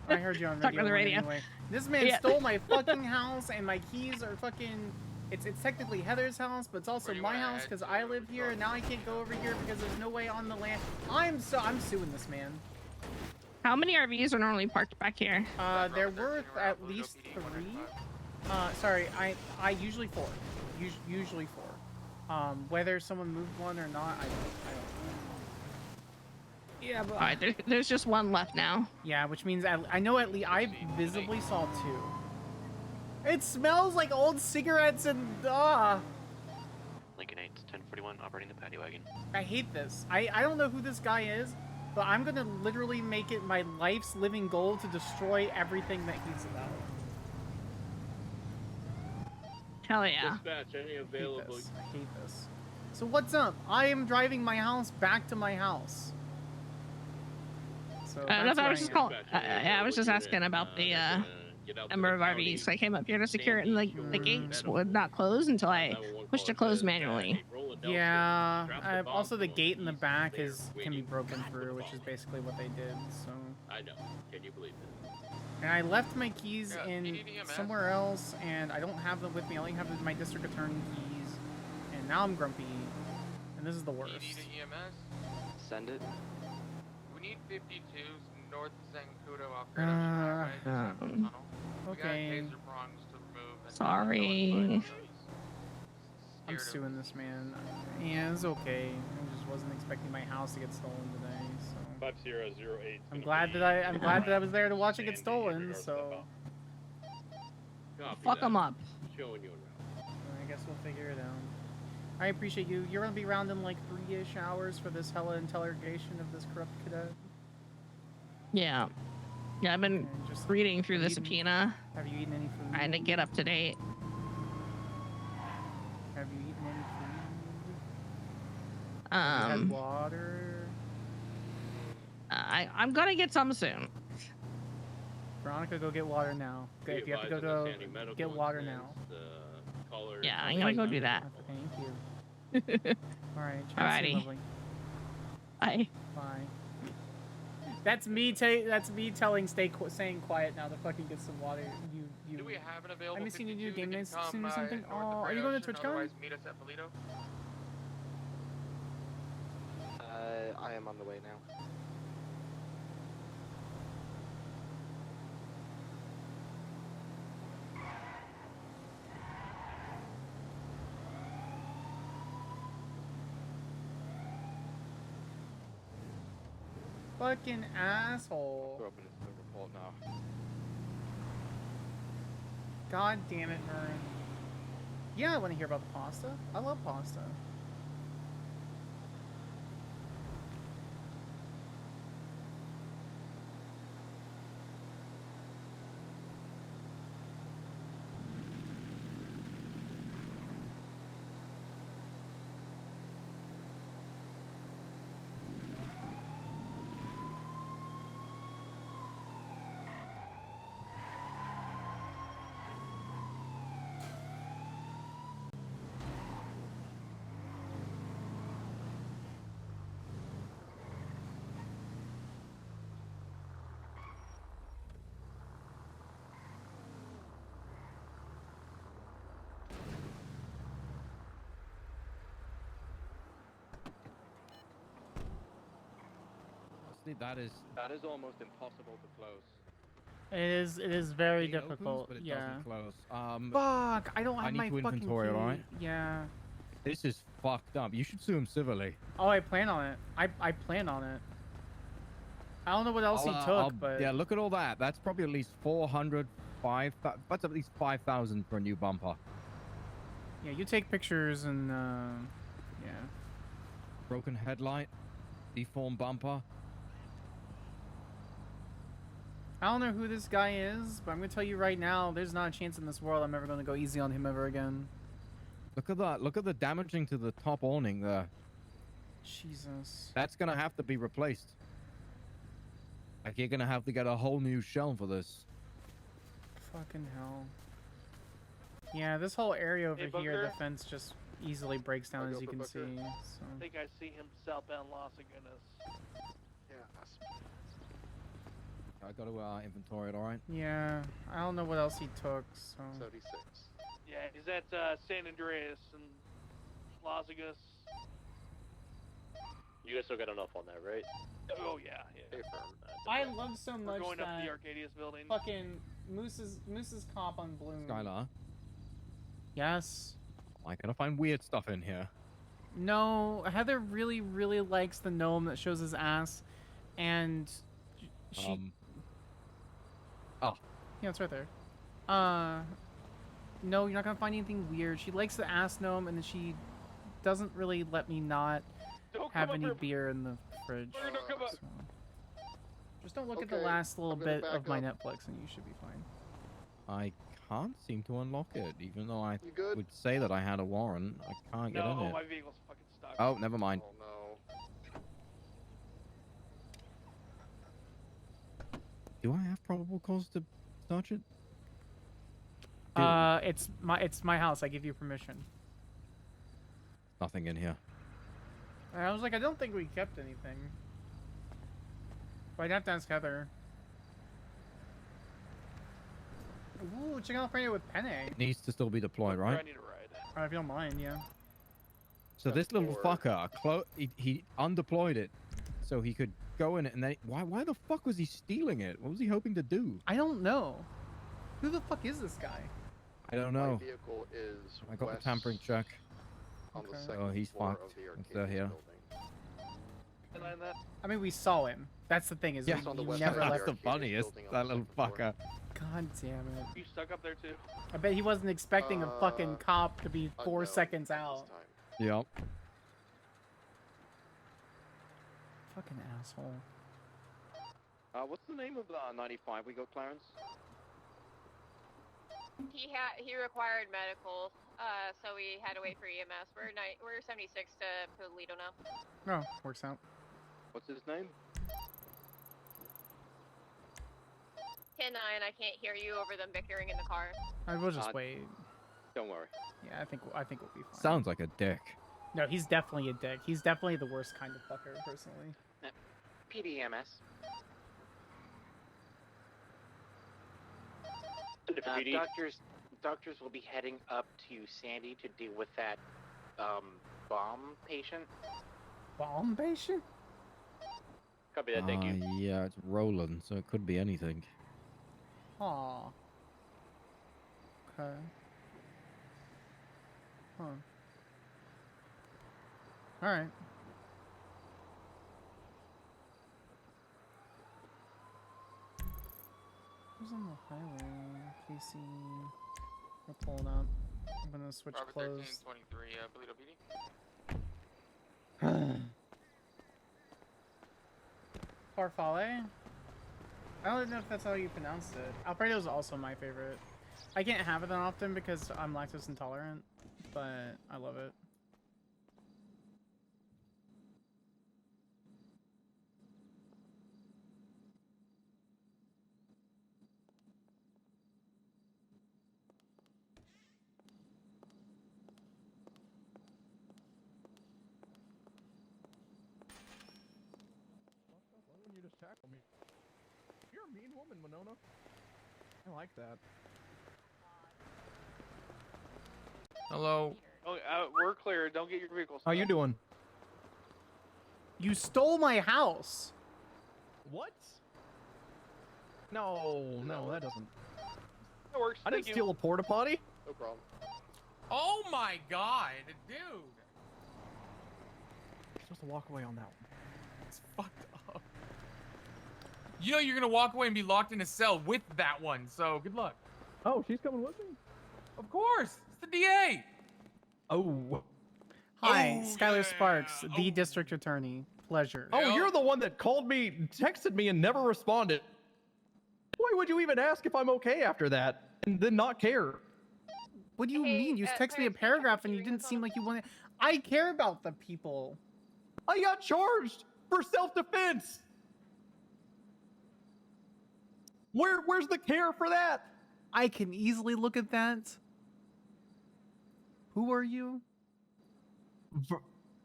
S3: I heard you on
S11: Talking on the radio.
S3: Anyway. This man stole my fucking house, and my keys are fucking... It's technically Heather's house, but it's also my house because I live here, and now I can't go over here because there's no way on the land. I'm suing this man.
S11: How many RVs are normally parked back here?
S3: There were at least 3. Sorry, I usually 4. Usually 4. Whether someone moved one or not, I don't know. Yeah, but...
S11: Alright, there's just one left now.
S3: Yeah, which means I know at least I visibly saw 2. It smells like old cigarettes and
S13: Lincoln 8, 1041, operating the paddy wagon.
S3: I hate this. I don't know who this guy is, but I'm gonna literally make it my life's living goal to destroy everything that he's about.
S11: Hell yeah.
S9: Dispatch, any available.
S3: I hate this. So what's up? I am driving my house back to my house. So
S11: I was just calling. I was just asking about the number of RVs. I came up here to secure it, and the gates would not close until I pushed it closed manually.
S3: Yeah. Also, the gate in the back can be broken through, which is basically what they did. So.
S9: I know. Can you believe it?
S3: And I left my keys in somewhere else, and I don't have them with me. I only have my district attorney keys, and now I'm grumpy, and this is the worst.
S20: EMS?
S13: Send it.
S20: We need 52 north Zancudo off Great Ocean Highway.
S3: Okay.
S20: We got taser prongs to remove.
S11: Sorry.
S3: I'm suing this man. Yeah, it's okay. I just wasn't expecting my house to get stolen today, so.
S9: 5008.
S3: I'm glad that I was there to watch it get stolen. So.
S11: Fuck them up.
S9: Showing you around.
S3: I guess we'll figure it out. I appreciate you. You're gonna be around in like 3-ish hours for this hella interrogation of this corrupt cadet.
S11: Yeah. Yeah, I've been just reading through the subpoena.
S3: Have you eaten any food?
S11: Trying to get up to date.
S3: Have you eaten any food?
S11: Have
S3: you had water?
S11: I'm gonna get some soon.
S3: Veronica, go get water now. Okay, if you have to go get water now.
S11: Yeah, I'm gonna go do that.
S3: Thank you. Alright,
S11: Alrighty. Bye.
S3: Bye. That's me saying quiet now to fucking get some water. You.
S20: Do we have an available?
S3: I haven't seen you do
S20: 52
S3: game
S20: that
S3: nights
S20: can
S3: soon or
S20: come,
S3: something.
S20: north of
S3: Oh, are
S20: Great
S3: you going to
S20: Ocean,
S3: TwitchCon?
S20: otherwise meet us at Polito?
S13: I am on the way now.
S3: Fucking asshole.
S1: Throw up in the report now.
S3: God damn it, Vern. Yeah, I want to hear about the pasta. I love pasta.
S12: Honestly,
S1: That is almost impossible to close.
S3: It is very
S12: It opens,
S3: difficult.
S12: but it
S3: yeah.
S12: doesn't close.
S3: Fuck! I don't have
S12: I need
S3: my
S12: to
S3: fucking
S12: inventory,
S3: key.
S12: alright?
S3: Yeah.
S12: This is fucked up. You should sue him civilly.
S3: Oh, I plan on it. I plan on it. I don't know what else he took, but
S12: yeah, look at all that. That's probably at least 400, 5,000. That's at least 5,000 for a new bumper.
S3: yeah, you take pictures and yeah.
S12: Broken headlight, deformed bumper.
S3: I don't know who this guy is, but I'm gonna tell you right now, there's not a chance in this world I'm ever gonna go easy on him ever again.
S12: Look at that. Look at the damaging to the top awning there.
S3: Jesus.
S12: That's gonna have to be replaced. Like, you're gonna have to get a whole new shell for this.
S3: Fucking hell. Yeah, this whole area over
S5: Hey,
S3: here,
S5: Booker?
S3: the fence just easily breaks down, as you can see. So.
S5: I think I see him southbound Las Agunas.
S15: Yeah.
S12: I got to inventory it, alright?
S3: Yeah, I don't know what else he took, so.
S15: 76.
S5: Yeah, he's at San Andreas and Las Agunas.
S9: You guys still got enough on that, right?
S5: Oh yeah, yeah.
S3: I love so
S5: We're
S3: much
S5: going
S3: that
S5: up the Arcadius building.
S3: fucking Moose's cop on Bloom.
S12: Skylar,
S3: Yes.
S12: I gotta find weird stuff in here.
S3: No, Heather really, really likes the gnome that shows his ass, and she.
S12: Oh.
S3: Yeah, it's right there. No, you're not gonna find anything weird. She likes the ass gnome, and then she doesn't really let me not have any beer in the fridge. So. Just don't look at the
S15: Okay,
S3: last little
S15: I'm gonna
S3: bit of
S15: back
S3: my
S15: up.
S3: Netflix, and you should be fine.
S12: I can't seem to unlock it, even though I
S15: You good?
S12: would say that I had a warrant. I can't get in
S5: No,
S12: it.
S5: my vehicle's fucking stuck.
S12: Oh, never mind.
S15: Oh no.
S12: Do I have probable cause to search it?
S3: It's my house. I give you permission.
S12: Nothing in here.
S3: And I was like, I don't think we kept anything. But I'd have to ask Heather. Ooh, chicken alfredo with penne.
S12: It needs to still be deployed,
S5: I
S12: right?
S5: need a ride.
S3: Alright, if you don't mind, yeah.
S12: So this little fucker, he undeployed it, so he could go in it, and then why the fuck was he stealing it? What was he hoping to do?
S3: I don't know. Who the fuck is this guy?
S12: I don't
S15: My
S12: know.
S15: vehicle is
S12: I got
S15: west
S12: the tampering check.
S15: on the
S3: Okay.
S15: second
S12: Oh, he's
S15: floor
S12: fucked.
S15: of the
S12: It's there
S15: Arcadius
S12: here.
S15: building.
S5: Can I that?
S3: I mean, we saw him. That's the thing, is
S12: Yeah,
S15: It's on the
S3: you
S15: west
S3: never
S15: side of
S3: left.
S12: that's the funniest.
S15: building on
S12: That
S15: the
S12: little
S15: second floor.
S12: fucker.
S3: God damn it.
S5: You stuck up there too?
S3: I bet he wasn't expecting a fucking cop to be 4
S15: no,
S3: seconds
S15: this
S3: out.
S15: time.
S12: Yep.
S3: Fucking asshole.
S1: What's the name of the 95 we got, Clarence?
S14: He required medical, so we had to wait for EMS. We're 76 to Toledo now.
S3: Oh, works out.
S1: What's his name?
S14: 10-9, I can't hear you over them bickering in the car.
S3: I will just wait.
S1: Don't worry.
S3: Yeah, I think we'll be fine.
S12: Sounds like a dick.
S3: No, he's definitely a dick. He's definitely the worst kind of fucker, personally.
S10: PDMS. Doctors will be heading up to Sandy to deal with that bomb patient.
S3: Bomb patient?
S9: Copy that, thank you.
S12: Yeah, it's Roland, so it could be anything.
S3: Aw. Okay. Huh. Alright. Who's on the highway? Casey. We're pulling up. I'm gonna switch
S20: Robert
S3: clothes.
S20: 1323, Toledo PD.
S3: Farfalle? I don't know if that's how you pronounce it. Alfredo is also my favorite. I can't have it that often because I'm lactose intolerant, but I love it.
S12: When you just tackle me. You're a mean woman, Winona. I like that.
S22: Hello.
S5: Oh, we're clear. Don't get your vehicles.
S12: How you doing?
S3: You stole my house.
S12: What? No, that doesn't.
S5: That works.
S12: I didn't steal a porta potty.
S15: No problem.
S22: Oh my god, dude.
S12: You're supposed to walk away on that one.
S22: It's fucked up. You know you're gonna walk away and be locked in a cell with that one, so good luck.
S12: Oh, she's coming with me?
S22: Of course. It's the DA.
S12: Oh.
S3: Hi, Skyler Sparks, the district attorney. Pleasure.
S12: Oh, you're the one that called me, texted me, and never responded. Why would you even ask if I'm okay after that, and then not care?
S3: What do you mean? You texted me a paragraph and you didn't seem like you wanted. I care about the people.
S12: I got charged for self-defense. Where's the care for that?
S3: I can easily look at that. Who are you?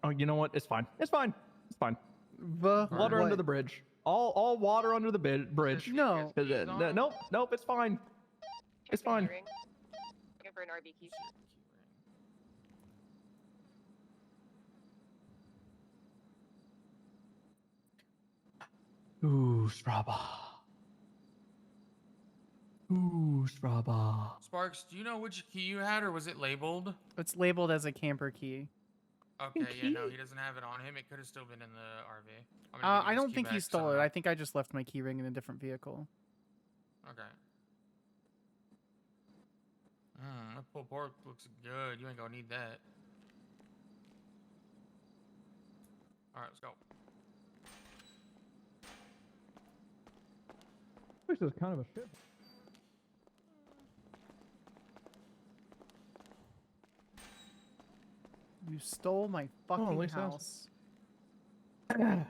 S12: Oh, you know what? It's fine. It's fine. It's fine.
S3: Water
S12: Water under the bridge. All water under the bridge.
S3: No.
S12: Nope. It's fine. It's fine.
S14: Looking for an RB key.
S12: Ooh, Straba. Ooh, Straba.
S22: Sparks, do you know which key you had, or was it labeled?
S3: It's labeled as a camper key.
S22: Okay, yeah, no, he doesn't have it on him. It could have still been in the RV.
S3: I don't think he stole it. I think I just left my key ring in a different vehicle.
S22: Okay. That pulled pork looks good. You ain't gonna need that. Alright, let's go.
S12: This is kind of a shit.
S3: You stole my fucking
S12: least that's-
S3: house.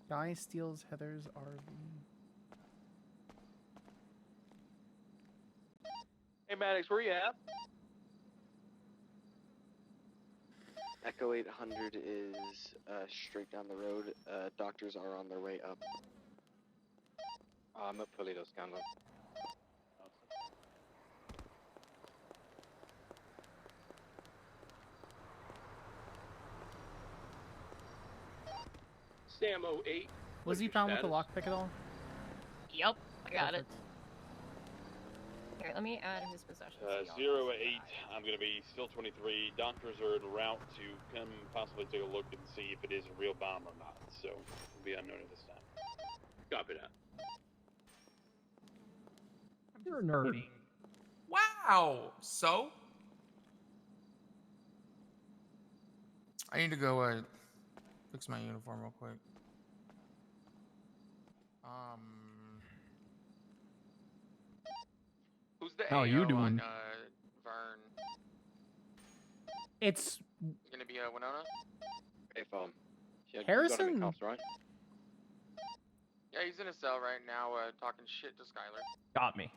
S3: Guy steals Heather's RV.
S4: Hey Maddox, where you at?
S13: Echo 800 is straight down the road. Doctors are on their way up.
S1: I'm at Toledo, Scanlon.
S9: Sam 08.
S3: Was he found with the lockpick at all?
S14: Yep, I got
S3: Perfect.
S14: it. Here, let me add his possessions.
S17: 0-8. I'm going to be still 23. Doctors are en route to come possibly take a look and see if it is a real bomb or not. So, it'll be unknown at this time.
S9: Copy that.
S12: You're a nerd.
S22: Wow. So? I need to go fix my uniform real quick.
S20: Who's the
S12: How are you
S20: AO
S12: doing?
S20: on Vern?
S3: It's
S20: Gonna be Winona?
S1: If yeah,
S3: Harrison?
S1: You got him in cuffs, right?
S20: Yeah, he's in a cell right now, talking shit to Skyler.
S12: Got me.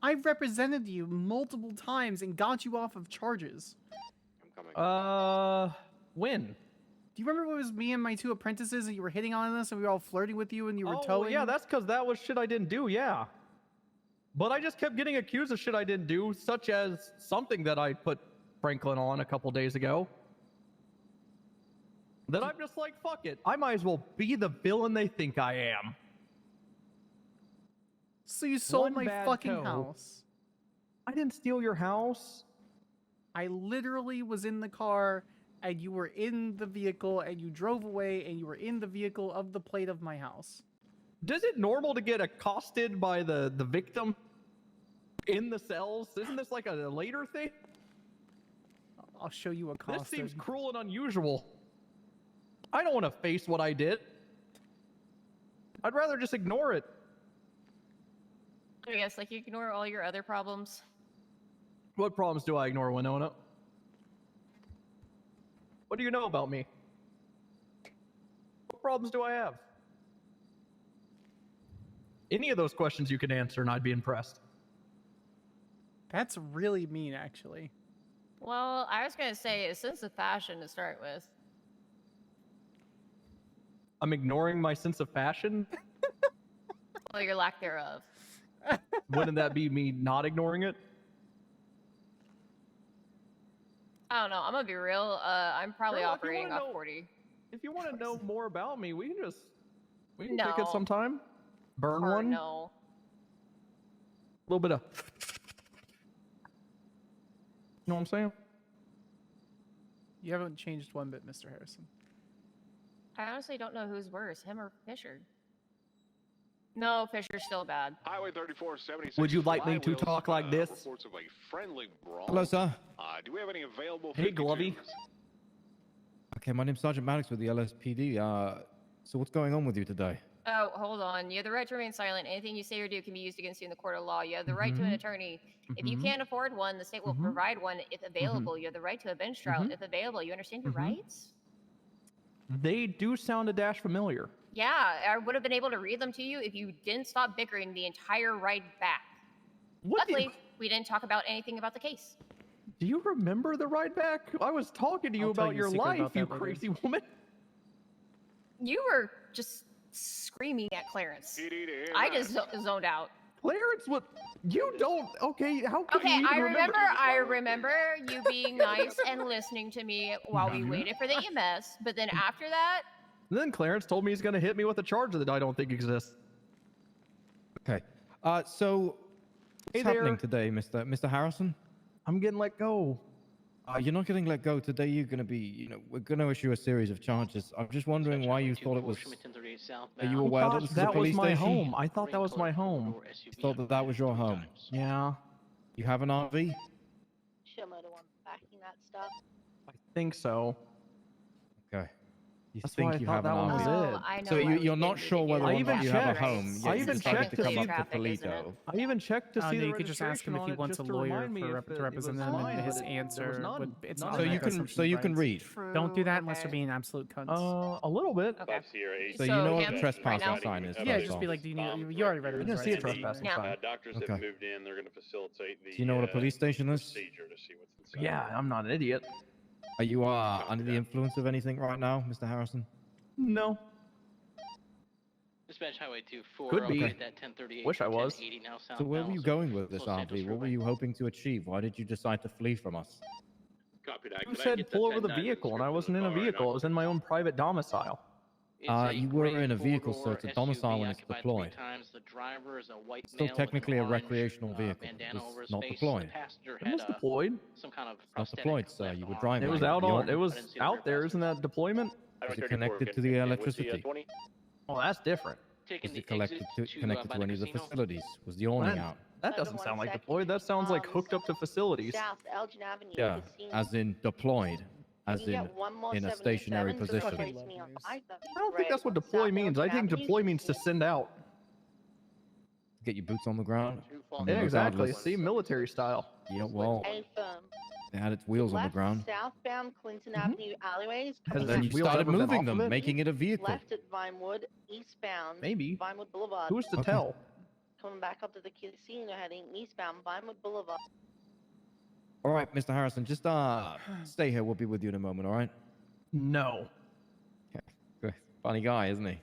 S3: I've represented you multiple times and got you off of charges.
S1: I'm coming.
S12: When?
S3: Do you remember when it was me and my two apprentices and you were hitting on us and we were all flirting with you and you were towing?
S12: Yeah, that's because that was shit I didn't do, yeah. But I just kept getting accused of shit I didn't do, such as something that I put Franklin on a couple days ago. Then I'm just like, fuck it. I might as well be the villain they think I am.
S3: So you sold
S12: One
S3: my
S12: bad
S3: fucking
S12: toe.
S3: house.
S12: I didn't steal your house.
S3: I literally was in the car and you were in the vehicle and you drove away and you were in the vehicle of the plate of my house.
S16: Does it normal to get accosted by the victim in the cells? Isn't this like a later thing?
S3: I'll show you a cost.
S16: This seems cruel and unusual. I don't want to face what I did. I'd rather just ignore it.
S14: I guess, like, you ignore all your other problems.
S16: What problems do I ignore, Winona? What do you know about me? What problems do I have? Any of those questions you can answer and I'd be impressed.
S3: That's really mean, actually.
S14: Well, I was gonna say a sense of fashion to start with.
S16: I'm ignoring my sense of fashion?
S14: Well, your lack thereof.
S16: Wouldn't that be me not ignoring it?
S14: I don't know. I'm gonna be real. I'm probably
S16: Girl, if you
S14: operating
S16: wanna
S14: off
S16: know-
S14: 40.
S16: If you want to know more about me, we can kick
S14: No.
S16: it sometime. Burn
S14: Or
S16: one.
S14: no.
S16: A little bit of. You know what I'm saying?
S3: You haven't changed one bit, Mr. Harrison.
S14: I honestly don't know who's worse, him or Fisher. No, Fisher's still bad.
S18: Highway 3476.
S16: Would you like me to
S18: Flywheels,
S16: talk like this?
S18: Reports of a friendly brawl.
S12: Hello, sir.
S18: Do we have any available?
S16: Hey, Glovey.
S12: Okay, my name's Sergeant Maddox with the LSPD. So what's going on with you today?
S14: Oh, hold on. You have the right to remain silent. Anything you say or do can be used against you in the court of law. You have the right to an attorney. If you can't afford one, the state will provide one if available. You have the right to a bench trial if available. You understand your rights?
S16: They do sound a dash familiar.
S14: Yeah, I would have been able to read them to you if you didn't stop bickering the entire ride back. Luckily, we didn't talk about anything about the case.
S16: Do you remember the ride back? I was talking to you about your life, you crazy woman.
S14: You were just screaming at Clarence. I just zoned out.
S16: Clarence, what? You don't. Okay, how can you
S14: Okay,
S16: even
S14: I remember you being nice and listening to me while we waited for the EMS, but then after that,
S16: Then Clarence told me he's going to hit me with a charge that I don't think exists.
S12: Okay. So what's happening today, Mr. Harrison?
S16: I'm getting let go.
S12: You're not getting let go today. You're going to be, we're going to issue a series of charges. I'm just wondering why you thought it was. Are you aware that this is a police
S16: my
S12: station?
S16: home? I thought that was my home.
S12: You thought that that was your home?
S16: Yeah.
S12: You have an RV?
S21: Shimmer, the one backing that stuff.
S16: I think so.
S12: Okay. You
S16: That's
S12: think
S16: why I
S12: you
S16: thought
S12: have an
S16: that one was
S12: RV?
S16: it.
S14: I know
S12: So
S14: why we
S12: you're not
S14: didn't
S12: sure
S14: need to
S12: whether
S14: get
S12: or
S14: it.
S12: not you have a home.
S16: I
S12: Yet you
S16: even
S12: decided
S16: checked
S12: to
S16: to
S12: come
S16: see
S12: up to
S14: traffic, isn't it?
S12: Polito.
S16: I even checked to see
S3: No,
S16: the
S3: you could just ask him if he
S16: registration on it
S3: wants a
S16: just to
S3: lawyer
S16: remind me
S3: to
S16: if it
S3: represent
S16: was
S3: him,
S16: mine,
S3: and his
S16: but there was
S3: answer
S16: none.
S3: would. It's
S16: None
S3: not
S16: of
S3: like
S16: it.
S12: So you can read.
S3: Don't do that unless you're being absolute cunts.
S16: A little bit.
S14: Okay.
S12: So you know what a trespassing sign is?
S3: Yeah, just be like, do you need? You already read it.
S16: I didn't see a trespassing sign.
S17: Doctors
S12: Okay.
S17: have moved in. They're going to facilitate the.
S12: Do you know what a police station is?
S17: Procedure to see what's inside.
S16: Yeah, I'm not an idiot.
S12: Are you under the influence of anything right now, Mr. Harrison?
S16: No.
S24: Dispatch Highway 24.
S16: Could be.
S24: At 1038.
S16: Wish I was.
S24: 1080 now
S12: So where were
S24: southbound,
S12: you
S24: so
S12: going with this
S24: Los Santos
S12: RV? What were
S24: Freeway.
S12: you hoping to achieve? Why did you decide to flee from us?
S17: Copy that.
S16: You said pull over the vehicle, and I wasn't in a vehicle. I was in my own private domicile.
S12: You were in a vehicle, so it's a domicile when it's deployed.
S24: The driver is a white
S12: Still
S24: male
S12: technically a
S24: with an orange,
S12: recreational vehicle.
S24: bandana over
S12: It's
S24: his
S12: not
S24: face.
S12: deployed.
S24: The passenger
S16: It was
S24: had
S16: deployed.
S24: some kind of
S12: Not
S24: prosthetic
S12: deployed, sir.
S24: left
S12: You were
S24: arm.
S12: driving.
S16: It was
S12: it.
S16: out
S12: You
S16: on.
S12: weren't-
S16: It was out there. Isn't that deployment?
S12: Was it connected to the electricity?
S16: Oh, that's different.
S24: Taking
S12: Was it
S24: the exit
S12: connected
S24: by
S12: to
S24: the
S12: any of the
S24: casino.
S12: facilities? Was the awning out?
S16: That doesn't sound like deployed. That sounds like hooked up to facilities.
S21: South Elgin Avenue.
S12: Yeah,
S21: Casino.
S12: as in deployed, as
S21: Can you
S12: in
S21: get one more
S12: in a
S21: 77
S12: stationary
S21: to
S12: position.
S21: replace me on I
S16: don't think that's what deploy means. I think deploy means to send out.
S12: Get your boots on the ground. I mean,
S16: Yeah, exactly.
S12: regardless-
S16: See, military style.
S12: Yeah, well,
S21: A firm.
S12: they had its wheels on the
S21: Left
S12: ground.
S21: southbound Clinton Avenue alleyways.
S16: Has
S21: coming
S16: the
S12: Then
S21: back
S12: you
S16: wheels
S12: started
S16: ever been
S12: moving
S16: off of
S12: them,
S16: it?
S12: making it a vehicle.
S21: Left at Vinewood, eastbound.
S16: Maybe.
S21: Vinewood Boulevard.
S16: Who's to
S12: Okay.
S16: tell?
S21: Coming back up to the casino, heading eastbound Vinewood Boulevard.
S12: All right, Mr. Harrison, just stay here. We'll be with you in a moment. All right?
S16: No.
S12: Good. Funny guy, isn't he?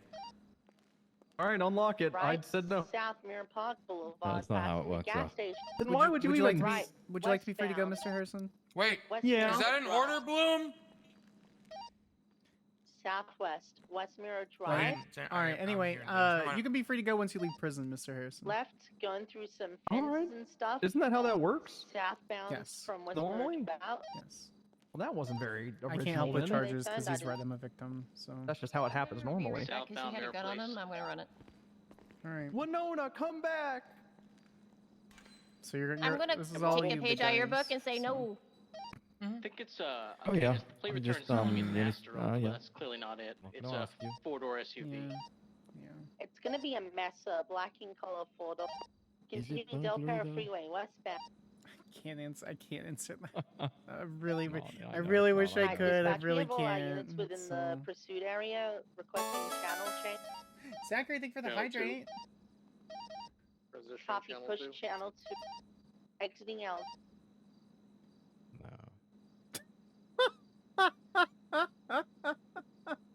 S16: All right, unlock it. I
S21: Right,
S16: said no.
S21: South Mirror Park Boulevard.
S12: That's not how it
S21: past the
S12: works,
S21: gas
S12: though.
S21: station.
S16: Then why would you even?
S3: like to be,
S21: Right,
S3: would you like to be free to go,
S21: westbound.
S3: Mr. Harrison?
S22: Wait,
S16: Yeah.
S22: is that an order, Bloom?
S21: Southwest, West Mirror
S3: All
S21: Drive.
S3: right. Anyway, you can be free to go once you leave prison, Mr. Harrison.
S21: Left, going through some
S16: All
S21: fences
S16: right.
S21: and stuff.
S16: Isn't that how that works?
S21: Southbound
S3: Yes.
S21: from West
S16: Normally?
S21: Mirror to out.
S3: Yes.
S16: Well, that wasn't very original.
S3: I can't help with
S16: then.
S3: charges
S21: They
S3: because
S21: said I
S3: he's read
S21: didn't.
S3: I'm a victim. So.
S16: That's just how it happens normally.
S14: Because he had a gun on him, I'm gonna run it.
S3: All right.
S16: Winona, come back.
S3: So you're
S14: I'm gonna
S3: this is all
S14: take a
S3: you
S14: page out of your
S3: guys,
S14: book and say
S3: so-
S14: no.
S24: I think it's
S12: Oh,
S24: okay,
S12: yeah.
S24: yes, the plate
S12: I'm
S24: return
S12: just,
S24: is telling me
S12: the only-
S24: master owned,
S12: yeah.
S24: but that's clearly not it.
S12: Not
S24: It's
S12: gonna
S24: a
S12: ask you.
S24: 4-door SUV.
S21: It's gonna be a mess up. Black in color 4-door.
S12: Is
S21: Continue
S12: it
S21: Del
S12: burglary,
S21: Perro
S12: though?
S21: Freeway westbound.
S3: I can't answer that. I really,
S12: Oh, yeah,
S3: I
S12: know,
S3: really
S12: it's
S3: wish
S12: not
S3: I
S12: like
S3: could. I
S21: Dispatch, we
S3: really
S21: have all our
S3: can't.
S21: units within
S3: so-
S21: the pursuit area requesting channel change.
S3: Zachary, thank you for the
S15: Channel two.
S3: hydrate.
S15: Transition
S21: Copy,
S15: channel
S21: push
S15: 2.
S21: channel 2. Exiting out.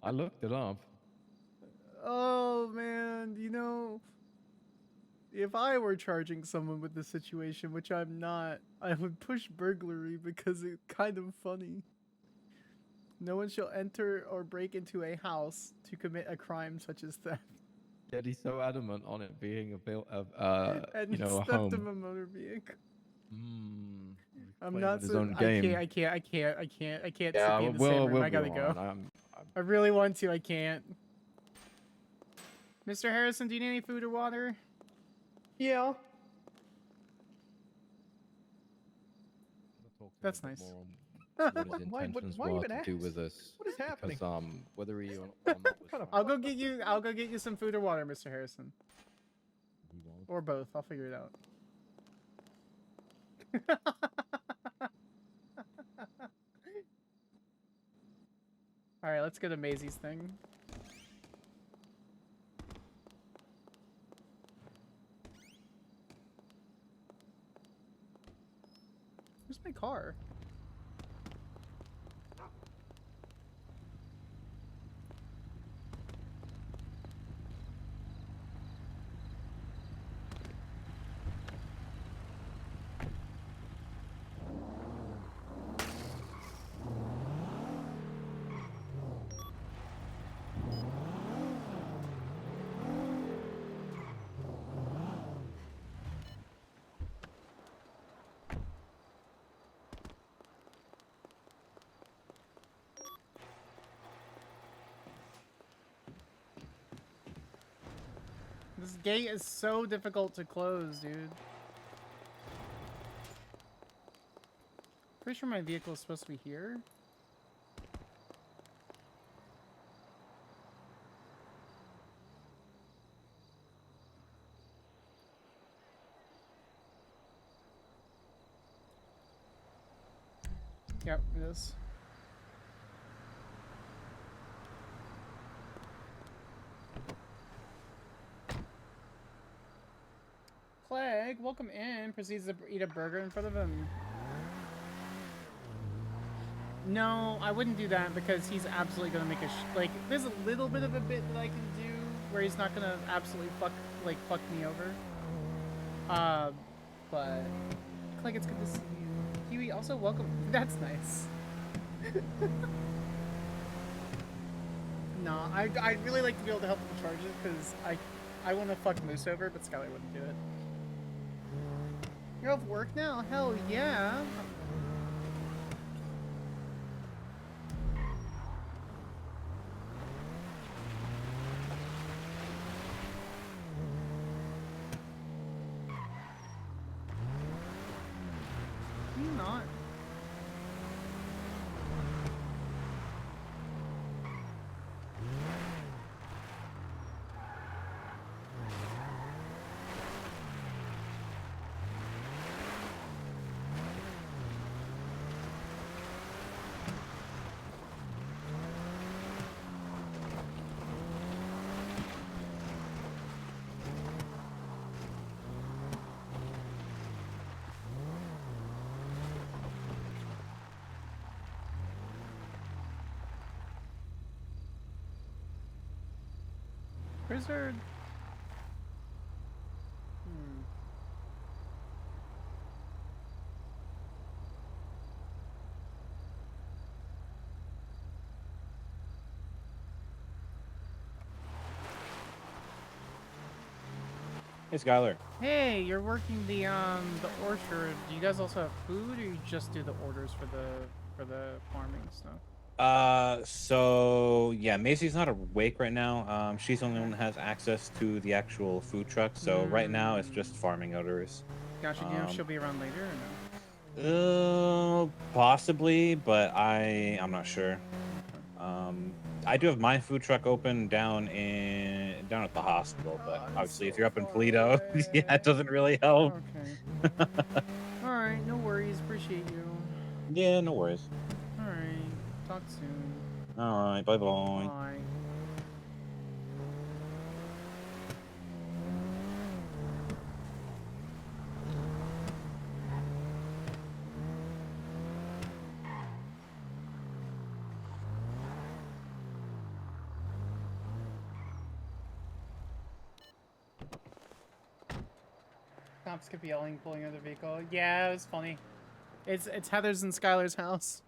S12: I looked it up.
S3: Oh man, you know, if I were charging someone with this situation, which I'm not, I would push burglary because it's kind of funny. No one shall enter or break into a house to commit a crime such as theft.
S12: Yet he's so adamant on it being a
S3: And
S12: you know, a
S3: theft of
S12: home.
S3: a motor vehicle. I'm
S12: Playing
S3: not
S12: with his
S3: so.
S12: own
S3: I
S12: game.
S3: can't. I can't. I can't. I can't. I can't
S12: Yeah,
S3: sit in the
S12: we'll
S3: same room. I
S12: be
S3: gotta go.
S12: on.
S3: I really want to. I can't. Mr. Harrison, do you need any food or water?
S16: Yeah.
S3: That's nice.
S12: What his
S16: Why-
S12: intentions
S16: why
S12: were
S16: even
S12: to do
S16: ask?
S12: with this.
S16: What is happening?
S12: Because whether he or not was
S3: I'll go get you. I'll go get you some food or water, Mr. Harrison. Or both. I'll figure it out. All right, let's go to Maisie's thing. Where's my car? This gate is so difficult to close, dude. Pretty sure my vehicle is supposed to be here. Yep, it is. Clegg, welcome in. Proceeds to eat a burger in front of him. No, I wouldn't do that because he's absolutely gonna make a like. There's a little bit of a bit that I can do where he's not gonna absolutely fuck me over. But Clegg, it's good to see you. Huey, also welcome. That's nice. No, I'd really like to be able to help him charge it because I want to fuck Moose over, but Skyler wouldn't do it. You're off work now? Hell yeah. Can you not? Where's our...
S6: Hey, Skyler.
S3: Hey, you're working the orchard. Do you guys also have food, or you just do the orders for the farming stuff?
S6: So yeah, Macy's not awake right now. She's the only one that has access to the actual food truck. So right now it's just farming odors.
S3: Gotcha. Do you know if she'll be around later or no?
S6: Possibly, but I'm not sure. I do have my food truck open down at the hospital, but obviously if you're up in Toledo, yeah, it doesn't really help.
S3: Okay. All right, no worries. Appreciate you.
S6: Yeah, no worries.
S3: All right, talk soon.
S6: All right, bye bye.
S3: Bye. Cops kept yelling, pulling out the vehicle. Yeah, it was funny. It's Heather's and Skyler's house.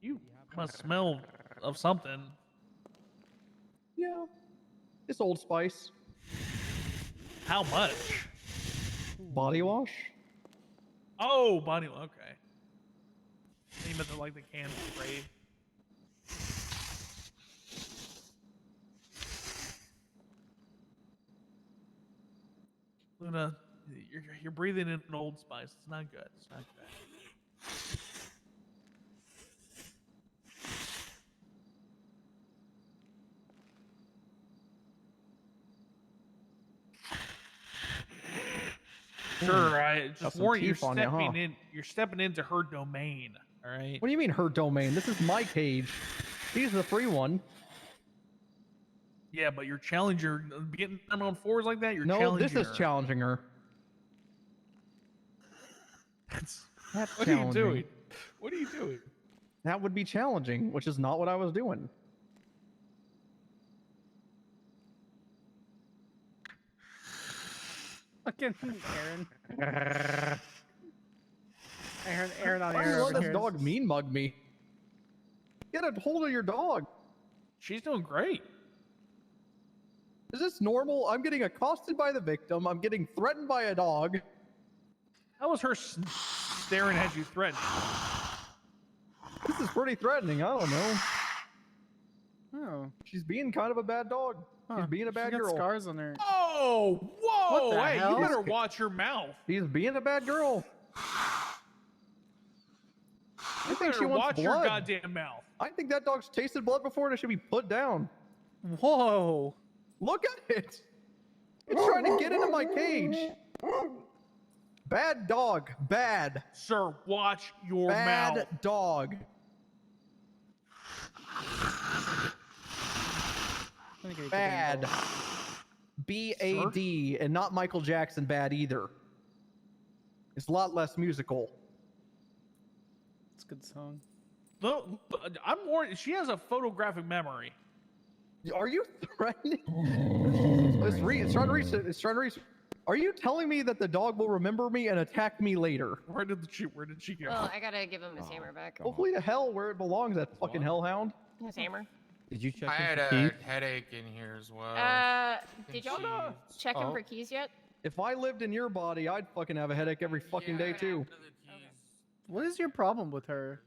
S5: You must smell of something.
S16: Yeah. It's Old Spice.
S5: How much?
S16: Body wash?
S5: Oh, body. Okay. You meant like the can spray. Luna, you're breathing in an Old Spice. It's not good. It's not good. Sure, I just warn you, you're stepping into her domain. All right.
S16: What do you mean her domain? This is my cage. She's the free one.
S5: Yeah, but your challenger getting them on fours like that. You're
S16: No,
S5: challenging
S16: this is
S5: her.
S16: challenging her.
S5: That's
S16: What
S5: are you doing? What are you doing?
S16: That would be challenging, which is not what I was doing.
S3: Fucking Aaron. Aaron on
S16: Why do
S3: air
S16: you
S3: over
S16: let
S3: here.
S16: this dog mean mug me? Get a hold of your dog.
S5: She's doing great.
S16: Is this normal? I'm getting accosted by the victim. I'm getting threatened by a dog.
S5: How was her staring at you threatening?
S16: This is pretty threatening. I don't know.
S3: Oh.
S16: She's being kind of a bad dog. She's being a bad
S3: She got
S16: girl.
S3: scars on her.
S5: Oh, whoa!
S3: What the
S5: Hey,
S3: hell?
S5: you better watch your mouth.
S16: She's being a bad girl. I think she wants
S5: watch
S16: blood.
S5: your goddamn mouth.
S16: I think that dog's tasted blood before and it should be put down.
S3: Whoa.
S16: Look at it. It's trying to get into my cage. Bad dog. Bad.
S5: Sir, watch your
S16: Bad
S5: mouth.
S16: dog. Bad. B-A-D, and not Michael Jackson bad either. It's a lot less musical.
S3: It's a good song.
S5: Look, I'm warned. She has a photographic memory.
S16: Are you threatening? It's trying to reach. It's trying to reach. Are you telling me that the dog will remember me and attack me later?
S5: Where did she go?
S14: Well, I gotta give him his hammer back.
S16: Hopefully to hell where it belongs, that fucking hellhound.
S14: His hammer.
S12: Did you check
S20: I had a headache in here as well.
S14: Did y'all check him for keys yet?
S16: If I lived in your body, I'd fucking have a headache every fucking day too.
S3: What is your problem with her?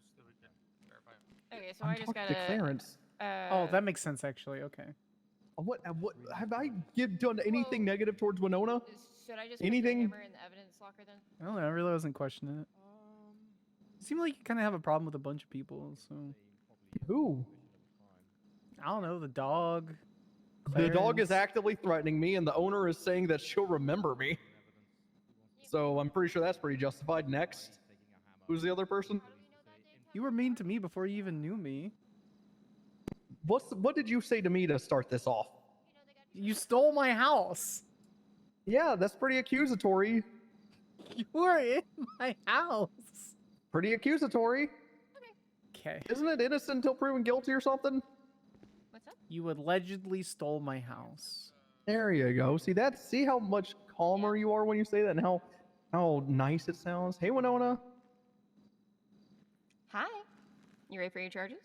S14: Okay, so I just gotta.
S16: To Clarence.
S3: Oh, that makes sense actually. Okay.
S16: What have I done anything negative towards Winona?
S14: Should I just
S16: Anything?
S14: put your hammer in the evidence locker then?
S3: I don't know. I really wasn't questioning it. You seem like you kind of have a problem with a bunch of people. So.
S16: Who?
S3: I don't know. The dog.
S16: The dog is
S3: Clarence.
S16: actively threatening me, and the owner is saying that she'll remember me. So I'm pretty sure that's pretty justified. Next. Who's the other person?
S3: You were mean to me before you even knew me.
S16: What did you say to me to start this off?
S3: You stole my house.
S16: Yeah, that's pretty accusatory.
S3: You were in my house.
S16: Pretty accusatory.
S3: Okay.
S16: Isn't it innocent until proven guilty or something?
S14: What's up?
S3: You allegedly stole my house.
S16: There you go. See how much calmer you are when you say that, and how how nice it sounds. Hey, Winona.
S14: Hi. You ready for your charges?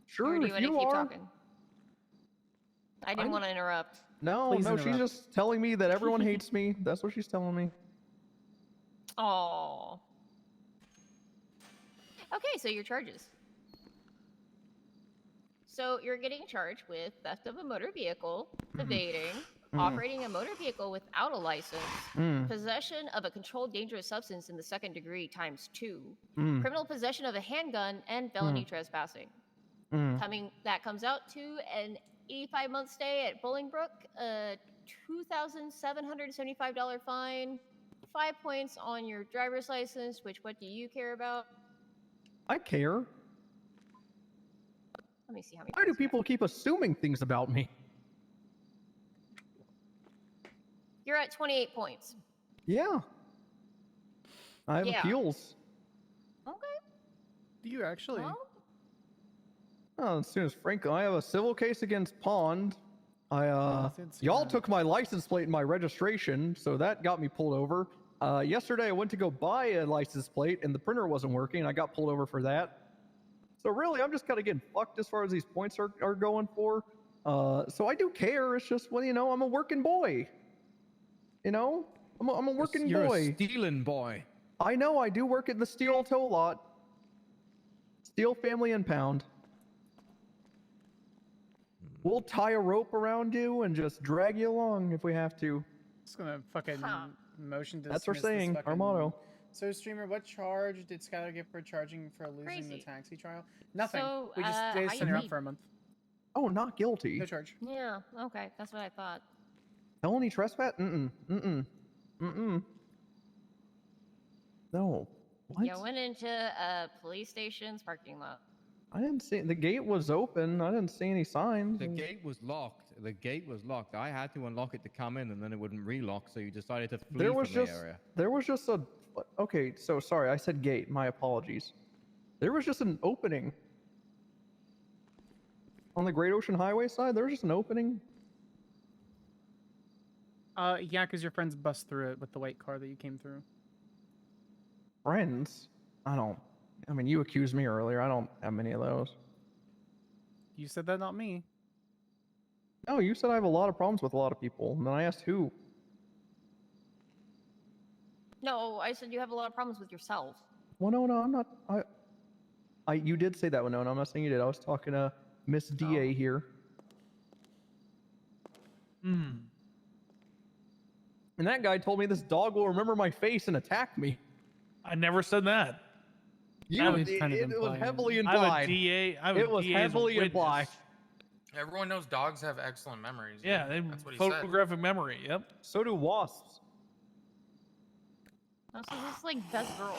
S16: Sure,
S14: Or do you
S16: if
S14: want to
S16: you
S14: keep
S16: are.
S14: talking? I didn't want to interrupt.
S16: No,
S3: Please
S16: no, she's
S3: interrupt.
S16: just telling me that everyone hates me. That's what she's telling me.
S14: Oh. Okay, so your charges. So you're getting charged with theft of a motor vehicle, evading, operating a motor vehicle without a license, possession of a controlled dangerous substance in the second degree ×2, criminal possession of a handgun, and felony trespassing. That comes out to an 85-month stay at Bolingbrook, a $2,775 fine, 5 points on your driver's license, which what do you care about?
S16: I care.
S14: Let me see how many.
S16: Why do people keep assuming things about me?
S14: You're at 28 points.
S16: Yeah. I have appeals.
S14: Okay.
S3: Do you actually?
S14: Well,
S16: Oh, as soon as Franco, I have a civil case against Pond. Y'all took my license plate and my registration, so that got me pulled over. Yesterday I went to go buy a license plate and the printer wasn't working. I got pulled over for that. So really, I'm just kind of getting fucked as far as these points are going for. So I do care. It's just, well, you know, I'm a working boy. You know, I'm a working
S12: You're
S16: boy.
S12: a stealing boy.
S16: I know. I do work at the Steel Tow Lot. Steel Family Impound. We'll tie a rope around you and just drag you along if we have to.
S3: Just gonna fucking motion to.
S16: That's our
S3: dismiss this
S16: saying, our
S3: fucking-
S16: motto.
S3: So, streamer, what charge did Skyler get for charging for losing the taxi trial? Nothing.
S14: So,
S3: we just
S14: how
S3: sent
S14: you
S3: her up
S14: plead?
S3: for a month.
S16: Oh, not guilty.
S3: No charge.
S14: Yeah, okay, that's what I thought.
S16: Felony trespass? No. What?
S14: You went into a police station's parking lot.
S16: I didn't see the gate was open. I didn't see any signs.
S12: The gate was locked. The gate was locked. I had to unlock it to come in, and then it wouldn't relock. So you decided to flee from the area.
S16: There was just a. Okay, so sorry, I said gate. My apologies. There was just an opening on the Great Ocean Highway side. There was just an opening.
S3: Yeah, because your friends bust through it with the white car that you came through.
S16: Friends? I mean, you accused me earlier. I don't have many of those.
S3: You said that, not me.
S16: No, you said I have a lot of problems with a lot of people, and then I asked who.
S14: No, I said you have a lot of problems with yourself.
S16: Well, no, I'm not. You did say that one. No, I'm not saying you did. I was talking to Miss DA here. And that guy told me this dog will remember my face and attack me.
S7: I never said that.
S16: It was heavily implied.
S7: I have a DA. I have
S16: It
S7: a
S16: was
S7: DA as a
S16: heavily
S7: witness.
S16: implied.
S22: Everyone knows dogs have excellent memories.
S7: Yeah,
S22: that's what he said.
S7: photographic memory. Yep.
S16: So do wasps.
S14: Oh, so this is like best girl.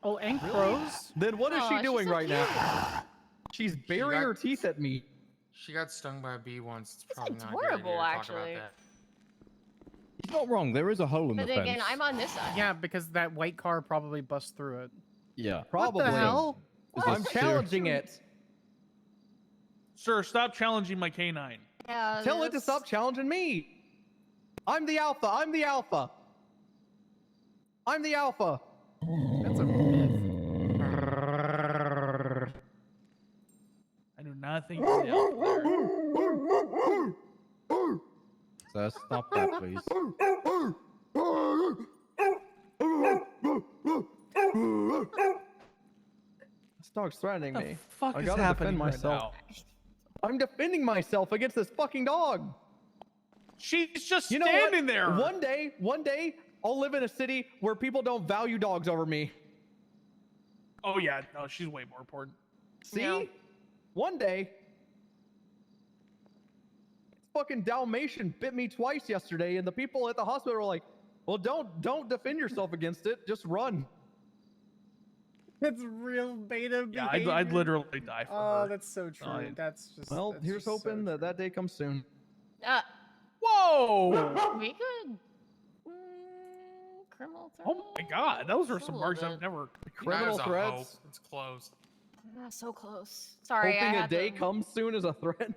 S3: Oh, and crows?
S16: Then what is
S14: Aw,
S16: she
S14: she's
S16: doing
S14: so
S16: right
S14: cute.
S16: now? She's baring her teeth at me.
S22: She got stung by a bee once. It's probably not
S14: adorable,
S22: a good idea to talk
S14: actually.
S22: about that.
S12: He's not wrong. There is a hole in
S14: But
S12: the
S14: then
S12: fence.
S14: again, I'm on this side.
S3: Yeah, because that white car probably bust through it.
S12: Yeah.
S16: Probably.
S3: What the hell?
S16: I'm challenging it.
S7: Sir, stop challenging my canine.
S14: Yeah,
S16: Tell it to stop challenging me. I'm the alpha. I'm the alpha. I'm the alpha.
S3: That's a myth.
S7: I do not think you're the alpha there.
S12: Sir, stop that, please.
S16: This dog's threatening me.
S7: Fuck
S16: I
S7: is
S16: gotta
S7: happening
S16: defend
S7: right
S16: myself.
S7: now?
S16: I'm defending myself against this fucking dog.
S7: She's just
S16: You know what?
S7: standing there.
S16: One day, I'll live in a city where people don't value dogs over me.
S7: Oh yeah, no, she's way more important.
S16: See?
S14: No.
S16: One day. This fucking Dalmatian bit me twice yesterday, and the people at the hospital were like, well, don't defend yourself against it. Just run.
S3: That's real beta
S7: Yeah,
S3: behavior.
S7: I'd literally die for
S3: Oh,
S7: her.
S3: that's so true.
S7: I-
S3: That's just.
S16: Well,
S3: that's
S16: here's
S3: just so
S16: hoping that day comes soon.
S7: Whoa!
S14: We could. Criminal threat.
S7: Oh my god, those are
S14: Just a
S7: some
S14: little
S7: marks
S14: bit.
S7: I've never.
S16: Criminal
S22: There's a
S16: threats.
S22: hope. It's close.
S14: So close. Sorry, I
S16: Hoping a
S14: had
S16: day
S14: to...
S16: comes soon is a threat.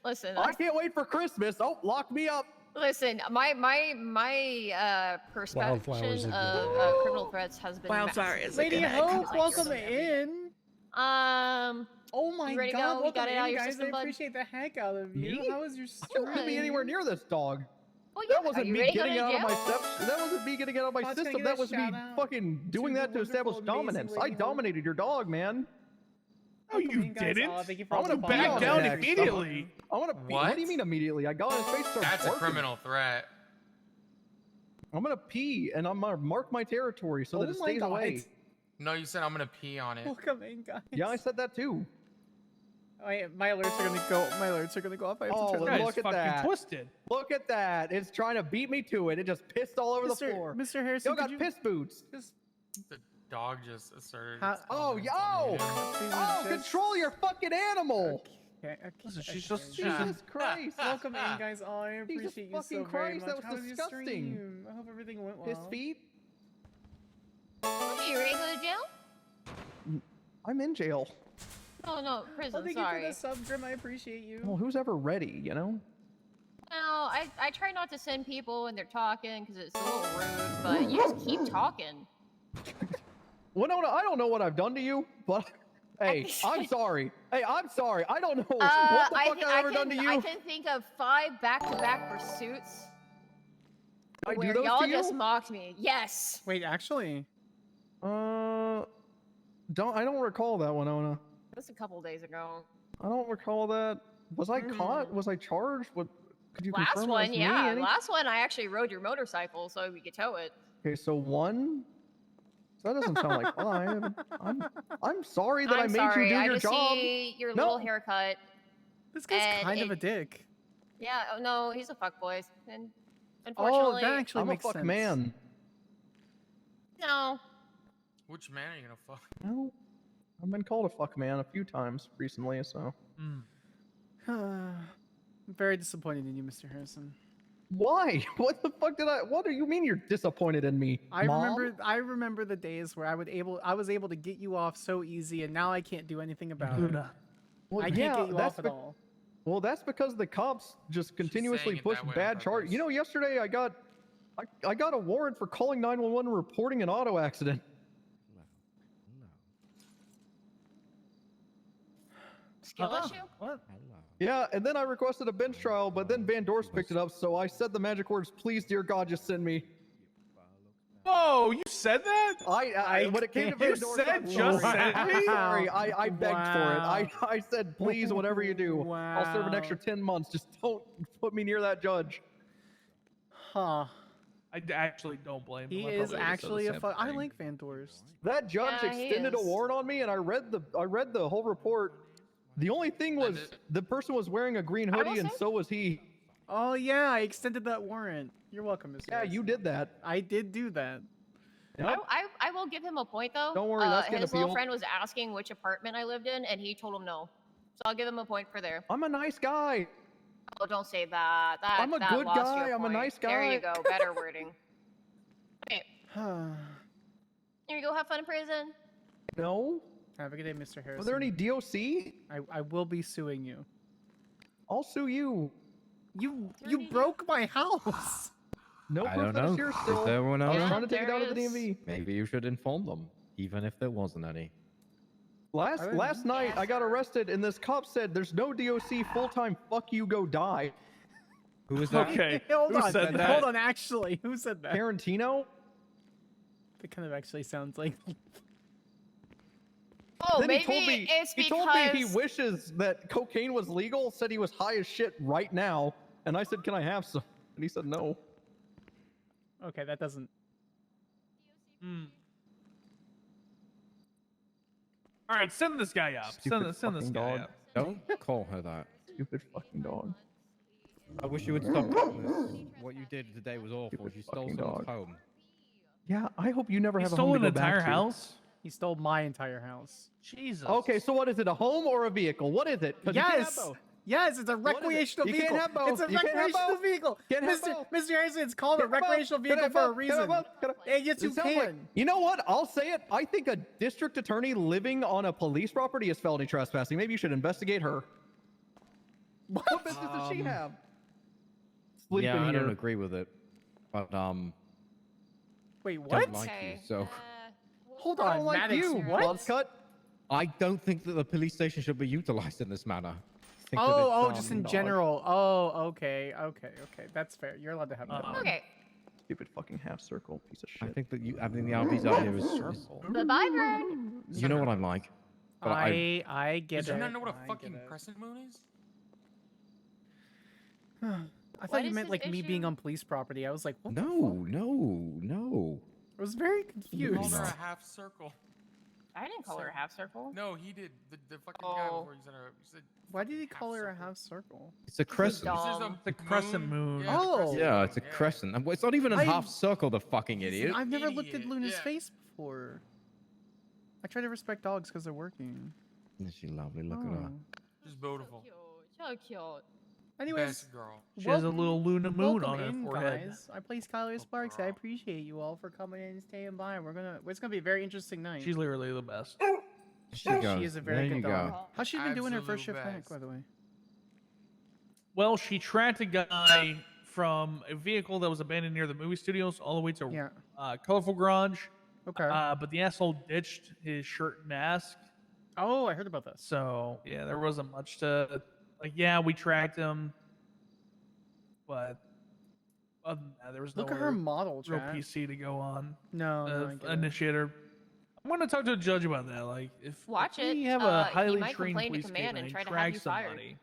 S14: Listen,
S16: I can't wait for Christmas. Oh, lock me up.
S14: Listen, my perception of criminal threats has been massive.
S3: Lady Hope, welcome in. Oh my
S14: you ready to
S3: god,
S14: go? You
S3: welcome
S14: got it out of
S3: in,
S14: your
S3: guys.
S14: system,
S3: I
S14: bud?
S3: appreciate the heck out of you.
S16: Me?
S3: How was your
S16: I don't want to be anywhere near this dog. That wasn't me getting out of my steps. That wasn't me getting out of my
S3: Pots, can I
S16: system.
S3: get a
S16: That was me
S3: shout out
S16: fucking doing
S3: to
S16: that
S3: the
S16: to establish
S3: wonderful, amazing
S16: dominance. I
S3: Lady Hope?
S16: dominated your dog, man.
S7: No, you didn't.
S3: Thank you for
S16: I'm
S3: all
S16: gonna
S3: the
S16: pee
S7: back
S16: on
S7: down
S16: it next.
S7: immediately.
S16: I want to pee. What do you mean immediately? I got in his face. started
S22: That's a
S16: barking.
S22: criminal threat.
S16: I'm gonna pee and I'm gonna mark my territory so that it
S3: Oh my
S16: stays
S3: God.
S16: away.
S22: No, you said I'm gonna pee on it.
S3: Welcome in, guys.
S16: Yeah, I said that too.
S3: My alerts are gonna go. My alerts are gonna go off. I have
S16: Oh,
S3: to turn
S16: look
S3: them
S16: at
S3: off.
S16: that!
S7: Twisted.
S16: Look at that! It's trying to beat me to it. It just pissed all over the floor.
S3: Mr. Harrison,
S16: Yo, got
S3: could you
S16: piss boots.
S3: just
S22: The dog just asserted.
S3: How-
S22: its
S16: Oh,
S22: dominance on
S16: yo!
S22: you.
S16: Oh, control your fucking animal!
S3: Okay,
S7: Listen, she's
S3: okay.
S7: just
S16: Jesus Christ!
S3: Welcome in, guys. Oh, I
S16: Jesus
S3: appreciate you
S16: fucking
S3: so very
S16: Christ,
S3: much.
S16: that
S3: How
S16: was
S3: was your
S16: disgusting.
S3: stream? I hope everything went well.
S16: Piss feet?
S14: You ready to go to jail?
S16: I'm in jail.
S14: No, prison.
S3: Oh, thank
S14: sorry.
S3: you for the sub, Grim. I appreciate you.
S16: Well, who's ever ready, you know?
S14: No, I try not to send people when they're talking because it's a little rude, but you just keep talking.
S16: Well, no, I don't know what I've done to you, but hey, I'm sorry. Hey, I'm sorry. I don't know what the fuck I've ever done to you.
S14: I can think of 5 back-to-back pursuits
S16: I do
S14: where
S16: those
S14: y'all
S16: to you?
S14: just mocked me. Yes.
S3: Wait, actually.
S16: I don't recall that one, Ona.
S14: That's a couple days ago.
S16: I don't recall that. Was I caught? Was I charged? What? Could you
S14: Last
S16: confirm
S14: one,
S16: that was
S14: yeah.
S16: me? Any?
S14: Last one, I actually rode your motorcycle so we could tow it.
S16: Okay, so 1. So that doesn't sound like 5. I'm sorry that I made you do
S14: I
S16: your
S14: just
S16: job.
S14: see your
S16: No.
S14: little haircut.
S3: This guy's
S14: and
S3: kind of a dick.
S14: Yeah, oh, no, he's a fuckboy. And
S3: Oh,
S14: unfortunately,
S3: that actually
S16: I'm a
S3: makes
S16: fuck
S3: sense.
S16: man.
S14: no.
S22: Which man are you gonna fuck?
S16: No, I've been called a fuck man a few times recently, so.
S3: I'm very disappointed in you, Mr. Harrison.
S16: Why? What the fuck did I? What do you mean you're disappointed in me? Mom?
S3: I remember the days where I was able to get you off so easy, and now I can't do anything about it.
S16: Well,
S3: I can't
S16: yeah,
S3: get you
S16: that's
S3: off at all.
S16: Well, that's because the cops just continuously
S22: saying it
S16: push
S22: that way on
S16: bad charges. You know, yesterday I got a warrant for calling 911 and reporting an auto accident.
S14: Skill issue?
S7: What?
S16: Yeah, and then I requested a bench trial, but then Van Dorst picked it up, so I said the magic words, "Please, dear God, just send me."
S7: Oh, you said that?
S16: I when it came to Van
S7: You
S16: Dorst,
S7: said
S16: I'm
S7: just
S16: sorry.
S7: send
S16: I'm
S7: me?
S16: sorry. I begged for it.
S3: Wow.
S16: I said, please, whatever you do, I'll serve an
S3: Wow.
S16: extra 10 months. Just don't put me near that judge.
S3: Huh.
S7: I actually don't blame him.
S3: He
S7: I
S3: is
S7: probably would've said
S3: actually
S7: the
S3: a
S7: same
S3: fuck. I
S7: thing.
S3: like Van Dorst.
S16: That judge
S14: Yeah, he
S16: extended a
S14: is.
S16: warrant on me, and I read the whole report. The only thing was the person was wearing a green
S14: I will
S16: hoodie, and
S14: say-
S16: so was he.
S3: Oh yeah, I extended that warrant. You're welcome, Mr.
S16: Yeah,
S3: Harrison.
S16: you did that.
S3: I did do that.
S16: Yep.
S14: I will give him a point though.
S16: Don't worry, that's gonna
S14: his little
S16: appeal.
S14: friend was asking which apartment I lived in, and he told him no. So I'll give him a point for there.
S16: I'm a nice guy.
S14: Oh, don't say that.
S16: I'm a
S14: that
S16: good
S14: lost you
S16: guy, I'm a
S14: point.
S16: nice
S14: There you
S16: guy.
S14: go. Better wording. Okay, here you go. Have fun in prison.
S16: No.
S3: Have a good day, Mr. Harrison.
S16: Were there any DOC?
S3: I will be suing you.
S16: I'll sue you.
S3: You broke my house.
S16: No
S12: I
S16: proof
S12: don't
S16: that it's
S12: know.
S16: yours
S12: Is
S16: still.
S12: there one
S16: I was
S12: else?
S16: trying to take it
S14: there
S16: down to the
S14: is.
S16: DMV.
S12: Maybe you should inform them, even if there wasn't any.
S16: Last night I got arrested, and this cop said, "There's no DOC full-time. Fuck you, go die."
S12: Who was that?
S7: Okay.
S3: Hold
S7: Who
S3: on.
S7: said that?
S3: Hold on. Actually, who said that?
S16: Tarantino.
S3: That kind of actually sounds like.
S14: Oh,
S16: Then
S14: maybe
S16: he told me,
S14: it's
S16: he
S14: because
S16: told me he wishes that cocaine was legal. Said he was high as shit right now, and I said, "Can I have some?" And he said, "No."
S3: Okay, that doesn't.
S7: All right, send this guy up. Send this
S16: fucking
S7: guy
S16: dog.
S7: up.
S12: Don't call her that.
S16: Stupid fucking dog.
S12: I wish you would stop doing this. What you did today was awful. You stole
S16: fucking
S12: someone's
S16: dog.
S12: home.
S16: Yeah, I hope you never
S7: He
S16: have a
S7: stole
S16: home
S7: an
S16: to go back
S7: entire
S16: to.
S7: house?
S3: He stole my entire house.
S7: Jesus.
S16: Okay, so what is it? A home or a vehicle? What is it? 'Cause you can't have
S3: Yes.
S16: both.
S3: Yes, it's a
S16: is it?
S3: recreational
S16: You
S3: vehicle.
S16: can't have both.
S3: It's a
S16: You can't have
S3: recreational
S16: both.
S3: vehicle.
S16: Can't have
S3: Mr.
S16: both.
S3: Mr. Harrison, it's called a
S16: Can I have both?
S3: recreational
S16: Can I
S3: vehicle
S16: have
S3: for a
S16: both? Can I have
S3: reason.
S16: both? Can I-
S3: Yes, you
S16: It sounds like-
S3: can.
S16: You know what? I'll say it. I think a district attorney living on a police property is felony trespassing. Maybe you should investigate her. What business does she have? sleep
S12: yeah,
S16: in
S12: I
S16: here.
S12: don't agree with it, but
S3: Wait,
S12: don't
S3: what?
S12: like you,
S14: Okay.
S12: so
S3: Hold
S16: I
S3: on,
S16: don't like
S3: Maddox,
S16: you.
S3: what?
S16: Buzz cut.
S12: I don't think that the police station should be utilized in this manner. I think that
S3: Oh,
S12: it's,
S3: just in
S16: dog.
S3: general. Oh, okay. That's fair. You're allowed to have that.
S14: Okay.
S16: Stupid fucking half circle piece of
S12: I
S16: shit.
S12: think that you having the RVs out here is
S14: Bye-bye, Greg.
S12: you know what I'm like. But
S3: I get
S22: Did you
S3: it.
S22: not know what a
S3: I
S22: fucking
S3: get it.
S22: crescent moon is?
S3: I
S14: What
S3: thought you
S14: is
S3: meant
S14: his
S3: like me being
S14: issue?
S3: on police property. I was like, what the fuck?
S12: No.
S3: I was very
S22: You
S3: confused.
S22: called her a half circle.
S14: I didn't call her a half circle.
S22: No, he did. The fucking guy before you said
S3: Why did he call her a half circle?
S12: It's a crescent.
S22: It's a crescent moon.
S3: Yeah, oh.
S12: Yeah, it's a crescent. And it's not even a half circle, the fucking idiot.
S3: I've never looked at Luna's face before. I try to respect dogs because they're working.
S12: Isn't she lovely? Look at her.
S22: She's beautiful.
S14: So cute.
S3: Anyways,
S22: Best girl. She has a little Luna moon
S3: welcome
S22: on her
S3: in,
S22: forehead.
S3: guys. I play Skyler Sparks. I appreciate you all for coming in and staying by. It's gonna be a very interesting night.
S22: She's literally the best.
S3: She is a very good dog. How's she been doing her first shift back, by the way?
S22: Well, she tracked a guy from a vehicle that was abandoned near the movie studios all the way to Colorful Garage.
S3: Okay.
S22: But the asshole ditched his shirt and mask.
S3: Oh, I heard about this.
S22: So, yeah, there wasn't much to... Like, yeah, we tracked him. But other than that, there was no
S3: Look at her model,
S22: real
S3: chat.
S22: PC to go on.
S3: No, I get it.
S22: Initiator. I'm going to talk to a judge about that. Like, if
S14: Watch
S22: if
S14: it.
S22: we have a
S14: He
S22: highly
S14: might
S22: trained
S14: complain to
S22: police
S14: command and
S22: canine
S14: try to
S22: track
S14: have you fired.
S22: somebody,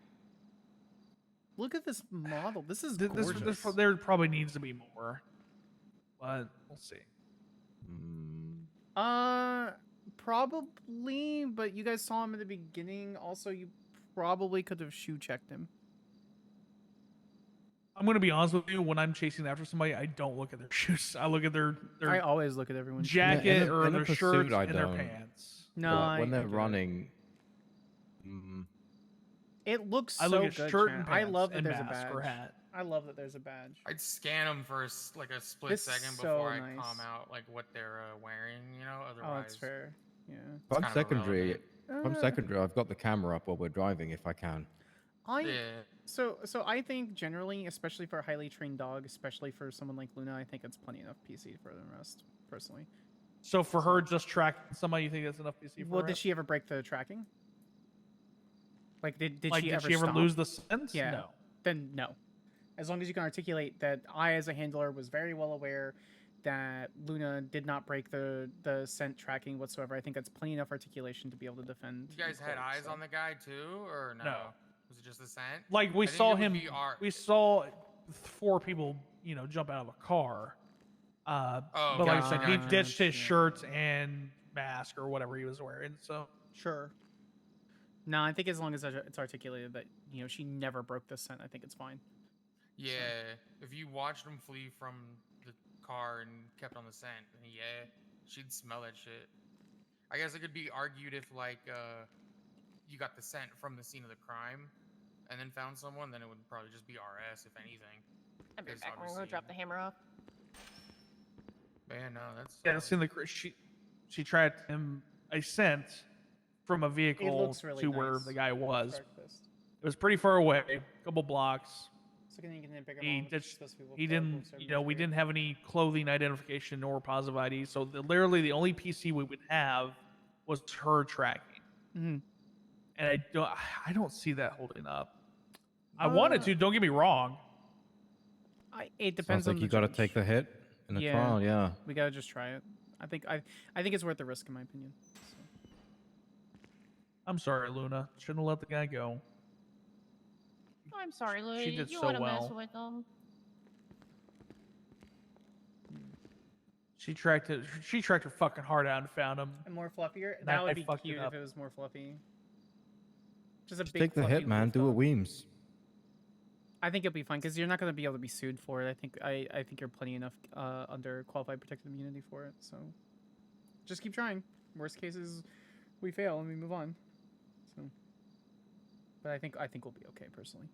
S3: Look at this model. This is gorgeous.
S22: there probably needs to be more. But we'll see.
S3: Probably, but you guys saw him at the beginning. Also, you probably could have shoe checked him.
S22: I'm going to be honest with you. When I'm chasing after somebody, I don't look at their shoes. I look at their
S3: I always look at everyone's
S22: jacket
S12: Yeah, in a-
S22: or
S12: in a
S22: their
S12: pursuit,
S22: shirt
S12: I
S22: and their
S12: don't.
S22: pants.
S3: No,
S12: But when they're
S3: I get it.
S12: running,
S3: It looks so
S22: I look at
S3: good.
S22: shirt
S3: Chan.
S22: and
S3: I
S22: pants
S3: love that
S22: and
S3: there's a
S22: mask
S3: badge.
S22: or hat.
S3: I love that there's a badge.
S20: I'd scan them for like a split
S3: This is
S20: second
S3: so
S20: before I
S3: nice.
S20: calm out like what they're wearing, you know.
S3: Oh,
S20: Otherwise,
S3: that's fair. Yeah.
S12: if I'm
S20: kind of
S12: secondary.
S20: irrelevant.
S12: I'm secondary. I've got the camera up while we're driving, if I can.
S3: So I think generally, especially for a highly trained dog, especially for someone like Luna, I think it's plenty enough PC for the rest, personally.
S22: So for her just tracking somebody, you think that's enough PC for
S3: Well,
S22: her?
S3: did she ever break the tracking? Like, did
S22: Like,
S3: she
S22: did
S3: ever
S22: she ever
S3: stop?
S22: lose the sense?
S3: Yeah.
S22: No.
S3: Then no. As long as you can articulate that I, as a handler, was very well aware that Luna did not break the scent tracking whatsoever, I think that's plenty enough articulation to be able to defend.
S20: You guys had
S3: Colt,
S20: eyes
S3: so.
S20: on the guy too, or no?
S22: No.
S20: Was it just the scent?
S22: Like, we
S20: I think
S22: saw
S20: it would
S22: him.
S20: be our-
S22: We saw 4 people, jump out of a car.
S20: Oh,
S22: but like I said, he
S3: gotcha.
S22: ditched his shirt and mask or whatever he was wearing. So
S3: Sure. No, I think as long as it's articulated that she never broke the scent, I think it's fine.
S20: Yeah, if you watched him flee from the car and kept on the scent, then yeah, she'd smell that shit. I guess it could be argued if like you got the scent from the scene of the crime and then found someone, then it would probably just be RS if anything.
S14: I'll be
S20: 'Cause
S14: back. We're gonna go
S20: obviously-
S14: drop the hammer off.
S20: But yeah, no, that's
S22: yeah, that's in the she tracked him a scent from a vehicle
S3: looks really
S22: to where
S3: nice.
S22: the guy was.
S3: Breakfast.
S22: It was pretty far away, a couple blocks.
S3: So can you get a bigger
S22: He
S3: mom, which is
S22: ditched,
S3: supposed to be
S22: he
S3: what
S22: didn't, we didn't have any clothing identification nor positive ID. So literally the only PC we would have was her tracking.
S3: Mm-hmm.
S22: And I don't see that holding up. I wanted to, don't get me wrong.
S3: It depends
S12: Sounds like
S3: on
S12: you
S3: the
S12: got to
S3: judge.
S12: take the hit in a trial. Yeah.
S3: We gotta just try it. I think it's worth the risk in my opinion. So.
S22: I'm sorry, Luna. Shouldn't have let the guy go.
S14: I'm sorry, Louis.
S22: She did
S14: you
S22: so
S14: want to mess
S22: well.
S14: with them?
S22: She tracked her fucking heart out and found him.
S3: And more fluffier.
S22: And
S3: That
S22: I
S3: would be
S22: fucked it
S3: cute if
S22: up.
S3: it was more fluffy. Just a
S12: Just
S3: big
S12: take the
S3: fluffy
S12: hit, man.
S3: wolf
S12: Do a
S3: dog.
S12: Weems.
S3: I think it'll be fine because you're not going to be able to be sued for it. I think you're plenty enough under qualified protected immunity for it. So just keep trying. Worst case is we fail and we move on. So, but I think we'll be okay personally.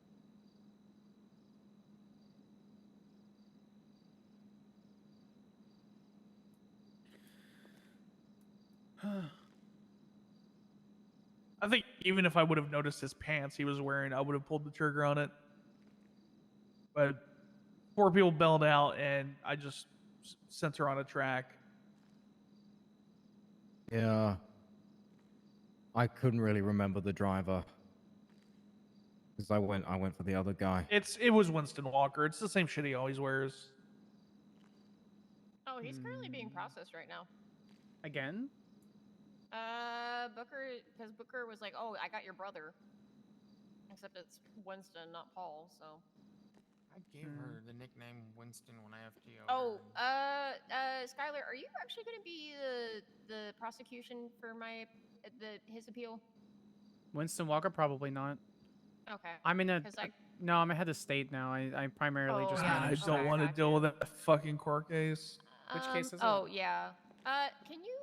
S22: I think even if I would have noticed his pants he was wearing, I would have pulled the trigger on it. But Four people bailed out, and I just sent her on a track.
S12: Yeah. I couldn't really remember the driver. Because I went for the other guy.
S22: It was Winston Walker. It's the same shit he always wears.
S14: Oh, he's currently being processed right now.
S3: Again?
S14: Booker, because Booker was like, "Oh, I got your brother." Except it's Winston, not Paul. So.
S20: I gave her the nickname Winston when I FTO'd
S14: Oh, Skyler, are you actually going to be the prosecution for his appeal?
S3: Winston Walker, probably not.
S14: Okay.
S3: I'm in a.
S14: 'Cause
S3: No, I'm head of state now. I primarily just.
S22: I
S3: manage
S22: don't want to deal with that fucking court case.
S3: Which case is it?
S14: Oh, yeah. Can you,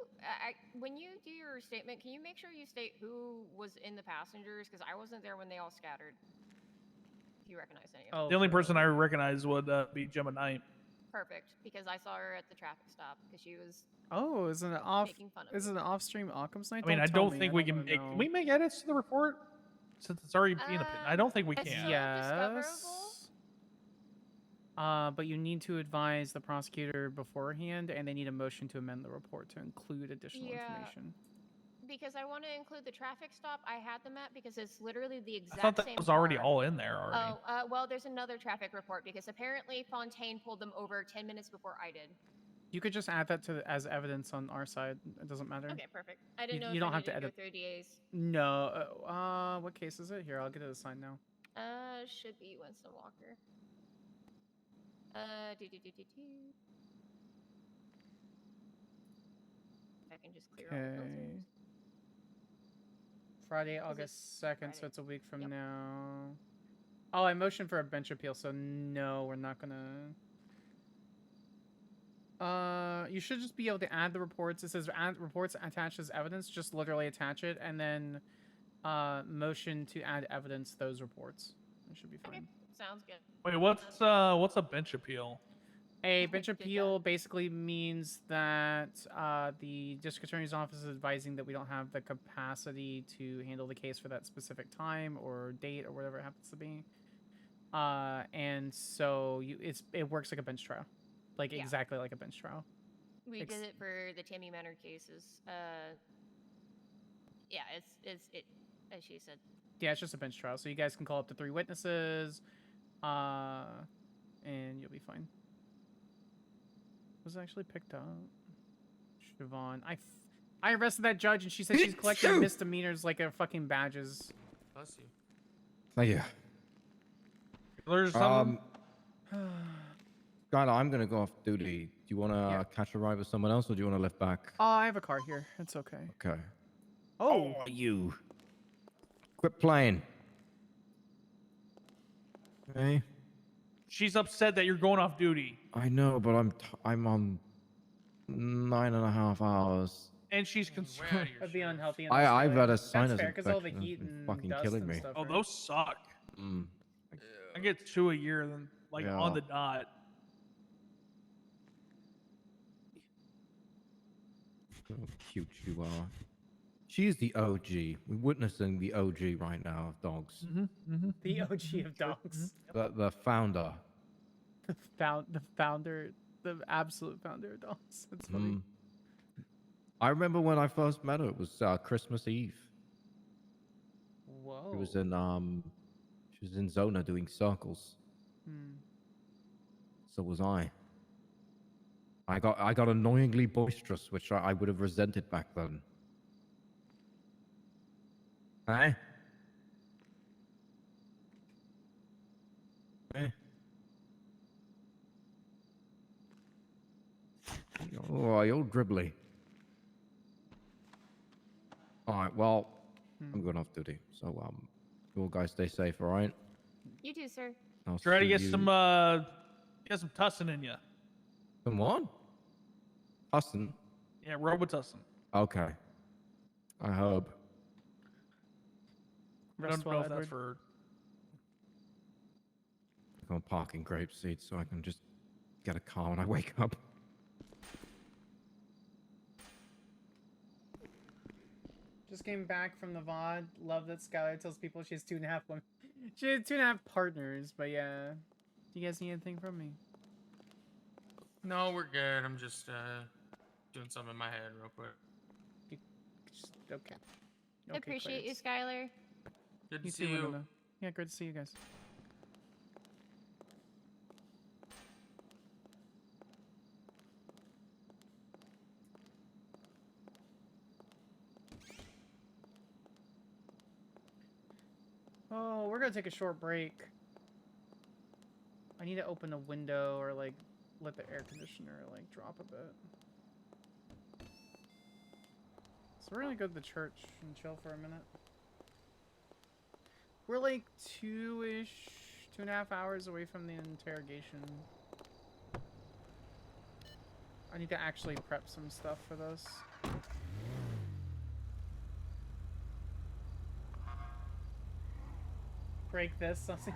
S14: when you do your statement, can you make sure you state who was in the passengers? Because I wasn't there when they all scattered. If you recognize any of them.
S22: The only person I recognize would be Gemma Knight.
S14: Perfect, because I saw her at the traffic stop because she was.
S3: Oh, is it an off?
S14: Making fun of
S3: Is it an off-stream Occam's night?
S22: I mean, I
S3: tell
S22: don't
S3: me,
S22: think
S3: I
S22: we
S3: don't
S22: can make.
S3: wanna
S22: Can we make edits to the report? Since it's already being a. I don't think we
S14: it's
S22: can.
S14: so discoverable.
S3: But you need to advise the prosecutor beforehand, and they need a motion to amend the report to include additional information.
S14: Because I want to include the traffic stop I had them at because it's literally the exact
S22: I thought that
S14: same
S22: was already
S14: car.
S22: all in there already.
S14: Oh, well, there's another traffic report because apparently Fontaine pulled them over 10 minutes before I did.
S3: You could just add that as evidence on our side. It doesn't matter.
S14: Okay, perfect. I didn't know
S3: you
S14: if
S3: don't
S14: I
S3: have to
S14: needed
S3: edit.
S14: go through DAs.
S3: No. What case is it? Here, I'll get it assigned now.
S14: Should be Winston Walker. I can just clear all the filters.
S3: Friday, August 2nd, so it's a week from now. Oh, I motioned for a bench appeal, so no, we're not gonna... you should just be able to add the reports. It says add reports attached as evidence. Just literally attach it, and then motion to add evidence those reports. It should be fine.
S14: Okay, sounds good.
S22: Wait, what's a bench appeal?
S3: A bench appeal basically means that the district attorney's office is advising that we don't have the capacity to handle the case for that specific time or date or whatever it happens to be. And so it works like a bench trial, like exactly like a bench trial.
S14: We did it for the Tammy Manor cases. Yeah, it's as she said.
S3: Yeah, it's just a bench trial, so you guys can call up to 3 witnesses, and you'll be fine. Was actually picked up. Siobhan. I arrested that judge and she said she's collecting misdemeanors like fucking badges.
S20: Bless you.
S12: Thank you.
S22: There's some.
S12: Skyler, I'm gonna go off duty. Do you wanna catch a ride with someone else, or do you wanna lift back?
S3: Oh, I have a car here. It's okay.
S12: Okay.
S3: Oh,
S12: you. Quit playing. Okay.
S22: She's upset that you're going off duty.
S12: I know, but I'm on 9.5 hours.
S22: And she's concerned.
S3: That'd be unhealthy.
S12: I've had a sinus
S3: That's fair, because all the
S12: infection.
S3: heat
S12: It's been
S3: and
S12: fucking
S3: dust
S12: killing
S3: and
S12: me.
S3: stuff,
S22: Oh,
S3: right?
S22: those suck. I get 2 a year, then on the dot.
S12: So cute you are. She's the OG. We're witnessing the OG right now of dogs.
S3: The OG of dogs.
S12: The founder.
S3: The founder, the absolute founder of dogs. That's funny.
S12: I remember when I first met her. It was Christmas Eve.
S3: Whoa.
S12: She was in Zona doing circles. So was I. I got annoyingly boisterous, which I would have resented back then. Hey? Hey? Oh, you're dribbly. Alright, well, I'm going off duty. So, you all guys stay safe, alright?
S14: You too, sir.
S12: I'll
S22: Try to
S12: see
S22: get
S12: you-
S22: some tussin in you.
S12: Some what? Tussin?
S22: Yeah, Robitussin.
S12: Okay. I hope.
S22: I don't know if that's for.
S12: I'm parking grape seeds so I can just get a car when I wake up.
S3: Just came back from the VOD. Love that Skyler tells people she has 2.5 women. She has 2.5 partners, but yeah. Do you guys need anything from me?
S20: No, we're good. I'm just doing something in my head real quick.
S3: Okay.
S14: I appreciate you, Skyler.
S20: Good to
S3: You
S20: see
S3: too,
S20: you.
S3: Winona. Yeah, good to see you guys. Oh, we're gonna take a short break. I need to open a window or like let the air conditioner like drop a bit. So we're gonna go to the church and chill for a minute. We're like 2.5 hours away from the interrogation. I need to actually prep some stuff for this. Break this, something.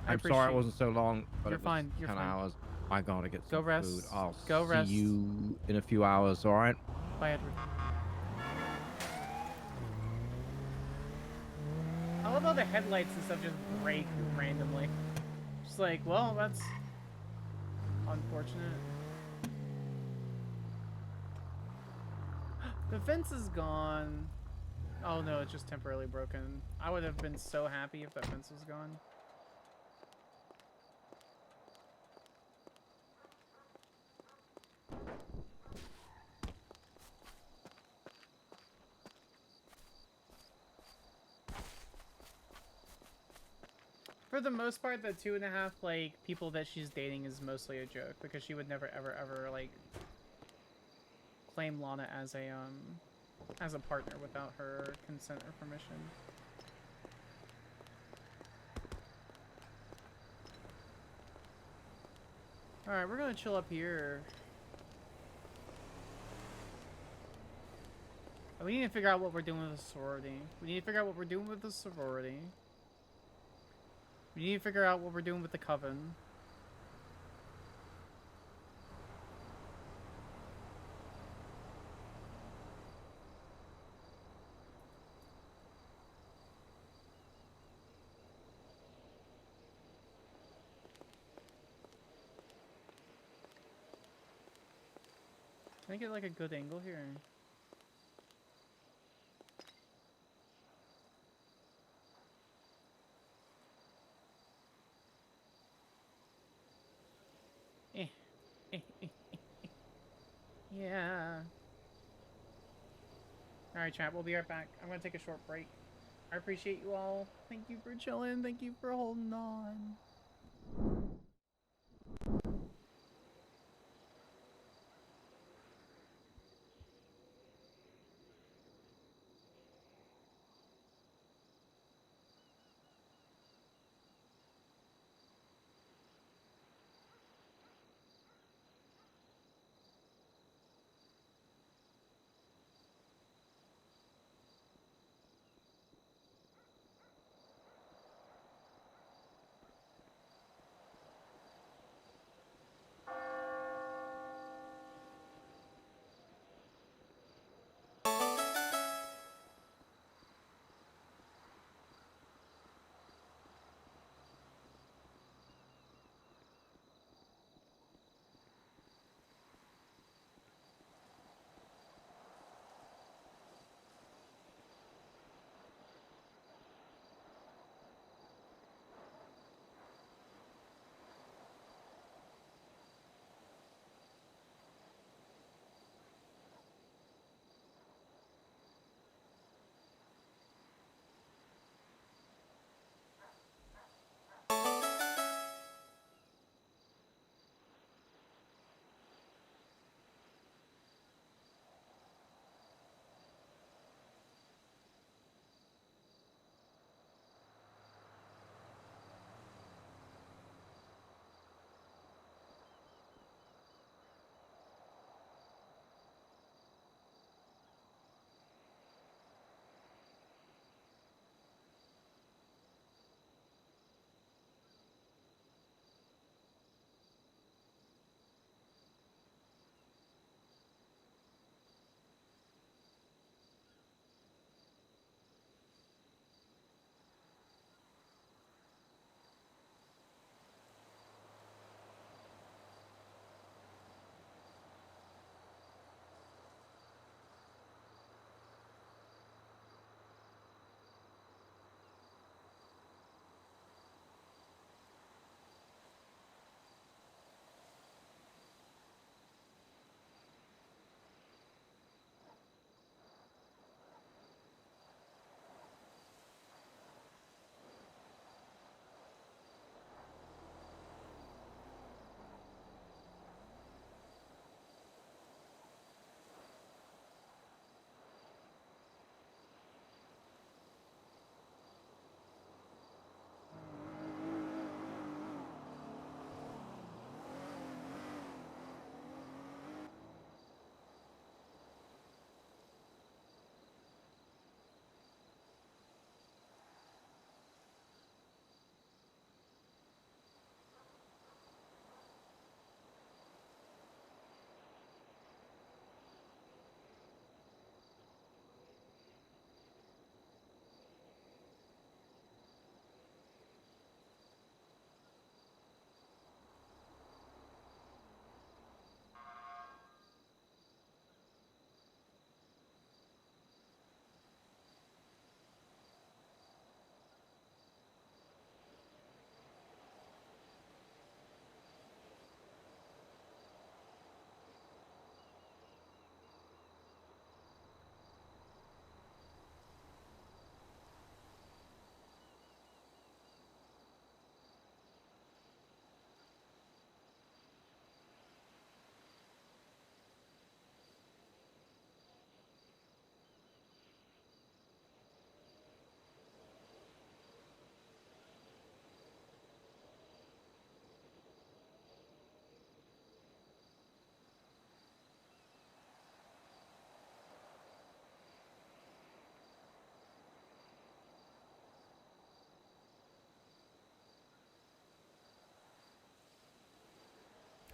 S12: I'm sorry it wasn't so long, but
S3: You're
S12: it was
S3: fine. You're
S12: 10
S3: fine.
S12: hours. I gotta get
S3: Go
S12: some
S3: rest.
S12: food. I'll
S3: Go
S12: see
S3: rest.
S12: you in a few hours, all right?
S3: Bye, Edward. I love how the headlights and stuff just break randomly. Just like, well, that's unfortunate. The fence is gone. Oh no, it's just temporarily broken. I would have been so happy if that fence was gone. For the most part, the 2.5 like people that she's dating is mostly a joke because she would never ever like claim Lana as a partner without her consent or permission. All right, we're gonna chill up here. We need to figure out what we're doing with the sorority. We need to figure out what we're doing with the sorority. We need to figure out what we're doing with the coven. Can I get like a good angle here? Yeah. Alright, chat, we'll be right back. I'm gonna take a short break. I appreciate you all. Thank you for chilling. Thank you for holding on.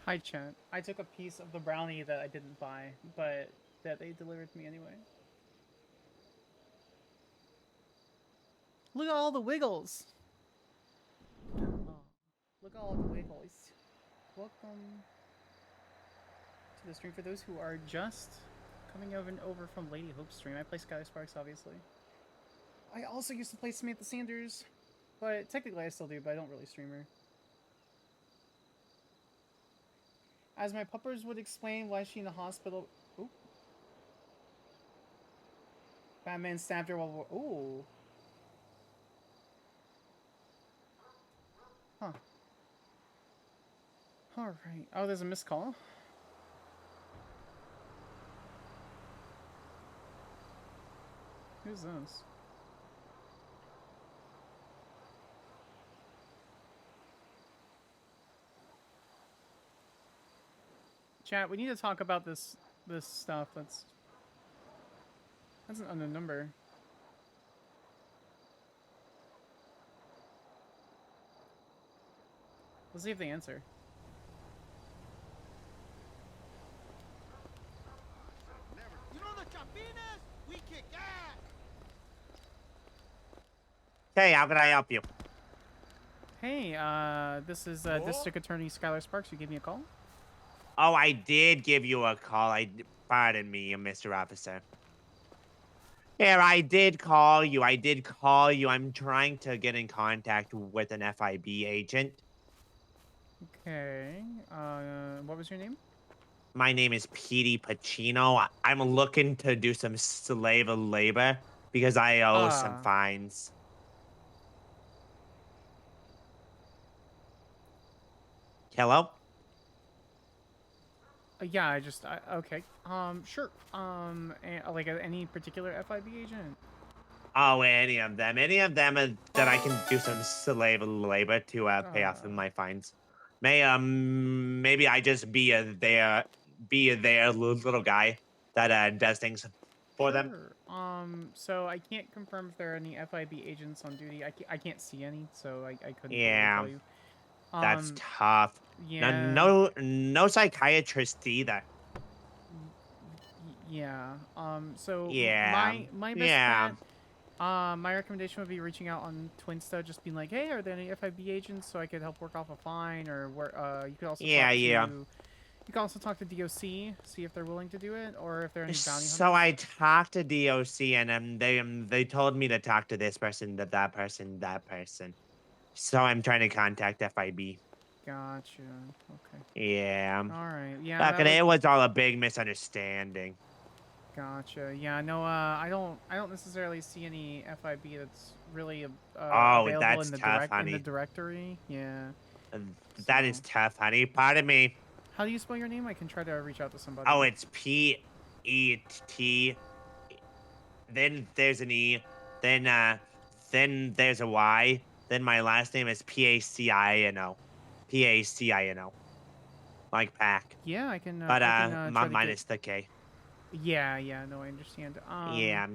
S3: Hi, Chat. I took a piece of the brownie that I didn't buy, but that they delivered to me anyway. Look at all the wiggles. Oh, look at all the wiggles. Welcome to the stream. For those who are just coming over from Lady Hope's stream, I play Skyler Sparks, obviously. I also used to play Samantha Sanders, but technically I still do, but I don't really stream her. As my puppers would explain, why is she in the hospital? Ooh. Batman stabbed her while... Ooh. Huh. Alright. Oh, there's a missed call? Who's this? Chat, we need to talk about this stuff. That's an unknown number. Let's see if they answer.
S7: You know the Chapinas? We kick ass!
S2: Hey, how can I help you?
S3: Hey, this is District Attorney Skyler Sparks. You gave me a call?
S2: Oh, I did give you a call. Pardon me, Mr. Officer. Here, I did call you. I'm trying to get in contact with an FIB agent.
S3: Okay. What was your name?
S2: My name is Petey Pacino. I'm looking to do some slave labor because I owe some fines. Hello?
S3: Yeah, okay. Sure. Like any particular FIB agent?
S2: Oh, any of them that I can do some slave labor to pay off my fines. Maybe I just be their little guy that does things for them.
S3: So I can't confirm if there are any FIB agents on duty. I can't see any, so I couldn't really
S2: Yeah,
S3: tell you.
S2: that's tough.
S3: Yeah.
S2: No psychiatrist either.
S3: Yeah. So
S2: Yeah.
S3: my best bet, my recommendation would be reaching out on Twinsta, just being like, hey, are there any FIB agents so I could help work off a fine, or where you could also you can also talk to DOC, see if they're willing to do it, or if there are any bounty hunters.
S2: So I talked to DOC, and they told me to talk to this person, that person. So I'm trying to contact FIB.
S3: Gotcha. Okay.
S2: Yeah.
S3: All right. Yeah.
S2: Look, it was all a big misunderstanding.
S3: Gotcha. Yeah. No. I don't necessarily see any FIB that's really
S2: Oh,
S3: available
S2: that's
S3: in the
S2: tough, honey.
S3: in the directory. Yeah.
S2: That is tough, honey. Pardon me.
S3: How do you spell your name? I can try to reach out to somebody.
S2: Oh, it's P-E-T. Then there's an E. Then there's a Y. Then my last name is P-A-C-I-N-O. P-A-C-I-N-O. Like pack.
S3: Yeah, I can.
S2: But
S3: minus
S2: the K.
S3: Yeah. No, I understand.
S2: Yeah.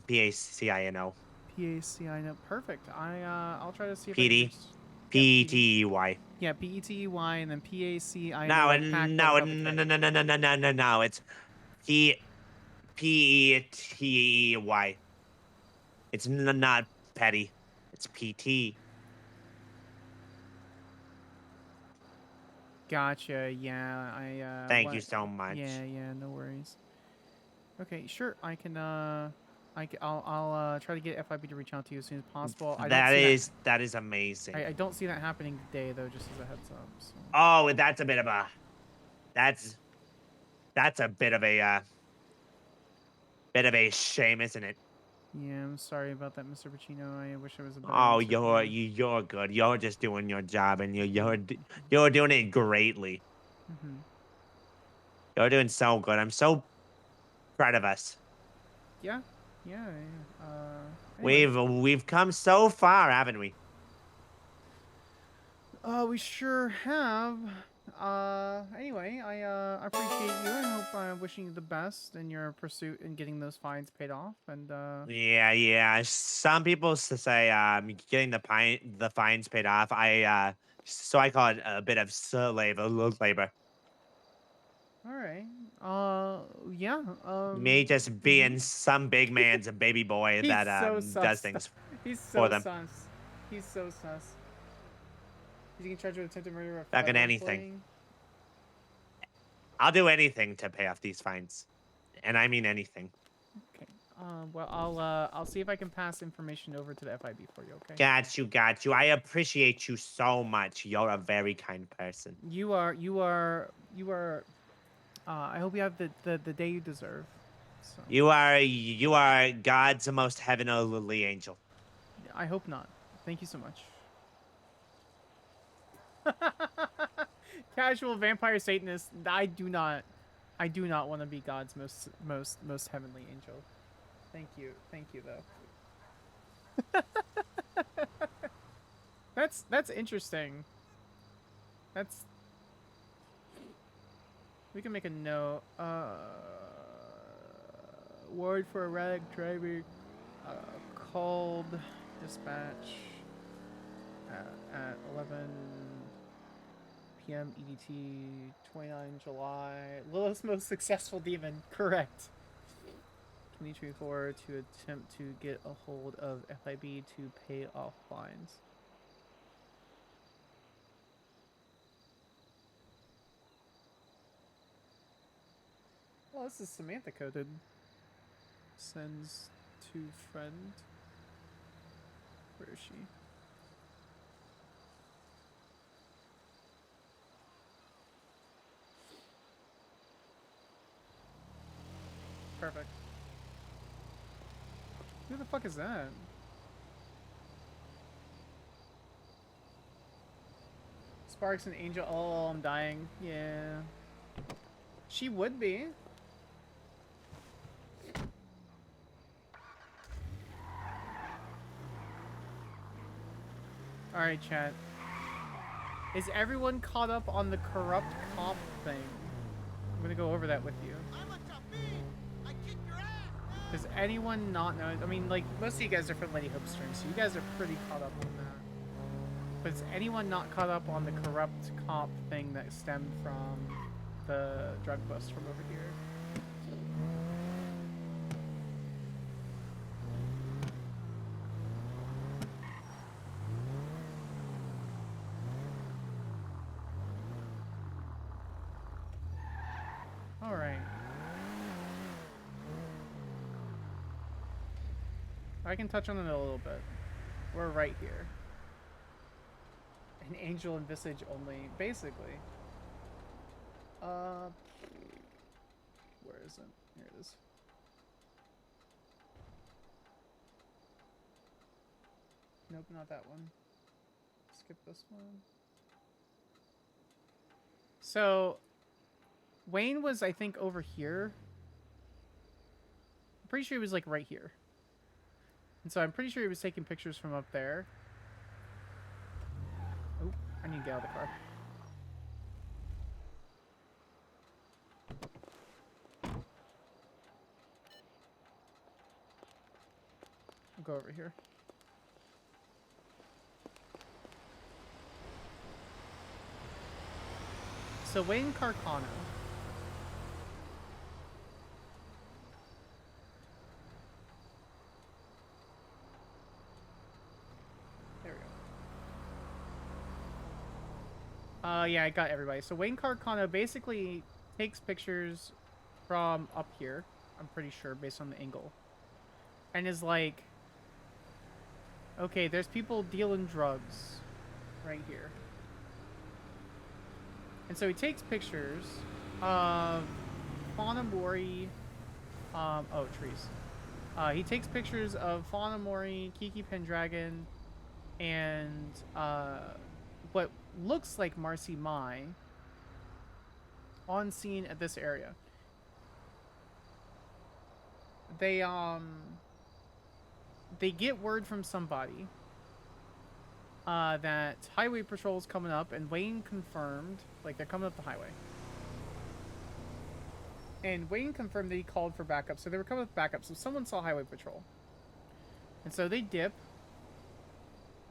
S2: P-A-C-I-N-O.
S3: P-A-C-I-N-O. Perfect. I'll try to see if
S2: P-D. P-E-T-E-Y.
S3: Yeah, P-E-T-E-Y and then P-A-C-I-N-O.
S2: No, it's P-E-T-E-Y. It's not petty. It's P-T.
S3: Gotcha. Yeah,
S2: Thank you so much.
S3: Yeah, no worries. Okay, sure. I can. I'll try to get FIB to reach out to you as soon as possible.
S2: That is amazing.
S3: I don't see that happening today, though. Just as a heads up. So.
S2: Oh, that's a bit of a. That's a bit of a shame, isn't it?
S3: Yeah, I'm sorry about that, Mr. Pacino. I wish I was a better
S2: Oh,
S3: answer.
S2: you're good. You're just doing your job, and you're doing it greatly.
S3: Mm-hmm.
S2: You're doing so good. I'm so proud of us.
S3: Yeah. Anyway.
S2: We've come so far, haven't we?
S3: We sure have. Anyway, I appreciate you. I hope I'm wishing you the best in your pursuit in getting those fines paid off. And
S2: Yeah. Some people say getting the fines paid off. So I call it a bit of slave labor.
S3: All right. Yeah.
S2: Me just being some big man's a baby boy
S3: He's
S2: that
S3: so
S2: does
S3: sus.
S2: things
S3: He's
S2: for
S3: so
S2: them.
S3: sus. He's so sus. You can charge with attempted murder of a
S2: Fucking
S3: fellow
S2: anything.
S3: employee.
S2: I'll do anything to pay off these fines, and I mean anything.
S3: Okay. Well, I'll see if I can pass information over to the FIB for you. Okay.
S2: Got you. I appreciate you so much. You're a very kind person.
S3: You are. I hope you have the day you deserve. So.
S2: You are God's most heavenly angel.
S3: I hope not. Thank you so much. Casual vampire Satanist. I do not want to be God's most heavenly angel. Thank you though. That's interesting. We can make a note. Ward for erratic driver. Called dispatch at 11 p.m. EDT, 29 July. Lilith's most successful demon. Correct. 2024 to attempt to get a hold of FIB to pay off fines. Well, this is Samantha coded. Sends to friend. Where is she? Perfect. Who the fuck is that? Sparks and Angel. Oh, I'm dying. Yeah. She would be. Alright, chat. Is everyone caught up on the corrupt cop thing? I'm gonna go over that with you. Does anyone not know? I mean, like, most of you guys are from Lady Hope Stream, so you guys are pretty caught up on that. But is anyone not caught up on the corrupt cop thing that stemmed from the drug bust from over here? Alright. I can touch on it a little bit. We're right here. An angel and visage only, basically. Where is it? Here it is. Nope, not that one. Skip this one. So, Wayne was, I think, over here. I'm pretty sure he was, like, right here. And so I'm pretty sure he was taking pictures from up there. Oh, I need to get out of the car. I'll go over here. So Wayne Carcano. There we go. Yeah, I got everybody. So Wayne Carcano basically takes pictures from up here, I'm pretty sure, based on the angle. And is like, okay, there's people dealing drugs right here. And so he takes pictures of Fauna Mori, oh, trees. He takes pictures of Fauna Mori, Kiki Pendragon, and what looks like Marcy Mai on scene at this area. They get word from somebody that highway patrol's coming up, and Wayne confirmed, like, they're coming up the highway. And Wayne confirmed that he called for backup, so they were coming with backup, so someone saw highway patrol. And so they dip.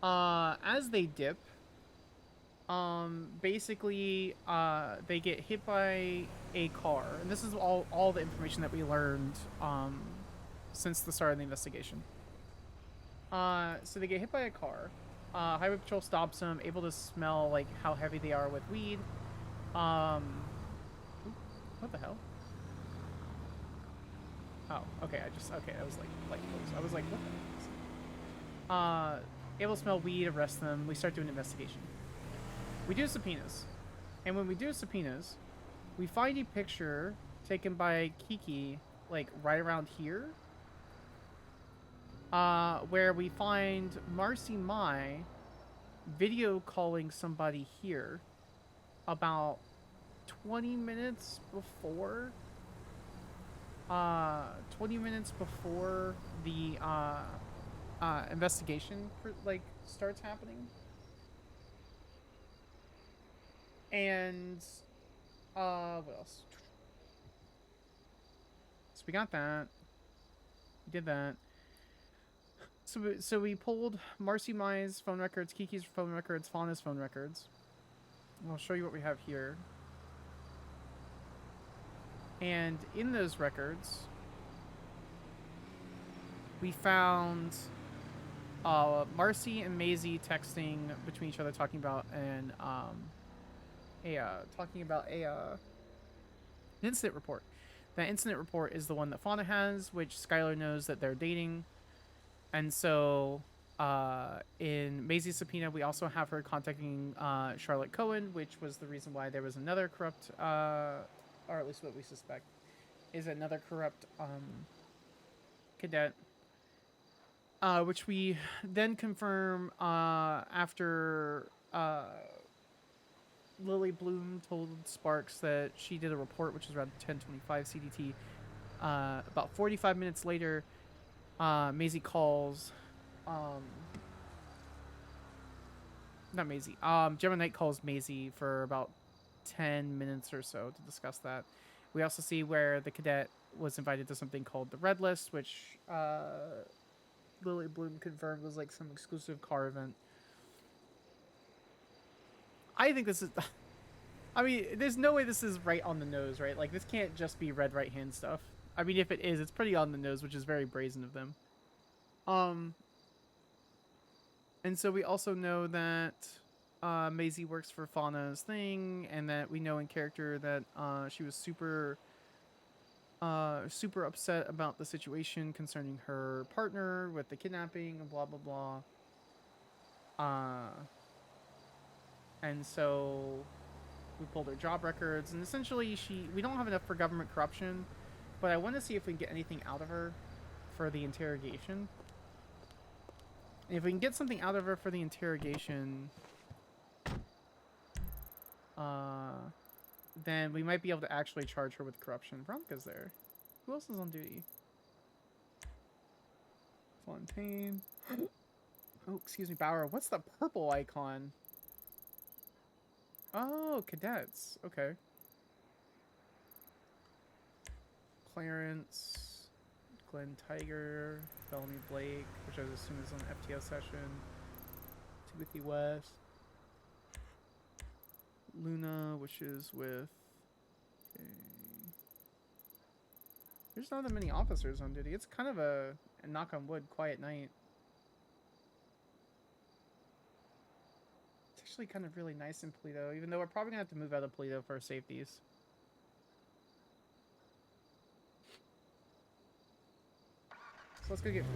S3: As they dip, Basically, they get hit by a car, and this is all the information that we learned, since the start of the investigation. So they get hit by a car. Highway Patrol stops them, able to smell, like, how heavy they are with weed. What the hell? Oh, okay, okay, that was, like close. I was like, what the hell? Able to smell weed, arrest them. We start doing an investigation. We do subpoenas. And when we do subpoenas, we find a picture taken by Kiki, like, right around here. Where we find Marcy Mai video calling somebody here about 20 minutes before 20 minutes before the investigation starts happening. And what else? So we got that. We did that. So we pulled Marcy Mai's phone records, Kiki's phone records, Fauna's phone records. I'll show you what we have here. And in those records, we found Marcy and Maisie texting between each other, talking about an incident report. That incident report is the one that Fauna has, which Skyler knows that they're dating. And so, in Maisie's subpoena, we also have her contacting Charlotte Cohen, which was the reason why there was another corrupt, or at least what we suspect, is another corrupt cadet. Which we then confirm after Lily Bloom told Sparks that she did a report, which is around 10:25 CDT. About 45 minutes later, Maisie calls, not Maisie, Gemma Knight calls Maisie for about 10 minutes or so to discuss that. We also see where the cadet was invited to something called the Red List, which, Lily Bloom confirmed was like some exclusive car event. I think this is, I mean, there's no way this is right on the nose, right? Like, this can't just be red right hand stuff. I mean, if it is, it's pretty on the nose, which is very brazen of them. And so we also know that Maisie works for Fauna's thing, and that we know in character that she was super upset about the situation concerning her partner with the kidnapping and blah blah blah. And so we pulled her job records, and essentially we don't have enough for government corruption, but I want to see if we can get anything out of her for the interrogation. And if we can get something out of her for the interrogation, then we might be able to actually charge her with corruption. Veronica's there. Who else is on duty? Fontaine. Oh, excuse me, Bauer. What's the purple icon? Oh, cadets. Okay. Clarence, Glenn Tiger, Bellamy Blake, which I would assume is on the FTO session. Timothy West. Luna, which is with... Okay. There's not that many officers on duty. It's kind of a knock on wood, quiet night. It's actually kind of really nice in Polito, even though we're probably going to have to move out of Polito for our safeties. So let's go get food.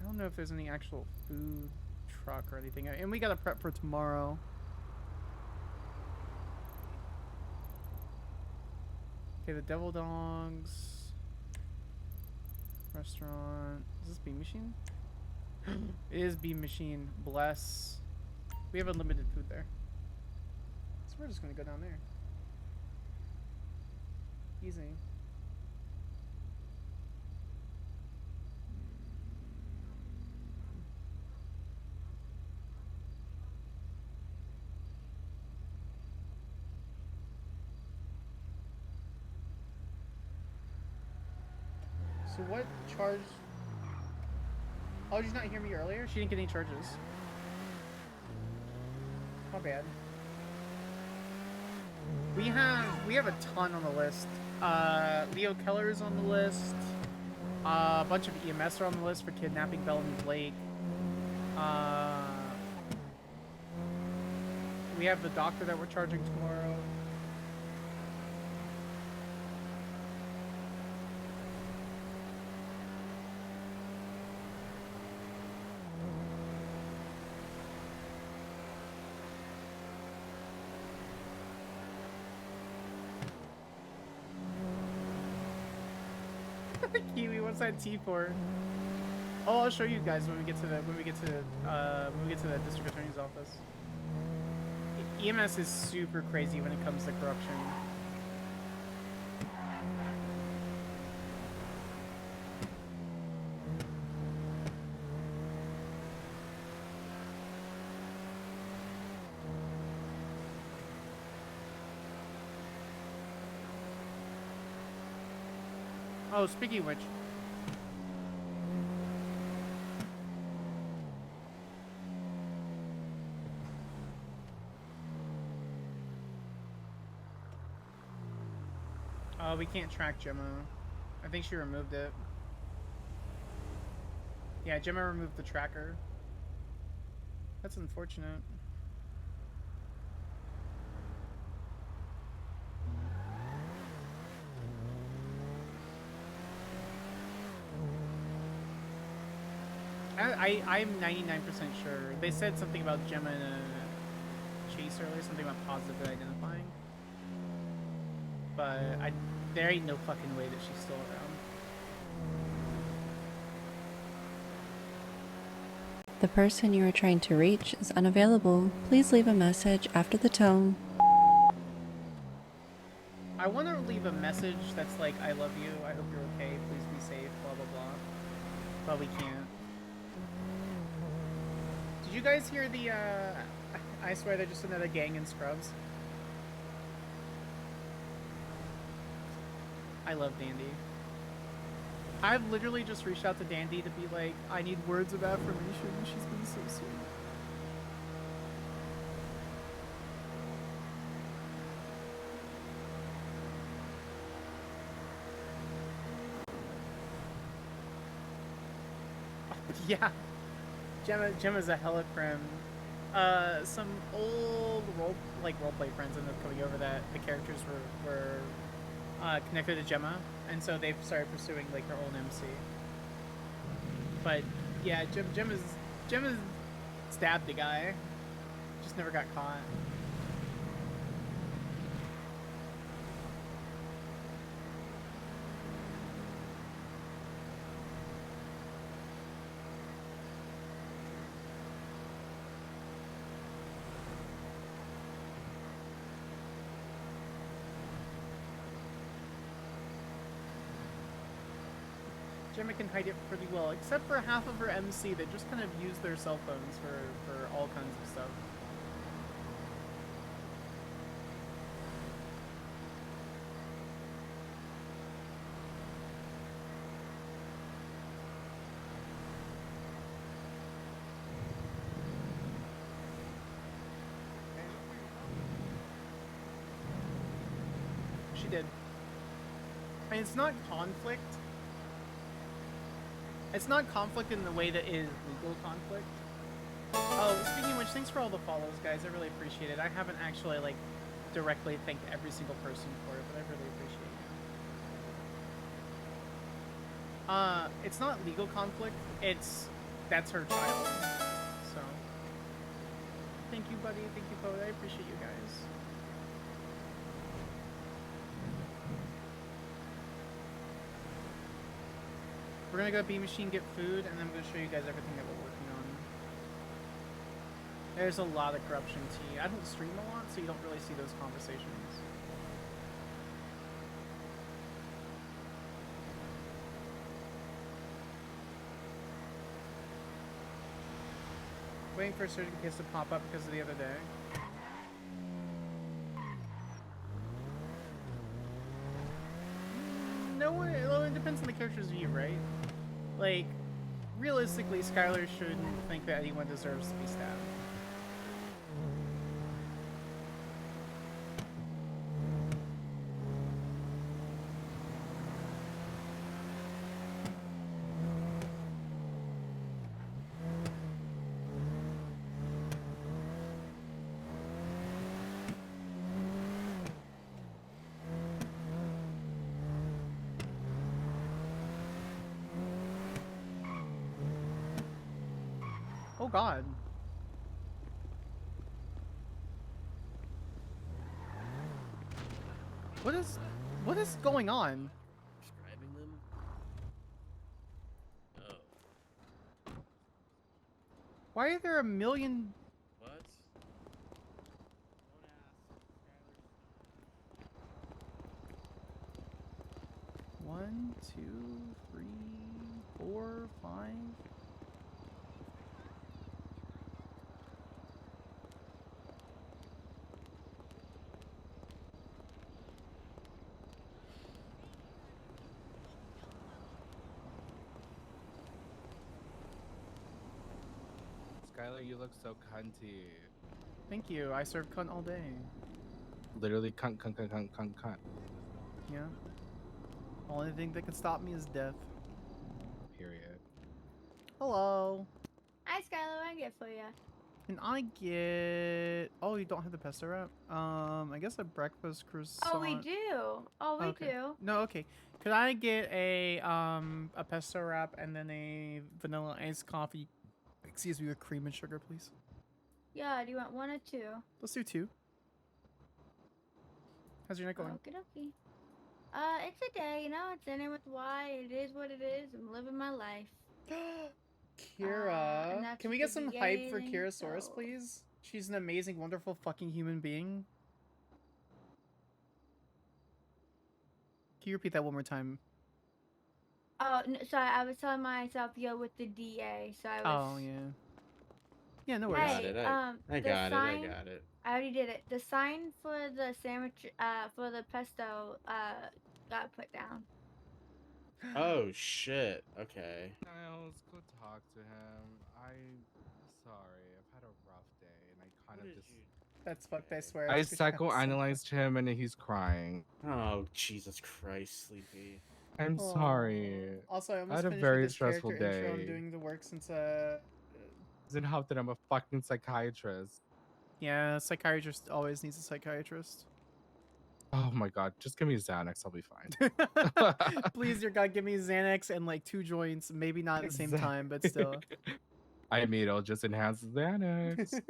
S3: I don't know if there's any actual food truck or anything. And we got to prep for tomorrow. Okay, the Devil Dogs restaurant. Is this Bean Machine? It is Bean Machine. Bless. We have unlimited food there. So we're just gonna go down there. Easy. So what charge? Oh, did you not hear me earlier? She didn't get any charges. Not bad. We have a ton on the list. Leo Keller is on the list. A bunch of EMS are on the list for kidnapping Bellamy Blake. We have the doctor that we're charging tomorrow. Kiwi, what's that T for? Oh, I'll show you guys when we get to the district attorney's office. EMS is super crazy when it comes to corruption. Oh, speaking of which. We can't track Gemma. I think she removed it. Yeah, Gemma removed the tracker. That's unfortunate. I'm 99% sure. They said something about Gemma in a chase earlier, something about positive identifying. But there ain't no fucking way that she's still around.
S8: The person you are trying to reach is unavailable. Please leave a message after the tone.
S3: I want to leave a message that's like, I love you, I hope you're okay, please be safe, blah blah blah. But we can't. Did you guys hear the, I swear they're just another gang in Scrubs? I love Dandy. I've literally just reached out to Dandy to be like, I need words of affirmation. She's been so sweet. Yeah. Gemma's a hella crim. Some old roleplay friends ended up coming over that the characters were connected to Gemma, and so they've started pursuing like her own MC. But yeah, Gemma's stabbed the guy, just never got caught. Gemma can hide it pretty well, except for half of her MC that just kind of use their cell phones for all kinds of stuff. She did. I mean, it's not conflict. It's not conflict in the way that is legal conflict. Oh, speaking of which, thanks for all the follows, guys. I really appreciate it. I haven't actually, like, directly thanked every single person for it, but I really appreciate it. It's not legal conflict. That's her child. So, thank you, buddy. Thank you, Poet. I appreciate you guys. We're gonna go to B Machine, get food, and then I'm gonna show you guys everything that we're working on. There's a lot of corruption, T. I don't stream a lot, so you don't really see those conversations. Waiting for a certain case to pop up because of the other day. No one, well, it depends on the character's view, right? Like, realistically, Skyler shouldn't think that anyone deserves to be stabbed. Oh God. What is going on?
S9: Describing them? Oh.
S3: Why are there a million?
S9: What?
S3: 1, 2, 3, 4, 5.
S10: Skyler, you look so cunty.
S3: Thank you. I serve cunt all day.
S10: Literally cunt, cunt, cunt, cunt, cunt, cunt.
S3: Yeah. Only thing that can stop me is death.
S10: Period.
S3: Hello.
S11: Hi, Skyler. What can I get for you?
S3: Can I get? Oh, you don't have the pesto wrap. I guess a breakfast croissant.
S11: Oh, we do. Oh, we
S3: Okay.
S11: do.
S3: No, okay. Could I get a pesto wrap and then a vanilla iced coffee? Excuse me, with cream and sugar, please.
S11: Yeah, do you want 1 or 2?
S3: Let's do 2. How's your night going?
S11: Okie dokie. It's a day, you know, it's ending with Y. It is what it is. I'm living my life.
S3: Kira,
S11: that's
S3: can we
S11: what
S3: get
S11: the
S3: some
S11: DA
S3: hype for
S11: is,
S3: Kirasaurus,
S11: so-
S3: please? She's an amazing, wonderful, fucking human being. Can you repeat that one more time?
S11: Oh, no, sorry, I was telling myself yo with the DA, so I was.
S3: Oh, yeah. Yeah, no worries.
S11: Hey,
S9: I
S11: the
S9: got
S11: sign,
S9: it. I got it.
S11: I already did it. The sign for the sandwich, for the pesto, got put down.
S9: Oh shit. Okay.
S10: Niles, go talk to him. I'm sorry. I've had a rough day, and I kind of just.
S3: That's fucked, I swear.
S10: I
S3: It's 'cause you have
S10: psychoanalyzed him, and he's crying.
S9: Oh Jesus Christ, Sleepy.
S10: I'm
S3: Aw.
S10: sorry.
S3: Also, I
S10: I
S3: almost
S10: had a
S3: finished
S10: very
S3: with this
S10: stressful
S3: character intro I'm
S10: day.
S3: doing the work since,
S10: Isn't how that I'm a fucking psychiatrist.
S3: yeah, a psychiatrist always needs a psychiatrist.
S10: Oh my god, just give me Xanax, I'll be fine.
S3: Please, dear God, give me Xanax and like 2 joints. Maybe not at the same time, but still.
S10: I mean, it'll just enhance Xanax.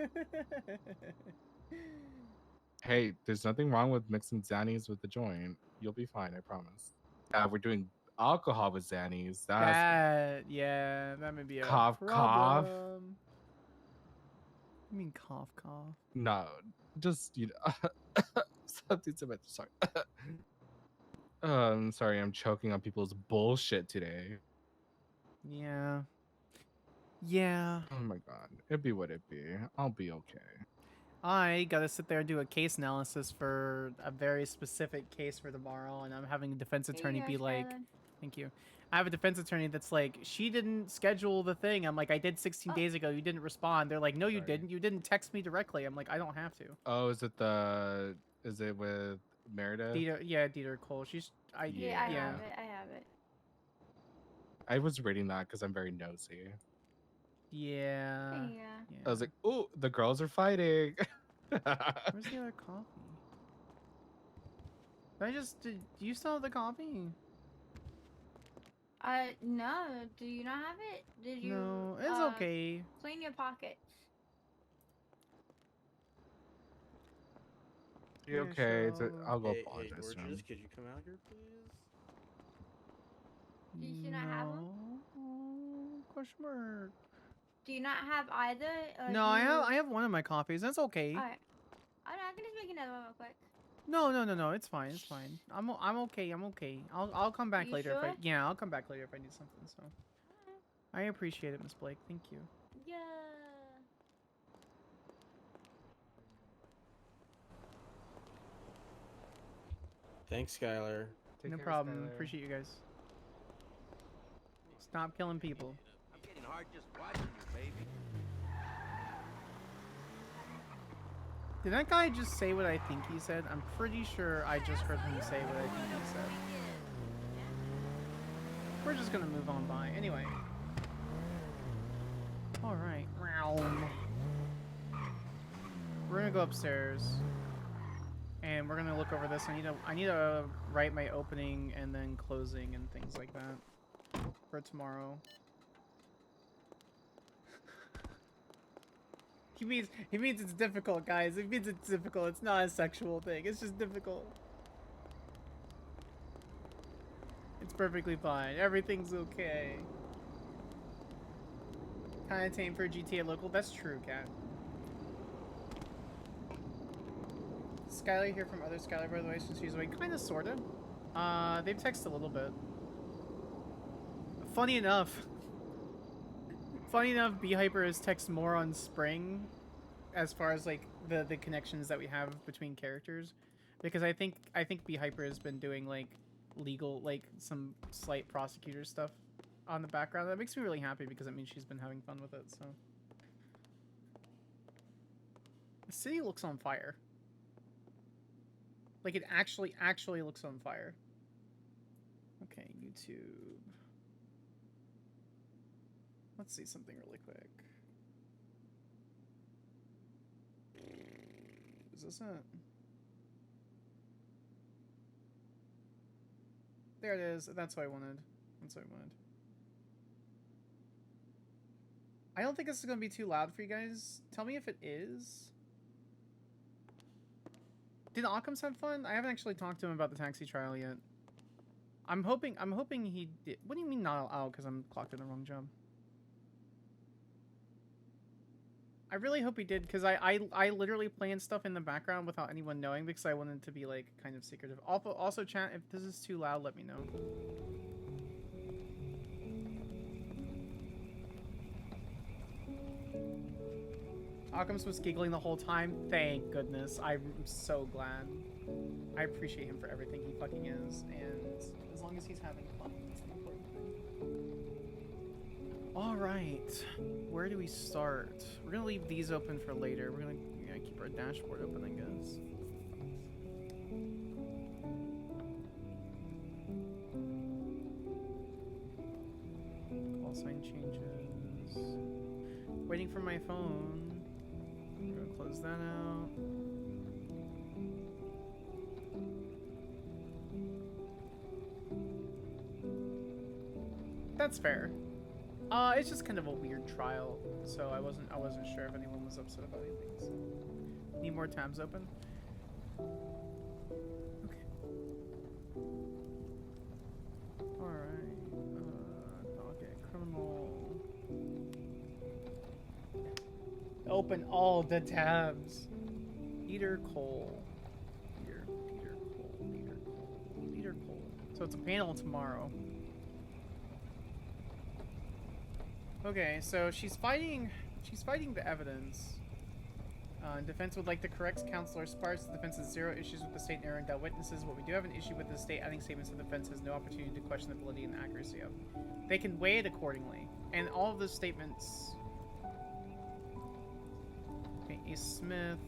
S10: Hey, there's nothing wrong with mixing Xannies with the joint. You'll be fine, I promise. We're doing alcohol with Xannies. That's
S3: Yeah, that may be a
S10: cough, cough.
S3: problem. I mean, cough.
S10: No, just something's about to sorry. I'm sorry, I'm choking on people's bullshit today.
S3: Yeah. Yeah.
S10: Oh my god, it be what it be. I'll be okay.
S3: I gotta sit there and do a case analysis for a very specific case for tomorrow, and I'm having a defense attorney be like, thank you. I have a defense attorney that's like, she didn't schedule the thing. I'm like, I did 16 days ago. You didn't respond. They're like, no, you didn't. You didn't text me directly. I'm like, I don't have to.
S10: Oh, is it with Meredith?
S3: Dieter Cole.
S11: Yeah, I have it.
S10: I was reading that because I'm very nosy.
S3: Yeah.
S10: I was like, oh, the girls are fighting.
S3: Where's the other coffee? Do you still have the coffee?
S11: No. Do you not have it? Did you?
S3: No, it's okay.
S11: Clean your pockets.
S10: You okay? I'll go
S9: Hey,
S10: apologize to him.
S9: gorgeous, could you come out here, please?
S11: Do you not have them?
S3: Question mark.
S11: Do you not have either? Or
S3: No, I have one of my coffees. That's okay.
S11: Alright. I can just make another one real quick.
S3: No. It's fine. It's fine. I'm okay. I'll come back
S11: You
S3: later.
S11: sure?
S3: I'll come back later if I need something. So. I appreciate it, Miss Blake. Thank you.
S11: Yeah.
S9: Thanks, Skyler.
S3: No problem. Appreciate you guys. Stop killing people.
S19: I'm getting hard just watching you, baby.
S3: Did that guy just say what I think he said? I'm pretty sure I just heard him say what I think he said. We're just gonna move on by. Anyway. Alright. We're gonna go upstairs. And we're gonna look over this. I need to write my opening and then closing and things like that for tomorrow. He means it's difficult, guys. It means it's difficult. It's not a sexual thing. It's just difficult. It's perfectly fine. Everything's okay. Kind of tame for a GTA local. That's true, Cat. Skyler here from other Skyler, by the way, since she's away. Kind of, sorta. They've texted a little bit. Funny enough, B-Hyper has texted more on Spring as far as, like, the connections that we have between characters. Because I think B-Hyper has been doing, like, legal, like, some slight prosecutor stuff on the background. That makes me really happy because it means she's been having fun with it, so. The city looks on fire. Like, it actually looks on fire. Okay, YouTube. Let's see something really quick. Is this it? There it is. That's what I wanted. That's what I wanted. I don't think this is going to be too loud for you guys. Tell me if it is. Did Occam's have fun? I haven't actually talked to him about the taxi trial yet. I'm hoping he did. What do you mean not out? Because I'm clocked in the wrong job. I really hope he did, because I literally planned stuff in the background without anyone knowing because I wanted to be, like, kind of secretive. Also, chat, if this is too loud, let me know. Occam's was giggling the whole time. Thank goodness. I'm so glad. I appreciate him for everything he fucking is, and as long as he's having fun, that's the important thing. Alright, where do we start? We're gonna leave these open for later. We're gonna keep our dashboard open, I guess. Call sign changes. Waiting for my phone. I'm gonna close that out. That's fair. It's just kind of a weird trial, so I wasn't sure if anyone was upset about anything. So. Need more tabs open? Okay. Alright. Docket criminal. Open all the tabs. Peter Cole. Peter Cole. So it's a panel tomorrow. Okay, so she's fighting the evidence. Defense would like to correct counselor Sparks. The defense has zero issues with the state narrowing down witnesses. What we do have an issue with the state adding statements to the defense has no opportunity to question the validity and accuracy of. They can weigh it accordingly. And all of the statements... Okay, A. Smith.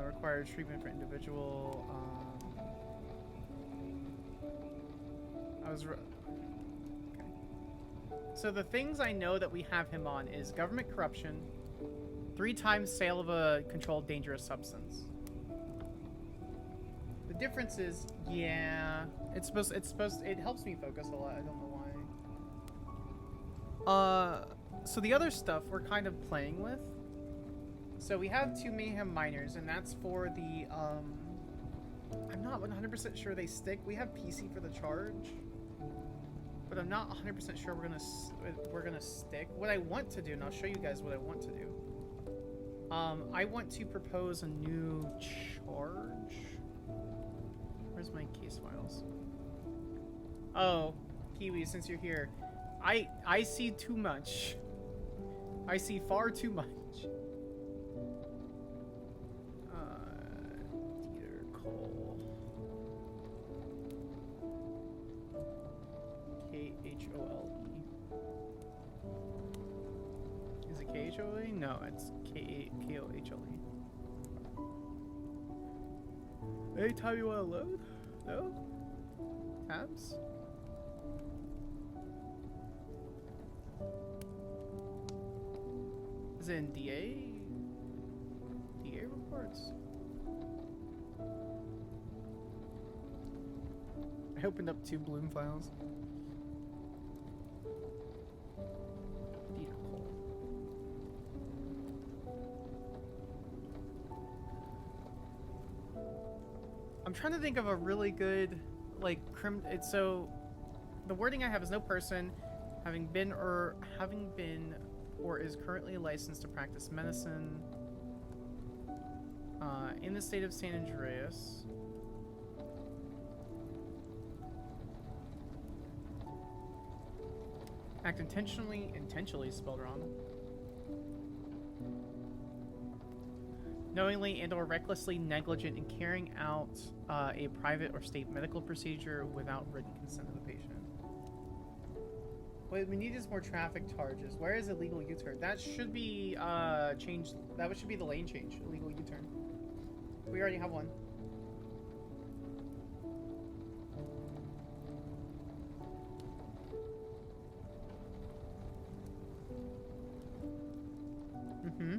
S3: Required treatment for individual. So the things I know that we have him on is government corruption, 3 times sale of a controlled dangerous substance. The difference is, yeah, it helps me focus a lot. I don't know why. So the other stuff we're kind of playing with. So we have 2 Mayhem Miners, and that's for the, I'm not 100% sure they stick. We have PC for the charge. But I'm not 100% sure we're gonna stick. What I want to do, and I'll show you guys what I want to do. I want to propose a new charge. Where's my case files? Oh, Kiwi, since you're here, I see too much. I see far too much. Peter Cole. K-H-O-L-E. Is it K-H-O-L-E? No, it's K-O-H-L-E. Anytime you want to load? No? Tabs? Is it in DA? DA reports? I opened up 2 Bloom files. I'm trying to think of a really good, like, it's so, the wording I have is no person having been or is currently licensed to practice medicine in the state of San Andreas. Act intentionally spelled wrong. Knowingly and or recklessly negligent in carrying out a private or state medical procedure without written consent of the patient. What we need is more traffic charges. Where is illegal U-turn? That should be changed. That should be the lane change. Illegal U-turn. We already have one. Mm-hmm.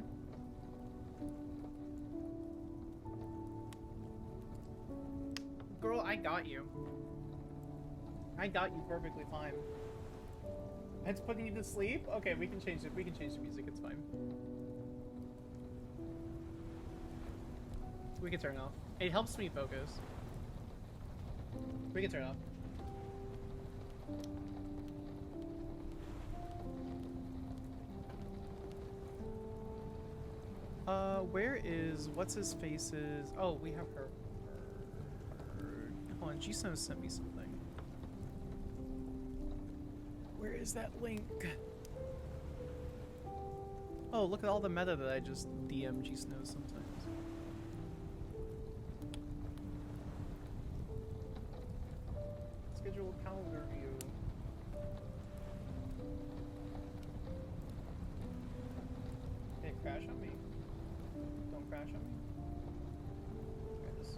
S3: Girl, I got you. I got you perfectly fine. It's putting you to sleep? Okay, we can change it. We can change the music. It's fine. We can turn it off. It helps me focus. We can turn it off. Where is what's his face's? Oh, we have her. Hold on, G-Snow sent me something. Where is that link? Oh, look at all the meta that I just DM G-Snow sometimes. Schedule a calendar view. Hey, crash on me. Don't crash on me. There it is.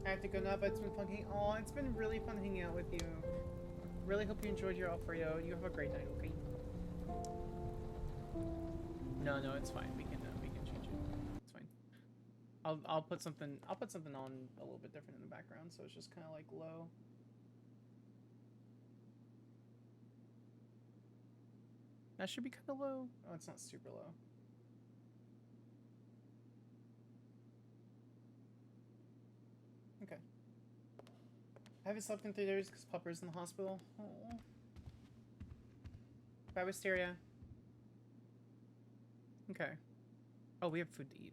S3: I have to go now, but it's been fun hanging. Oh, it's been really fun hanging out with you. Really hope you enjoyed your Alfredo. You have a great night, okay? No, it's fine. We can change it. It's fine. I'll put something on a little bit different in the background, so it's just kind of like low. That should be kind of low. Oh, it's not super low. Okay. I haven't slept in 3 days because Pupper's in the hospital. Oh. Bye, Wisteria. Okay. Oh, we have food to eat.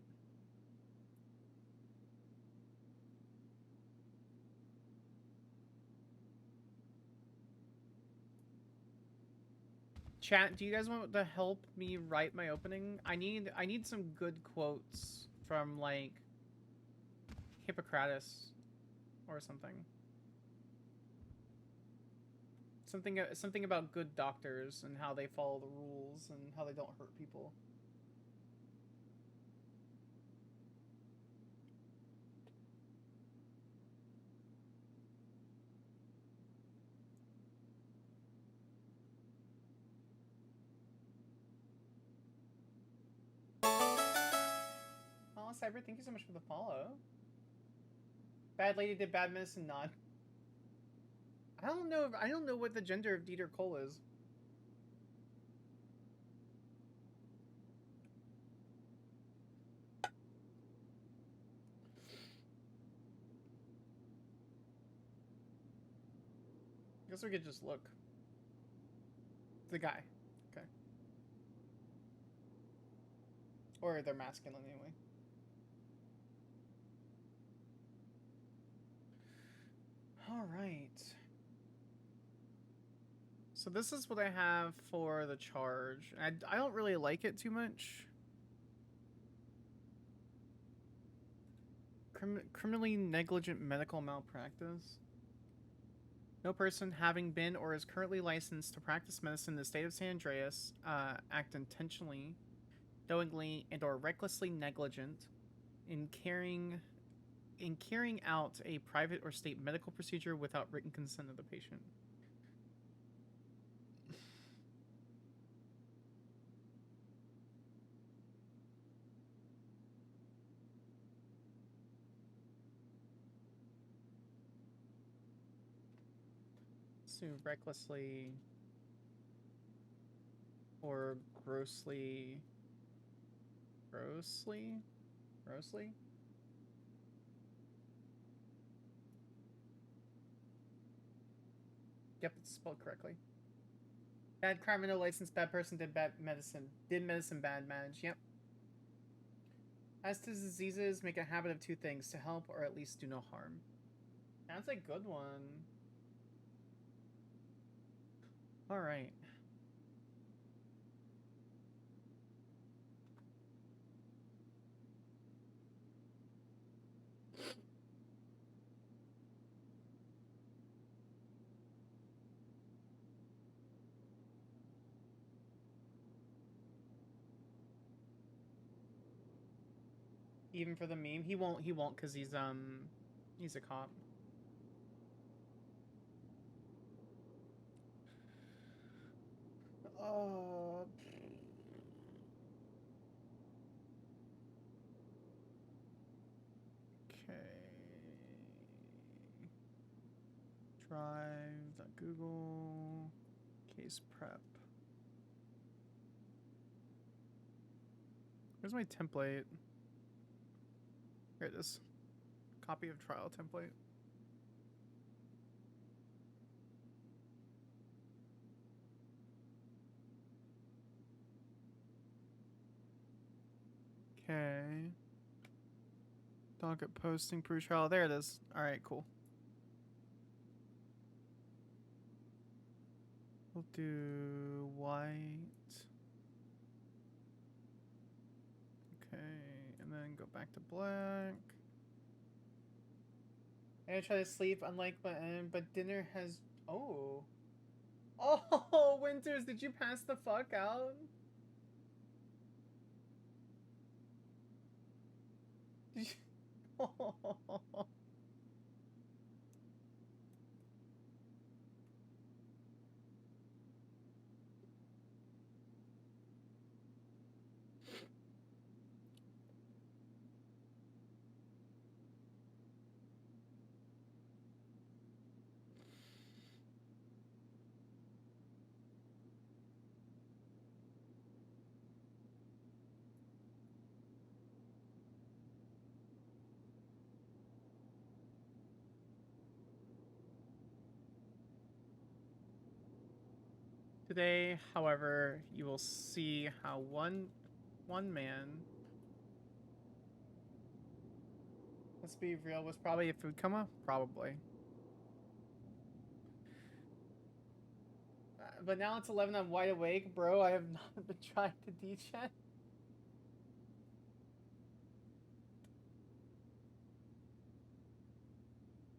S3: Chat, do you guys want to help me write my opening? I need some good quotes from, like, Hippocrates or something. Something about good doctors and how they follow the rules and how they don't hurt people. Oh, Cyber, thank you so much for the follow. Bad lady did bad medicine nod. I don't know what the gender of Dieter Cole is. I guess we could just look. The guy. Okay. Or they're masculine anyway. All right. So this is what I have for the charge. I don't really like it too much. Criminally negligent medical malpractice. No person having been or is currently licensed to practice medicine in the state of San Andreas act intentionally, knowingly, and or recklessly negligent in carrying out a private or state medical procedure without written consent of the patient. So recklessly Or grossly. Grossly? Grossly? Yep, it's spelled correctly. Bad karma, no license, bad person, did bad medicine. Did medicine bad manage, yep. As to diseases, make a habit of two things, to help or at least do no harm. That's a good one. Alright. Even for the meme, he won't cuz he's a cop. Okay. Drive.google case prep. Where's my template? Here it is. Copy of trial template. Okay. Docket posting pre-trial. There it is. Alright, cool. We'll do white. Okay, and then go back to black. I try to sleep, unlike but dinner has. Oh. Oh, Winters, did you pass the fuck out? Did you... Today, however, you will see how one man, let's be real, was probably a food coma? Probably. But now it's 11, I'm wide awake, bro. I have not been trying to teach yet.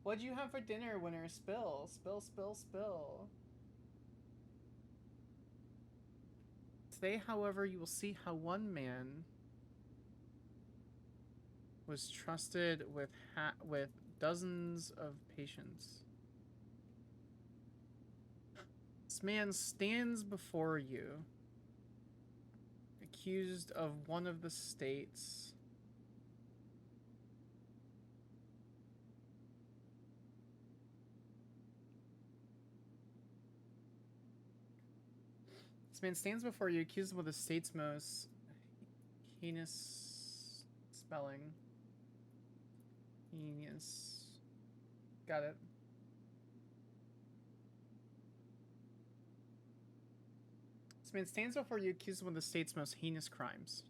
S3: What'd you have for dinner, Winner? Spill. Spill, spill, spill. Today, however, you will see how one man was trusted with dozens of patients. This man stands before you, accused of one of the states. This man stands before you, accused of one of the state's most heinous spelling. Heinous. Got it. This man stands before you, accused of one of the state's most heinous crimes.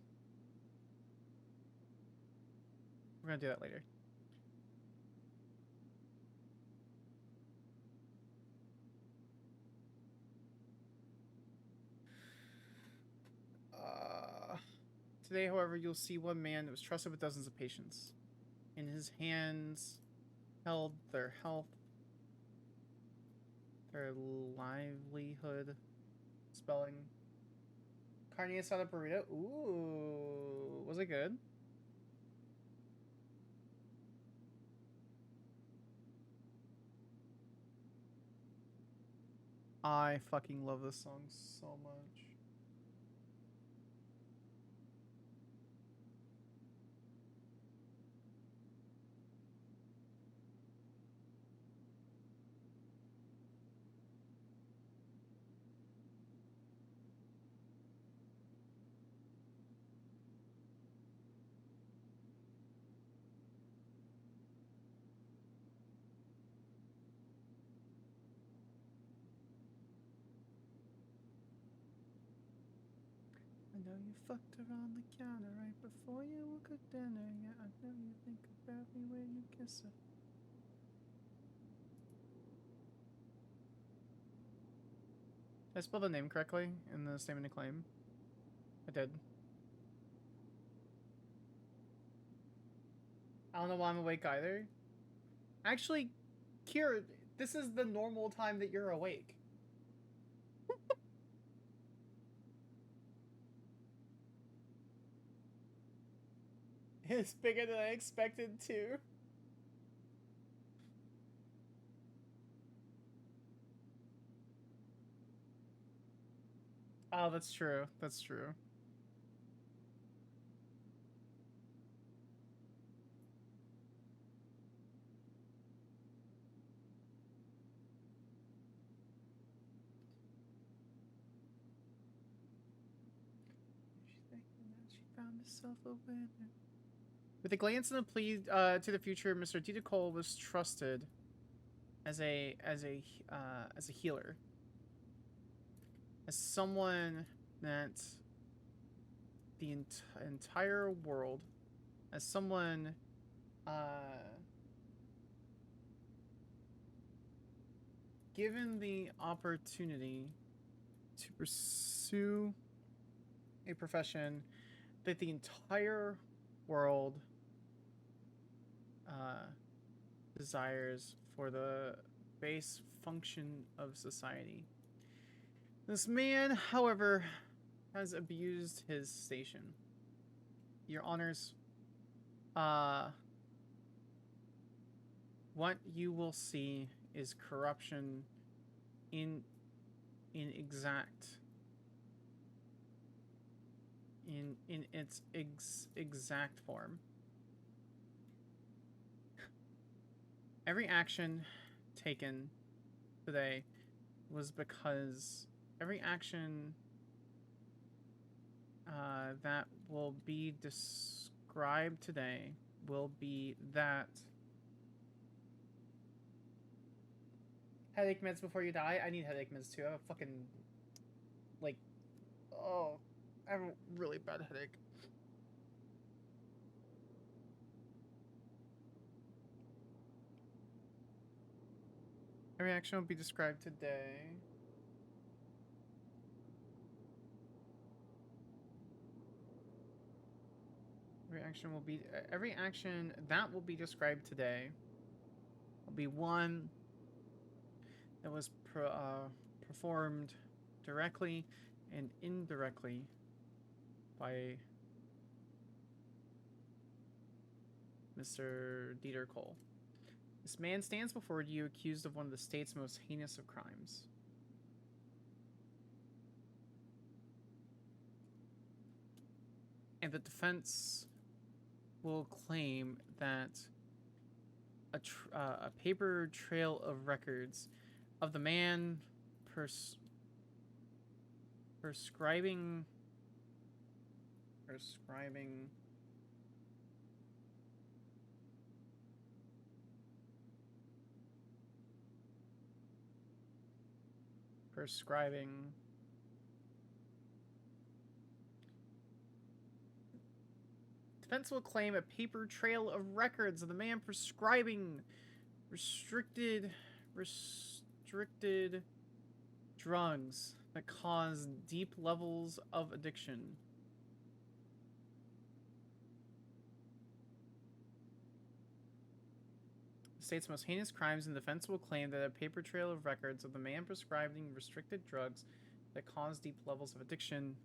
S3: We're gonna do that later. Today, however, you'll see one man that was trusted with dozens of patients. In his hands held their health, their livelihood, spelling. Carne asada burrito. Ooh, was it good? I fucking love this song so much. know you fucked her on the counter right before you would cook dinner. Yeah, I know you think about me when you kiss her. Did I spell the name correctly in the statement of claim? I did. I don't know why I'm awake either. Actually, Kira, this is the normal time that you're awake. It's bigger than I expected too. Oh, that's true. That's true. She found herself a winner. With a glance and a plea to the future, Mr. Dita Cole was trusted as a healer, as someone that the entire world, as someone given the opportunity to pursue a profession that the entire world desires for the base function of society. This man, however, has abused his station. Your honors, what you will see is corruption in its exact form. Every action taken today was because every action that will be described today will be that. Headache meds before you die? I need headache meds too. I have a fucking, like, oh, I have a really bad headache. Every action will be described today. Every action that will be described today will be one that was performed directly and indirectly by Mr. Dieter Cole. This man stands before you accused of one of the state's most heinous of crimes. And the defense will claim that a paper trail of records of the man prescribing defense will claim a paper trail of records of the man prescribing restricted drugs that cause deep levels of addiction. The state's most heinous crimes, and defense will claim that a paper trail of records of the man prescribing restricted drugs that cause deep levels of addiction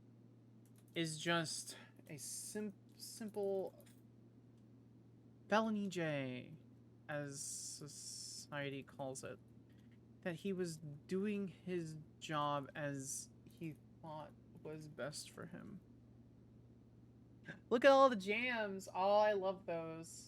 S3: is just a simple felony J, as society calls it. That he was doing his job as he thought was best for him. Look at all the jams. Oh, I love those.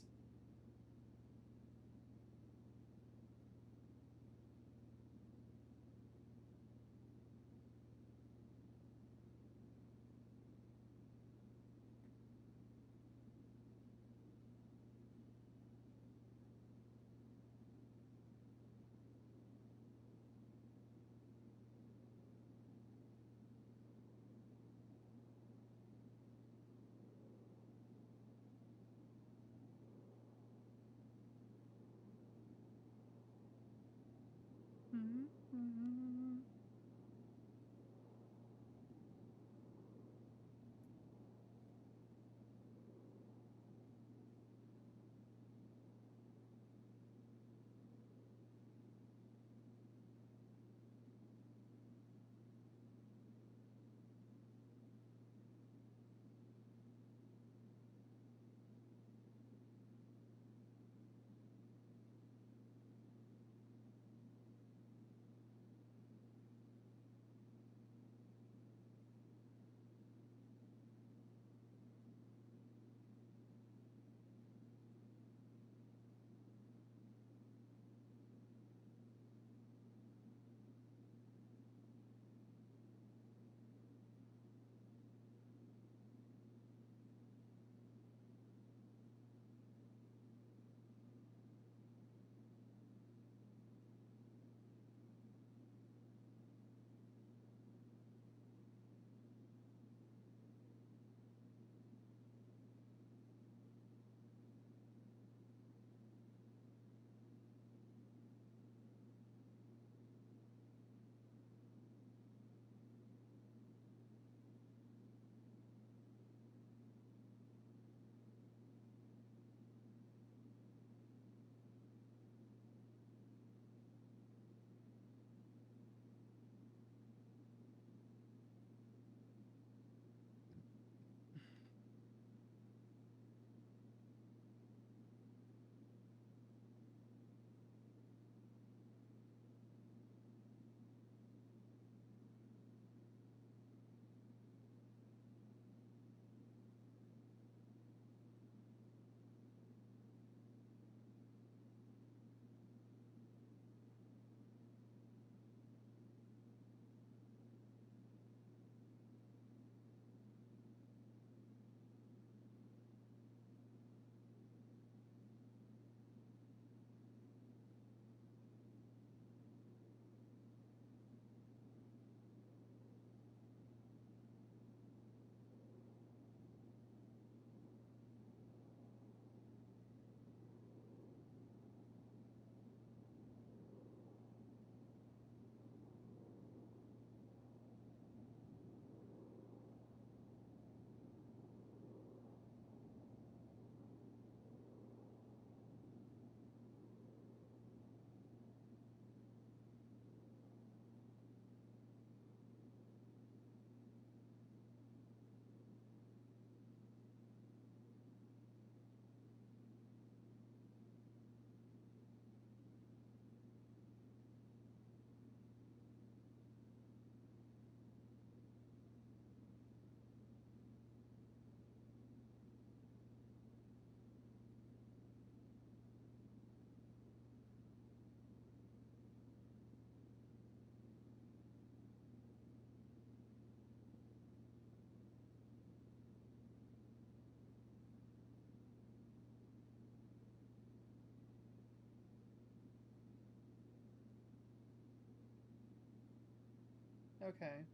S3: Okay.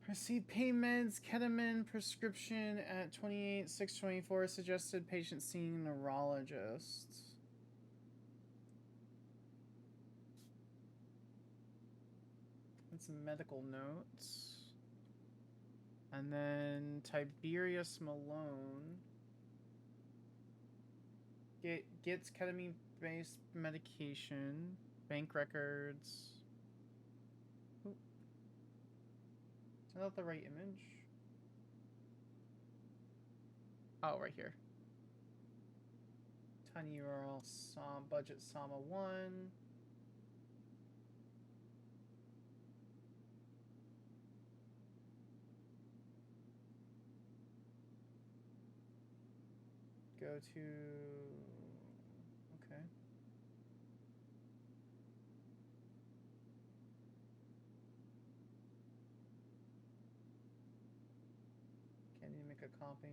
S3: Receive payments, ketamine prescription at 28/6/24. Suggested patient seeing neurologist. And some medical notes. And then Tiberius Malone gets ketamine-based medication, bank records. Ooh. Is that the right image? Oh, right here. Tiny URL, budget Sama 1. Go to... Okay. Can you make a copy?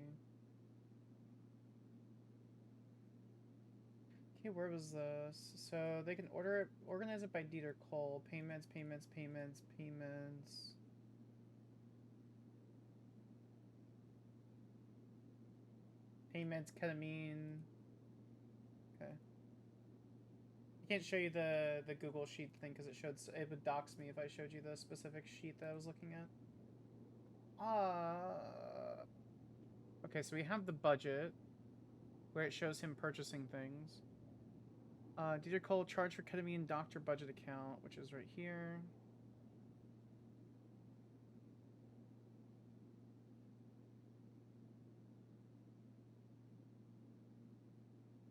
S3: Okay, where was this? So they can organize it by deed or call. Payments. Payments, ketamine. Okay. can't show you the Google sheet thing because it would dox me if I showed you the specific sheet that I was looking at. Okay, so we have the budget where it shows him purchasing things. Dieter Cole charge for ketamine doctor budget account, which is right here.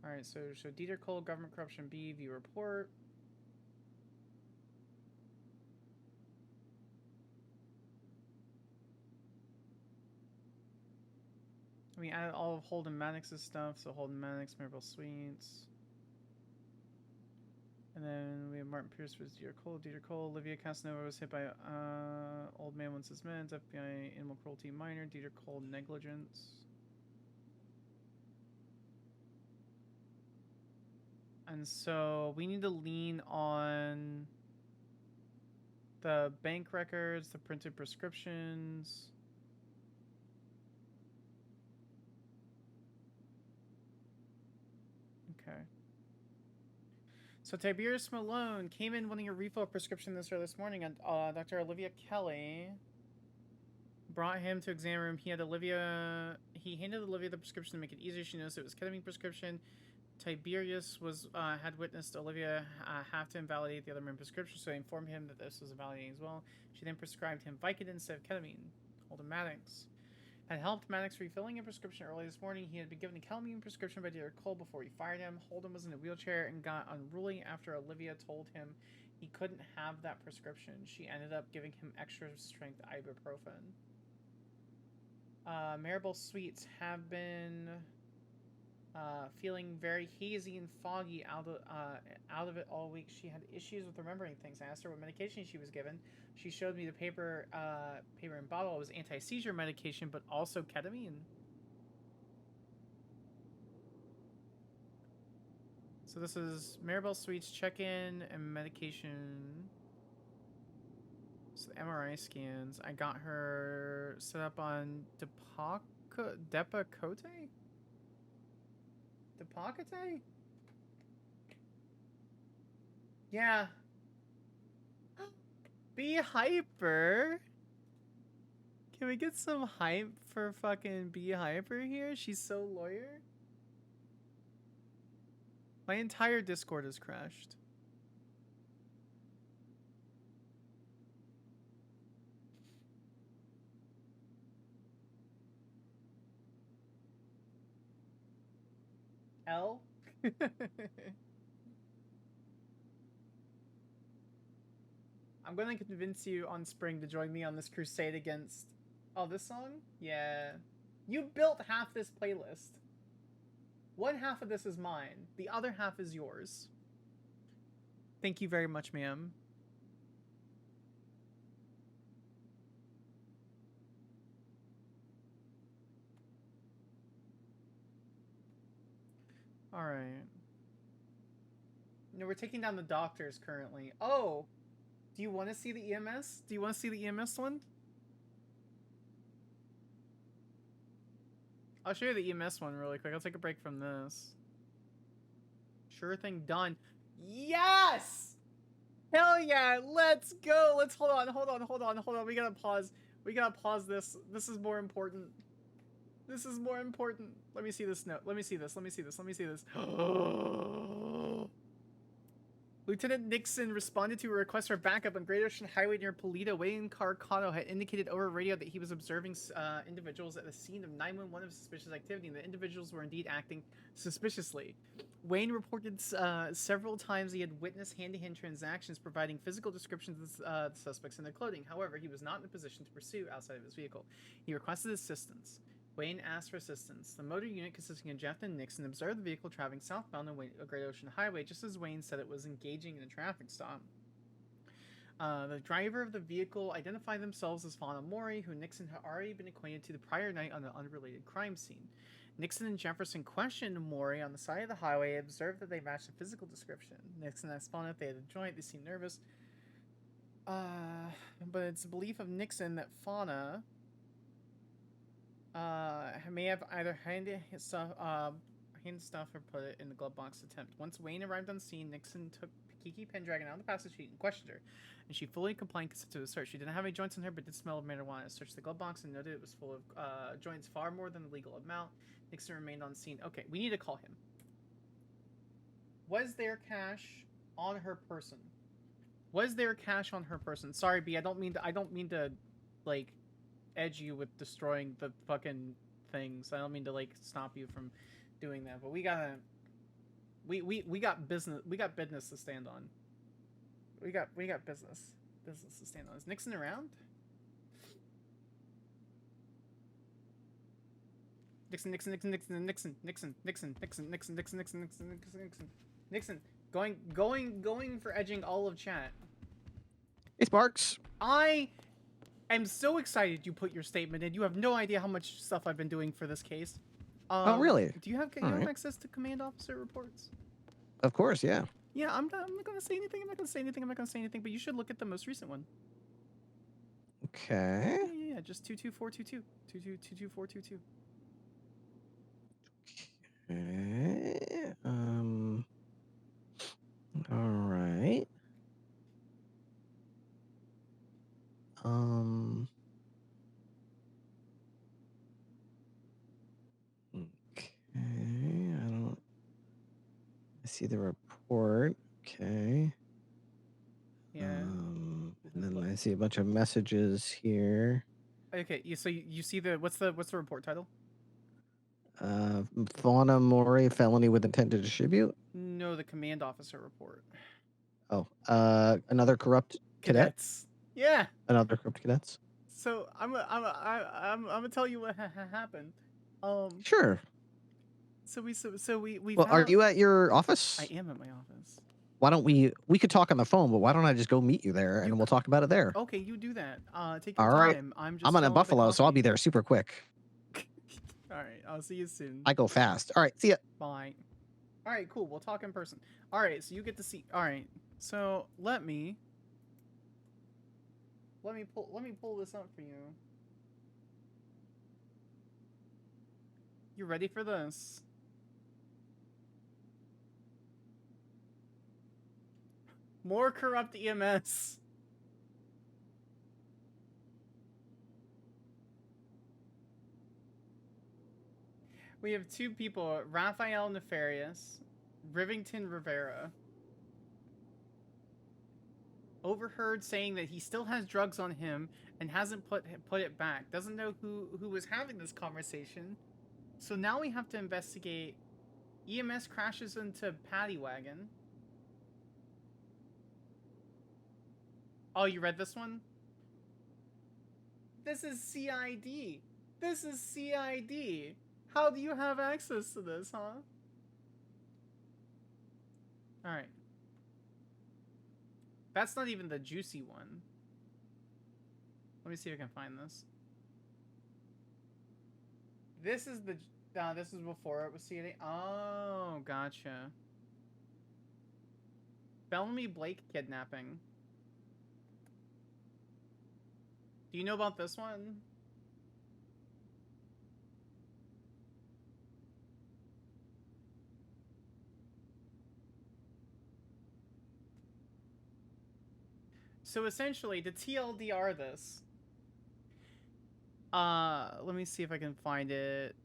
S3: Alright, so Dieter Cole, government corruption B, view report. We added all of Holden Maddox's stuff, so Holden Maddox, Maribel Sweets. And then we have Martin Pierce was Dieter Cole. Olivia Casanova was hit by old man wants his meds. FBI animal cruelty minor. Dieter Cole negligence. And so we need to lean on the bank records, the printed prescriptions. Okay. So Tiberius Malone came in wanting a refill prescription this morning, and Dr. Olivia Kelly brought him to exam room. He handed Olivia the prescription to make it easier. She noticed it was ketamine prescription. Tiberius had witnessed Olivia have to invalidate the other man's prescription, so he informed him that this was invalidating as well. She then prescribed him Vicodin instead of ketamine. Holden Maddox had helped Maddox refilling a prescription early this morning. He had been given a ketamine prescription by Dieter Cole before he fired him. Holden was in a wheelchair and got unruly after Olivia told him he couldn't have that prescription. She ended up giving him extra strength ibuprofen. Maribel Sweets have been feeling very hazy and foggy out of it all week. She had issues with remembering things. I asked her what medication she was given. She showed me the paper and bottle. It was anti-seizure medication, but also ketamine. So this is Maribel Sweets check-in and medication. So the MRI scans. I got her set up on Depakote? Depakote? Yeah. Be hyper. Can we get some hype for fucking Be Hyper here? She's so lawyer. My entire Discord has crashed. L? I'm gonna convince you on Spring to join me on this crusade against... Oh, this song? Yeah. You built half this playlist. One half of this is mine. The other half is yours. Thank you very much, ma'am. Alright. No, we're taking down the doctors currently. Oh! Do you want to see the EMS? Do you want to see the EMS one? I'll show you the EMS one really quick. I'll take a break from this. Sure thing, done. Yes! Hell yeah! Let's go! Let's hold on. We gotta pause. We gotta pause this. This is more important. This is more important. Let me see this note. Let me see this. Lieutenant Nixon responded to a request for backup on Great Ocean Highway near Polito. Wayne Carcano had indicated over radio that he was observing individuals at the scene of 911 of suspicious activity, and the individuals were indeed acting suspiciously. Wayne reported several times he had witnessed hand-to-hand transactions providing physical descriptions of the suspects and their clothing. However, he was not in a position to pursue outside of his vehicle. He requested assistance. Wayne asked for assistance. The motor unit consisting of Jeff and Nixon observed the vehicle traveling southbound on Great Ocean Highway just as Wayne said it was engaging in a traffic stop. The driver of the vehicle identified themselves as Fauna Mori, who Nixon had already been acquainted to the prior night on an unrelated crime scene. Nixon and Jefferson questioned Mori on the side of the highway and observed that they matched the physical description. Nixon asked Fauna if they had a joint. They seemed nervous. But it's the belief of Nixon that Fauna... may have either hidden stuff or put it in the glove box attempt. Once Wayne arrived on scene, Nixon took Kiki Pendragon out of the passage sheet and questioned her, and she fully complied and consented to the search. She didn't have any joints on her, but did smell of marijuana. Searched the glove box and noted it was full of joints far more than the legal amount. Nixon remained on scene. Okay, we need to call him. Was there cash on her person? Was there cash on her person? Sorry, B. I don't mean to, like, edge you with destroying the fucking things. I don't mean to like stop you from doing that, but we got business. We got business to stand on. We got business to stand on. Is Nixon around? Nixon. Going for edging all of chat.
S1: Hey, Sparks.
S3: I am so excited you put your statement in. You have no idea how much stuff I've been doing for this case.
S1: Oh, really?
S3: Do you have access to command officer reports?
S1: Of course, yeah.
S3: Yeah, I'm not going to say anything. I'm not going to say anything, but you should look at the most recent one.
S1: Okay.
S3: Yeah, just 22422. 22422.
S1: Okay. All right. Okay. I see the report. Okay.
S3: Yeah.
S1: And then I see a bunch of messages here.
S3: Okay, so you see the what's the report title?
S1: Fauna Mori felony with intent to distribute.
S3: No, the command officer report.
S1: Oh, another corrupt cadet.
S3: Cadets. Yeah.
S1: Another corrupt cadets.
S3: So I'm gonna tell you what happened.
S1: Sure.
S3: So we
S1: Well, are you at your office?
S3: I am at my office.
S1: Why don't we could talk on the phone, but why don't I just go meet you there and we'll talk about it there?
S3: Okay, you do that. Take your
S1: All right.
S3: time. I'm
S1: in Buffalo, so I'll be there super quick.
S3: All right, I'll see you soon.
S1: I go fast. All right, see ya.
S3: Bye. All right, cool. We'll talk in person. All right, so you get to see. All right, so let me pull this up for you. You ready for this? More corrupt EMS. We have two people, Raphael Nefarious, Rivington Rivera. Overheard saying that he still has drugs on him and hasn't put it back. Doesn't know who was having this conversation. So now we have to investigate. EMS crashes into Paddy Wagon. Oh, you read this one? This is CID. This is CID. How do you have access to this, huh? Alright. That's not even the juicy one. Let me see if I can find this. This is the... this is before it was CID. Oh, gotcha. Bellamy Blake kidnapping. Do you know about this one? So essentially, to TLDR this, let me see if I can find it.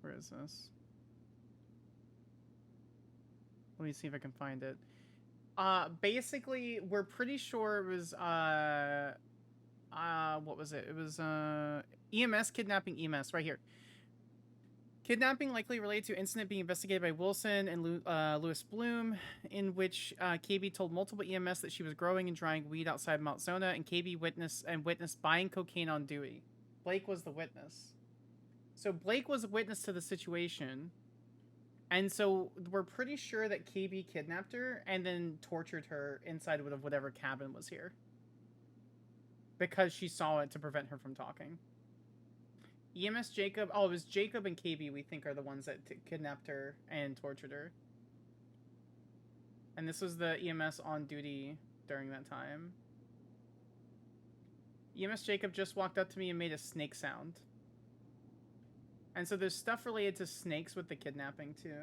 S3: Where is this? Let me see if I can find it. Basically, we're pretty sure it was, what was it? It was, EMS kidnapping EMS, right here. Kidnapping likely related to incident being investigated by Wilson and Louis Bloom, in which KB told multiple EMS that she was growing and drying weed outside Mount Zona, and KB witnessed buying cocaine on Dewey. Blake was the witness. So Blake was a witness to the situation, and so we're pretty sure that KB kidnapped her and then tortured her inside of whatever cabin was here. Because she saw it to prevent her from talking. EMS Jacob, oh, it was Jacob and KB we think are the ones that kidnapped her and tortured her. And this was the EMS on duty during that time. EMS Jacob just walked up to me and made a snake sound. And so there's stuff related to snakes with the kidnapping too.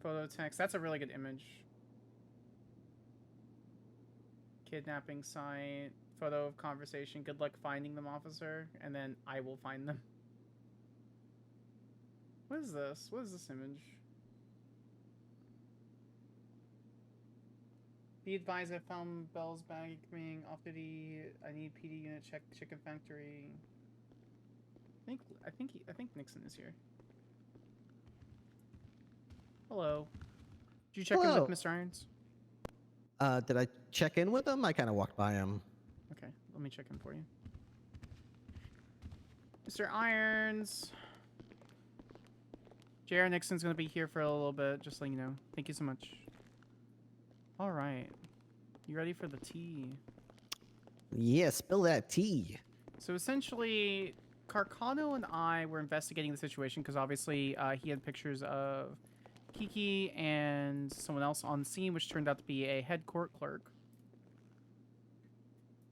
S3: Photo text. That's a really good image. Kidnapping site. Photo of conversation. Good luck finding them, officer. And then I will find them. What is this? What is this image? Be advised, I found Bell's bag coming off duty. I need PD unit check chicken factory. I think Nixon is here. Hello. Did you check in
S1: Hello.
S3: with Mr. Irons?
S1: Did I check in with him? I kind of walked by him.
S3: Okay, let me check in for you. Mr. Irons. J.R. Nixon's gonna be here for a little bit, just so you know. Thank you so much. All right. You ready for the tea?
S1: Yeah, spill that tea.
S3: So essentially, Carcano and I were investigating the situation because obviously he had pictures of Kiki and someone else on scene, which turned out to be a head court clerk.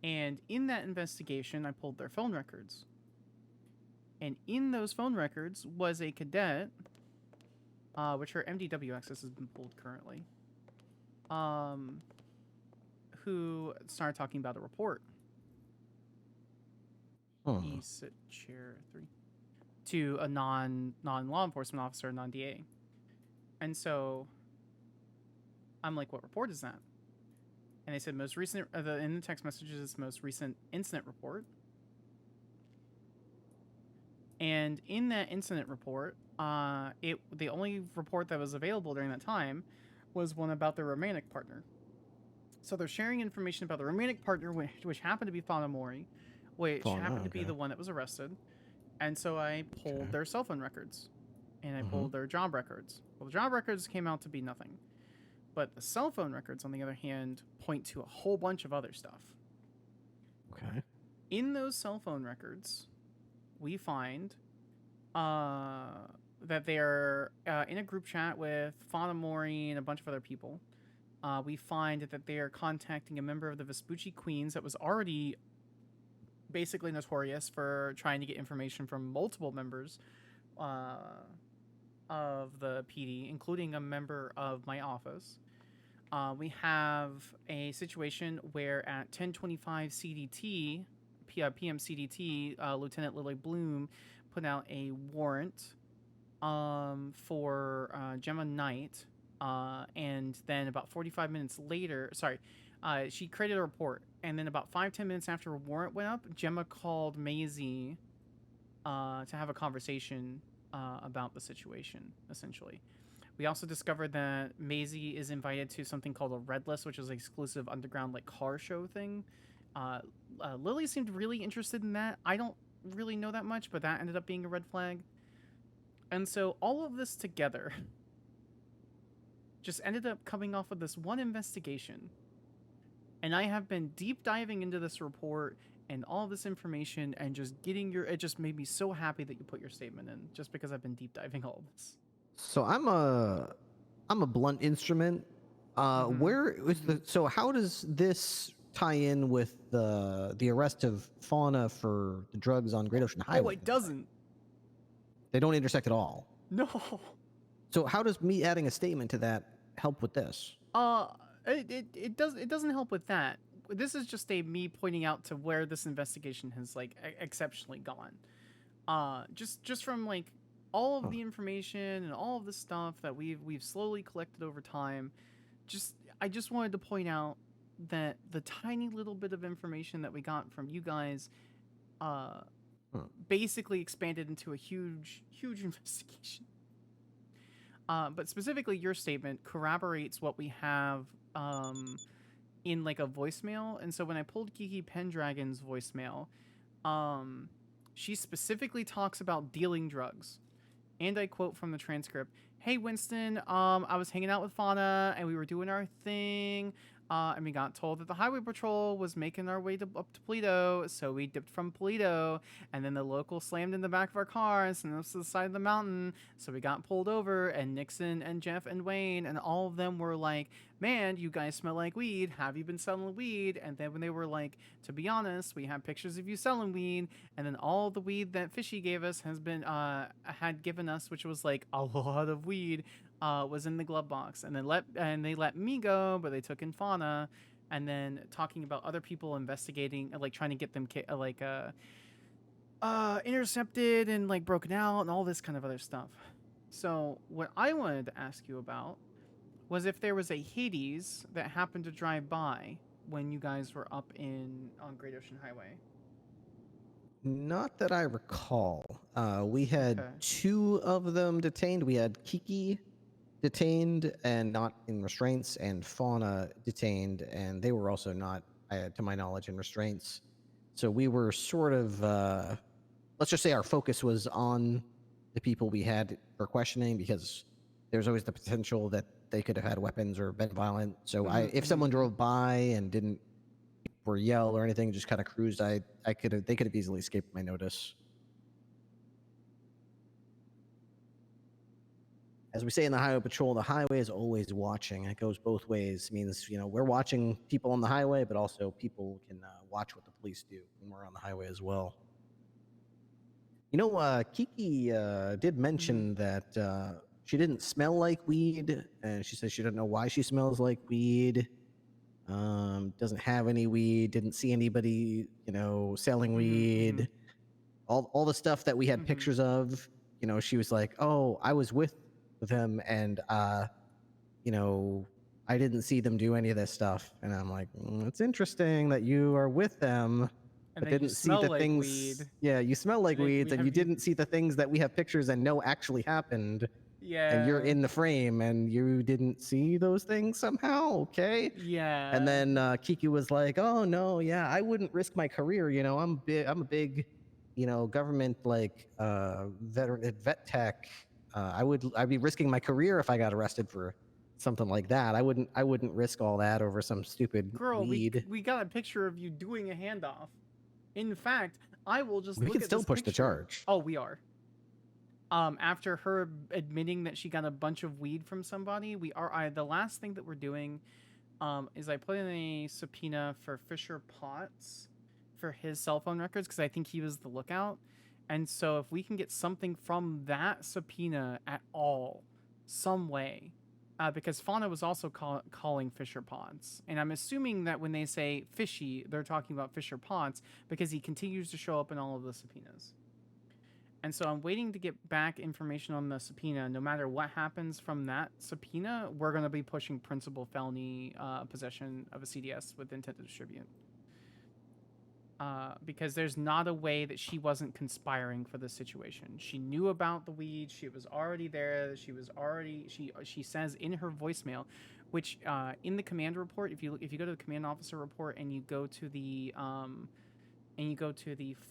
S3: And in that investigation, I pulled their phone records. And in those phone records was a cadet, which her MDW access has been pulled currently, who started talking about a report. He sit chair 3 to a non-law enforcement officer, non-DA. And so I'm like, what report is that? And they said most recent, in the text messages, most recent incident report. And in that incident report, the only report that was available during that time was one about their romantic partner. So they're sharing information about the romantic partner, which happened to be Fauna Mori, which happened to be the one that was arrested. And so I pulled their cell phone records, and I pulled their job records. Well, the job records came out to be nothing. But the cell phone records, on the other hand, point to a whole bunch of other stuff.
S1: Okay.
S3: In those cell phone records, we find that they're in a group chat with Fauna Mori and a bunch of other people. We find that they are contacting a member of the Vespucci Queens that was already basically notorious for trying to get information from multiple members of the PD, including a member of my office. We have a situation where at 10:25 CDT, PM CDT, Lieutenant Lily Bloom put out a warrant for Gemma Knight, and then about 45 minutes later, she created a report, and then about 5-10 minutes after a warrant went up, Gemma called Maisie to have a conversation about the situation, essentially. We also discovered that Maisie is invited to something called a Red List, which is an exclusive underground car show thing. Lily seemed really interested in that. I don't really know that much, but that ended up being a red flag. And so all of this together just ended up coming off of this one investigation. And I have been deep diving into this report and all this information and just getting it just made me so happy that you put your statement in, just because I've been deep diving all of this.
S1: So I'm a blunt instrument. Where is so how does this tie in with the arrest of Fauna for the drugs on Great Ocean Highway?
S3: Oh, it doesn't.
S1: They don't intersect at all.
S3: No.
S1: So how does me adding a statement to that help with this?
S3: It doesn't help with that. This is just me pointing out to where this investigation has exceptionally gone. Just from all of the information and all of the stuff that we've slowly collected over time. I just wanted to point out that the tiny little bit of information that we got from you guys basically expanded into a huge investigation. But specifically, your statement corroborates what we have in a voicemail. And so when I pulled Kiki Pendragon's voicemail, she specifically talks about dealing drugs. And I quote from the transcript, "Hey, Winston, I was hanging out with Fauna and we were doing our thing. And we got told that the highway patrol was making our way up to Polito, so we dipped from Polito, and then the local slammed in the back of our car and sent us to the side of the mountain, so we got pulled over, and Nixon and Jeff and Wayne and all of them were man, you guys smell like weed. Have you been selling weed? And then when they were like, to be honest, we have pictures of you selling weed. And then all the weed that Fishy gave us had given us, which was like a lot of weed, was in the glove box. And then they let me go, but they took in Fauna. And then talking about other people investigating, like trying to get them intercepted and like broken out and all this kind of other stuff. So what I wanted to ask you about was if there was a Hades that happened to drive by when you guys were up on Great Ocean Highway.
S1: Not that I recall. We had two of them detained. We had Kiki detained and not in restraints, and Fauna detained, and they were also not, to my knowledge, in restraints. So we were sort of, let's just say our focus was on the people we had for questioning, because there's always the potential that they could have had weapons or been violent. So if someone drove by and didn't or yell or anything, just kind of cruised, they could have easily escaped my notice. As we say in the highway patrol, the highway is always watching. It goes both ways. It means, we're watching people on the highway, but also people can watch what the police do when we're on the highway as well. Kiki did mention that she didn't smell like weed, and she says she doesn't know why she smells like weed. Doesn't have any weed, didn't see anybody, selling weed. All the stuff that we had pictures of, she was like, oh, I was with them, and I didn't see them do any of this stuff. And I'm like, it's interesting that you are with them,
S3: and
S1: but didn't see the
S3: like
S1: things.
S3: Weed.
S1: Yeah, you smell like weeds, and you didn't see the things that we have pictures and know actually happened.
S3: Yeah.
S1: And you're in the frame, and you didn't see those things somehow. Okay.
S3: Yeah.
S1: And then Kiki was like, "Oh no, yeah, I wouldn't risk my career. I'm a big, government vet tech. I'd be risking my career if I got arrested for something like that. I wouldn't risk all that over some stupid weed."
S3: We got a picture of you doing a handoff. In fact, I will just
S1: We
S3: look
S1: can
S3: at
S1: still
S3: this
S1: push the
S3: picture.
S1: charge.
S3: Oh, we are. After her admitting that she got a bunch of weed from somebody, the last thing that we're doing is I put in a subpoena for Fisher Potts for his cell phone records, because I think he was the lookout. And so if we can get something from that subpoena at all, some way, because Fauna was also calling Fisher Potts. And I'm assuming that when they say Fishy, they're talking about Fisher Potts, because he continues to show up in all of the subpoenas. And so I'm waiting to get back information on the subpoena. No matter what happens from that subpoena, we're going to be pushing principal felony possession of a CDS with intent to distribute. Because there's not a way that she wasn't conspiring for this situation. She knew about the weed. She was already there. She says in her voicemail, which in the command report, if you go to the command officer report and you go to the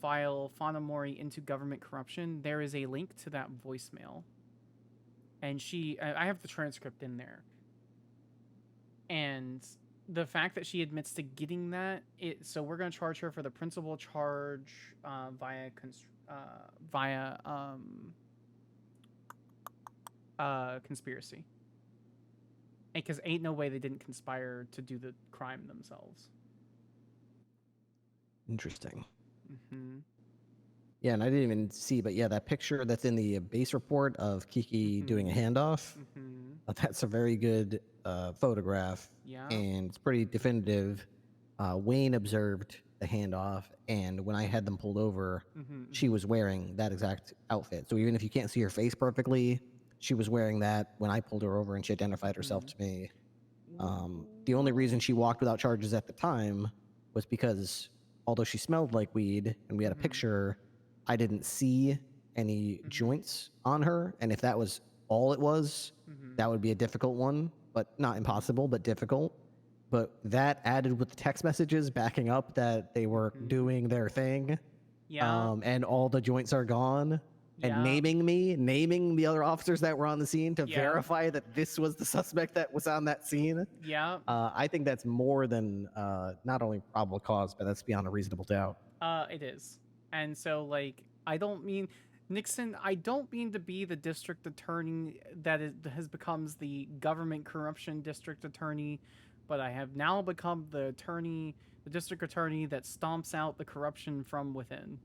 S3: file Fauna Mori into government corruption, there is a link to that voicemail. And I have the transcript in there. And the fact that she admits to getting that, so we're going to charge her for the principal charge via conspiracy. Because ain't no way they didn't conspire to do the crime themselves.
S1: Interesting.
S3: Mm-hmm.
S1: Yeah, and I didn't even see, but yeah, that picture that's in the base report of Kiki doing a handoff, that's a very good photograph.
S3: Yeah.
S1: And it's pretty definitive. Wayne observed the handoff, and when I had them pulled over, she was wearing that exact outfit. So even if you can't see her face perfectly, she was wearing that when I pulled her over, and she identified herself to me. The only reason she walked without charges at the time was because although she smelled like weed and we had a picture, I didn't see any joints on her. And if that was all it was, that would be a difficult one, but not impossible, but difficult. But that added with the text messages backing up that they were doing their thing.
S3: Yeah.
S1: And all the joints are gone. And naming the other officers that were on the scene to verify that this was the suspect that was on that scene.
S3: Yeah.
S1: I think that's more than not only probable cause, but that's beyond a reasonable doubt.
S3: It is. And so, like, I don't mean... Nixon, I don't mean to be the district attorney that has becomes the government corruption district attorney, but I have now become the district attorney that stomps out the corruption from within.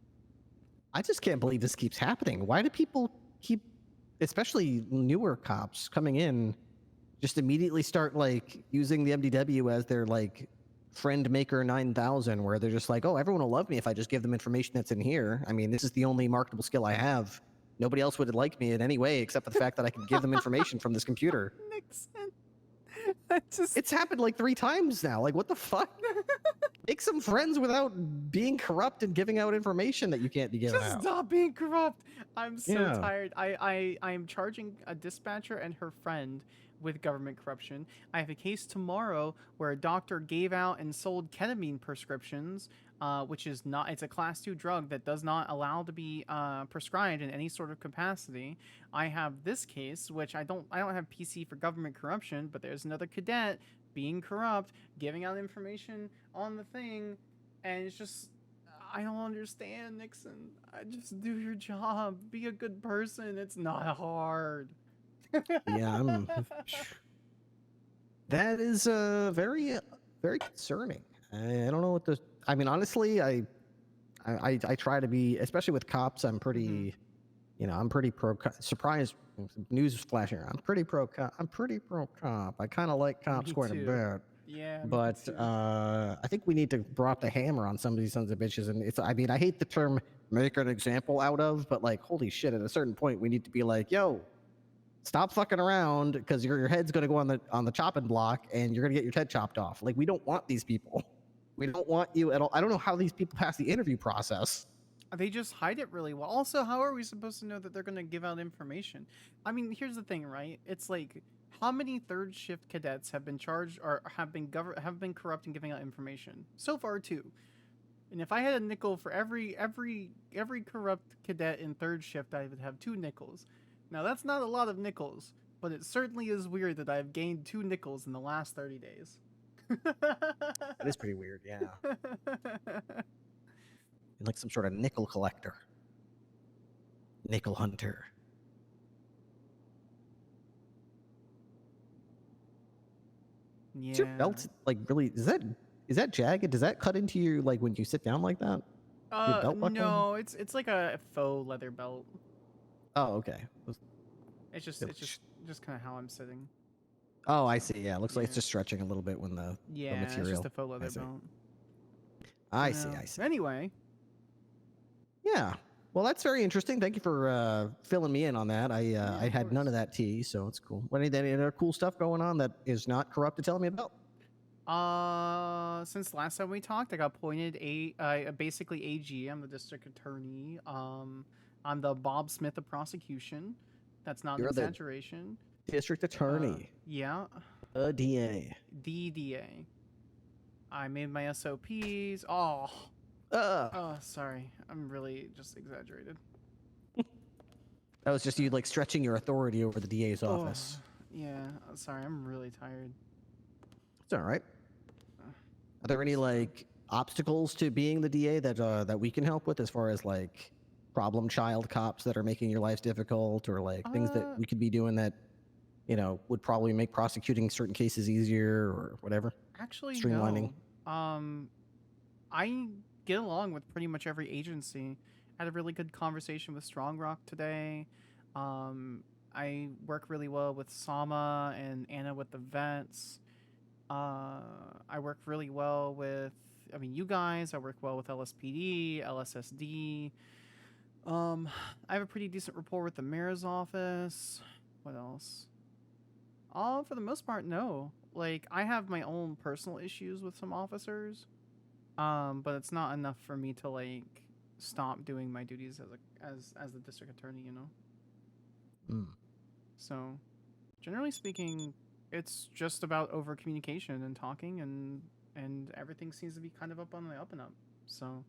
S1: I just can't believe this keeps happening. Why do people keep, especially newer cops coming in, just immediately start like using the MDW as their like friend maker 9000, where they're just like, oh, everyone will love me if I just give them information that's in here. I mean, this is the only marketable skill I have. Nobody else would like me in any way except for the fact that I can give them information from this computer.
S3: Nixon.
S1: It's happened like 3 times now. Like, what the fuck? Make some friends without being corrupt and giving out information that you can't be giving
S3: Just
S1: out.
S3: stop being corrupt. I'm so
S1: Yeah.
S3: tired. I am charging a dispatcher and her friend with government corruption. I have a case tomorrow where a doctor gave out and sold ketamine prescriptions, which is not, it's a class 2 drug that does not allow to be prescribed in any sort of capacity. I have this case, which I don't have PC for government corruption, but there's another cadet being corrupt, giving out information on the thing, and it's just, I don't understand, Nixon. I just do your job. Be a good person. It's not hard.
S1: Yeah, that is very concerning. I don't know what the. I mean, honestly, I try to be, especially with cops. I'm pretty, I'm pretty pro. Surprise! News flash here. I'm pretty pro cop. I kind of like cops quite a bit.
S3: Yeah.
S1: But I think we need to drop the hammer on some of these sons of bitches. And it's. I mean, I hate the term "make an example out of," but like, holy shit! At a certain point, we need to be like, yo. Stop fucking around, because your head's gonna go on the chopping block and you're gonna get your head chopped off. Like, we don't want these people. We don't want you at all. I don't know how these people pass the interview process.
S3: They just hide it really well. Also, how are we supposed to know that they're going to give out information? I mean, here's the thing, right? It's like, how many third shift cadets have been charged or have been corrupt in giving out information? So far, 2. And if I had a nickel for every corrupt cadet in third shift, I would have 2 nickels. Now, that's not a lot of nickels, but it certainly is weird that I've gained 2 nickels in the last 30 days.
S1: That is pretty weird, yeah. Like some sort of nickel collector. Nickel hunter.
S3: Yeah.
S1: Is your belt, like, really, is that jagged? Does that cut into you, like, when you sit down like that? Your belt buckle?
S3: No, it's like a faux leather belt.
S1: Oh, okay.
S3: It's just kind of how I'm sitting.
S1: Oh, I see. Yeah, it looks like it's just stretching a little bit when the
S3: Yeah,
S1: material.
S3: it's just a faux leather belt.
S1: I see.
S3: Anyway.
S1: Yeah. Well, that's very interesting. Thank you for filling me in on that. I had none of that tea, so it's cool. Any other cool stuff going on that is not corrupt to tell me about?
S3: Since last time we talked, I got appointed basically AG. I'm the district attorney. I'm the Bob Smith of prosecution. That's not an exaggeration.
S1: District attorney.
S3: Yeah.
S1: A DA.
S3: DDA. I made my SOPs. Oh, sorry. I'm really just exaggerated.
S1: That was just you like stretching your authority over the DA's office.
S3: Yeah. Sorry. I'm really tired.
S1: It's all right. Are there any like obstacles to being the DA that we can help with, as far as like problem child cops that are making your lives difficult, or like things that we could be doing that, would probably make prosecuting certain cases easier or whatever?
S3: Actually,
S1: streamlining.
S3: No. I get along with pretty much every agency. I had a really good conversation with Strong Rock today. I work really well with Sama and Anna with the vets. I work really well with, you guys. I work well with LSPD, LSSD. I have a pretty decent rapport with the mayor's office. What else? For the most part, no. Like, I have my own personal issues with some officers, but it's not enough for me to like stop doing my duties as the district attorney. So, generally speaking, it's just about over communication and talking, and everything seems to be kind of up on the up and up. So.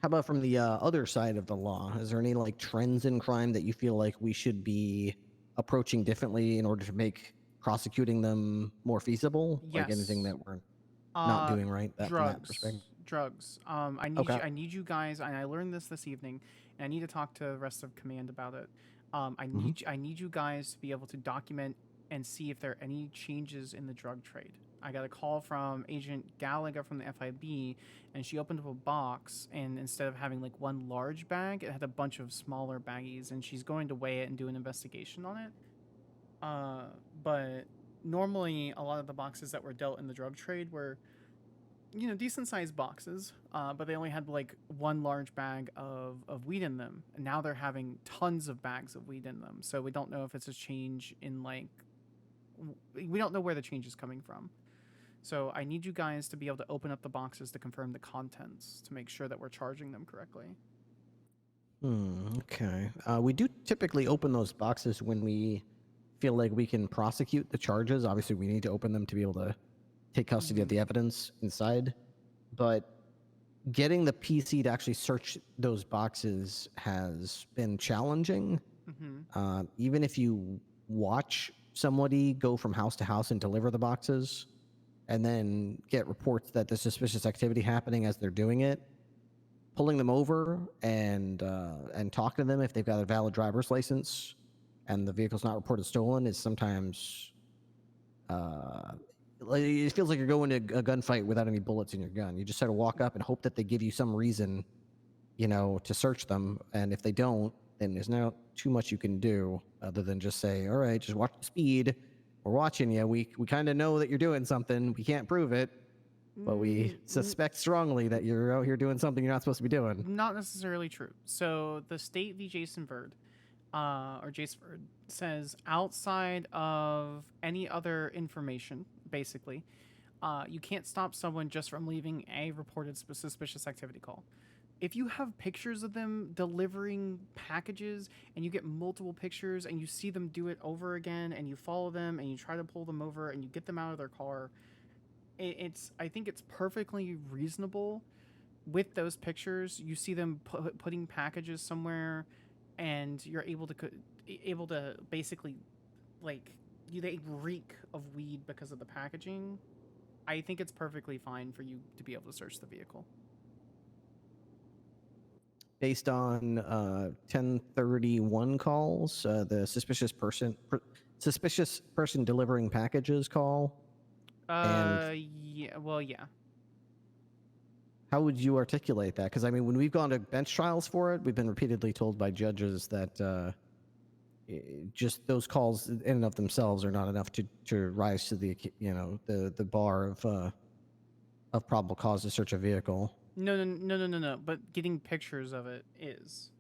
S1: How about from the other side of the law? Is there any like trends in crime that you feel like we should be approaching differently in order to make prosecuting them more feasible?
S3: Yes.
S1: Like anything that we're not doing right from that perspective?
S3: Drugs. I need you guys, and I learned this evening, And I need to talk to the rest of command about it. I
S1: Mm-hmm.
S3: need you guys to be able to document and see if there are any changes in the drug trade. I got a call from Agent Gallagher from the FIB, and she opened up a box, and instead of having like one large bag, it had a bunch of smaller baggies, and she's going to weigh it and do an investigation on it. But normally, a lot of the boxes that were dealt in the drug trade were, you know, decent sized boxes, but they only had like one large bag of weed in them. And now they're having tons of bags of weed in them. So we don't know if it's a change in like, we don't know where the change is coming from. So I need you guys to be able to open up the boxes to confirm the contents to make sure that we're charging them correctly.
S1: Okay. We do typically open those boxes when we feel like we can prosecute the charges. Obviously, we need to open them to be able to take custody of the evidence inside. But getting the PC to actually search those boxes has been challenging. Even if you watch somebody go from house to house and deliver the boxes, and then get reports that there's suspicious activity happening as they're doing it, pulling them over and talking to them if they've got a valid driver's license and the vehicle's not reported stolen is sometimes like, it feels like you're going to a gunfight without any bullets in your gun. You just sort of walk up and hope that they give you some reason, you know, to search them. And if they don't, then there's not too much you can do other than just say, all right, just watch the speed. We're watching you. We kind of know that you're doing something. We can't prove it, but we suspect strongly that you're out here doing something you're not supposed to be doing.
S3: Not necessarily true. So the state v. Jason Bird, or Jason Bird, says outside of any other information, basically, you can't stop someone just from leaving a reported suspicious activity call. If you have pictures of them delivering packages and you get multiple pictures and you see them do it over again and you follow them and you try to pull them over and you get them out of their car, I think it's perfectly reasonable with those pictures. You see them putting packages somewhere and you're able to basically, like, they reek of weed because of the packaging. I think it's perfectly fine for you to be able to search the vehicle.
S1: Based on 1031 calls, the suspicious person delivering packages call.
S3: Yeah. Well, yeah.
S1: How would you articulate that? Because I mean, when we've gone to bench trials for it, we've been repeatedly told by judges that just those calls in and of themselves are not enough to rise to the the bar of probable cause to search a vehicle.
S3: No. But getting pictures of it is.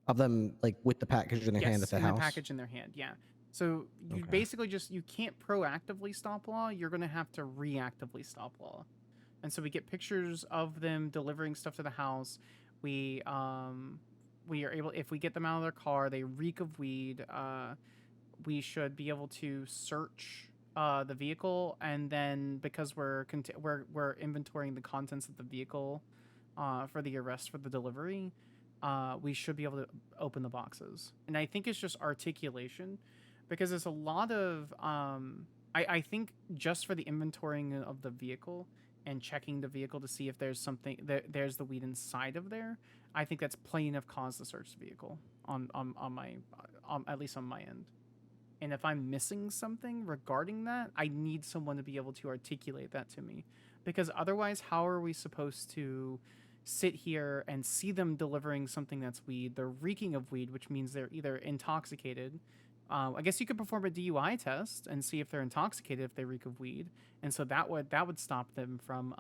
S1: Of them, like, with the package in their hand at the house?
S3: The package in their hand, yeah. So you basically you can't proactively stop law. You're going to have to reactively stop law. And so we get pictures of them delivering stuff to the house. We are able, if we get them out of their car, they reek of weed. We should be able to search the vehicle, and then because we're inventorying the contents of the vehicle for the arrest for the delivery, we should be able to open the boxes. And I think it's just articulation, because there's a lot of I think just for the inventorying of the vehicle and checking the vehicle to see if there's something there's the weed inside of there, I think that's plain enough cause to search the vehicle on my at least on my end. And if I'm missing something regarding that, I need someone to be able to articulate that to me, because otherwise, how are we supposed to sit here and see them delivering something that's weed? They're reeking of weed, which means they're either intoxicated. I guess you could perform a DUI test and see if they're intoxicated if they reek of weed, and so that would stop them from.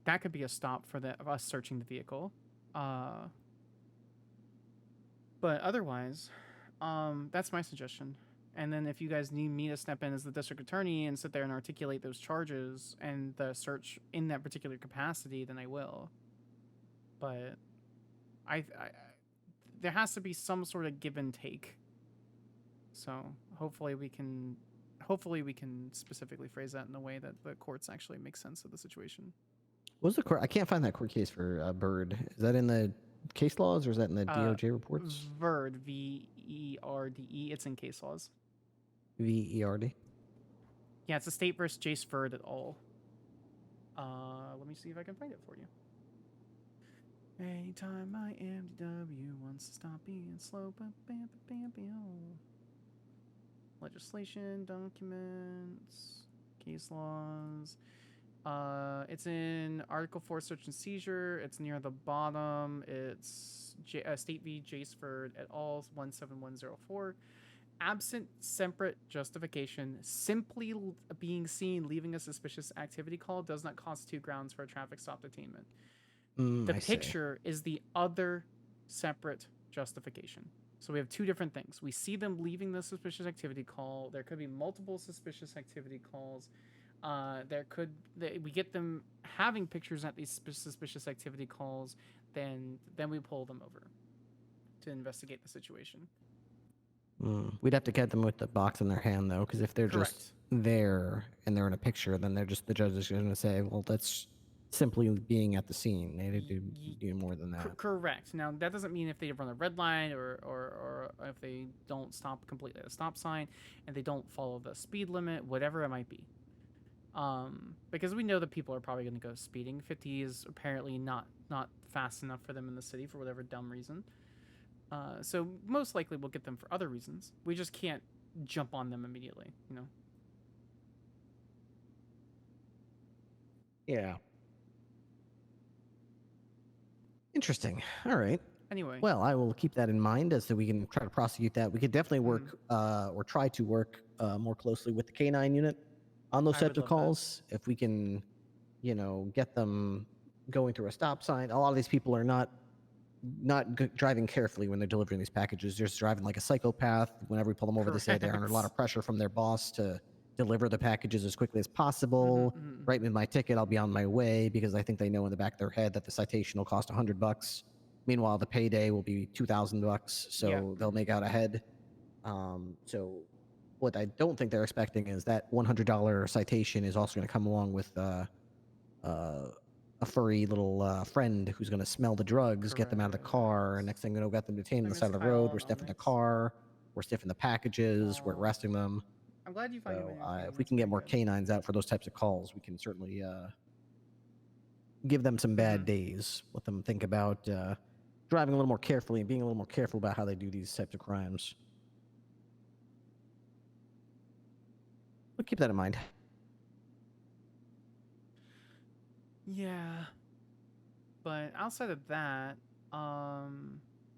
S3: That could be a stop for us searching the vehicle. But otherwise, that's my suggestion. And then if you guys need me to step in as the district attorney and sit there and articulate those charges and the search in that particular capacity, then I will. But I there has to be some sort of give and take. So hopefully we can specifically phrase that in a way that the courts actually make sense of the situation.
S1: What was the court? I can't find that court case for Bird. Is that in the case laws, or is that in the DOJ reports?
S3: Verd, V-E-R-D-E. It's in case laws.
S1: V-E-R-D?
S3: Yeah, it's a state versus Jace Verd et al. Let me see if I can find it for you. Anytime my MDW wants to stop being slow, legislation, documents, case laws. It's in Article 4 search and seizure. It's near the bottom. It's State v. Jaseford et al. 17104. Absent separate justification, simply being seen leaving a suspicious activity call does not constitute grounds for a traffic stop detainment. The
S1: I see.
S3: picture is the other separate justification. So we have two different things. We see them leaving the suspicious activity call. There could be multiple suspicious activity calls. We get them having pictures at these suspicious activity calls. Then we pull them over to investigate the situation.
S1: We'd have to get them with the box in their hand though, because if they're
S3: Correct.
S1: just there and they're in a picture, then the judge is going to say, well, that's simply being at the scene. They need to do more than that.
S3: Correct. Now that doesn't mean if they run a red light or if they don't stop completely at a stop sign and they don't follow the speed limit, whatever it might be. Because we know that people are probably going to go speeding. 50 is apparently not fast enough for them in the city for whatever dumb reason. So most likely we'll get them for other reasons. We just can't jump on them immediately, you know?
S1: Yeah. Interesting. All right.
S3: Anyway.
S1: Well, I will keep that in mind as so we can try to prosecute that. We could definitely work or try to work more closely with the K9 unit on those
S3: I
S1: types
S3: would
S1: of
S3: love that.
S1: calls. If we can, get them going through a stop sign. A lot of these people are not driving carefully when they're delivering these packages. They're just driving like a psychopath. Whenever we pull them over, they say they're under a lot of pressure from their boss to deliver the packages as quickly as possible. Write me my ticket, I'll be on my way, because I think they know in the back of their head that the citation will cost $100. Meanwhile, the payday will be $2,000, so they'll make out ahead. So what I don't think they're expecting is that $100 citation is also going to come along with a furry little friend who's going to smell the drugs, get them out of the car, and next thing you know, got them detained on the side of the road. We're stiffing the car, we're stiffing the packages, we're arresting them.
S3: I'm glad you find
S1: So if we can get more canines out for those types of calls, we can certainly give them some bad days. Let them think about driving a little more carefully and being a little more careful about how they do these types of crimes. But keep that in mind.
S3: Yeah. But outside of that,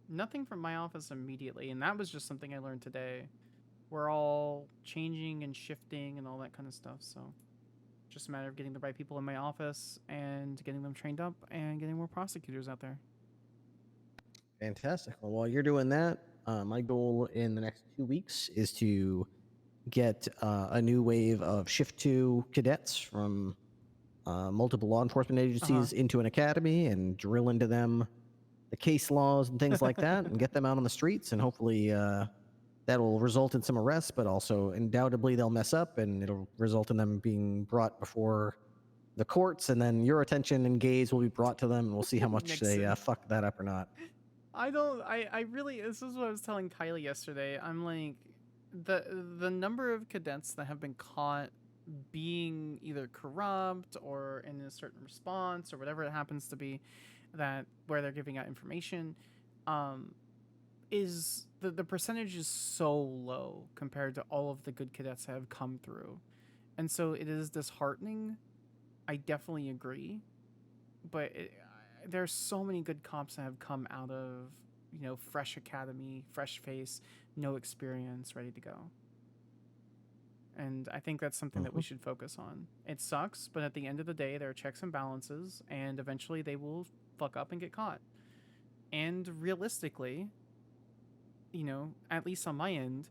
S3: nothing from my office immediately, and that was just something I learned today. We're all changing and shifting and all that kind of stuff, so just a matter of getting the right people in my office and getting them trained up and getting more prosecutors out there.
S1: Fantastic. Well, while you're doing that, my goal in the next 2 weeks is to get a new wave of Shift 2 cadets from multiple law enforcement agencies into an academy and drill into them the case laws and things like that and get them out on the streets, and hopefully that'll result in some arrests, but also undoubtedly they'll mess up and it'll result in them being brought before the courts, and then your attention and gaze will be brought to them, and we'll see how much they fuck that up or not.
S3: I really, this is what I was telling Kylie yesterday. I'm like, the number of cadets that have been caught being either corrupt or in a certain response or whatever it happens to be, that where they're giving out information, is the percentage is so low compared to all of the good cadets that have come through. And so it is disheartening. I definitely agree. But there's so many good cops that have come out of, fresh academy, fresh face, no experience, ready to go. And I think that's something that we should focus on. It sucks, but at the end of the day, there are checks and balances, and eventually they will fuck up and get caught. And realistically, at least on my end,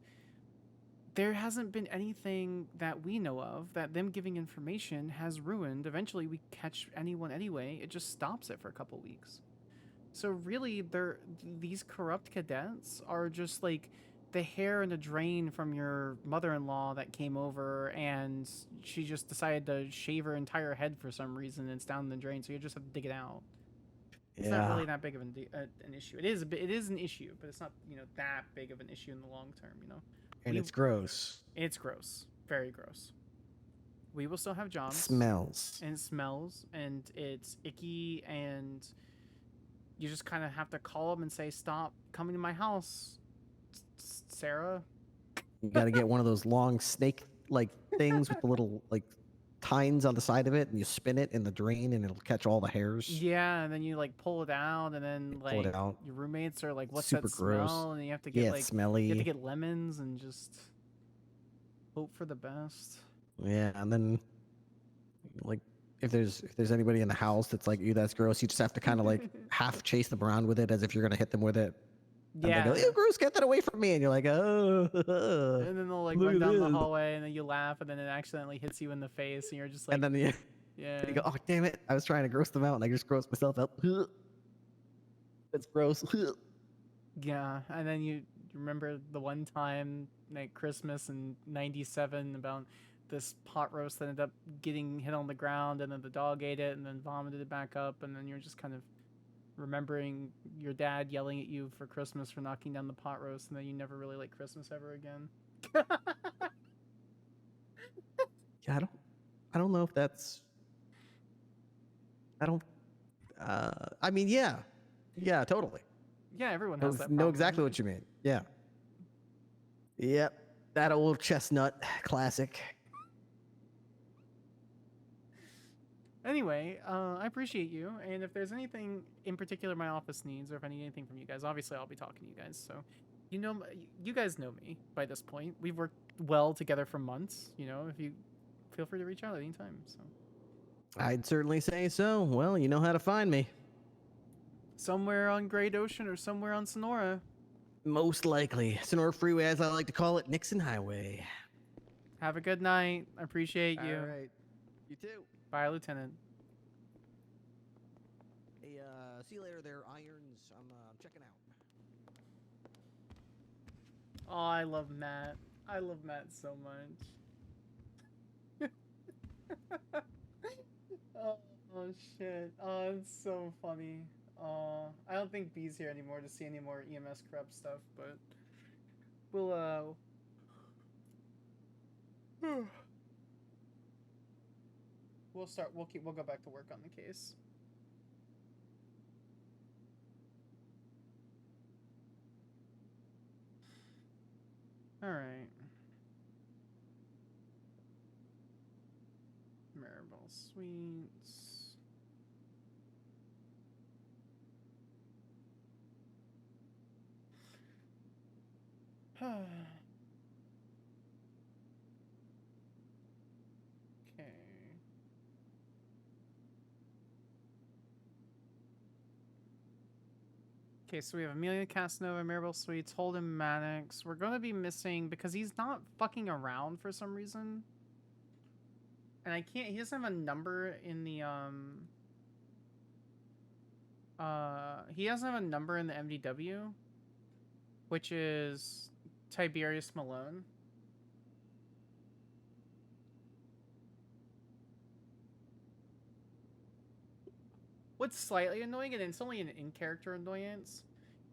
S3: there hasn't been anything that we know of that them giving information has ruined. Eventually, we catch anyone anyway. It just stops it for a couple weeks. So really, these corrupt cadets are just like the hair in a drain from your mother-in-law that came over and she just decided to shave her entire head for some reason, and it's down the drain, so you just have to dig it out. It's not really that big of an issue. It is an issue, but it's not that big of an issue in the long term.
S1: And it's gross.
S3: It's gross, very gross. We will still have jobs.
S1: Smells.
S3: And it smells, and it's icky, and you just kind of have to call them and say, "Stop coming to my house, Sarah."
S1: You got to get one of those long snake like things with the little like tines on the side of it, and you spin it in the drain, and it'll catch all the hairs.
S3: Yeah, and then you like pull it out, and then
S1: pull it
S3: like
S1: out.
S3: your roommates are like, "What's
S1: Super
S3: that
S1: gross.
S3: smell?" And you have to get
S1: Yeah,
S3: like
S1: it's smelly.
S3: you have to get lemons and just hope for the best.
S1: Yeah, and then like if there's anybody in the house that's like, "Ew, that's gross," you just have to kind of like half chase them around with it as if you're gonna hit them with it. And
S3: Yeah.
S1: they go, "Ew, gross, get that away from me!" And you're like, "Oh."
S3: And then they'll like
S1: look
S3: run
S1: at
S3: down the
S1: this.
S3: hallway, and then you laugh, and then it accidentally hits you in the face, and you're just like,
S1: And then you,
S3: yeah.
S1: you go, "Oh, damn it! I was trying to gross them out, and I just grossed myself out." It's gross.
S3: Yeah, and then you remember the one time like Christmas in '97 about this pot roast that ended up getting hit on the ground, and then the dog ate it, and then vomited it back up, and then you're just kind of remembering your dad yelling at you for Christmas for knocking down the pot roast, and then you never really like Christmas ever again.
S1: Yeah, I don't know if that's. I don't. I mean, yeah, totally.
S3: Yeah, everyone has that problem.
S1: Know exactly what you mean. Yeah. Yep, that old chestnut classic.
S3: Anyway, I appreciate you, and if there's anything in particular my office needs, or if I need anything from you guys, obviously I'll be talking to you guys. So, you guys know me by this point. We've worked well together for months. If you feel free to reach out at any time. So,
S1: I'd certainly say so. Well, you know how to find me.
S3: Somewhere on Great Ocean or somewhere on Sonora.
S1: Most likely, Sonora Freeway, as I like to call it, Nixon Highway.
S3: Have a good night. I appreciate you.
S1: All right. You too.
S3: Bye, Lieutenant.
S1: Hey, see you later there, Irons. I'm checking out.
S3: Oh, I love Matt. I love Matt so much. Oh, shit. Oh, it's so funny. I don't think B's here anymore to see any more EMS corrupt stuff, but we'll we'll go back to work on the case. All right. Maribel Suites. Okay. Okay, so we have Amelia Casanova, Maribel Suites, Holden Maddox. We're going to be missing because he's not fucking around for some reason. And he doesn't have a number in the, he doesn't have a number in the MDW, which is Tiberius Malone. What's slightly annoying, and it's only an in-character annoyance,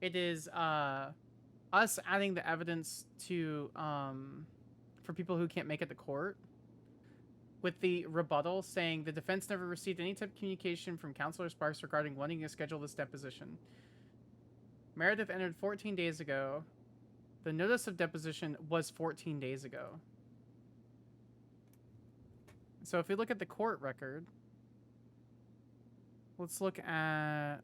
S3: it is us adding the evidence to for people who can't make it to court, with the rebuttal saying the defense never received any type of communication from Counselor Sparks regarding wanting to schedule this deposition. Meredith entered 14 days ago. The notice of deposition was 14 days ago. So if we look at the court record, let's look at...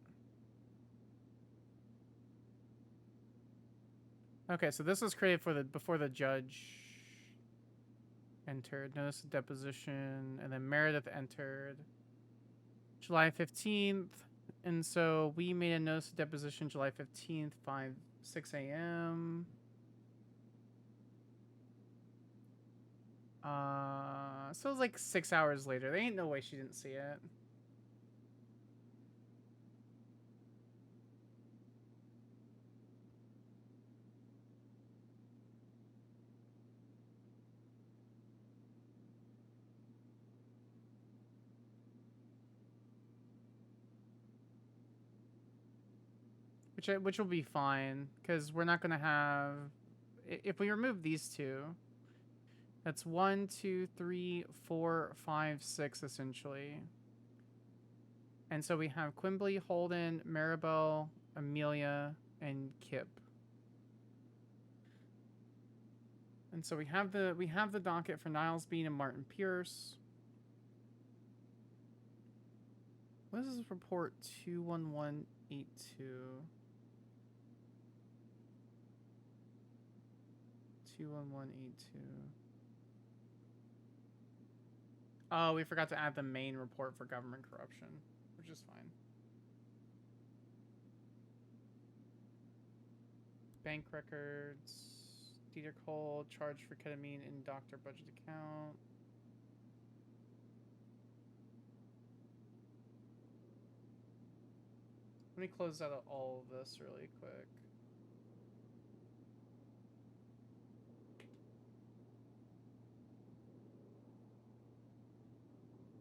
S3: Okay, so this was created for before the judge entered. Notice of deposition, and then Meredith entered July 15th. And so we made a notice of deposition July 15th, 6 a.m. So it was like 6 hours later. There ain't no way she didn't see it. Which will be fine, because we're not going to have... If we remove these two, that's 1, 2, 3, 4, 5, 6, essentially. And so we have Quimbley, Holden, Maribel, Amelia, and Kip. And so we have the docket for Niles Bean and Martin Pierce. What is this report 21182? 21182. Oh, we forgot to add the main report for government corruption, which is fine. Bank records. Dieter Cole charged for ketamine in doctor budget account. Let me close out all of this really quick.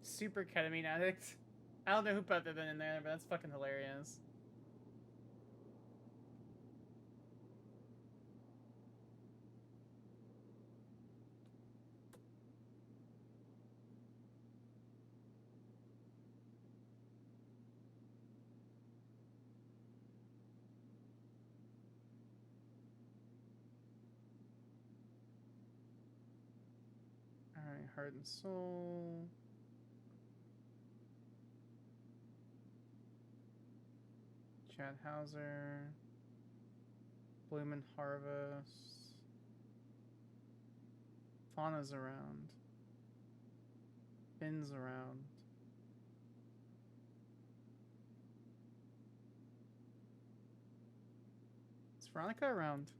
S3: Super ketamine addict. I don't know who put that in there, but that's fucking hilarious. Alright, Heart and Soul. Chad Hauser. Bloom and Harvest. Fauna's around. Finn's around. Is Veronica around?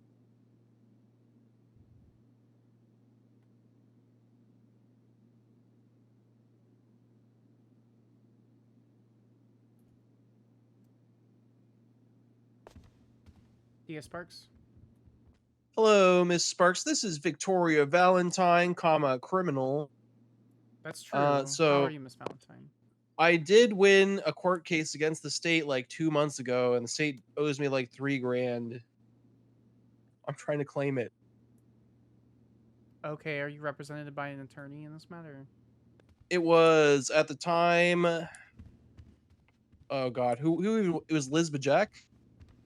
S3: Dia Sparks.
S4: Hello, Miss Sparks. This is Victoria Valentine, criminal.
S3: That's true. How
S4: So
S3: are you, Miss Valentine?
S4: I did win a court case against the state like 2 months ago, and the state owes me like $3,000. I'm trying to claim it.
S3: Okay, are you represented by an attorney in this matter?
S4: It was at the time. Oh God, who? It was Liz Bajek.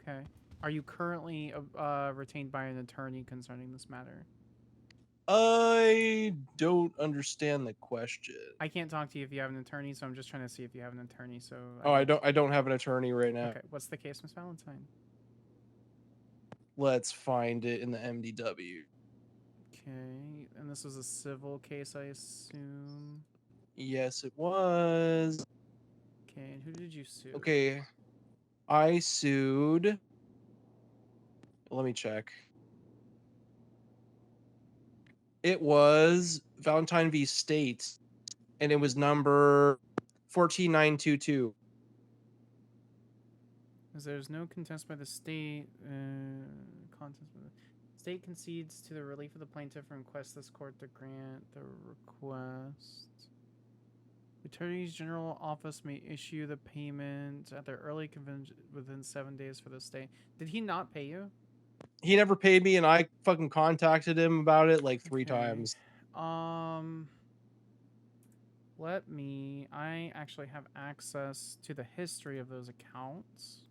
S3: Okay. Are you currently retained by an attorney concerning this matter?
S4: I don't understand the question.
S3: I can't talk to you if you have an attorney, so I'm just trying to see if you have an attorney. So.
S4: Oh, I don't have an attorney right now.
S3: Okay. What's the case, Miss Valentine?
S4: Let's find it in the MDW.
S3: Okay, and this was a civil case, I assume.
S4: Yes, it was.
S3: Okay, and who did you sue?
S4: Okay, I sued. Let me check. It was Valentine v. State, and it was number 14922.
S3: As there's no contest by the state, contest by the state concedes to the relief of the plaintiff and requests this court to grant the request. The Attorney General Office may issue the payment at their early convention within 7 days for the state. Did he not pay you?
S4: He never paid me, and I fucking contacted him about it like 3 times.
S3: I actually have access to the history of those accounts.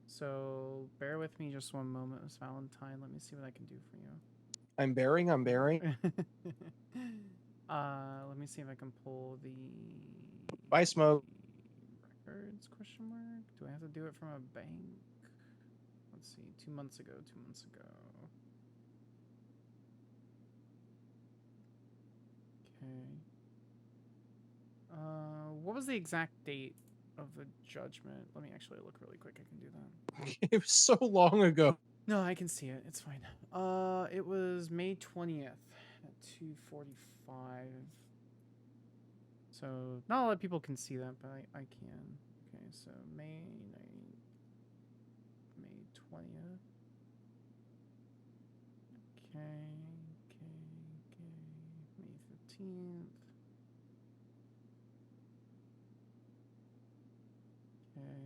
S3: So bear with me just one moment, Miss Valentine. Let me see what I can do for you.
S4: I'm bearing.
S3: Let me see if I can pull the
S4: Bye, Smoke.
S3: records, question mark. Do I have to do it from a bank? Let's see, 2 months ago. Okay. What was the exact date of the judgment? Let me actually look really quick. I can do that.
S4: It was so long ago.
S3: No, I can see it. It's fine. It was May 20th at 2:45. So not a lot of people can see that, but I can. Okay, so May 20th. Okay. May 15th. Okay.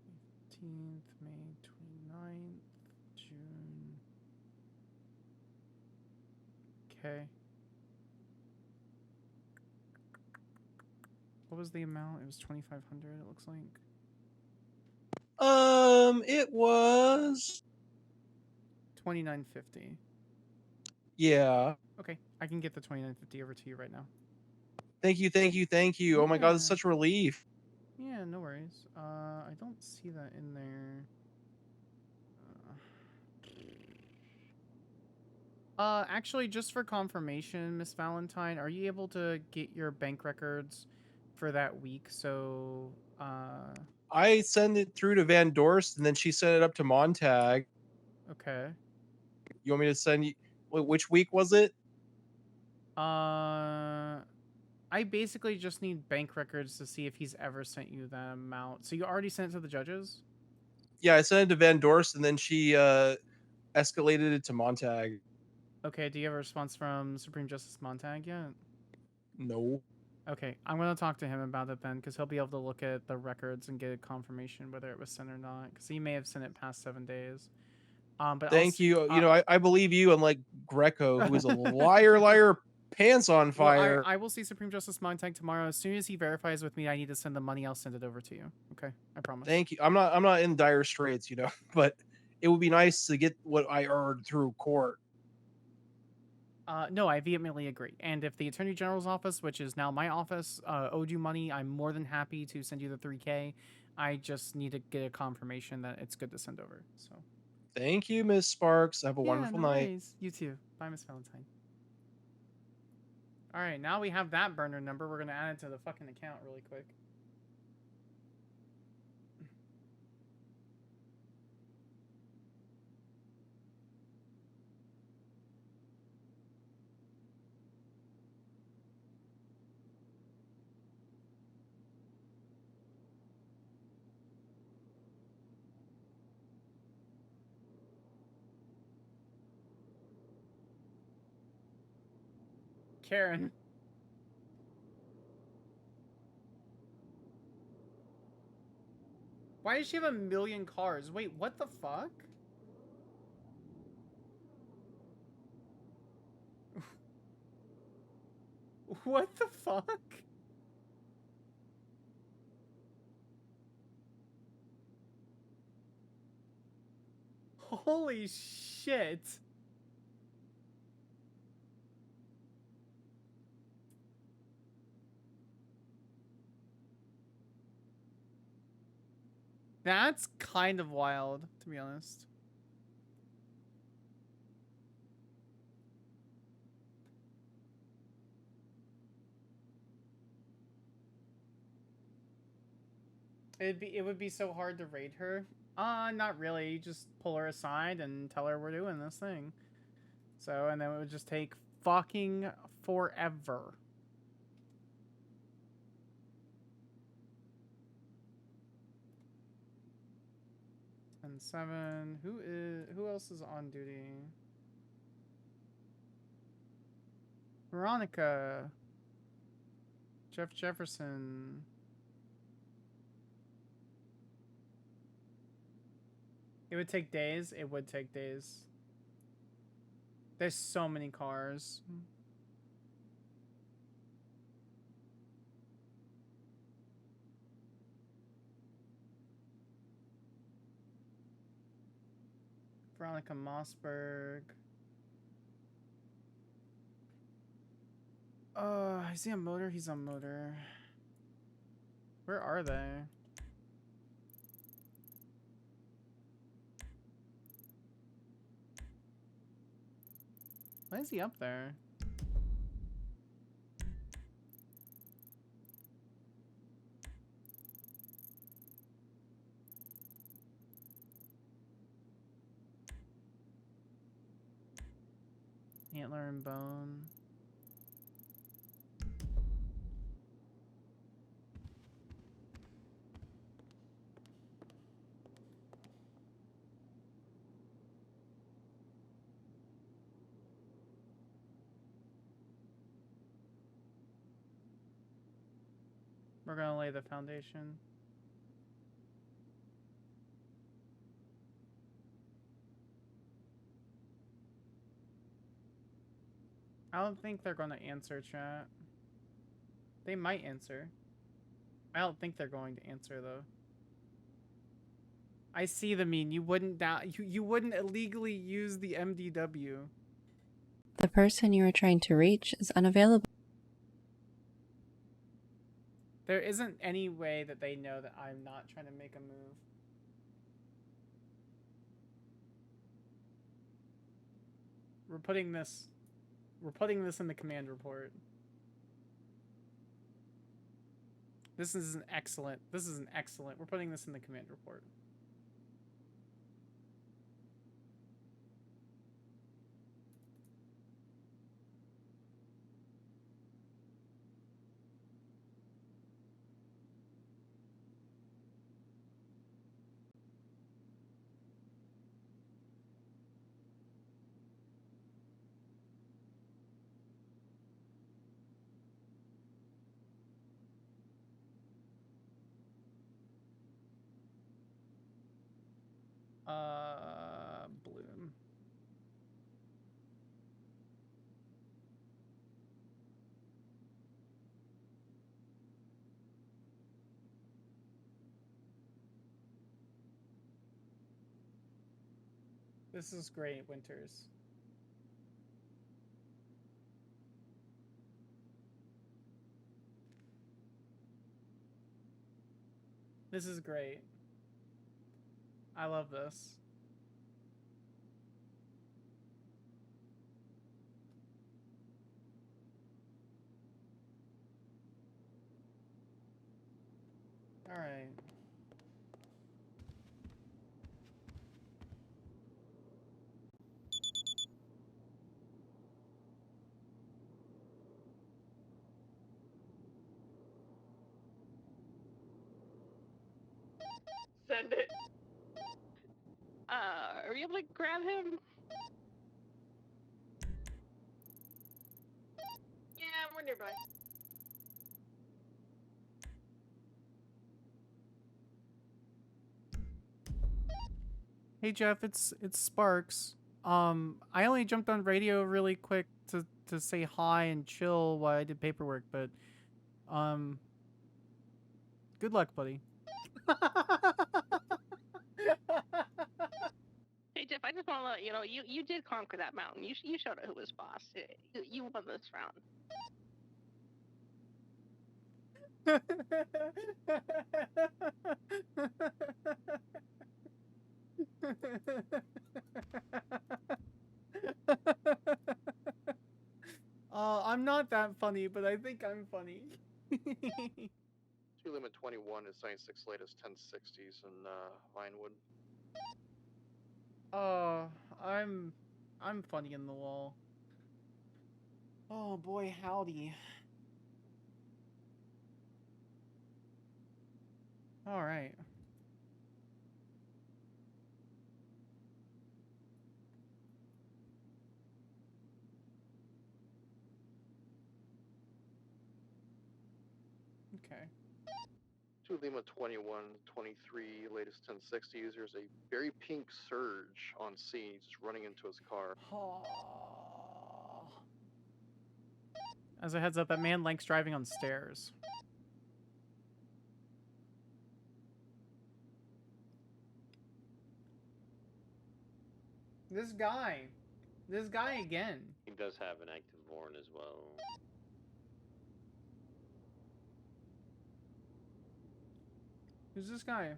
S3: May 15th, May 29th, June. Okay. What was the amount? It was 2,500. It looks like.
S4: It was
S3: 2,950.
S4: yeah.
S3: Okay, I can get the 2,950 over to you right now.
S4: Thank you, thank you, thank you. Oh my god, it's
S3: Yeah.
S4: such a relief.
S3: Yeah, no worries. I don't see that in there. Actually, just for confirmation, Miss Valentine, are you able to get your bank records for that week? So,
S4: I send it through to Van Dorst, and then she sent it up to Montag.
S3: okay.
S4: You want me to send you? Which week was it?
S3: I basically just need bank records to see if he's ever sent you that amount. So you already sent it to the judges?
S4: Yeah, I sent it to Van Dorst, and then she escalated it to Montag.
S3: Okay, do you have a response from Supreme Justice Montag yet?
S4: No.
S3: Okay, I'm going to talk to him about it then, because he'll be able to look at the records and get a confirmation whether it was sent or not, because he may have sent it past 7 days. But
S4: Thank you. You know, I believe you, unlike Greco, who is a liar, pants on fire.
S3: Well, I will see Supreme Justice Montag tomorrow. As soon as he verifies with me I need to send the money, I'll send it over to you. Okay, I promise.
S4: Thank you. I'm not in dire straits, you know, but it would be nice to get what I earned through court.
S3: No, I vehemently agree. And if the Attorney General's office, which is now my office, owed you money, I'm more than happy to send you the 3K. I just need to get a confirmation that it's good to send over. So.
S4: Thank you, Miss Sparks. Have a
S3: Yeah,
S4: wonderful
S3: no
S4: night.
S3: worries. You too. Bye, Miss Valentine. All right, now we have that burner number. We're gonna add it to the fucking account really quick. Karen. Why does she have 1,000,000 cars? Wait, what the fuck? What the fuck? Holy shit. That's kind of wild, to be honest. It would be so hard to raid her. Not really. You just pull her aside and tell her we're doing this thing. So, and then it would just take fucking forever. And 7. Who else is on duty? Veronica. Jeff Jefferson. It would take days. It would take days. There's so many cars. Veronica Mossberg. Is he on motor? He's on motor. Where are they? Why is he up there? Antler and bone. We're gonna lay the foundation. I don't think they're gonna answer, chat. They might answer. I don't think they're going to answer though. I see the mean. You wouldn't you wouldn't illegally use the MDW.
S8: The person you are trying to reach is unavailable.
S3: There isn't any way that they know that I'm not trying to make a move. We're putting this in the command report. This is an excellent. We're putting this in the command report. Bloom. This is great, Winters. This is great. I love this. All right.
S21: Send it. Are we able to grab him? Yeah, we're nearby.
S3: Hey Jeff, it's Sparks. I only jumped on radio really quick to say hi and chill while I did paperwork, but good luck, buddy.
S21: Hey Jeff, I just want to let you know you did conquer that mountain. You showed who was boss. You won this round.
S3: I'm not that funny, but I think I'm funny.
S15: 2 Limit 21 is 96 latest 1060s in Vinewood.
S3: I'm funny in the wall. Oh boy, howdy. All right. Okay.
S15: 2 Lima 21, 23, latest 1060s. There's a very pink surge on scene. He's just running into his car.
S3: As a heads up, that man likes driving on stairs. This guy again.
S9: He does have an active warrant as well.
S3: Who's this guy?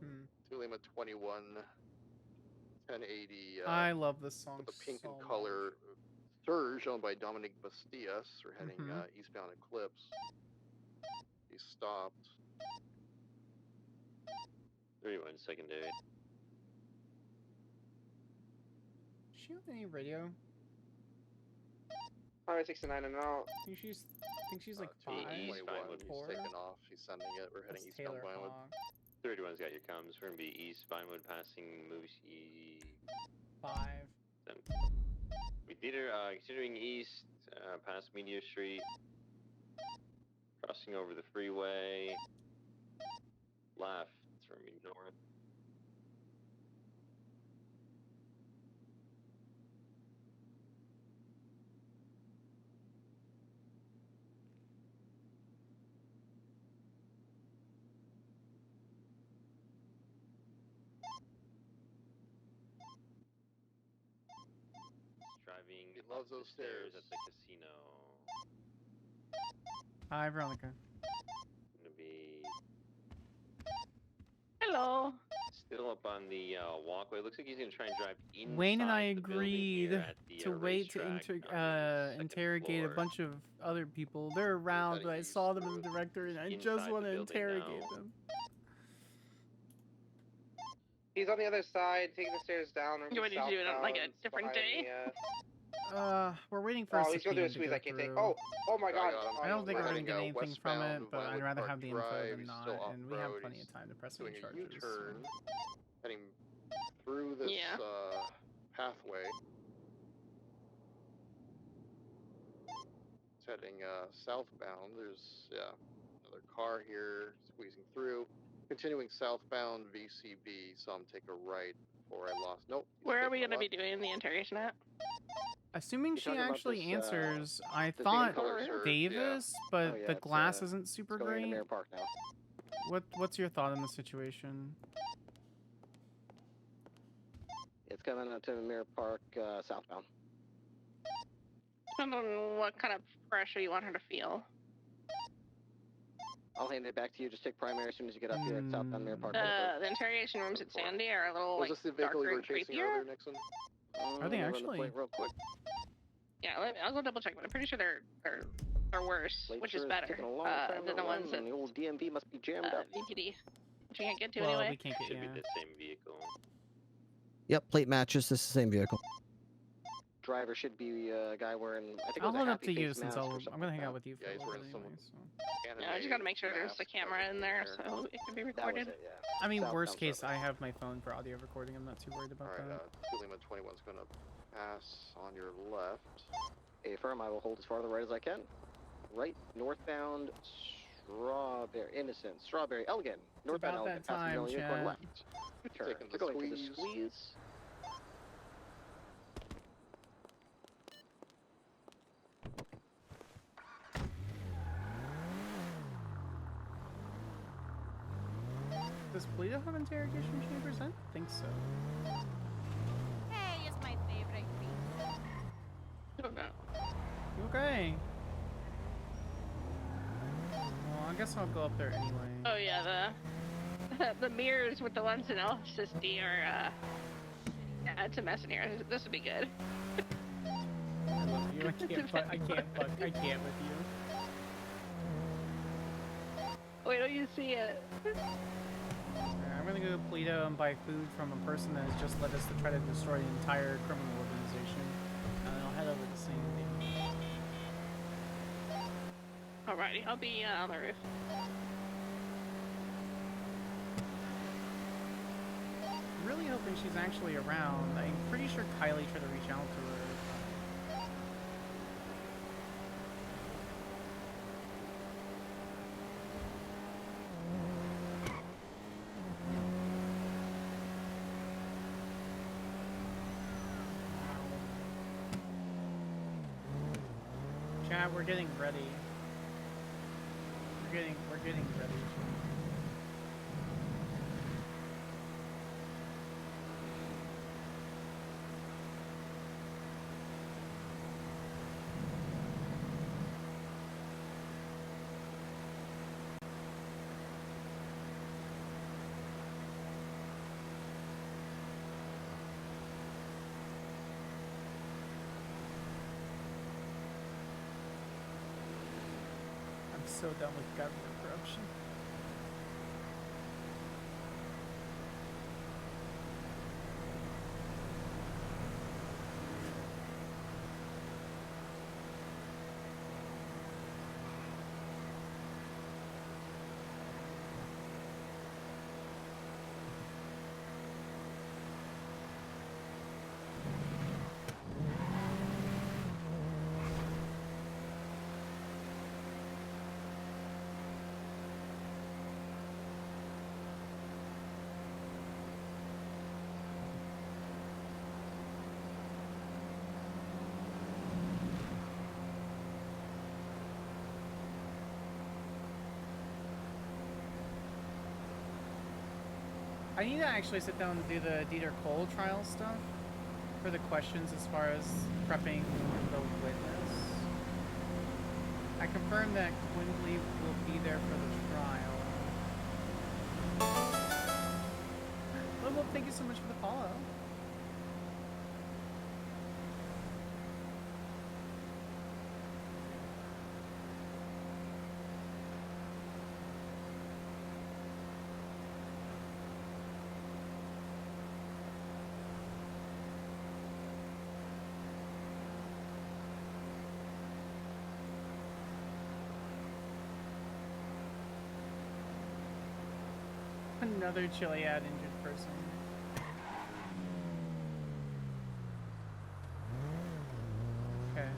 S3: Hmm.
S15: 2 Lima 21, 1080.
S3: I love this song
S15: with the pink
S3: so
S15: and color surge owned by Dominic Bastias. We're heading eastbound Eclipse. He stopped.
S9: 31 secondary.
S3: Does she have any radio?
S15: Highway 69 and out.
S3: I think she's like 5,
S9: East Vinewood.
S15: He's taking off. He's sending it. We're heading
S3: That's
S15: eastbound
S3: Taylor
S15: Vinewood.
S3: Hawk.
S9: 31's got your comms. We're gonna be East Vinewood, passing movie
S3: 5.
S9: We theater, continuing east, past Media Street, crossing over the freeway, left from north.
S15: loves those stairs.
S9: At the casino.
S3: Hi, Veronica.
S9: Gonna be
S21: Hello.
S9: still up on the walkway. Looks like he's gonna try and drive inside
S3: Wayne and I
S9: the building here
S3: agreed
S9: at the,
S3: to wait to interrogate a bunch of other people. They're around, but I saw them in the directory, and I just
S9: inside
S3: want
S9: the
S3: to
S9: building
S3: interrogate
S9: now.
S3: them.
S13: He's on the other side, taking the stairs down.
S21: You want to do it on like a different day?
S3: We're waiting for
S13: Oh,
S3: a
S13: he's gonna do a
S3: subpoena
S13: squeeze. I
S3: to
S13: can't
S3: go
S13: take.
S3: through.
S13: Oh my God!
S3: I don't think we're gonna
S15: heading,
S3: get anything from
S15: westbound
S3: it, but I'd
S15: Violet
S3: rather
S15: Park
S3: have the info
S15: Drive.
S3: than
S15: He's
S3: not,
S15: still
S3: and we have
S15: off-road.
S3: plenty
S15: He's
S3: of time to press any
S15: doing a
S3: charges.
S15: U-turn, heading through this
S21: Yeah.
S15: pathway. It's heading southbound. There's another car here squeezing through. Continuing southbound VCB, so I'm taking a right before I lost. Nope. he's
S21: Where are we
S15: taking a
S21: gonna be
S15: left.
S21: doing the interrogation at?
S3: Assuming
S13: You're
S3: she
S13: talking about
S3: actually
S13: this,
S3: answers, I
S13: this
S3: thought
S13: color surge,
S3: Davis,
S13: yeah.
S3: but
S13: Oh, yeah,
S3: the
S13: it's,
S3: glass isn't super
S13: it's going into
S3: great.
S13: Mirror Park now.
S3: What's your thought on the situation?
S13: It's coming up to Mirror Park southbound.
S21: Depends on what kind of pressure you want her to feel.
S13: I'll hand it back to you. Just take primary as soon as you get up here at southbound Mirror Park.
S21: The interrogation rooms at Sandy are a little
S15: Was
S21: like
S15: this the vehicle you
S21: darker
S15: were
S21: and
S15: chasing
S21: creepier.
S15: earlier, Nixon?
S3: Are they actually?
S13: Real quick.
S21: Yeah, I'll go double check, but I'm pretty sure they're worse,
S13: Late
S21: which is
S13: sure
S21: better
S13: taking a long time
S21: than
S13: to
S21: the ones
S13: run,
S21: that
S13: the old DMV must be jammed up.
S21: VPD, which you can't get to
S3: Well,
S21: anyway.
S3: we can't get
S9: Should be
S3: yeah.
S9: the same vehicle.
S1: Yep, plate matches. This is the same vehicle.
S13: Driver should be a guy wearing. I think it
S3: I'll
S13: was a
S3: hold up
S13: happy
S3: to you
S13: face
S3: since
S13: mask or
S3: I'm
S13: something
S3: gonna
S13: like
S3: hang
S13: that.
S3: out with you for
S15: Yeah,
S3: a
S15: he's
S3: little
S15: wearing
S3: bit
S15: some
S3: anyway. So.
S21: Yeah, I just gotta make sure there's a camera in there so it can be recorded.
S13: That was it,
S3: I mean, worst
S13: Southbound
S3: case,
S13: server.
S3: I have my phone for audio recording. I'm not too worried about
S15: Alright,
S3: that.
S15: Lima 21's gonna pass on your left.
S13: Affirm, I will hold as far to the right as I can. Right, northbound, Strawberry, Elegant. Northbound
S3: about
S13: Elegant,
S3: that time,
S13: passing Unicorn
S3: Chad.
S13: left. Turn.
S15: Taking the
S13: We're going to the
S15: squeeze.
S13: squeeze.
S3: Does Polito have interrogation chambers? I don't think so.
S14: Hey, it's my favorite green.
S21: Don't know.
S3: Okay. Well, I guess I'll go up there anyway.
S21: Oh yeah, the mirrors with the lens analysis D are yeah, it's a mess in here. This would be good.
S3: I love you. I can't with you.
S21: Wait till you see it.
S3: I'm gonna go to Polito and buy food from a person that has just led us to try to destroy the entire criminal organization. And then I'll head over to Sandy.
S21: Alrighty, I'll be on the roof.
S3: I'm really hoping she's actually around. I'm pretty sure Kylie tried to reach out to her. Chat, we're getting ready. We're getting ready. I'm so done with government corruption. I need to actually sit down and do the Dieter Cole trial stuff. for the questions as far as prepping the witness. I confirm that Quindley will be there for the trial. Well, thank you so much for the follow. Another Chiliad injured person. Okay.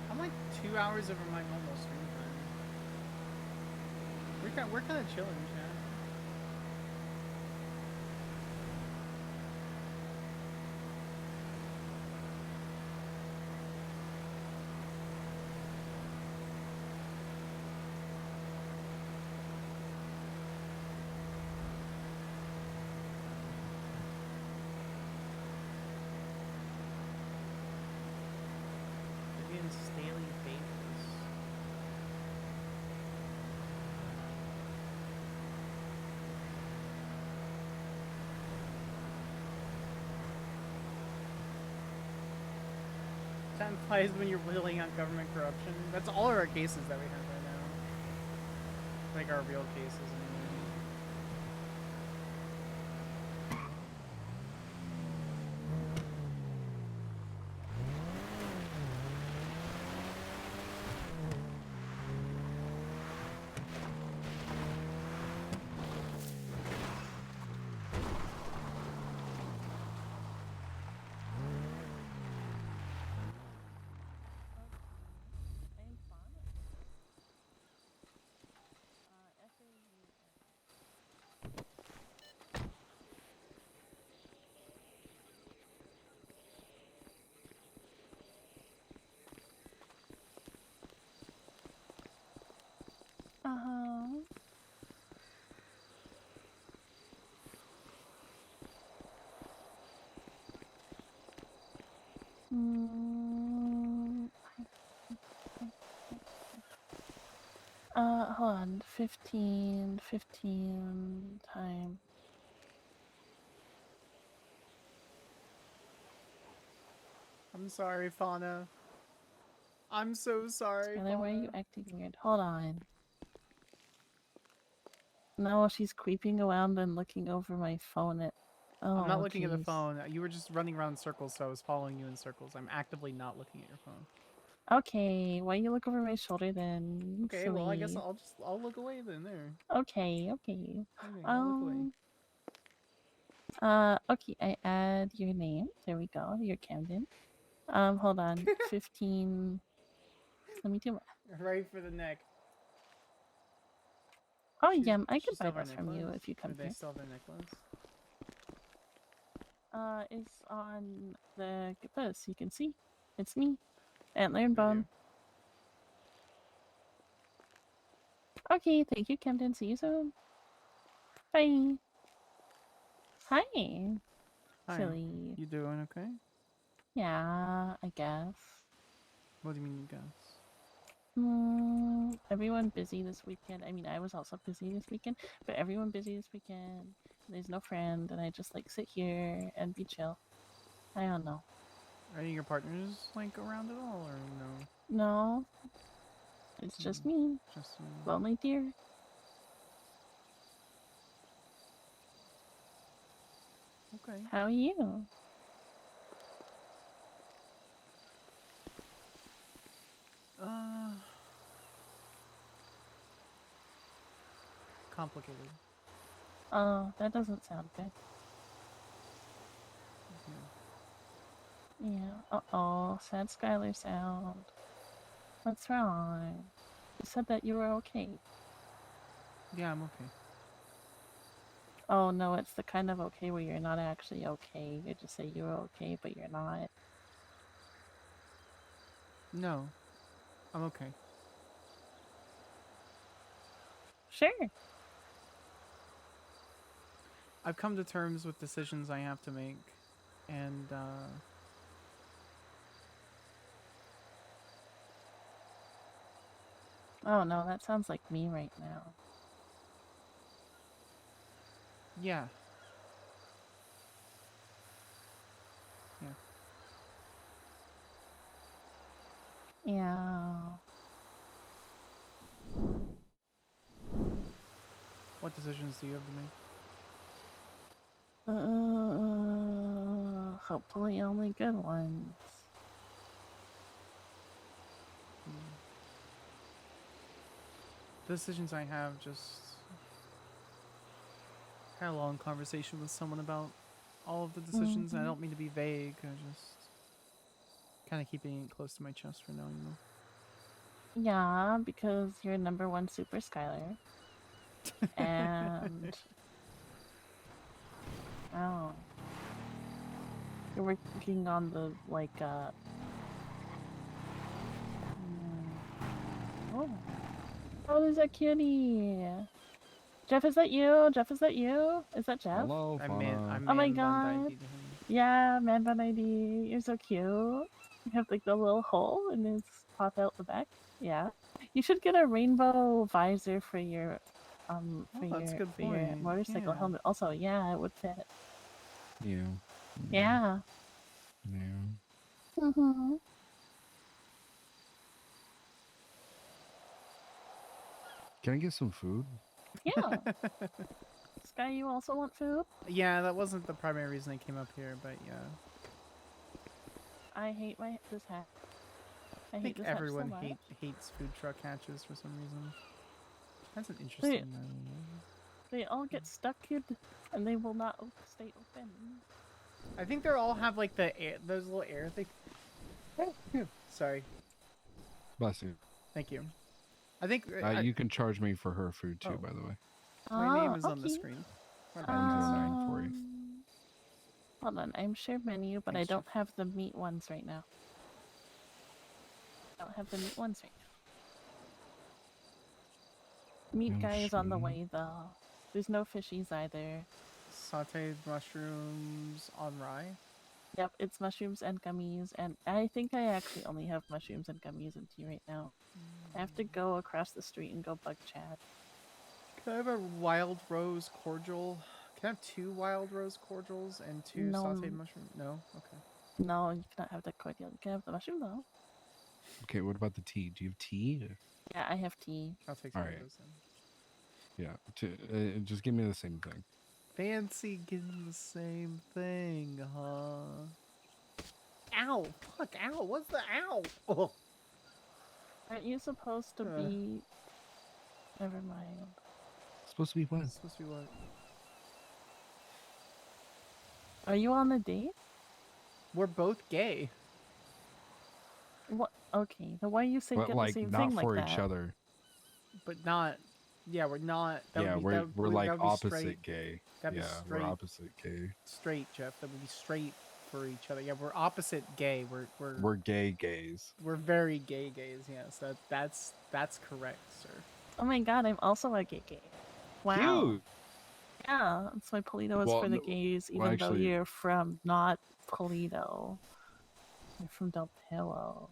S3: I'm like 2 hours over my normal stream time. We're kind of chilling, chat. Vivian Staley Favors. That implies when you're whittling on government corruption. That's all of our cases that we have right now. Like our real cases. Anyway.
S17: Hold on. 15 time.
S3: I'm sorry, Fauna. I'm so sorry,
S17: Skyler, why are you
S3: Fauna.
S17: acting weird? Hold on. No, she's creeping around and looking over my phone at... Oh,
S3: I'm not looking at the
S17: jeez.
S3: phone. You were just running around in circles, so I was following you in circles. I'm actively not looking at your phone.
S17: Okay, why you look over my shoulder then?
S3: Okay, well, I guess
S17: Silly.
S3: I'll look away then. There.
S17: Okay, okay.
S3: Okay, I'll look away.
S17: Okay, I add your name. There we go. You're Camden. Hold on. 15. Let me do it.
S3: Right for the neck.
S17: Oh, yeah, I
S3: She
S17: could buy
S3: still have her
S17: those from you
S3: necklace?
S17: if you come
S3: Do they
S17: here.
S3: still have their necklace?
S17: It's on the this. You can see. It's me. Antler and
S3: I do.
S17: Bone. Okay, thank you, Camden. See you soon. Bye. Hi.
S3: Hi.
S17: Silly.
S3: You doing okay?
S17: Yeah, I guess.
S3: What do you mean, you guys?
S17: Everyone busy this weekend. I mean, I was also busy this weekend, but everyone busy this weekend. There's no friend, and I just like sit here and be chill. I don't know.
S3: Are your partners like around at all, or no?
S17: No. It's just me.
S3: Just
S17: Lonely deer.
S3: Okay.
S17: How are you?
S3: Complicated.
S17: Oh, that doesn't sound good. Yeah. Uh-oh. Sad Skyler sound. What's wrong? You said that you were okay.
S3: Yeah, I'm okay.
S17: Oh, no, it's the kind of okay where you're not actually okay. You just say you're okay, but you're not.
S3: No, I'm okay.
S17: Sure.
S3: I've come to terms with decisions I have to make, and
S17: Oh, no, that sounds like me right now.
S3: yeah.
S17: Yeah.
S3: What decisions do you have to make?
S17: Hopefully only good ones.
S3: The decisions I have just had a long conversation with someone about all of the decisions. I don't mean to be vague. I just kind of keeping it close to my chest for now, you know.
S17: Yeah, because you're #1 Super Skyler. And oh, you're working on the oh, there's that cutie. Jeff, is that you? Jeff, is that you? Is that Jeff?
S12: Hello,
S3: I'm man
S17: Oh my
S3: Bun
S17: god.
S3: ID'd him.
S17: Yeah, Man Bun ID. You're so cute. You have like the little hole and it's pop out the back. Yeah. You should get a rainbow visor for your
S3: that's a good
S17: for your
S3: point.
S17: motorcycle
S3: Yeah.
S17: helmet. Also, yeah, it would fit.
S10: Yeah.
S17: Yeah.
S10: Yeah.
S17: Mm-hmm.
S10: Can I get some food?
S17: Yeah. Sky, you also want food?
S3: Yeah, that wasn't the primary reason I came up here, but yeah.
S17: I hate this hat.
S3: I
S17: hate
S3: think
S17: this hat so
S3: everyone
S17: much.
S3: hates food truck hatches for some reason. That's an
S17: They,
S3: interesting.
S17: they all get stuck and they will not stay open.
S3: I think they all have like the air, those little air things. Sorry.
S10: Bless you.
S3: Thank you. I think
S10: You can charge me for her food too,
S3: Oh.
S10: by the way.
S3: my name is on the screen. My bad. Sorry.
S10: For you.
S17: Hold on, I'm share menu, but
S3: Thanks,
S17: I don't have the meat ones right now. I don't have the meat ones right now. Meat guy is on the way though. There's no fishies either.
S3: Sauteed mushrooms on rye.
S17: Yep, it's mushrooms and gummies, and I think I actually only have mushrooms and gummies in tea right now. I have to go across the street and go bug Chad.
S3: Can I have a wild rose cordial? Can I have 2 wild rose cordials and 2
S17: No.
S3: sauteed mushrooms? No? Okay.
S17: No, you cannot have the cordial. You can have the mushroom though.
S10: Okay, what about the tea? Do you have tea?
S17: Yeah, I have tea.
S3: I'll take
S10: All
S3: some
S10: right.
S3: of those then.
S10: Yeah, just give me the same thing.
S3: Fancy getting the same thing, huh? Ow! Fuck, ow! What's the ow? Oh.
S17: Aren't you supposed to be... Never mind.
S10: Supposed to be what?
S3: Supposed to be what?
S17: Are you on a date?
S3: We're both gay.
S17: What? Okay, then why you say
S10: But
S17: get
S10: like
S17: the same
S10: not
S17: thing
S10: for
S17: like
S10: each
S17: that?
S10: other.
S3: But not... Yeah, we're not... that
S10: Yeah,
S3: would be-
S10: we're
S3: that would-
S10: like
S3: that would be
S10: opposite
S3: straight.
S10: gay.
S3: That'd
S10: Yeah,
S3: be
S10: we're
S3: straight.
S10: opposite gay.
S3: Straight, Jeff. That would be straight for each other. Yeah, we're opposite gay.
S10: We're gay gays.
S3: We're very gay gays. Yes, that's correct, sir.
S17: Oh my god, I'm also a gay gay. Wow.
S10: Cute.
S17: Yeah, that's why Polito is
S10: Well,
S17: for the
S10: no-
S17: gays,
S10: well,
S17: even though
S10: actually-
S17: you're from not Polito. You're from Del Pillow.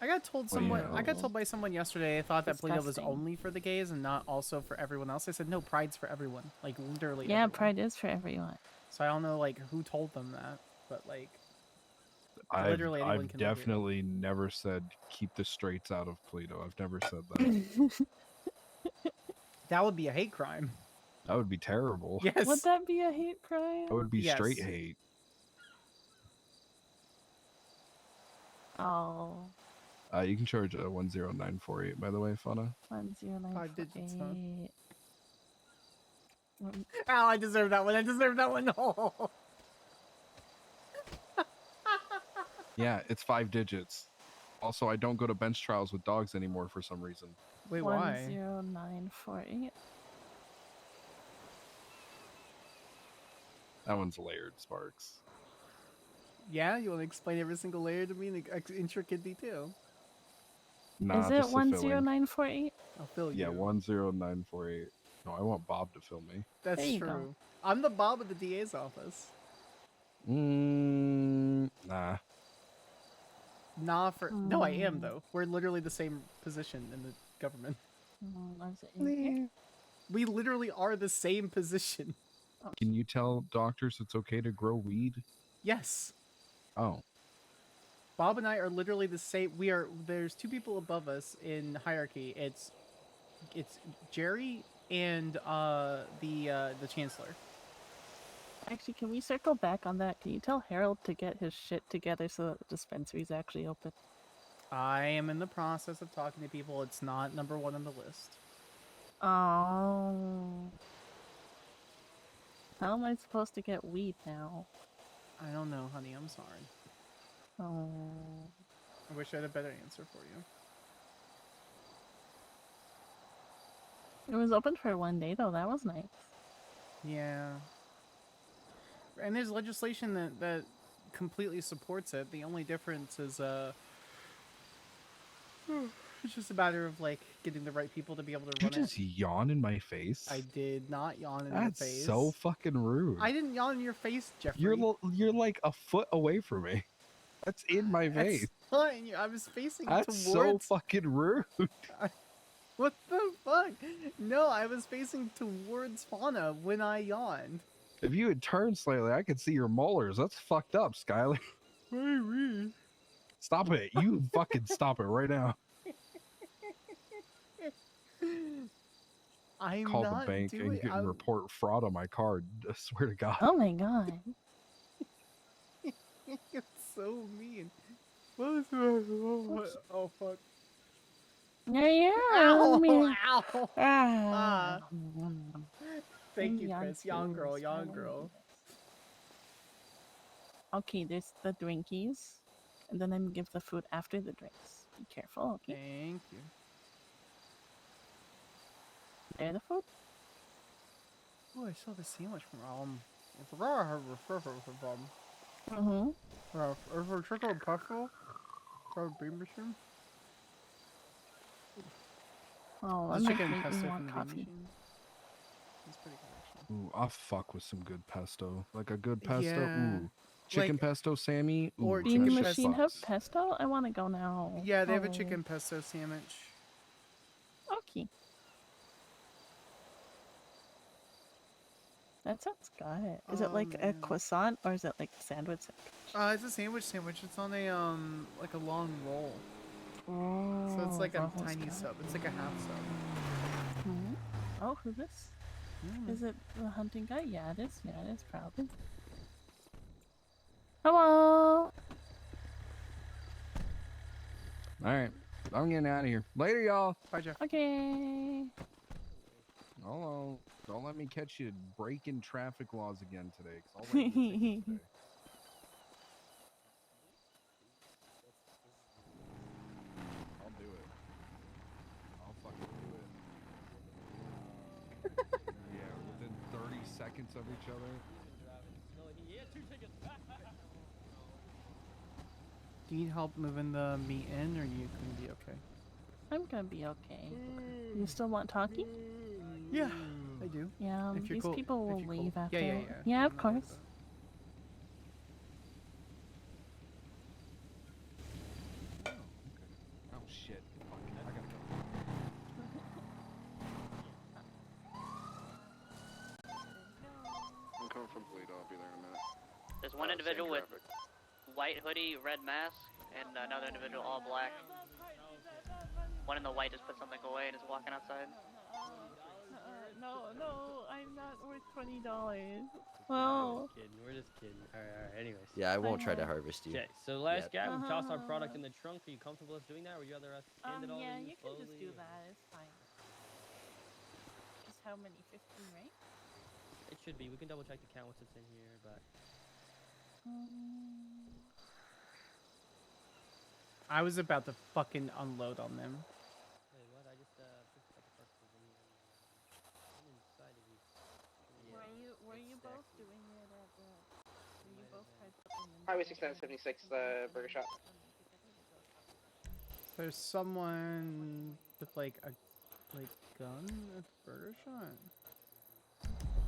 S3: I got told someone. I got
S17: yeah.
S3: told by someone yesterday. I thought that Polito was
S17: Disgusting.
S3: only for the gays and not also for everyone else. I said no, Pride's for everyone. Like literally.
S17: Yeah,
S3: everyone.
S17: Pride is for everyone.
S3: So I don't know like who told them that, but like. Literally anyone can do it.
S10: definitely never said keep the straights out of Pluto. I've never said that.
S3: That would be a hate crime.
S10: That would be terrible.
S3: Yes.
S17: Would that be a hate crime?
S10: That would be straight
S3: Yes.
S10: hate.
S17: Oh.
S10: You can charge 10948, by the way, Fauna.
S17: 10948.
S3: Ow, I deserve that one. I deserve that one. No.
S10: Yeah, it's 5 digits. Also, I don't go to bench trials with dogs anymore for some reason.
S3: Wait, why?
S17: 10948.
S10: That one's layered, Sparks.
S3: Yeah, you want to explain every single layer to me in intricate detail?
S10: Nah,
S17: Is it
S10: just the filling.
S17: 10948?
S3: I'll fill you.
S10: Yeah, 10948. No, I want Bob to fill me.
S3: That's
S17: There you
S3: true.
S17: go.
S3: I'm the Bob at the DA's office.
S10: Nah.
S3: Nah, no, I am though. We're literally the same position in the government.
S17: Was it in here?
S3: We literally are the same position.
S10: Can you tell doctors it's okay to grow weed?
S3: Yes.
S10: Oh.
S3: Bob and I are literally the same. There's 2 people above us in hierarchy. It's Jerry and the chancellor.
S17: Actually, can we circle back on that? Can you tell Harold to get his shit together so that the dispensary's actually open?
S3: I am in the process of talking to people. It's not number 1 on the list.
S17: Oh. How am I supposed to get weed now?
S3: I don't know, honey. I'm sorry.
S17: Oh.
S3: I wish I had a better answer for you.
S17: It was open for 1 day though. That was nice.
S3: Yeah. And there's legislation that completely supports it. The only difference is it's just a matter of like getting the right people to be able to
S10: Did you
S3: run
S10: just yawn in my face?
S3: it. I did not yawn in
S10: That's
S3: your face.
S10: so fucking rude.
S3: I didn't yawn in your face, Jeffrey.
S10: You're like a foot away from me. That's in my face.
S3: That's fine. I was facing
S10: That's
S3: towards.
S10: so fucking rude.
S3: What the fuck? No, I was facing towards Fauna when I yawned.
S10: If you had turned slightly, I could see your molars. That's fucked up, Skyler. Stop it. You fucking stop it right now.
S3: I'm
S10: Call
S3: not
S10: the bank
S3: doing,
S10: and report fraud on my card. I swear to God.
S17: Oh my god.
S3: It's so mean. Oh fuck.
S17: Yeah.
S3: Ow,
S17: Man.
S3: ow.
S17: Ah.
S3: Thank you,
S17: Young
S3: Chris. Young girl,
S17: fools, I
S3: young
S17: love
S3: girl.
S17: Okay, there's the drinkies. And then I'm give the food after the drinks. Be careful, okay?
S3: Thank you.
S17: There the food?
S3: Oh, I saw the sandwich from
S17: Mm-hmm.
S3: chicken pesto, bean machine.
S17: Oh,
S3: That's
S17: I'm
S3: chicken
S17: making
S3: pesto
S17: more
S3: from the bean
S17: coffee.
S3: machine. That's pretty good, actually.
S10: Ooh, I'll fuck with some good pesto. Like a good pesto.
S3: Yeah.
S10: Ooh. Chicken
S3: Like-
S10: pesto, Sammy. Ooh,
S3: or
S10: that
S17: Bean
S10: shit
S17: machine have
S10: fucks.
S17: pesto? I want to go now.
S3: Yeah, they have a
S17: Oh.
S3: chicken pesto sandwich.
S17: Okay. That sounds good. Is it like a croissant or is it like a sandwich?
S3: It's a sandwich. It's on a like a long roll.
S17: Oh,
S3: So it's like a
S17: that sounds
S3: tiny
S17: good.
S3: sub. It's like a half sub.
S17: Mhm. Oh, who's this? Is it the hunting guy? Yeah, it is. Yeah, it is probably. Hello.
S10: All right. I'm getting out of here. Later, y'all.
S3: Bye, Jeff.
S17: Okay.
S10: Hello. Don't let me catch you breaking traffic laws again today. 'Cause I'll write you a ticket today. I'll do it. I'll fucking do it. Yeah, within 30 seconds of each other.
S3: Do you need help moving the meat in, or you gonna be okay?
S17: I'm gonna be okay. You still want talkie?
S3: Yeah, I do.
S17: Yeah,
S3: If you're
S17: these
S3: cool-
S17: people
S3: if
S17: will
S3: you're cool.
S17: leave after.
S3: Yeah.
S17: Yeah, of
S3: I'm not worried
S17: course.
S10: Oh shit. Fuck. I gotta go.
S15: I'm coming from Bleed. I'll be there in a minute.
S6: There's one
S15: Same
S6: individual with
S15: traffic.
S6: white hoodie, red mask, and another individual all black. One in the white just put something away and is walking outside.
S17: No, I'm not worth $20. Well,
S18: We're just kidding. All right. Anyways.
S23: Yeah, I won't try to harvest you.
S18: Okay, so last
S23: yet.
S18: guy, we tossed our product in the trunk. Are you comfortable us doing that, or would you rather us hand it all
S17: yeah,
S18: to
S17: you can just do that. It's fine. It's how many? 15, right?
S18: It should be. We can double check the count once it's in here, but.
S3: I was about to fucking unload on them.
S18: Wait, what? I just picked up a couple of them. I'm inside of you.
S17: Were you both doing it at the? Were you both tried putting in?
S13: Highway 6976, Burger Shop.
S3: There's someone with like a gun at the burger shop.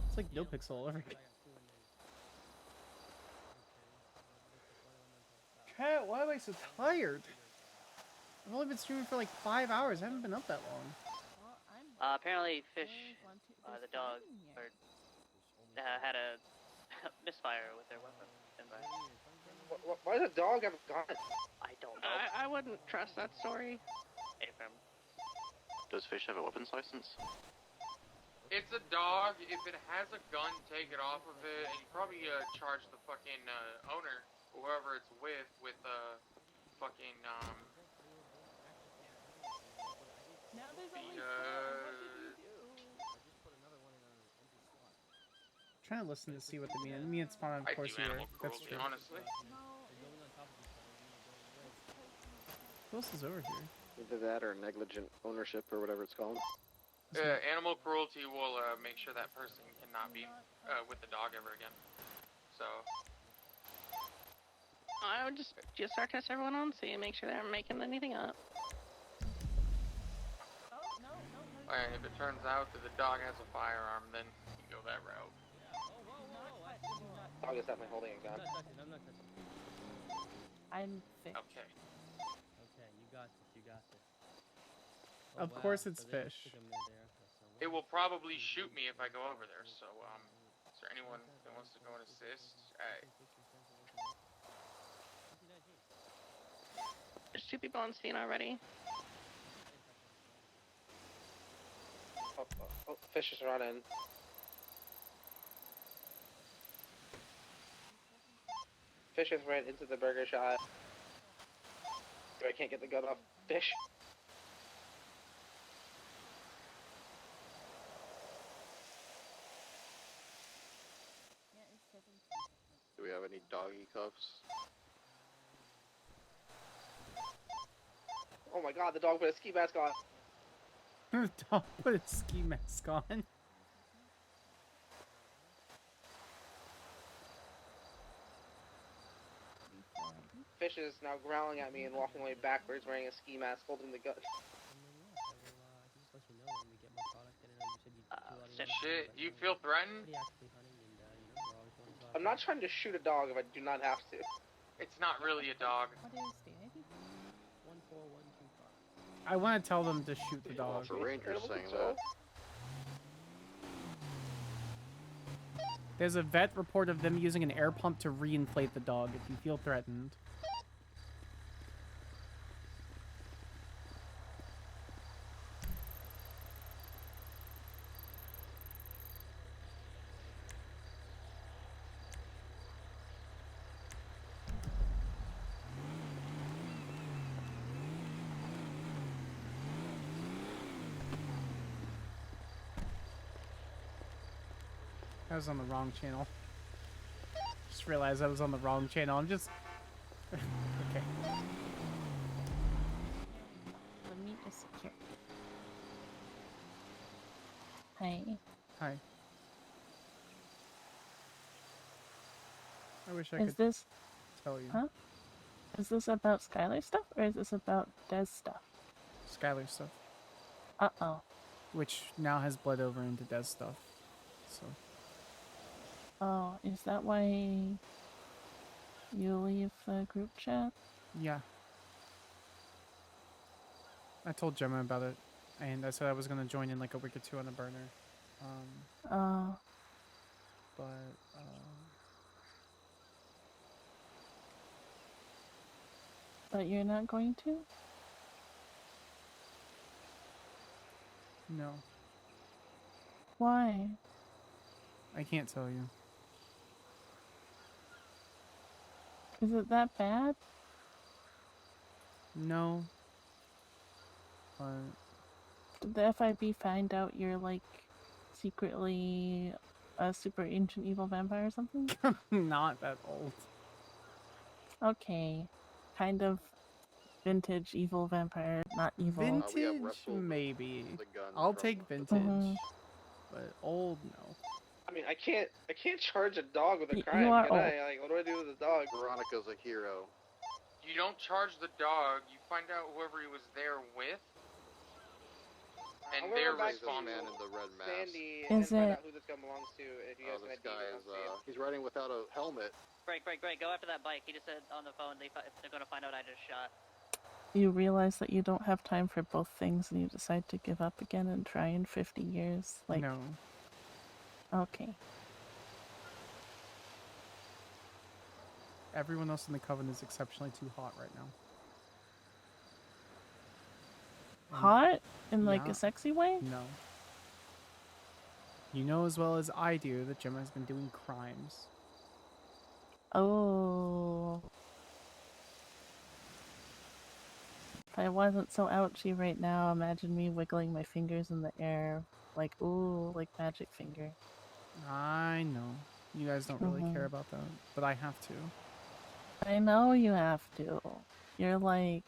S3: It's like no pixel all over again. Chat, why am I so tired? I've only been streaming for like 5 hours. I haven't been up that long.
S6: Apparently, Fish, the dog, had a misfire with their weapon.
S13: Why does a dog have a gun?
S6: I don't know.
S21: I wouldn't trust that story.
S9: Does Fish have a weapons license?
S20: It's a dog. If it has a gun, take it off of it, and you probably charge the fucking owner, whoever it's with fucking
S17: Now there's
S20: the
S17: only 4. What did you do?
S3: Trying to listen to see what they mean. I mean, it's fine, of course, here. That's true.
S20: honestly.
S3: Who else is over here?
S13: Either that or negligent ownership or whatever it's called.
S20: Animal cruelty will make sure that person cannot be with the dog ever again. So.
S21: I would just start test everyone on, see and make sure they aren't making anything up.
S20: Alright, if it turns out that the dog has a firearm, then you go that route.
S13: Dog is definitely holding a gun.
S18: I'm not touching.
S17: I'm Fish.
S20: Okay.
S18: Okay, you got this. You got this.
S3: Of course it's Fish.
S20: It will probably shoot me if I go over there, so, is there anyone that wants to go and assist?
S21: There's 2 people on scene already.
S13: Oh, Fish is running. Fish has ran into the burger shop. I can't get the gun off Fish.
S15: Do we have any doggy cuffs?
S13: Oh my god, the dog put a ski mask on.
S3: The dog put a ski mask on.
S13: Fish is now growling at me and walking away backwards wearing a ski mask holding the gun.
S20: Shit, you feel threatened?
S13: I'm not trying to shoot a dog if I do not have to.
S20: It's not really a dog.
S3: I want to tell them to shoot the dog.
S15: Lots of rangers saying that.
S3: There's a vet report of them using an air pump to reinflate the dog if you feel threatened. I was on the wrong channel. Just realized I was on the wrong channel. I'm just... okay.
S17: The meat is secure. Hi.
S3: Hi. I wish I
S17: Is
S3: could
S17: this...
S3: tell you.
S17: Huh? Is this about Skyler stuff, or is this about Des stuff?
S3: Skyler stuff.
S17: Uh-oh.
S3: Which now has bled over into Des stuff. So...
S17: Oh, is that why you leave the group chat?
S3: yeah. I told Gemma about it, and I said I was gonna join in like a week or 2 on the burner.
S17: Oh.
S3: But
S17: But you're not going to?
S3: No,
S17: Why?
S3: I can't tell you.
S17: Is it that bad?
S3: No. But
S17: Did the FIB find out you're like secretly a super ancient evil vampire or something?
S3: not that old.
S17: Okay. Kind of vintage evil vampire, not evil.
S3: Vintage, maybe. I'll take vintage, but old, no.
S13: I mean, I can't charge a dog with a
S17: You
S13: crime,
S17: are
S13: can
S17: old.
S13: I? Like, what do I do with a dog?
S15: Veronica's a hero.
S20: You don't charge the dog. You find out whoever he was there with, and
S13: I'll
S20: they're
S13: go back to
S20: responsible.
S15: Man in the red mask.
S13: Sandy
S17: Is
S13: and find
S17: it-
S13: out who this gun belongs to. If you guys
S15: This
S13: can
S15: guy
S13: ID
S15: is, he's riding without a helmet.
S6: Break, go after that bike. He just said on the phone they're gonna find out I just shot.
S17: You realize that you don't have time for both things and you decide to give up again and try in 50 years? Like,
S3: No.
S17: Okay.
S3: Everyone else in the coven is exceptionally too hot right now.
S17: Hot? In like
S3: Yeah.
S17: a sexy way?
S3: No. You know as well as I do that Gemma has been doing crimes.
S17: Oh. If I wasn't so ouchy right now, imagine me wiggling my fingers in the air. Like, ooh, like magic finger.
S3: I know. You guys don't really care about that, but I have to.
S17: I know you have to. You're like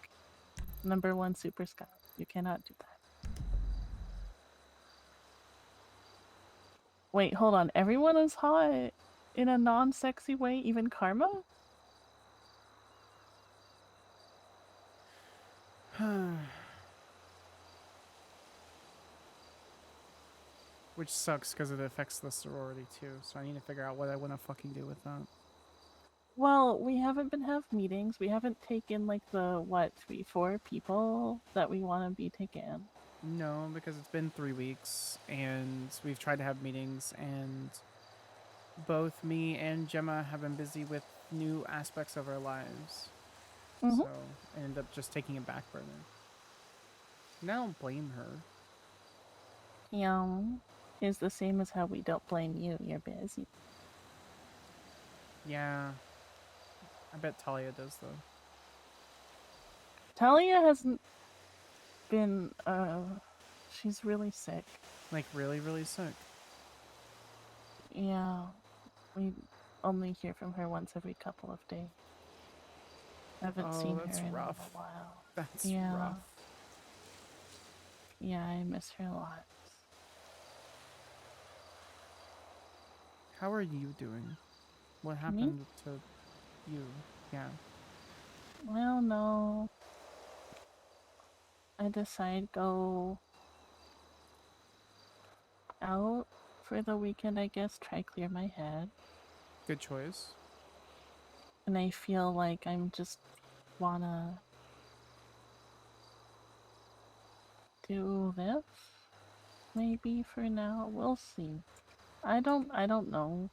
S17: #1 super scout. You cannot do that. Wait, hold on. Everyone is hot in a non-sexy way, even Karma?
S3: Which sucks because it affects the sorority too, so I need to figure out what I want to fucking do with that.
S17: Well, we haven't been have meetings. We haven't taken like the, what, 3, 4 people that we want to be taken.
S3: No, because it's been 3 weeks, and we've tried to have meetings, and both me and Gemma have been busy with new aspects of our lives. So I end up just taking a back burner. And I don't blame her.
S17: Is the same as how we don't blame you. You're busy.
S3: Yeah. I bet Talia does, though.
S17: Talia hasn't been, she's really sick.
S3: Like, really, really sick.
S17: Yeah. We only hear from her once every couple of days. Haven't seen
S3: that's
S17: her in
S3: rough.
S17: a while.
S3: That's
S17: Yeah.
S3: rough.
S17: Yeah, I miss her a lot.
S3: How are you doing? What happened to you? Yeah.
S17: Well, no. I decided go out for the weekend, I guess, try clear my head.
S3: Good choice.
S17: And I feel like I'm just wanna do this. Maybe for now. We'll see. I don't know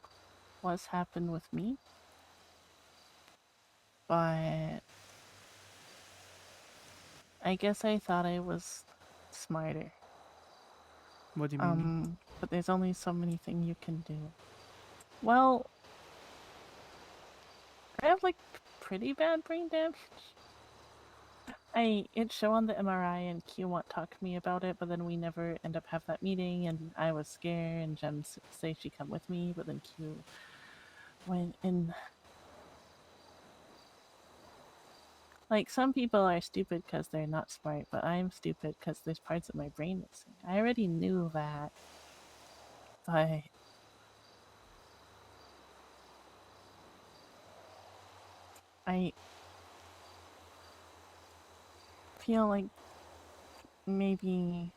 S17: what's happened with me. But I guess I thought I was smarter.
S3: What do you mean?
S17: But there's only so many things you can do. Well, I have like pretty bad brain damage. It show on the MRI and Q want to talk to me about it, but then we never end up have that meeting, and I was scared, and Jem say she come with me, but then Q went in. Like, some people are stupid because they're not smart, but I'm stupid because there's parts of my brain missing. I already knew that, but I feel like maybe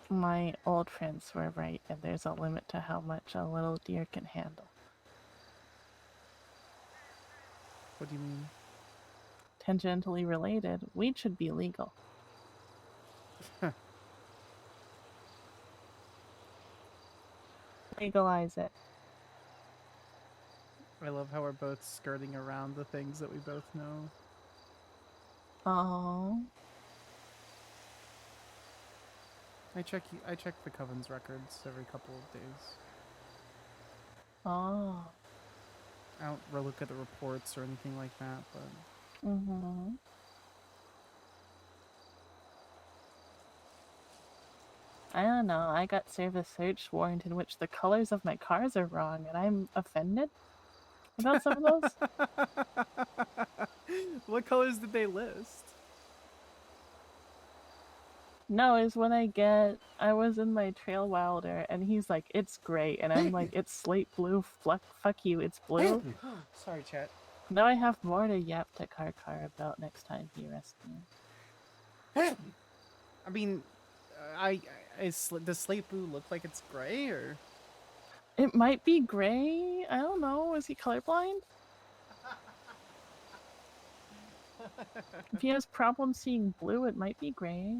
S17: my old friends were right, and there's a limit to how much a little deer can handle.
S3: What do you mean?
S17: Tangentially related, weed should be legal. Legalize it.
S3: I love how we're both skirting around the things that we both know.
S17: Oh.
S3: I check the Coven's records every couple of days.
S17: Oh.
S3: I don't really look at the reports or anything like that, but
S17: Mm-hmm. I don't know. I got served a search warrant in which the colors of my cars are wrong, and I'm offended about some of those.
S3: what colors did they list?
S17: No, is when I was in my Trail Wilder, and he's like, it's gray, and I'm like, it's slate blue, fuck you, it's blue.
S3: Sorry, chat.
S17: Now I have more to yap to Car about next time he arrests me.
S3: I mean, does slate blue look like it's gray, or?
S17: It might be gray. I don't know. Is he colorblind? If he has problems seeing blue, it might be gray.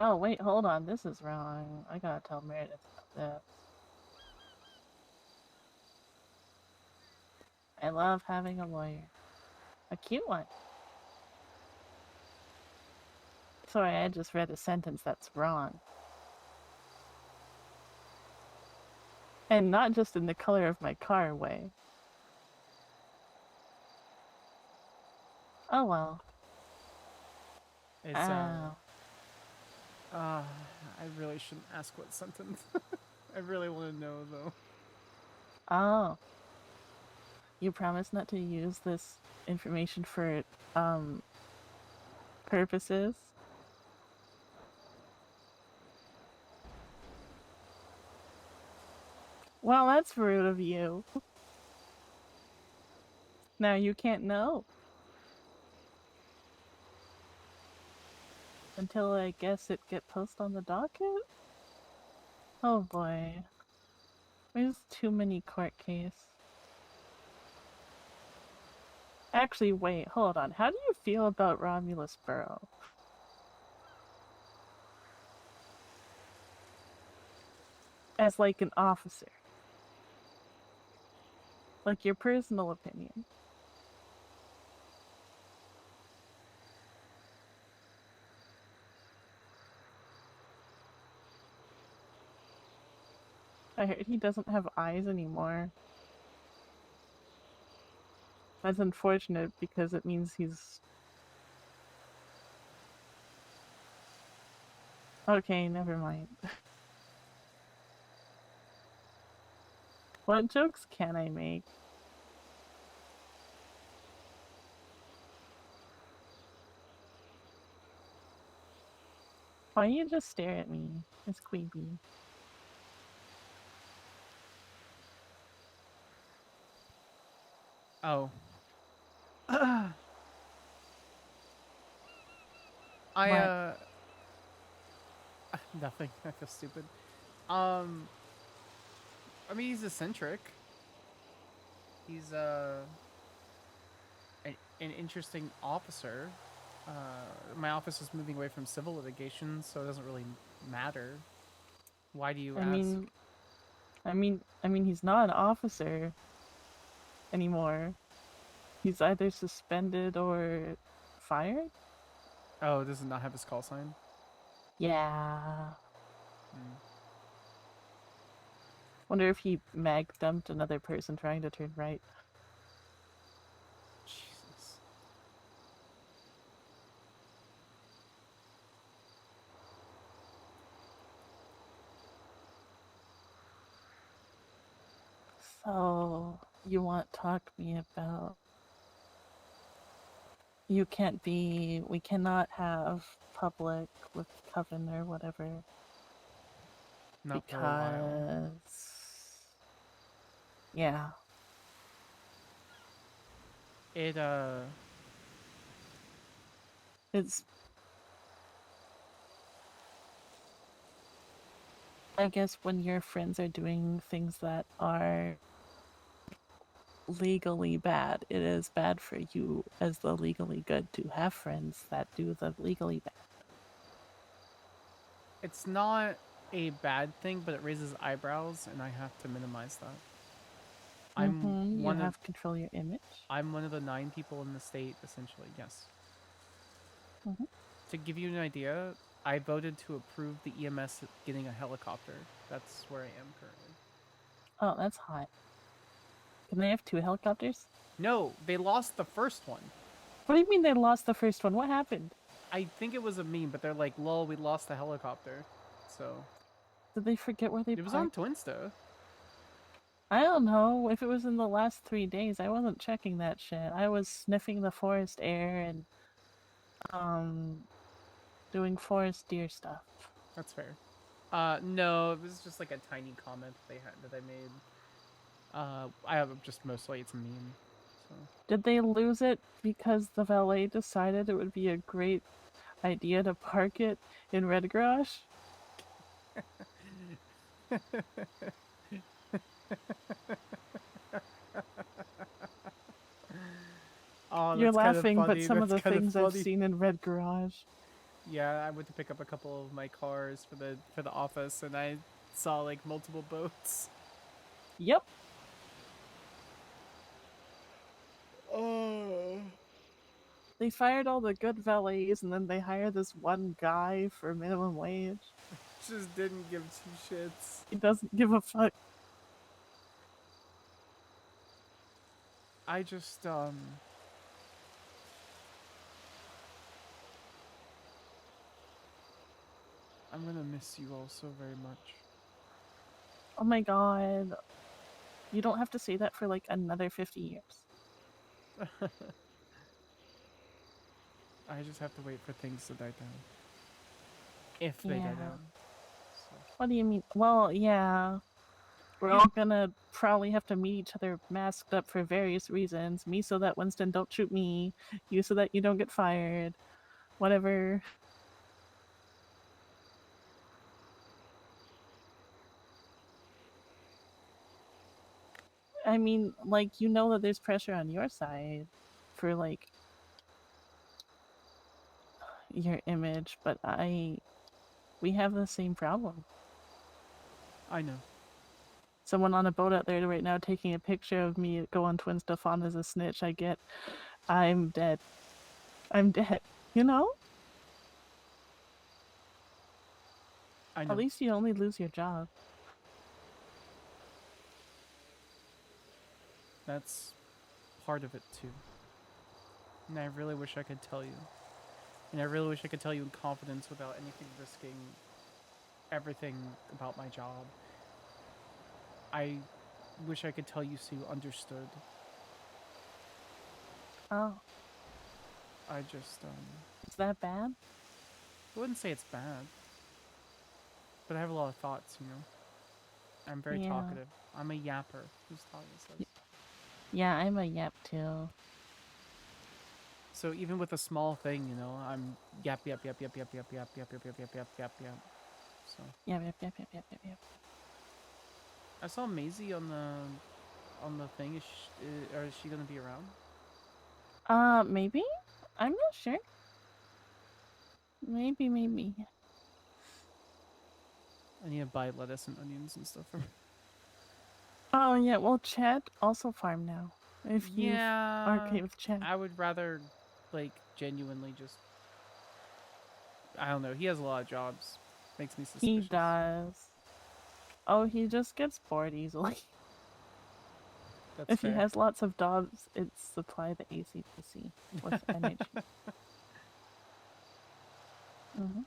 S17: Oh, wait, hold on. This is wrong. I gotta tell Meredith about this. I love having a lawyer. A cute one. Sorry, I just read a sentence that's wrong. And not just in the color of my car way. Oh well.
S3: It's I really shouldn't ask what sentence. I really want to know though.
S17: Oh. You promise not to use this information for purposes? Well, that's rude of you. Now you can't know. Until I guess it get posted on the docket? Oh boy. There's too many court case. Actually, wait, hold on. How do you feel about Romulus Burrow? As like an officer. Like your personal opinion. I heard he doesn't have eyes anymore. That's unfortunate because it means he's... Okay, never mind. What jokes can I make? Why you just stare at me? It's creepy.
S3: Oh. Nothing. I feel stupid. I mean, he's eccentric. He's an interesting officer. My office is moving away from civil litigation, so it doesn't really matter. Why do you ask?
S17: I mean, he's not an officer anymore. He's either suspended or fired?
S3: Oh, does it not have his call sign?
S17: Yeah. Wonder if he mag dumped another person trying to turn right.
S3: Jesus.
S17: So, you want to talk to me about... We cannot have public with Coven or whatever.
S3: Not for a while.
S17: Yeah.
S3: It
S17: It's, I guess, when your friends are doing things that are legally bad, it is bad for you as the legally good to have friends that do the legally bad.
S3: It's not a bad thing, but it raises eyebrows, and I have to minimize that. I'm
S17: You
S3: one of
S17: have to control your image.
S3: I'm one of the 9 people in the state, essentially. Yes.
S17: Mhm.
S3: To give you an idea, I voted to approve the EMS getting a helicopter. That's where I am currently.
S17: Oh, that's hot. Can they have 2 helicopters?
S3: No, they lost the first one.
S17: What do you mean they lost the first one? What happened?
S3: I think it was a meme, but they're like, "Lol, we lost the helicopter." So
S17: Did they forget where they
S3: it was on
S17: parked?
S3: Twinsta.
S17: I don't know. If it was in the last 3 days, I wasn't checking that shit. I was sniffing the forest air and doing forest deer stuff.
S3: That's fair. No, it was just like a tiny comment that I made. I have just mostly it's a meme. So
S17: Did they lose it because the valet decided it would be a great idea to park it in Red Garage?
S3: Oh,
S17: You're
S3: that's kind of
S17: laughing, but
S3: funny.
S17: some of the
S3: That's kind of
S17: things I've
S3: funny.
S17: seen in Red Garage.
S3: Yeah, I went to pick up a couple of my cars for the office, and I saw like multiple boats.
S17: Yep.
S3: Oh.
S17: They fired all the good valets and then they hired this one guy for minimum wage.
S3: Just didn't give 2 shits.
S17: He doesn't give a fuck.
S3: I just I'm gonna miss you all so very much.
S17: Oh my god. You don't have to say that for like another 50 years.
S3: I just have to wait for things to die down. If they die
S17: Yeah.
S3: down.
S17: What do you mean? Well, yeah. We're all gonna probably have to meet each other masked up for various reasons. Me so that Winston don't shoot me. You so that you don't get fired. Whatever. I mean, like, you know that there's pressure on your side for, like, your image, but we have the same problem.
S3: I know.
S17: Someone on a boat out there right now taking a picture of me go on Twin Stefan as a snitch. I'm dead. I'm dead. You know?
S3: I know.
S17: At least you only lose your job.
S3: That's part of it too. And I really wish I could tell you. And I really wish I could tell you in confidence without anything risking everything about my job. I wish I could tell you so you understood.
S17: Oh.
S3: I just
S17: Is that bad?
S3: I wouldn't say it's bad. But I have a lot of thoughts, you know. I'm very
S17: Yeah.
S3: talkative. I'm a yapper, who's talking.
S17: Yeah, I'm a yap too.
S3: So even with a small thing, you know, I'm yap yap yap yap yap yap yap yap yap yap yap yap yap yap. So
S17: Yap yap yap yap yap yap yap.
S3: I saw Maisie on the thing. Is she gonna be around?
S17: Maybe? I'm not sure. Maybe.
S3: I need to buy lettuce and onions and stuff from her.
S17: Oh yeah, well Chad also farm now. If you are okay with Chad.
S3: I would rather, like, genuinely just. I don't know. He has a lot of jobs. Makes me suspicious.
S17: He does. Oh, he just gets bored easily.
S3: That's
S17: if
S3: fair.
S17: he has lots of dogs, it's supply the ACDC with energy. Mm-hmm.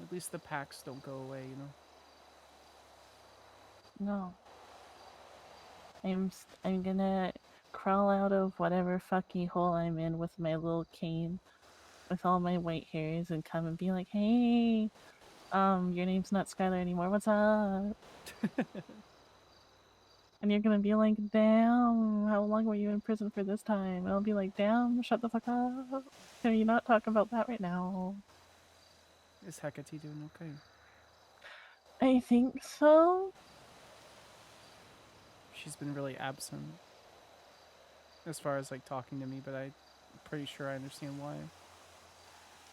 S3: At least the packs don't go away, you know.
S17: No. I'm gonna crawl out of whatever fucky hole I'm in with my little cane with all my white hairs and come and be like, hey, your name's not Skyler anymore, what's up? And you're gonna be like, damn, how long were you in prison for this time? And I'll be like, damn, shut the fuck up. Can you not talk about that right now?
S3: Is Hecate doing okay?
S17: I think so.
S3: She's been really absent as far as like talking to me, but I'm pretty sure I understand why.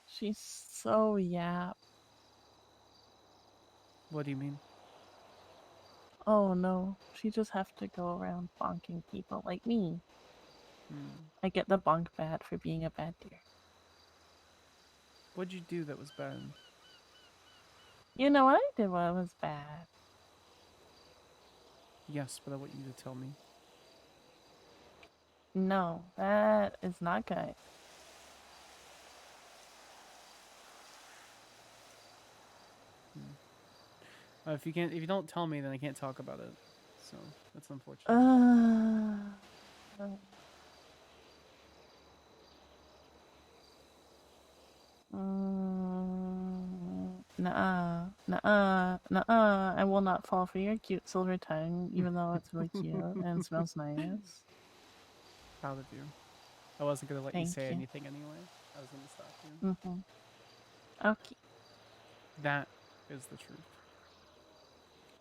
S17: She's so yap.
S3: What do you mean?
S17: Oh no, she just have to go around bonking people like me. I get the bonk bat for being a bad deer.
S3: What'd you do that was bad?
S17: You know what I did what was bad?
S3: Yes, but I want you to tell me.
S17: No, that is not good.
S3: If you don't tell me, then I can't talk about it. So that's unfortunate.
S17: Nuh-uh, nuh-uh, nuh-uh. I will not fall for your cute silver tongue, even though it's really cute and smells nice.
S3: Proud of you. I wasn't gonna let you
S17: Thank
S3: say
S17: you.
S3: anything anyway. I was gonna stop you.
S17: Okay.
S3: That is the truth.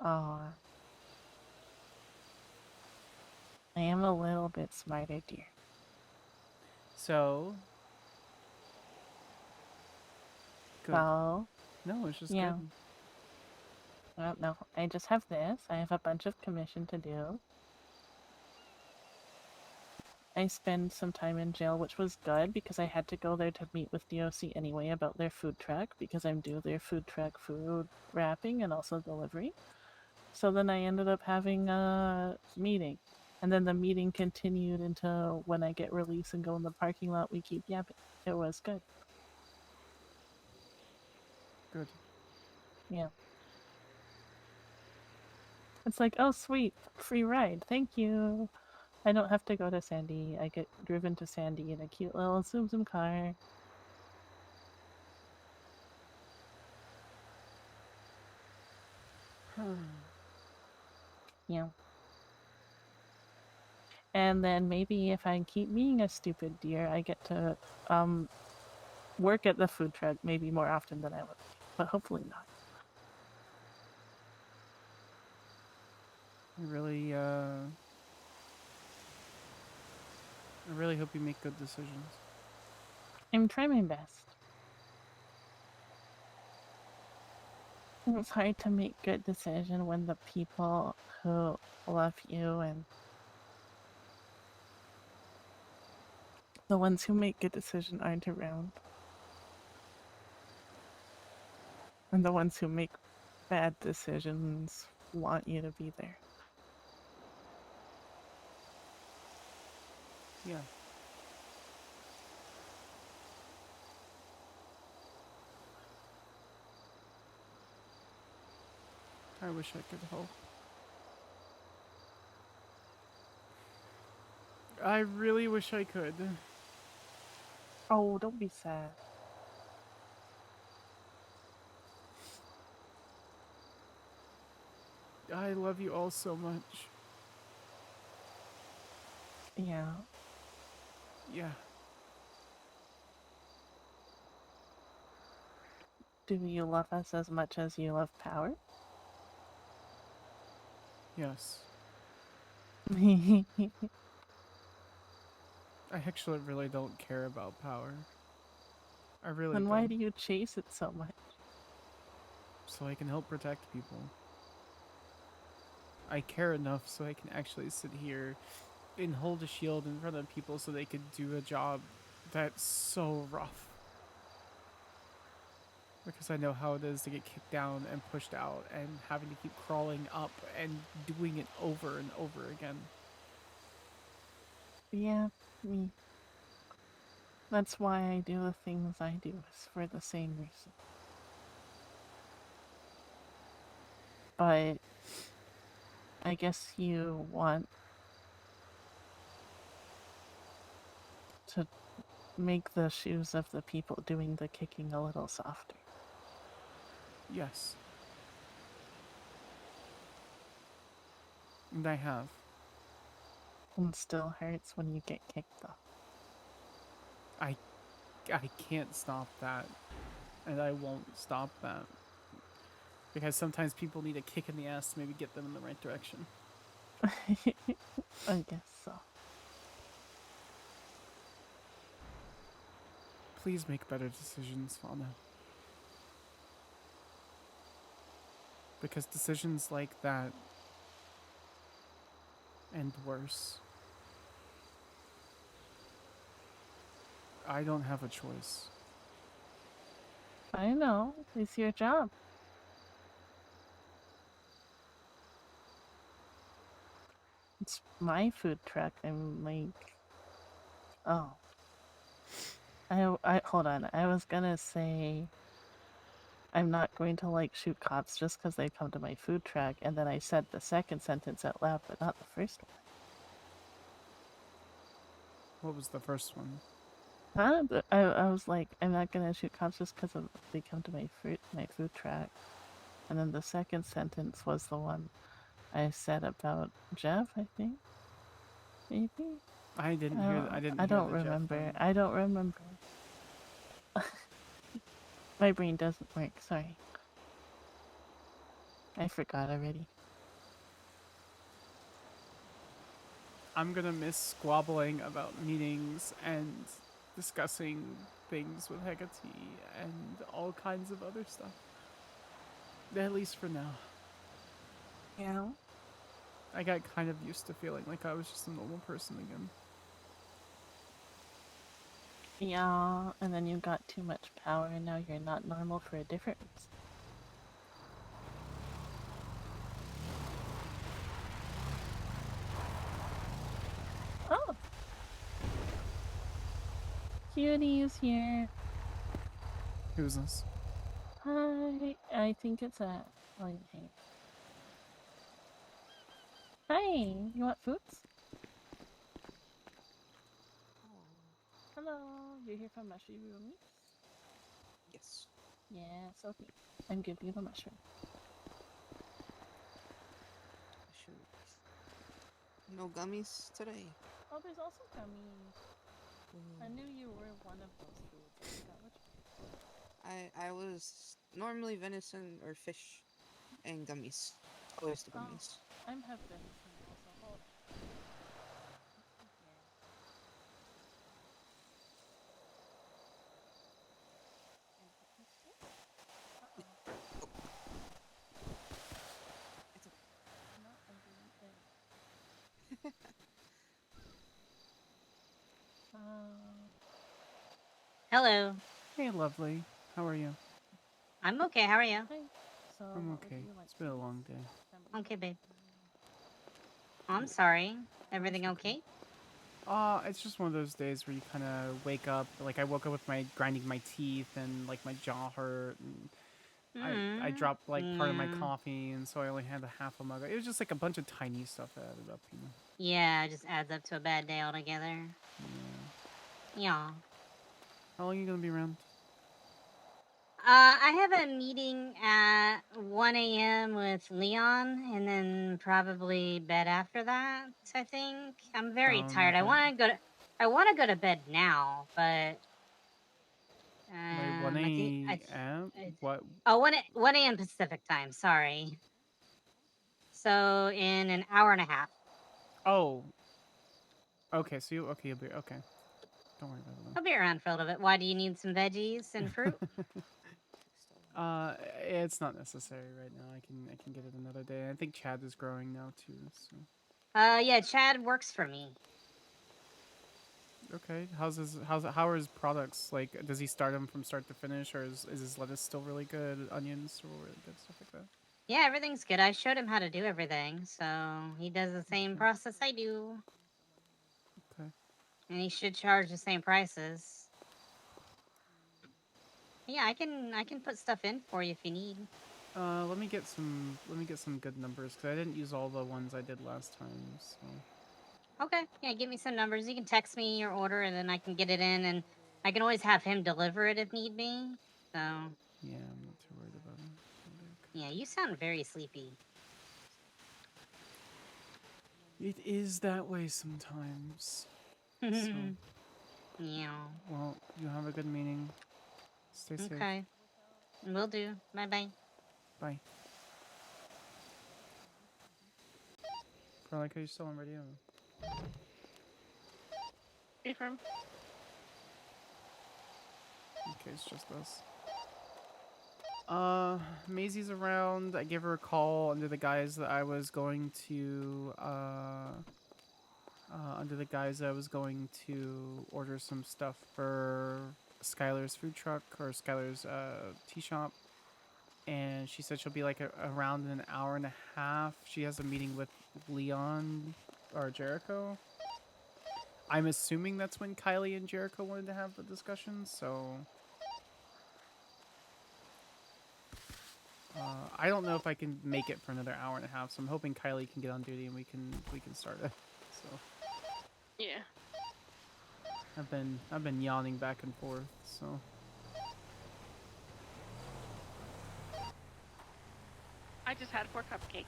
S17: Aw. I am a little bit smarter, dear.
S3: So. Good.
S17: Well,
S3: No, it's just
S17: yeah.
S3: good.
S17: No, I just have this. I have a bunch of commission to do. I spend some time in jail, which was good because I had to go there to meet with DOC anyway about their food truck because I'm due their food truck food wrapping and also delivery. So then I ended up having a meeting. And then the meeting continued until when I get released and go in the parking lot, we keep yapping. It was good.
S3: Good.
S17: Yeah. It's like, oh sweet, free ride, thank you. I don't have to go to Sandy. I get driven to Sandy in a cute little Zoom Zoom car. Yeah. And then maybe if I keep being a stupid deer, I get to work at the food truck maybe more often than I would, but hopefully not.
S3: I really hope you make good decisions.
S17: I'm trying my best. It's hard to make good decisions when the people who love you and the ones who make good decisions aren't around. And the ones who make bad decisions want you to be there.
S3: Yeah. I wish I could help. I really wish I could.
S17: Oh, don't be sad.
S3: I love you all so much.
S17: Yeah.
S3: Yeah.
S17: Do you love us as much as you love power?
S3: Yes. I actually really don't care about power. I really
S17: Then
S3: don't.
S17: why do you chase it so much?
S3: So I can help protect people. I care enough so I can actually sit here and hold a shield in front of people so they could do a job that's so rough. Because I know how it is to get kicked down and pushed out and having to keep crawling up and doing it over and over again.
S17: Yeah, me. That's why I do the things I do, is for the same reason. But I guess you want to make the shoes of the people doing the kicking a little softer.
S3: Yes. And I have.
S17: It still hurts when you get kicked though.
S3: I can't stop that, and I won't stop that. Because sometimes people need a kick in the ass to maybe get them in the right direction.
S17: I guess so.
S3: Please make better decisions, Fauna. Because decisions like that end worse. I don't have a choice.
S17: I know. It's your job. It's my food truck. I'm like, oh. I hold on. I was gonna say I'm not going to like shoot cops just because they come to my food truck, and then I said the second sentence out loud, but not the first one.
S3: What was the first one?
S17: Huh? I was like, I'm not gonna shoot cops just because they come to my food truck, and then the second sentence was the one I said about Jeff. I think, maybe.
S3: I didn't hear. I didn't.
S17: I
S3: hear
S17: don't
S3: the Jeff
S17: remember.
S3: one.
S17: I don't remember. My brain doesn't work. Sorry. I forgot already.
S3: I'm gonna miss squabbling about meetings and discussing things with Hecate and all kinds of other stuff. At least for now.
S17: Yeah.
S3: I got kind of used to feeling like I was just a normal person again.
S17: Yeah, and then you got too much power, and now you're not normal for a different reason. Oh! Cutie is here.
S3: Who's this?
S17: Hi. I think it's a... Oh, hey. Hi, you want foods? Hello, you're here for mushrooms?
S5: Yes.
S17: Yes, okay. I'm giving you the mushroom.
S5: Mushrooms. No gummies today.
S17: Oh, there's also gummies. I knew you were one of those foods. I forgot which.
S5: I was normally venison or fish and gummies. Always the gummies.
S17: I'm have venison also. Hold on.
S5: It's okay.
S17: No, I'm doing it.
S16: Hello.
S3: Hey, lovely. How are you?
S16: I'm okay. How are you?
S17: Hi. So,
S3: I'm
S17: what would
S3: okay.
S17: you like
S3: It's been a long day.
S16: Okay, babe. I'm sorry. Everything okay?
S3: It's just one of those days where you kind of wake up. Like I woke up with my grinding my teeth and like my jaw hurt, and I dropped like part of my coffee, and so I only had a half a mug. It was just like a bunch of tiny stuff that added up, you know.
S16: Yeah, it just adds up to a bad day altogether. Yeah.
S3: How long are you gonna be around?
S16: I have a meeting at 1 a.m. with Leon, and then probably bed after that. I think I'm very tired. I want to go to. I want to go to bed now, but.
S3: Wait, 1 a.m. What?
S16: Oh, 1 a.m. Pacific time. Sorry. So in an hour and a half.
S3: Oh. Okay, so you'll be okay. Don't worry about it.
S16: I'll be around for a little bit. Why do you need some veggies and fruit?
S3: It's not necessary right now. I can get it another day. I think Chad is growing now too. So.
S16: Yeah, Chad works for me.
S3: Okay. How are his products? Like, does he start them from start to finish, or is his lettuce still really good? Onions still really good, stuff like that.
S16: Yeah, everything's good. I showed him how to do everything, so he does the same process I do.
S3: Okay.
S16: And he should charge the same prices. Yeah, I can put stuff in for you if you need.
S3: Let me get some good numbers because I didn't use all the ones I did last time. So.
S16: Okay. Yeah, give me some numbers. You can text me your order, and then I can get it in, and I can always have him deliver it if need be. So.
S3: Yeah, I'm not too worried about it.
S16: Yeah, you sound very sleepy.
S3: It is that way sometimes. So,
S16: Yeah.
S3: well, you have a good meeting. Stay safe.
S16: Okay. Will do. Bye bye.
S3: Bye. Veronica, you're still on radio.
S21: Affirm.
S3: Okay, it's just us. Maisie's around. I gave her a call under the guise that I was going to, order some stuff for Skyler's food truck or Skyler's, tea shop. And she said she'll be like around in an hour and a half. She has a meeting with Leon or Jericho. I'm assuming that's when Kylie and Jericho wanted to have the discussion, so... I don't know if I can make it for another hour and a half, so I'm hoping Kylie can get on duty and we can start it. So
S21: Yeah.
S3: I've been yawning back and forth, so
S21: I just had 4 cupcakes.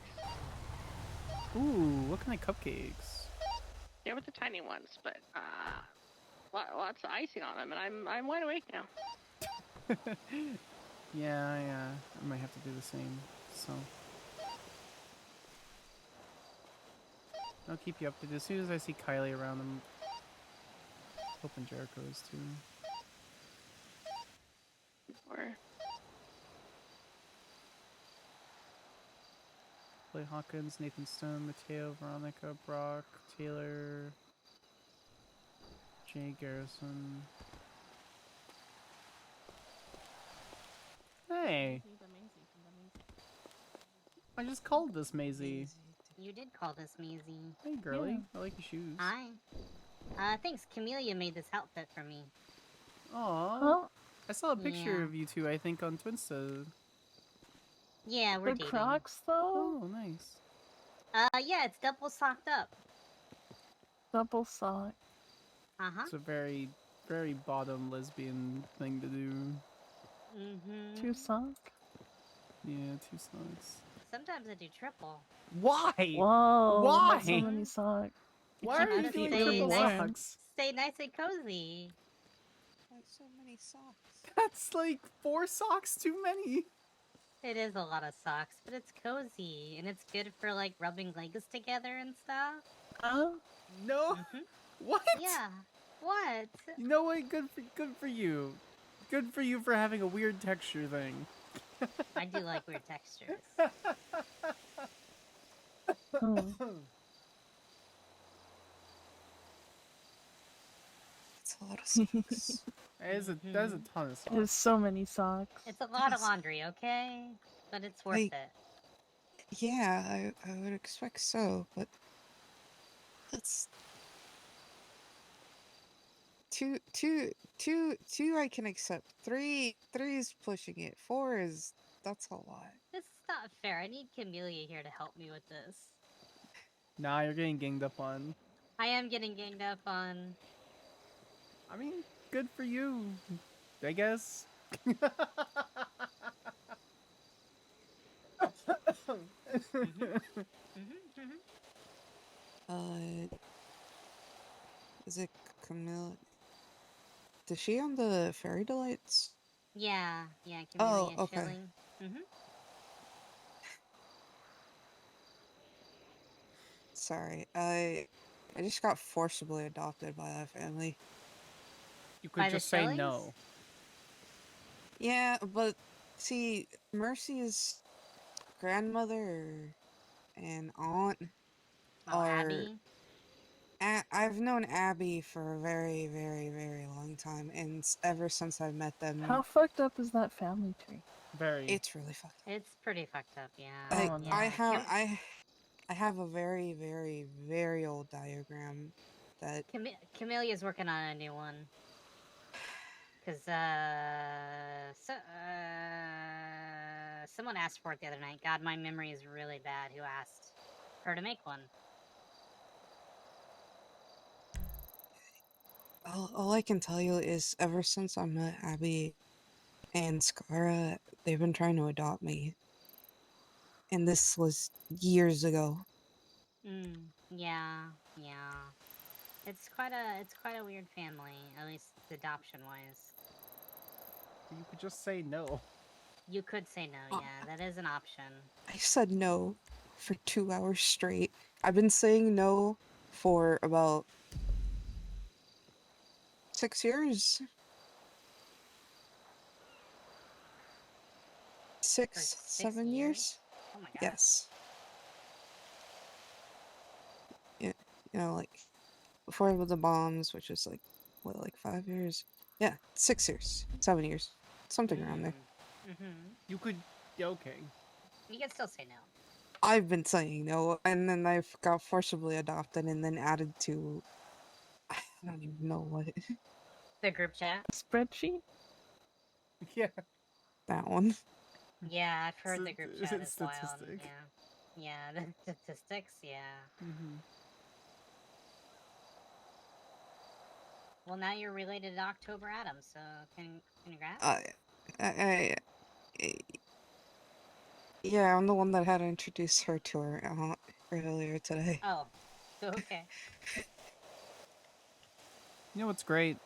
S3: ooh, what kind of cupcakes?
S21: They were the tiny ones, but lots of icing on them, and I'm wide awake now.
S3: Yeah, I might have to do the same. So I'll keep you updated as soon as I see Kylie around. I'm hoping Jericho is too.
S21: Or
S3: Clay Hawkins, Nathan Stone, Mateo, Veronica, Brock, Taylor, Jay Garrison. Hey! I just called this Maisie.
S16: You did call this Maisie.
S3: Hey, girly. I like your shoes.
S16: Hi. Thanks. Camellia made this outfit for me.
S3: Aw.
S17: Oh,
S3: I saw a picture
S16: Yeah.
S3: of you two, I think, on Twinsta.
S16: Yeah, we're
S17: the
S16: dating.
S17: Crocs though?
S3: Oh, nice.
S16: Yeah, it's double socked up.
S17: Double sock.
S16: Uh-huh.
S3: It's a very, very bottom lesbian thing to do.
S16: Mm-hmm.
S17: 2 sock.
S3: Yeah, 2 socks.
S16: Sometimes I do triple.
S3: Why?
S17: Whoa.
S3: Why?
S17: That's so many socks.
S3: Why are you
S16: Gotta
S3: doing
S16: stay
S3: triple
S16: nice-
S3: socks?
S16: Stay nice and cozy.
S5: Why so many socks?
S3: That's like 4 socks too many.
S16: It is a lot of socks, but it's cozy and it's good for like rubbing legs together and stuff.
S17: Oh.
S3: No. What?
S16: Yeah. What?
S3: You know what? Good for you. Good for you for having a weird texture thing.
S16: I do like weird textures.
S5: It's a lot of socks.
S3: That is a ton of socks.
S17: There's so many socks.
S16: It's a lot of laundry, okay? But it's worth
S5: Like-
S16: it.
S5: Yeah, I would expect so, but that's two I can accept. Three is pushing it. 4 is that's a lot.
S16: This is not fair. I need Camellia here to help me with this.
S3: Nah, you're getting ganged up on.
S16: I am getting ganged up on.
S3: I mean, good for you, I guess.
S5: Is it Camille? Does she on the Fairy Delights?
S16: Yeah, Camellia
S5: Oh, okay.
S16: chilling.
S5: Sorry, I just got forcibly adopted by that family.
S3: You
S16: By
S3: could
S16: the
S3: just say
S16: Shellings?
S3: no.
S5: Yeah, but see, Mercy's grandmother and aunt
S16: Oh,
S5: are.
S16: Abby?
S5: I've known Abby for a very, very, very long time, and ever since I've met them,
S17: How fucked up is that family tree?
S3: Very.
S5: it's really fucked.
S16: It's pretty fucked up, yeah.
S17: Oh, no.
S5: I have a very, very, very old diagram that
S16: Camelia's working on a new one. Cause someone asked for it the other night. God, my memory is really bad. Who asked her to make one?
S5: all I can tell you is ever since I met Abby and Skyler, they've been trying to adopt me. And this was years ago.
S16: Yeah, yeah. It's quite a weird family, at least adoption wise.
S3: You could just say no.
S16: You could say no, yeah, that is an option.
S5: I said no for 2 hours straight. I've been saying no for about 6 years.
S16: For
S5: 6,
S16: 6
S5: 7 years?
S16: Oh my god.
S5: Yes. Yeah, you know, like before the bombs, which is like what, like 5 years? Yeah, 6 years, 7 years, something around there.
S16: Mm-hmm.
S3: You could. Okay.
S16: You can still say no.
S5: I've been saying no, and then I got forcibly adopted, and then added to. I don't even know what
S16: The group chat?
S17: Spreadsheet?
S3: Yeah.
S5: that one.
S16: Yeah, I've heard the group chat is wild.
S3: Statistic.
S16: Yeah. Yeah, the statistics, yeah.
S3: Mm-hmm.
S16: Well, now you're related to October Adams, so congrats.
S5: I yeah, I'm the one that had to introduce her to her aunt earlier today.
S16: Oh, okay.
S3: You know what's great?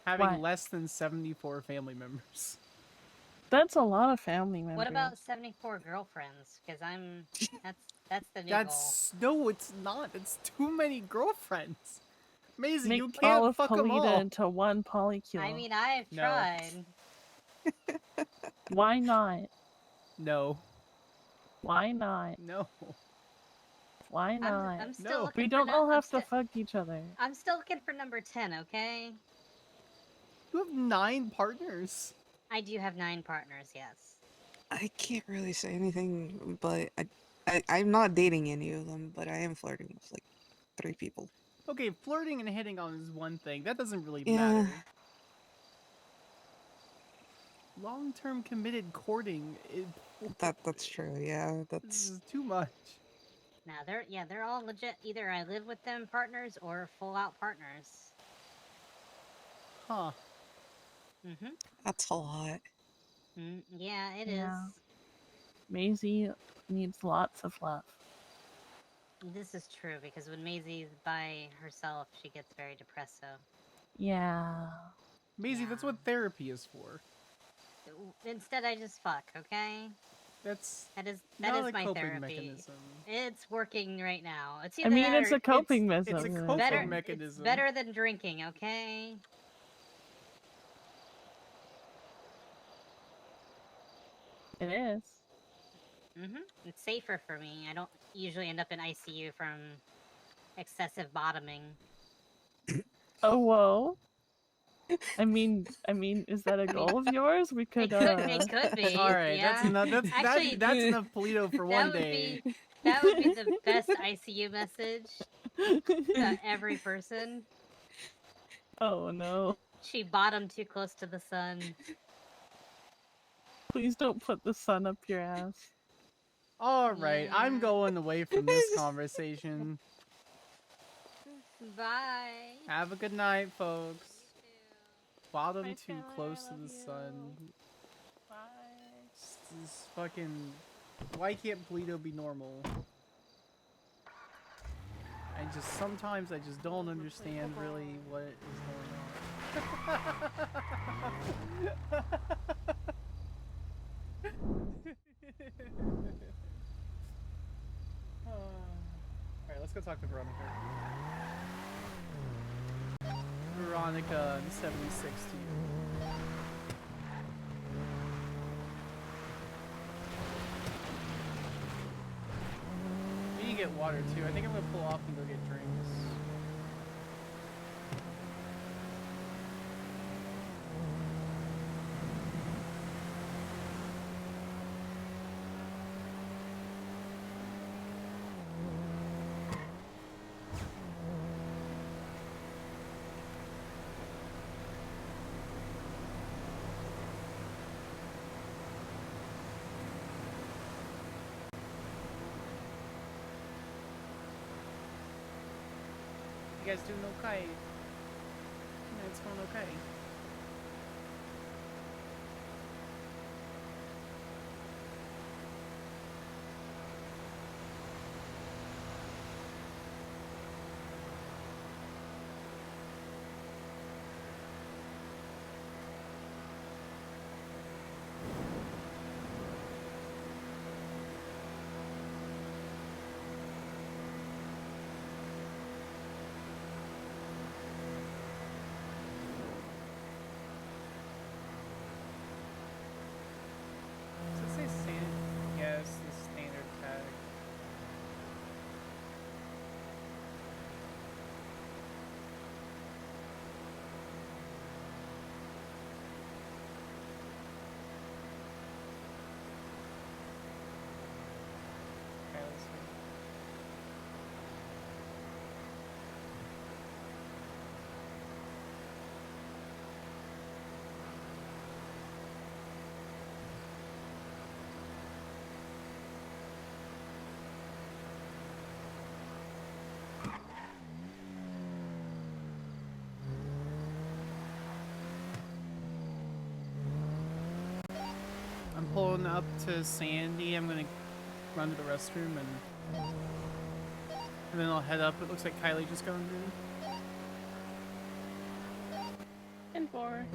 S3: Having
S17: What?
S3: less than 74 family members.
S17: That's a lot of family members.
S16: What about 74 girlfriends? Because that's the new
S3: That's no, it's not. It's too many girlfriends. Maisie,
S17: Make
S3: you
S17: all
S3: can't
S17: of
S3: fuck them
S17: Polita
S3: all.
S17: into one polycule?
S16: goal. I mean, I've
S3: No.
S16: tried.
S17: Why not?
S3: No.
S17: Why not?
S3: No.
S17: Why not?
S16: I'm still
S3: No.
S16: looking
S17: We
S16: for
S17: don't all
S16: I'm
S17: have to
S16: sti-
S17: fuck each other.
S16: I'm still looking for number 10, okay?
S3: You have 9 partners.
S16: I do have 9 partners, yes.
S5: I can't really say anything, but I'm not dating any of them, but I am flirting with like 3 people.
S3: Okay, flirting and hitting on is one thing. That doesn't really
S5: Yeah.
S3: matter. Long-term committed courting is
S5: That's true. Yeah,
S3: this
S5: that's
S3: is too much.
S16: Now they're all legit. Either I live with them partners or full out partners.
S3: Huh.
S16: Mhm.
S5: that's a lot.
S16: Yeah, it is.
S17: Yeah. Maisie needs lots of love.
S16: This is true because when Maisie's by herself, she gets very depresso.
S17: Yeah.
S3: Maisie, that's what therapy is for.
S16: Instead, I just fuck. Okay. That is
S3: not a
S16: my
S3: coping
S16: therapy.
S3: mechanism.
S16: It's working right now. It's
S17: I
S16: either
S17: mean,
S16: that
S17: it's
S16: or
S17: a coping
S3: It's a
S17: mechanism.
S3: coping
S16: better.
S3: mechanism.
S16: It's better than drinking. Okay.
S17: It is.
S16: It's safer for me. I don't usually end up in ICU from excessive bottoming.
S17: Oh, whoa. I mean, is that a goal of yours? We could.
S16: It could be.
S3: All right,
S16: yeah.
S3: that's enough.
S16: Actually,
S3: That's enough Polito for one day.
S16: That would be the best ICU message to every person.
S17: Oh no!
S16: She bottomed too close to the sun.
S17: Please don't put the sun up your ass.
S3: All right, I'm going away from this conversation.
S16: Bye.
S3: Have a good night, folks. Bottom
S17: Bye,
S3: too
S17: Skyler,
S3: close
S17: I
S3: to
S17: love
S3: the
S17: you.
S3: sun.
S17: Bye.
S3: This fucking. Why can't Polito be normal? Sometimes I just don't understand really what is going on. Alright, let's go talk to Veronica. Veronica, I'm 76 to you. We need to get water too. I think I'm gonna pull off and go get drinks. You guys doing okay? Yeah, it's going okay. pulling up to Sandy. I'm gonna run to the restroom and then I'll head up. It looks like Kylie just going in.
S21: And 4.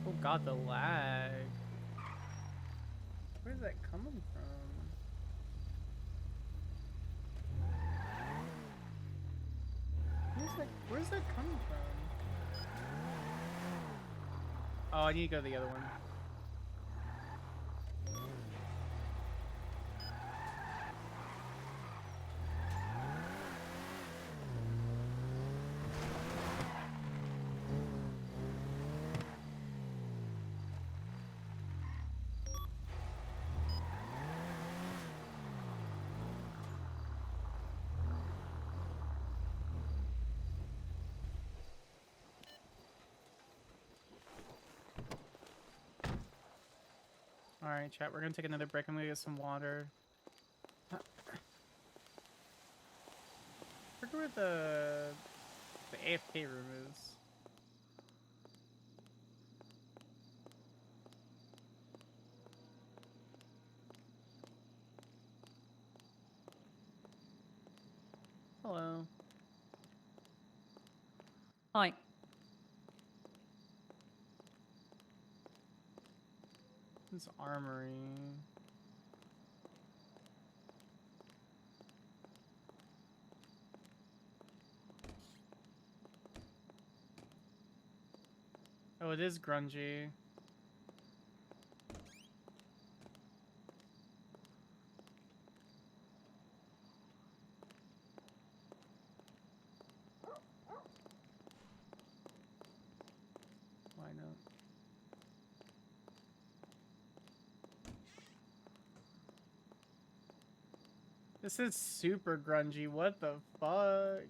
S3: Oh god, the lag. Where's that coming from? Where's that coming from? Oh, I need to go to the other one. Alright, chat, we're gonna take another break. I'm gonna get some water. I forget where the AFK room is. Hello.
S17: Hi.
S3: This armory. Oh, it is grungy. Why not? This is super grungy. What the fuck?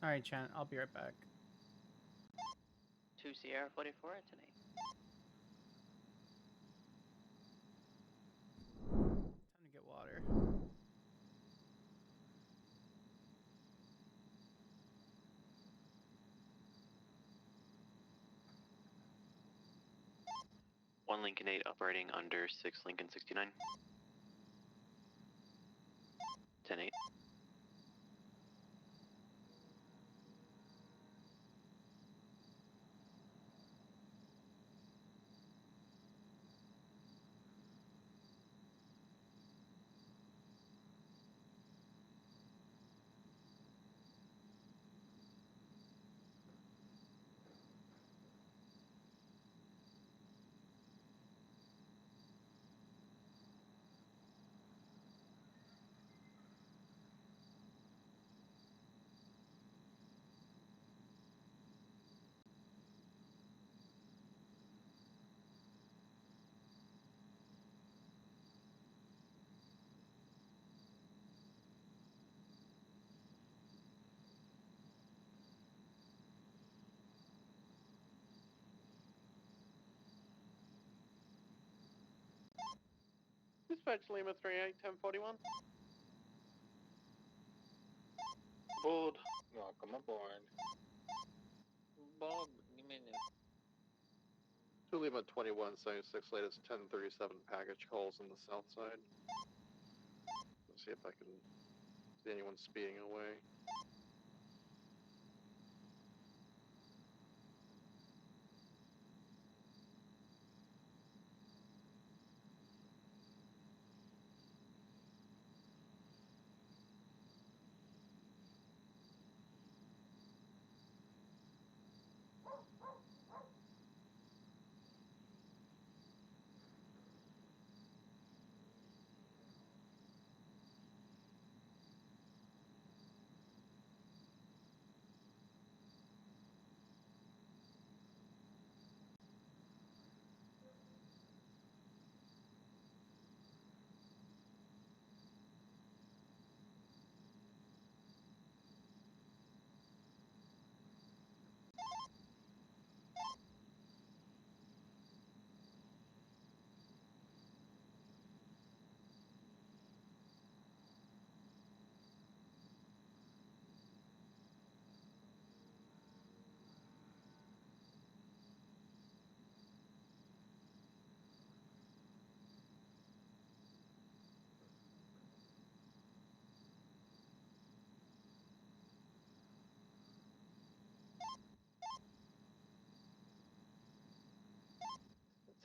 S3: Alright, chat, I'll be right back.
S6: 2 Sierra 44 tonight.
S3: Time to get water.
S7: One Lincoln 8 operating under 6 Lincoln 69. 10-8.
S15: Dispatch Lima 38, 1041.
S9: Bold. Welcome aboard.
S13: Bob, give me
S15: 2 Lima 21, 76, latest 1037 package calls on the south side. Let's see if I can see anyone speeding away.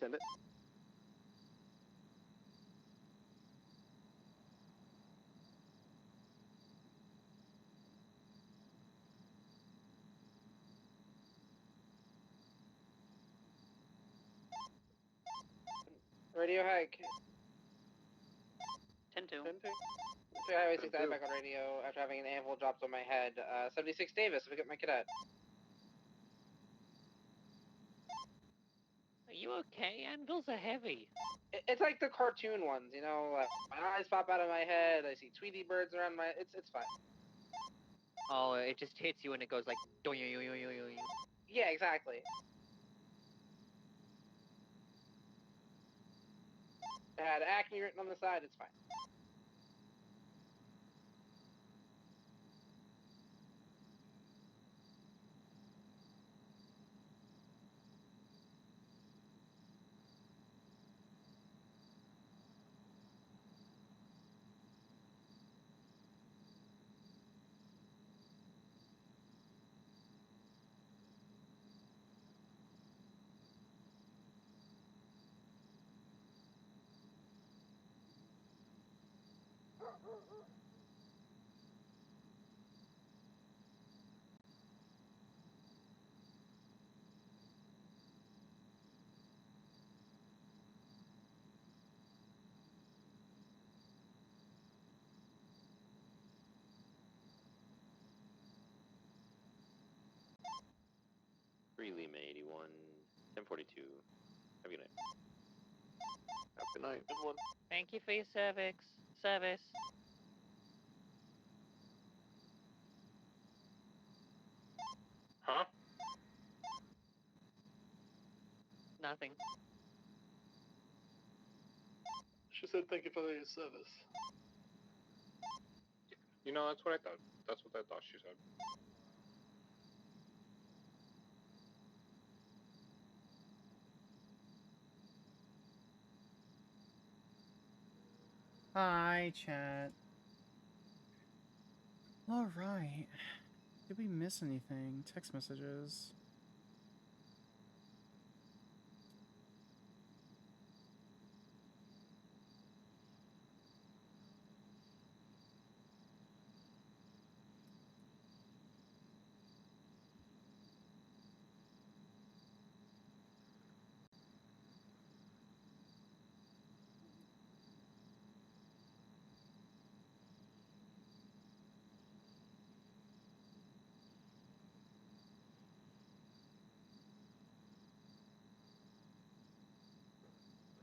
S15: Send it.
S13: Radio hike.
S6: 10-2.
S13: 10-2. So Highway 6
S15: 10-2.
S13: back on radio after having an anvil dropped on my head. 76 Davis, pick up my cadet.
S21: Are you okay? Anvils are heavy.
S13: It's like the cartoon ones, you know. Like my eyes pop out of my head. I see Tweety birds around my. It's fine.
S6: Oh, it just hits you and it goes like.
S13: Yeah, exactly. It had acne written on the side. It's fine.
S7: Lima 81, 1042. Have a good night.
S15: Have a good night. Good one.
S21: Thank you for your service.
S9: Huh?
S21: Nothing.
S15: She said thank you for your service.
S9: You know, that's what I thought. That's what I thought she said.
S3: Hi, chat. All right. Did we miss anything? Text messages.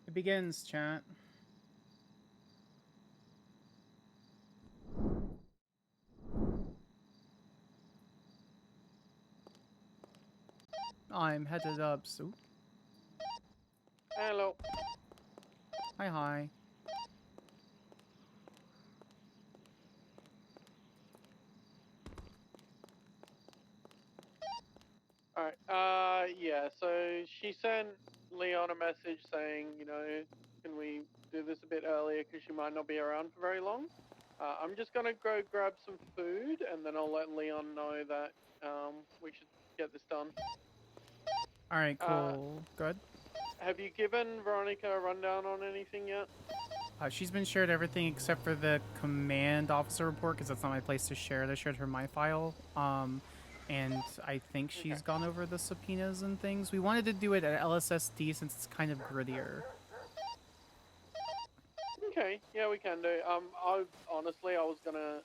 S3: It begins, chat. I'm headed up, so.
S13: Hello.
S3: Hi.
S2: Alright, yeah, so she sent Leon a message saying, you know, can we do this a bit earlier because she might not be around for very long. I'm just gonna go grab some food and then I'll let Leon know that we should get this done.
S3: All right, cool. Good.
S2: Have you given Veronica a rundown on anything yet?
S3: She's been shared everything except for the command officer report because that's not my place to share. I shared her my file. And I think she's gone over the subpoenas and things. We wanted to do it at LSSD since it's kind of grittier.
S2: Okay, yeah, we can do. Honestly, I was gonna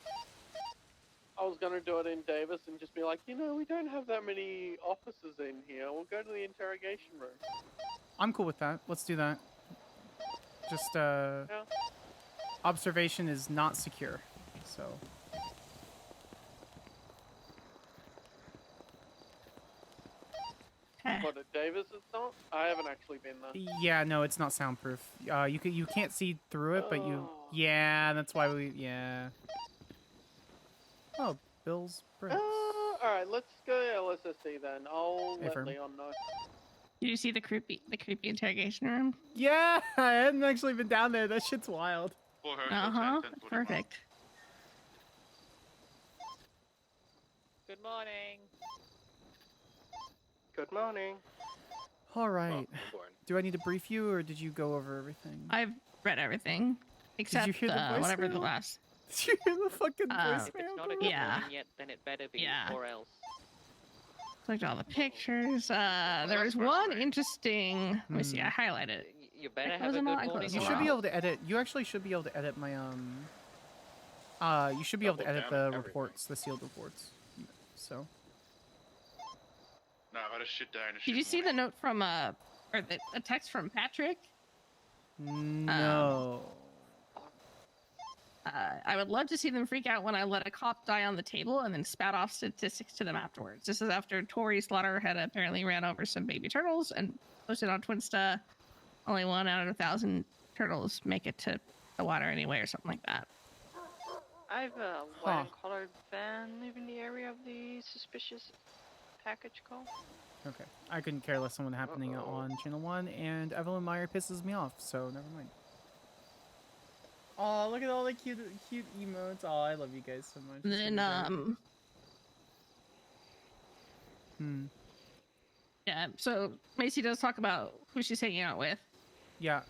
S2: do it in Davis and just be like, you know, we don't have that many officers in here. We'll go to the interrogation room.
S3: I'm cool with that. Let's do that. Just,
S2: Yeah.
S3: observation is not secure, so.
S2: What, at Davis it's not? I haven't actually been there.
S3: Yeah, no, it's not soundproof. You can't see through it, but you. Yeah, that's why we. Yeah. Oh, Bill's bricks.
S2: Alright, let's go to LSSD then. I'll let
S3: Affirm.
S2: Leon know.
S22: Did you see the creepy interrogation room?
S3: Yeah, I hadn't actually been down there. That shit's wild.
S22: Perfect.
S21: Good morning.
S15: Good morning.
S3: All right.
S9: Newborn.
S3: Do I need to brief you, or did you go over everything?
S22: I've read everything except
S3: hear the
S22: whatever the
S3: voicemail?
S22: last.
S3: Did you hear the fucking
S22: Uh,
S6: If it's not a
S3: voicemail?
S6: good
S22: Yeah.
S6: morning yet, then it better be,
S22: Yeah.
S6: or else.
S22: Clicked all the pictures. There was one interesting. Let me see. I highlighted it.
S6: You better
S22: It
S6: have a
S22: wasn't
S6: good
S22: on,
S6: morning.
S3: You
S6: or
S3: should be
S6: else.
S3: able to edit. You actually should be able to edit my You should be able to
S9: Double
S3: edit
S9: down on
S3: the
S9: everything.
S3: reports, the sealed reports. So.
S11: No, I just shit down.
S22: Did you see the note from or the text from Patrick?
S3: No.
S22: I would love to see them freak out when I let a cop die on the table and then spat off statistics to them afterwards. This is after Tori Slaughter had apparently ran over some baby turtles and posted on Twinsta. Only 1 out of 1,000 turtles make it to the water anyway, or something like that.
S6: I have a white and collared van leaving the area of the suspicious package call.
S3: Okay. I couldn't care less on what happening on Channel 1, and Evelyn Meyer pisses me off, so never mind. Oh, look at all the cute emotes. Oh, I love you guys so much.
S22: Then, yeah, so Macy does talk about who she's hanging out with.
S3: Yeah.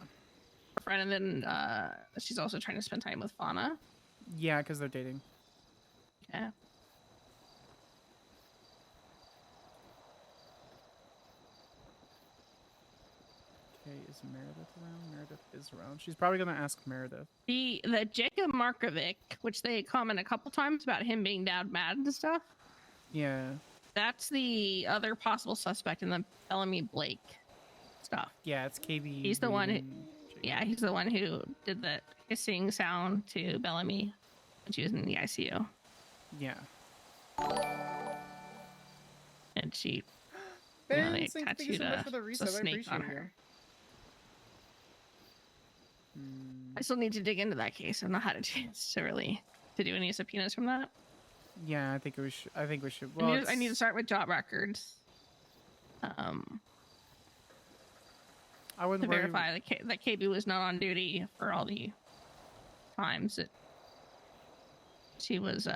S22: Her friend, and then she's also trying to spend time with Fauna.
S3: Yeah, because they're dating.
S22: Yeah.
S3: Okay, is Meredith around? Meredith is around. She's probably gonna ask Meredith.
S22: The Jacob Markovic, which they comment a couple times about him being down mad and stuff.
S3: Yeah.
S22: That's the other possible suspect in the Bellamy Blake stuff.
S3: Yeah, it's KB.
S22: He's the one who,
S3: and
S22: yeah, he's the one who did the hissing sound to Bellamy when she was in the ICU.
S3: Yeah.
S22: And she, you know, they
S3: Thank you
S22: tattooed
S3: so much
S22: a,
S3: for the
S22: a
S3: resub. I
S22: snake on
S3: appreciate
S22: her.
S3: you.
S22: I still need to dig into that case. I've not had a chance to really to do any subpoenas from that.
S3: Yeah, I think we should. I think we should. Well,
S22: I need to start with job records.
S3: I wouldn't
S22: to
S3: worry.
S22: verify that KB was not on duty for all the times that she was. You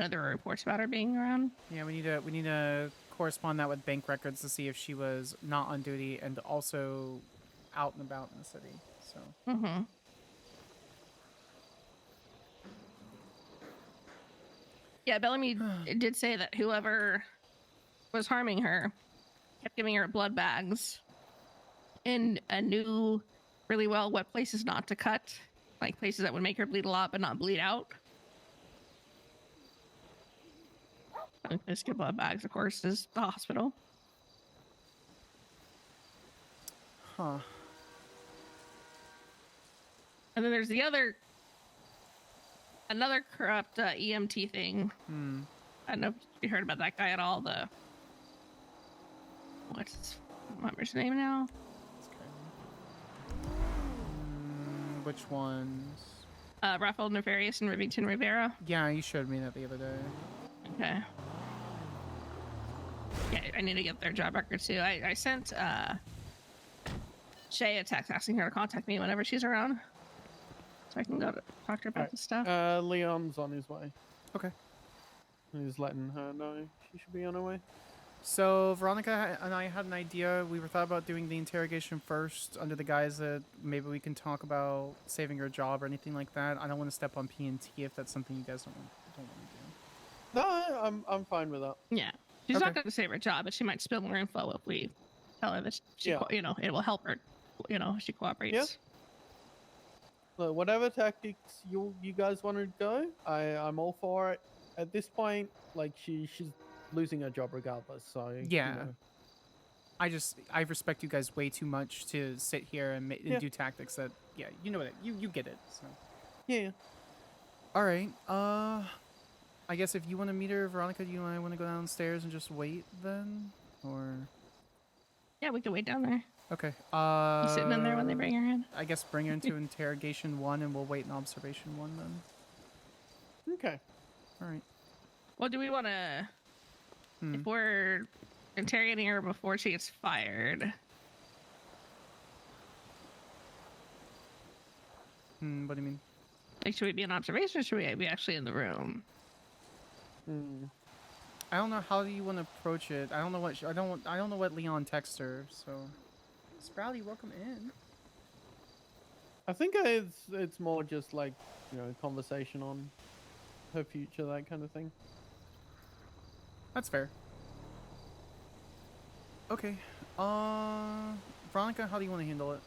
S22: know, there were reports about her being around.
S3: Yeah, we need to correspond that with bank records to see if she was not on duty and also out and about in the city. So.
S22: Mm-hmm. Yeah, Bellamy did say that whoever was harming her kept giving her blood bags and knew really well what places not to cut, like places that would make her bleed a lot but not bleed out. And place to get blood bags, of course, is the hospital.
S3: Huh.
S22: And then there's the another corrupt EMT thing. I don't know if you heard about that guy at all. What's his name now?
S3: Which ones?
S22: Rafael Nefarious and Rivington Rivera.
S3: Yeah, you showed me that the other day.
S22: Okay. Yeah, I need to get their job records too. I sent Shay a text asking her to contact me whenever she's around, so I can go to talk to her about this stuff.
S2: Leon's on his way.
S3: Okay.
S2: He's letting her know she should be on her way.
S3: So Veronica and I had an idea. We were thought about doing the interrogation first under the guise that maybe we can talk about saving her job or anything like that. I don't want to step on P&T if that's something you guys don't want to do.
S2: No, I'm fine with that.
S22: Yeah, she's not going to save her job, but she might spill more info if we tell her that she, you know, it will help her. You know, if she cooperates.
S2: Yeah. So whatever tactics you guys want to go, I'm all for it. At this point, like she's losing her job regardless. So
S3: Yeah.
S2: You know.
S3: I respect you guys way too much to sit here and, and do tactics that you know what you get it. So.
S2: Yeah.
S3: All right. I guess if you want to meet her, Veronica, do you and I want to go downstairs and just wait then, or?
S22: Yeah, we can wait down there.
S3: Okay.
S22: You sitting in there when they bring her in?
S3: I guess bring her into interrogation 1, and we'll wait in observation 1 then.
S2: Okay.
S3: All right.
S22: Well, do we want to? If we're interrogating her before she gets fired.
S3: What do you mean?
S22: Like, should we be in observation or should we be actually in the room?
S3: I don't know how do you want to approach it. I don't know what I don't know what Leon texted her. So, Sprouty, welcome in.
S2: I think it's more just like, you know, conversation on her future, that kind of thing.
S3: That's fair. Okay. Veronica, how do you want to handle it?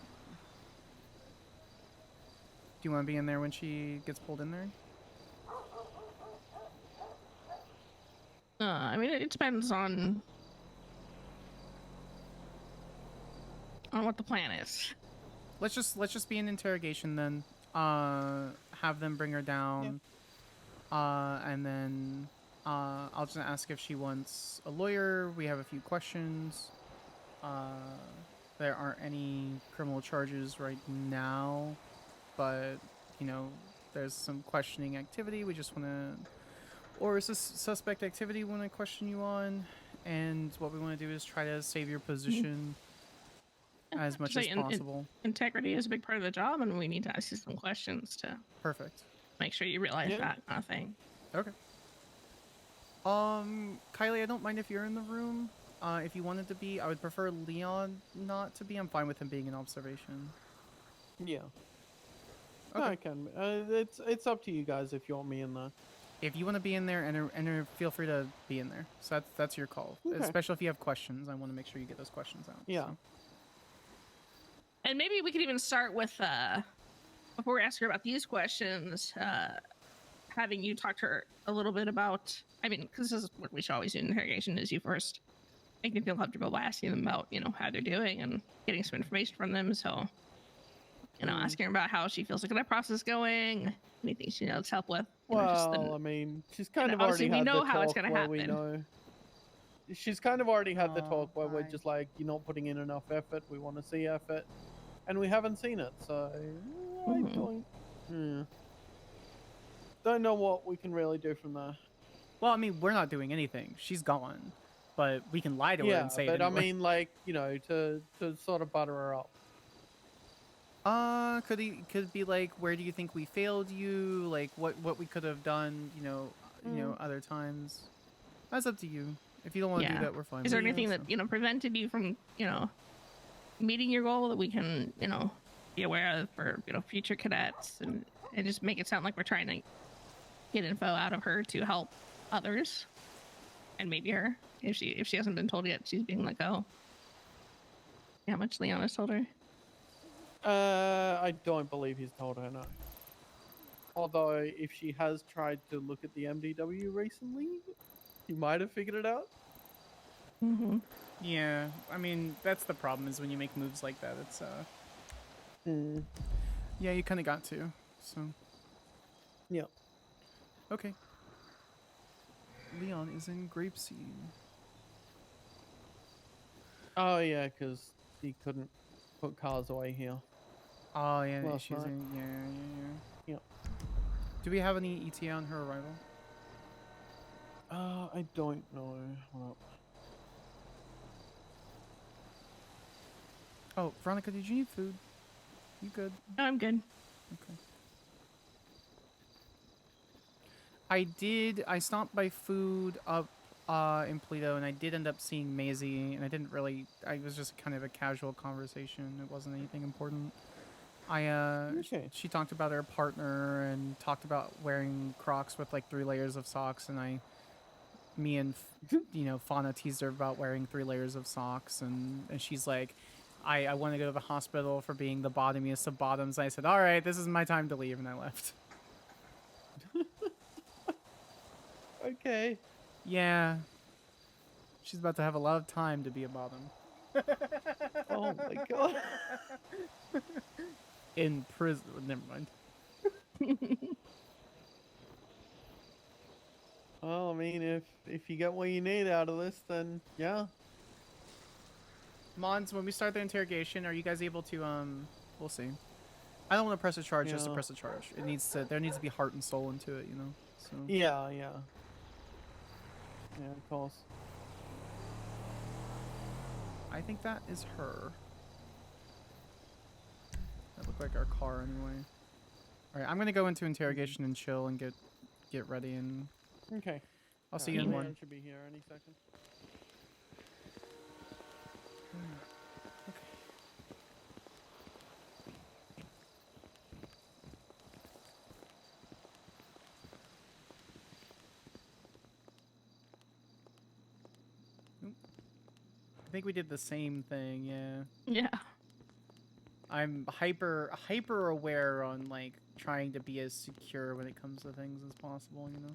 S3: Do you want to be in there when she gets pulled in there?
S22: I mean, it depends on what the plan is.
S3: Let's just be an interrogation then. Have them bring her down. And then I'll just ask if she wants a lawyer. We have a few questions. There aren't any criminal charges right now, but you know, there's some questioning activity. We just want to, or is this suspect activity we want to question you on? And what we want to do is try to save your position as much as possible.
S22: Integrity is a big part of the job, and we need to ask you some questions to
S3: Perfect.
S22: make sure you realize that kind of thing.
S3: Okay. Kylie, I don't mind if you're in the room. If you wanted to be, I would prefer Leon not to be. I'm fine with him being in observation.
S2: Yeah.
S3: Okay.
S2: I can. It's up to you guys if you want me in there.
S3: If you want to be in there, enter, feel free to be in there. So that's your call.
S2: Okay.
S3: Especially if you have questions. I want to make sure you get those questions out.
S2: Yeah.
S3: So.
S22: And maybe we could even start with, before we ask her about these questions, having you talk to her a little bit about, I mean, because this is what we should always do in interrogation, is you first make them feel comfortable by asking them about, you know, how they're doing and getting some information from them. So, you know, asking her about how she feels like that process is going, anything she needs help with.
S2: Well, I mean, she's kind of already had the talk where we know. She's kind of already had the talk where we're just like, you're not putting in enough effort. We want to see effort, and we haven't seen it. So I don't know what we can really do from there.
S3: Well, I mean, we're not doing anything. She's gone, but we can lie to her and say it
S2: but
S3: anyway.
S2: I mean, like, you know, to sort of butter her up.
S3: Could it be like, where do you think we failed you? Like, what we could have done, you know, other times. That's up to you. If you don't want to do that, we're fine.
S22: Is there anything that, you know, prevented you from, you know, meeting your goal that we can, you know, be aware of for, you know, future cadets, and just make it sound like we're trying to get info out of her to help others, and maybe her, if she hasn't been told yet she's being let go. How much Leon has told her?
S2: I don't believe he's told her, no. Although, if she has tried to look at the MDW recently, he might have figured it out.
S3: Yeah, I mean, that's the problem, is when you make moves like that, it's, yeah, you kind of got to, so.
S2: Yeah.
S3: Okay. Leon is in Grapeseed.
S2: Oh, yeah, because he couldn't put cars away here.
S3: Oh, yeah,
S2: Last
S3: she's
S2: night.
S3: in, yeah.
S2: Yep.
S3: Do we have any ETA on her arrival?
S2: I don't know. Hold up.
S3: Oh, Veronica, did you need food? You good?
S22: No, I'm good.
S3: Okay. I stopped by food up in Pluto, and I did end up seeing Maisie, and it was just kind of a casual conversation. It wasn't anything important. She talked about her partner and talked about wearing Crocs with like 3 layers of socks, and me and Fauna teased her about wearing 3 layers of socks, and she's like, I want to go to the hospital for being the bottomiest of bottoms. And I said, all right, this is my time to leave, and I left.
S2: Okay.
S3: Yeah. She's about to have a lot of time to be a bottom.
S2: Oh my god.
S3: In prison. Never mind.
S2: Well, I mean, if you get what you need out of this, then yeah.
S3: Mons, when we start the interrogation, are you guys able to, we'll see. I don't want to press a charge just to
S2: Yeah.
S3: press a charge. There needs to be heart and soul into it, you know? So.
S2: Yeah, yeah. Yeah, of course.
S3: I think that is her. That looked like our car anyway. Alright, I'm gonna go into interrogation and chill and get ready and...
S2: Okay.
S3: I'll see you in
S2: Leon
S3: one.
S2: should be here any second.
S3: I think we did the same thing, yeah.
S22: Yeah.
S3: I'm hyper aware on like trying to be as secure when it comes to things as possible, you know.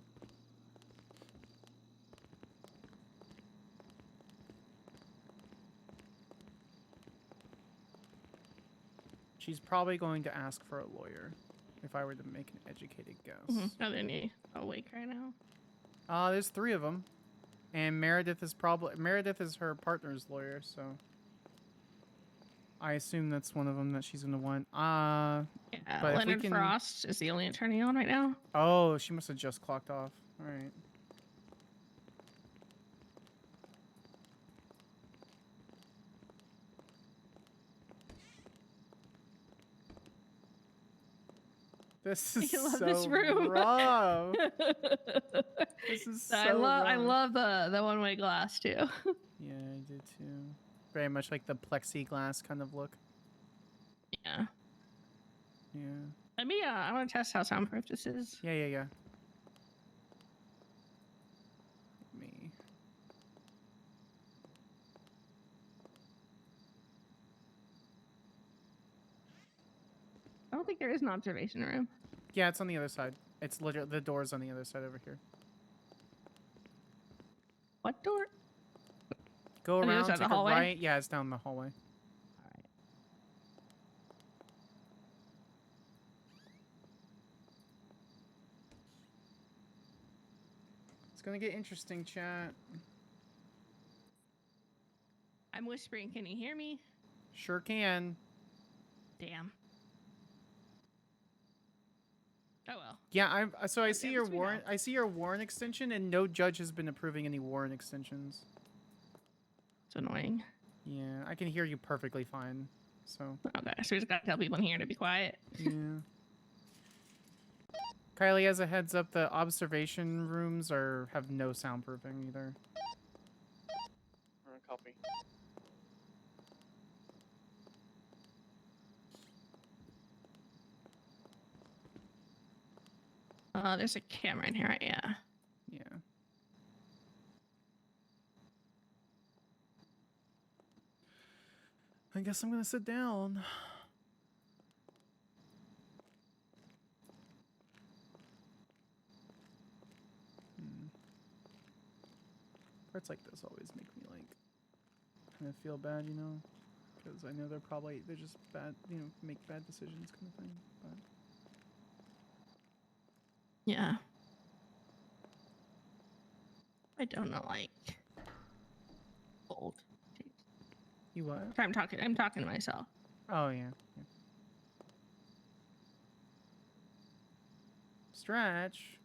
S3: She's probably going to ask for a lawyer, if I were to make an educated guess.
S22: Are they any awake right now?
S3: There's 3 of them, and Meredith is her partner's lawyer, so I assume that's one of them that she's gonna want.
S22: Yeah,
S3: but if we
S22: Leonard
S3: can...
S22: Frost is the only attorney on right now.
S3: Oh, she must have just clocked off. All right. This is
S22: I love
S3: so
S22: this room.
S3: rough. This is so
S22: I
S3: rough.
S22: love the one-way glass too.
S3: Yeah, I did too. Very much like the plexiglass kind of look.
S22: Yeah.
S3: Yeah.
S22: Let me I want to test how soundproof this is.
S3: Yeah. Me.
S22: I don't think there is an observation room.
S3: Yeah, it's on the other side. It's literally the door's on the other side over here.
S22: What door?
S3: Go
S22: On the other
S3: around,
S22: side of
S3: take
S22: the
S3: a
S22: hallway?
S3: right. Yeah, it's down the hallway. It's gonna get interesting, chat.
S22: I'm whispering. Can you hear me?
S3: Sure can.
S22: Damn. Oh well.
S3: Yeah, I see your
S22: guess we
S3: warrant. I see your warrant extension, and no judge has been approving any warrant extensions.
S22: It's annoying.
S3: Yeah, I can hear you perfectly fine. So.
S22: Okay, so we just gotta tell people in here to be quiet.
S3: Yeah. Kylie, as a heads up, the observation rooms have no soundproofing either.
S2: Copy.
S22: There's a camera in here, right? Yeah.
S3: Yeah. I guess I'm gonna sit down. Parts like this always make me like kind of feel bad, you know, because I know they're just bad, you know, make bad decisions kind of thing. But
S22: Yeah. I don't know, like old.
S3: you what?
S22: I'm talking to myself.
S3: Oh yeah. Stretch.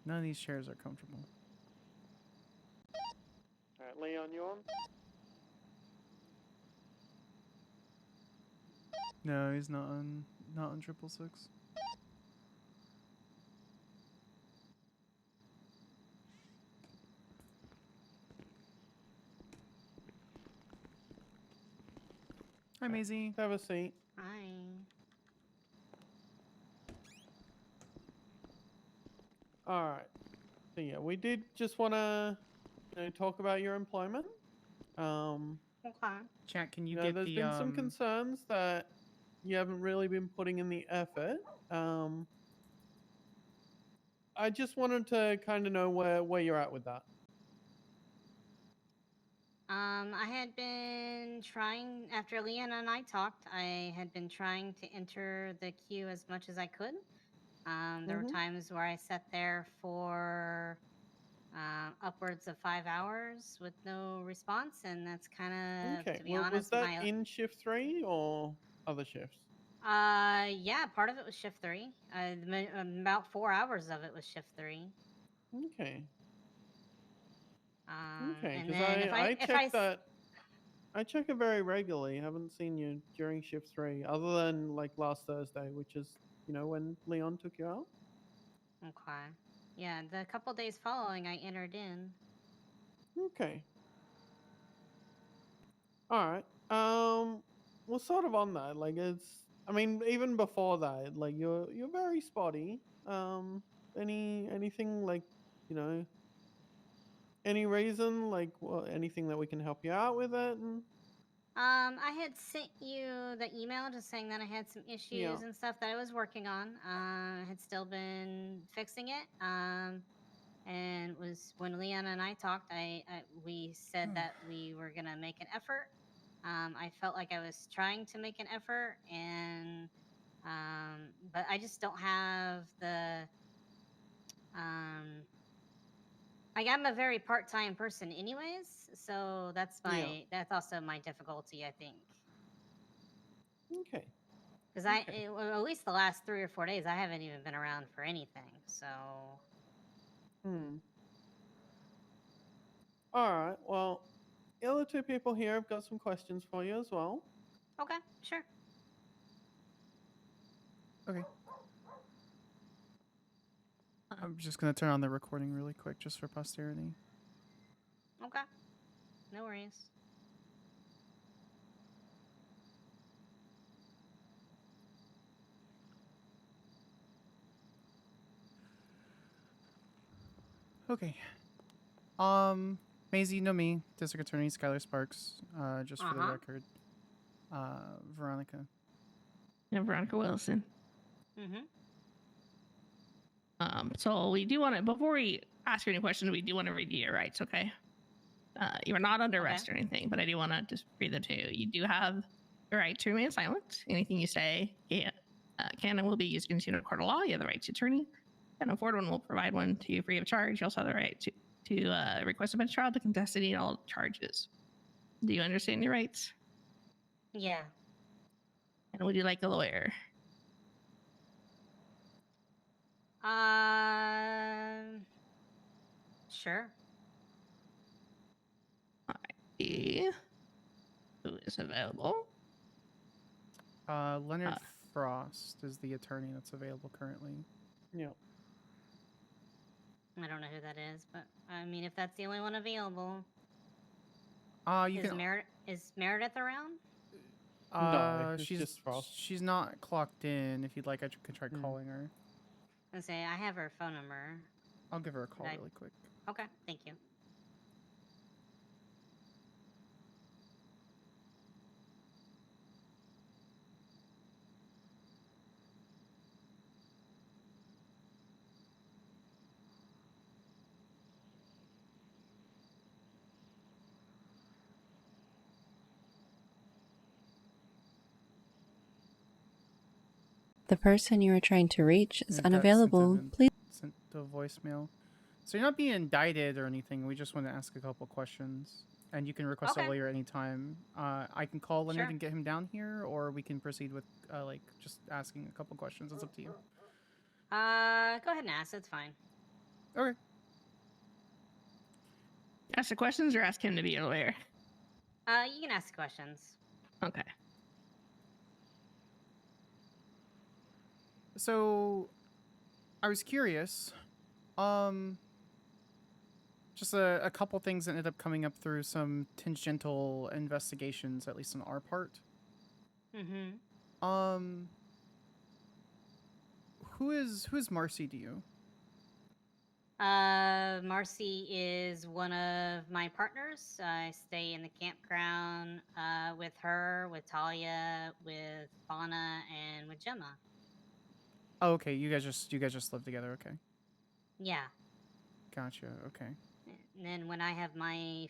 S3: None of these chairs are comfortable.
S2: Alright, Leon, you on?
S3: No, he's not on 666. Hi, Maisie.
S2: Have a seat.
S16: Hi.
S2: Alright. So yeah, we did just want to talk about your employment.
S16: Okay.
S3: Chat, can you
S2: know,
S3: get
S2: there's
S3: the
S2: been some concerns that you haven't really been putting in the effort. I just wanted to kind of know where you're at with that.
S16: I had been trying, after Leanna and I talked, I had been trying to enter the queue as much as I could. There were times where I sat there for upwards of 5 hours with no response, and that's kind of,
S2: Okay,
S16: to be
S2: was
S16: honest,
S2: that in shift 3 or other shifts?
S16: Yeah, part of it was shift 3. About 4 hours of it was shift 3.
S2: Okay. Okay,
S16: And
S2: because
S16: then
S2: I checked that. I check it very regularly. Haven't seen you during shift 3, other than like last Thursday, which is when Leon took you out.
S16: Okay. Yeah, the couple days following, I entered in.
S2: Okay. All right. Well, sort of on that. Like, I mean, even before that, like you're very spotty. Anything like, you know, any reason like, anything that we can help you out with it? And
S16: I had sent you the email just saying that I had some issues
S2: Yeah.
S16: and stuff that I was working on. I had still been fixing it. And was when Leon and I talked, we said that we were gonna make an effort. I felt like I was trying to make an effort, and but I just don't have the like I'm a very part-time person anyways, so that's that's also my difficulty, I think.
S2: Okay.
S16: Because well, at least the last 3 or 4 days, I haven't even been around for anything. So.
S2: All right. Well, the other two people here have got some questions for you as well.
S16: Okay. Sure.
S3: Okay. I'm just gonna turn on the recording really quick, just for posterity.
S16: Okay. No worries.
S3: Okay. Maisie, you know me, District Attorney Skyler Sparks. Just for the record. Veronica.
S22: Yeah, Veronica Wilson.
S16: Mm-hmm.
S22: So we do want to, before we ask you any questions, we do want to read you your rights, okay? You are not under arrest or anything, but I do want to just read them to you. You do have the right to remain silent. Anything you say can and will be used against you in a court of law. You have the right to attorney. Can afford one, will provide one to you free of charge. You also have the right to request a bench trial to contest any and all charges. Do you understand your rights?
S16: Yeah.
S22: And would you like a lawyer?
S16: Sure.
S22: Who is available?
S3: Leonard Frost is the attorney that's available currently.
S2: Yeah.
S16: I don't know who that is, but I mean, if that's the only one available.
S3: You
S16: is
S3: can.
S16: Is Meredith around?
S2: No, it's just Frost.
S3: She's not clocked in. If you'd like, I could try calling her.
S16: I say I have her phone number.
S3: I'll give her a call really quick.
S16: Okay, thank you.
S8: The person you are trying to reach is
S3: Got
S8: unavailable. Please.
S3: Sent to voicemail. So you're not being indicted or anything. We just want to ask a couple questions, and you can request a lawyer anytime. I can call Leonard and get him down here, or we can proceed with like just asking a couple questions. It's up to you.
S16: Go ahead and ask. It's fine.
S3: Okay.
S22: Ask the questions or ask him to be a lawyer?
S16: You can ask questions.
S22: Okay.
S3: So, I was curious. Just a couple things ended up coming up through some tangential investigations, at least on our part.
S16: Mm-hmm.
S3: Who is Marcy to you?
S16: Marcy is one of my partners. I stay in the campground with her, with Talia, with Fauna, and with Gemma.
S3: Oh, okay. You guys just live together. Okay.
S16: Yeah.
S3: Gotcha. Okay.
S16: And then when I have my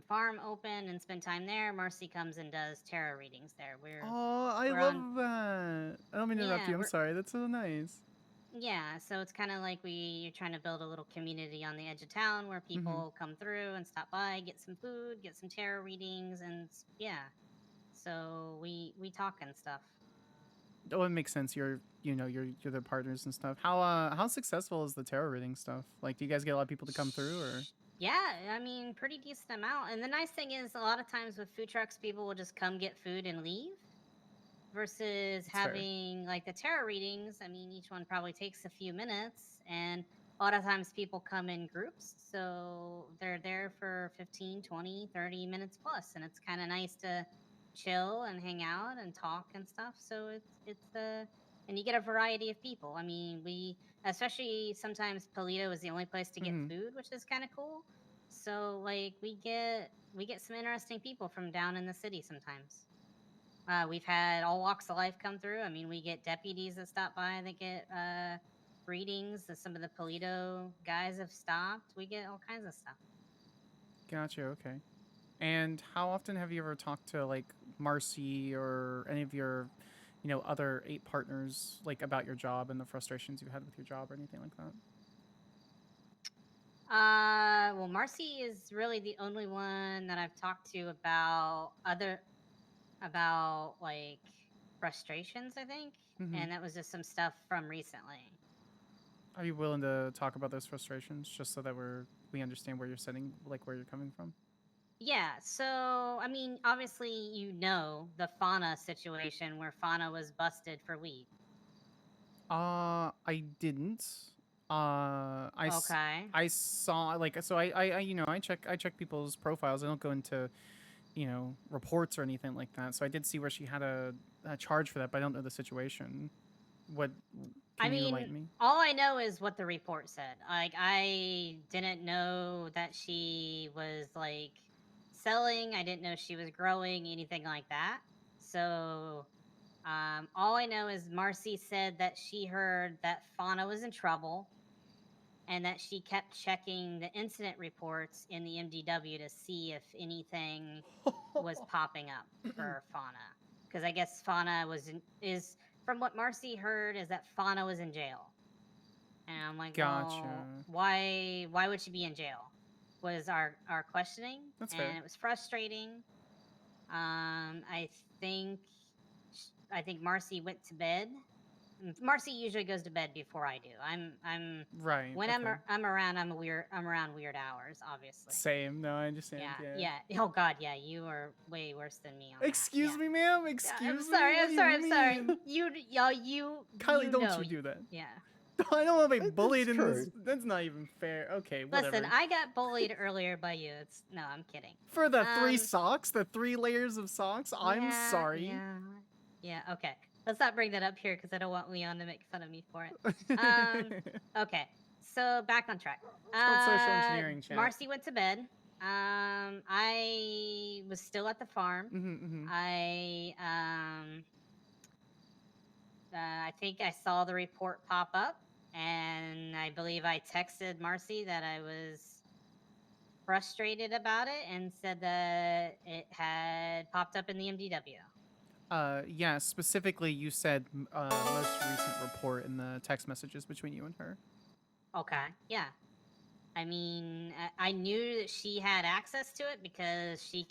S16: farm open and spend time there, Marcy comes and does tarot readings there.
S3: I love that. I don't mean to interrupt you. I'm sorry. That's so nice.
S16: Yeah, so it's kind of like you're trying to build a little community on the edge of town where people come through and stop by, get some food, get some tarot readings, and yeah. So we talk and stuff.
S3: Oh, it makes sense. You're the partners and stuff. How successful is the tarot reading stuff? Like, do you guys get a lot of people to come through, or?
S16: Yeah, I mean, pretty decent amount. And the nice thing is, a lot of times with food trucks, people will just come get food and leave. Versus
S3: fair.
S16: having like the tarot readings, I mean, each one probably takes a few minutes, and a lot of times people come in groups, so they're there for 15, 20, 30 minutes plus, and it's kind of nice to chill and hang out and talk and stuff. So and you get a variety of people. I mean, we especially sometimes Polito is the only place to get food, which is kind of cool. So like we get some interesting people from down in the city sometimes. We've had all walks of life come through. I mean, we get deputies that stop by that get readings. Some of the Polito guys have stopped. We get all kinds of stuff.
S3: Gotcha. Okay. And how often have you ever talked to like Marcy or any of your, other 8 partners, like about your job and the frustrations you had with your job or anything like that?
S16: Well, Marcy is really the only one that I've talked to about like frustrations, I think, and that was just some stuff from recently.
S3: Are you willing to talk about those frustrations just so that we understand where you're sitting, like where you're coming from?
S16: Yeah, so I mean, obviously, the Fauna situation where Fauna was busted for weed.
S3: I didn't.
S16: Okay.
S3: I saw so I check people's profiles. I don't go into reports or anything like that. So I did see where she had a charge for that, but I don't know the situation. Can you enlighten me?
S16: All I know is what the report said. Like, I didn't know that she was like selling. I didn't know she was growing, anything like that. So, all I know is Marcy said that she heard that Fauna was in trouble, and that she kept checking the incident reports in the MDW to see if anything was popping up for Fauna. Because I guess Fauna is from what Marcy heard is that Fauna was in jail. And I'm like,
S3: Gotcha.
S16: well, why would she be in jail? Was our questioning.
S3: That's
S16: and
S3: fair.
S16: It was frustrating. I think Marcy went to bed. Marcy usually goes to bed before I do. I'm
S3: right.
S16: When
S3: okay.
S16: I'm around, I'm around weird hours, obviously.
S3: Same. No, I understand.
S16: Yeah. Oh God, yeah. You are way worse than me on
S3: Excuse
S16: that.
S3: me, ma'am. Excuse
S16: I'm sorry.
S3: me.
S16: I'm sorry. You.
S3: Kylie, don't
S16: know,
S3: you do that.
S16: Yeah.
S3: I don't want to be bullied in this. That's not even fair. Okay, whatever.
S16: Listen, I got bullied earlier by you. No, I'm kidding.
S3: For the 3 socks, the 3 layers of socks. I'm sorry.
S16: Yeah. Okay. Let's not bring that up here because I don't want Leon to make fun of me for it. Okay. So back on track.
S3: Social engineering, chat.
S16: Marcy went to bed. I was still at the farm. I think I saw the report pop up, and I believe I texted Marcy that I was frustrated about it and said that it had popped up in the MDW.
S3: Yeah, specifically you said most recent report in the text messages between you and her.
S16: Okay, yeah. I mean, I knew that she had access to it because she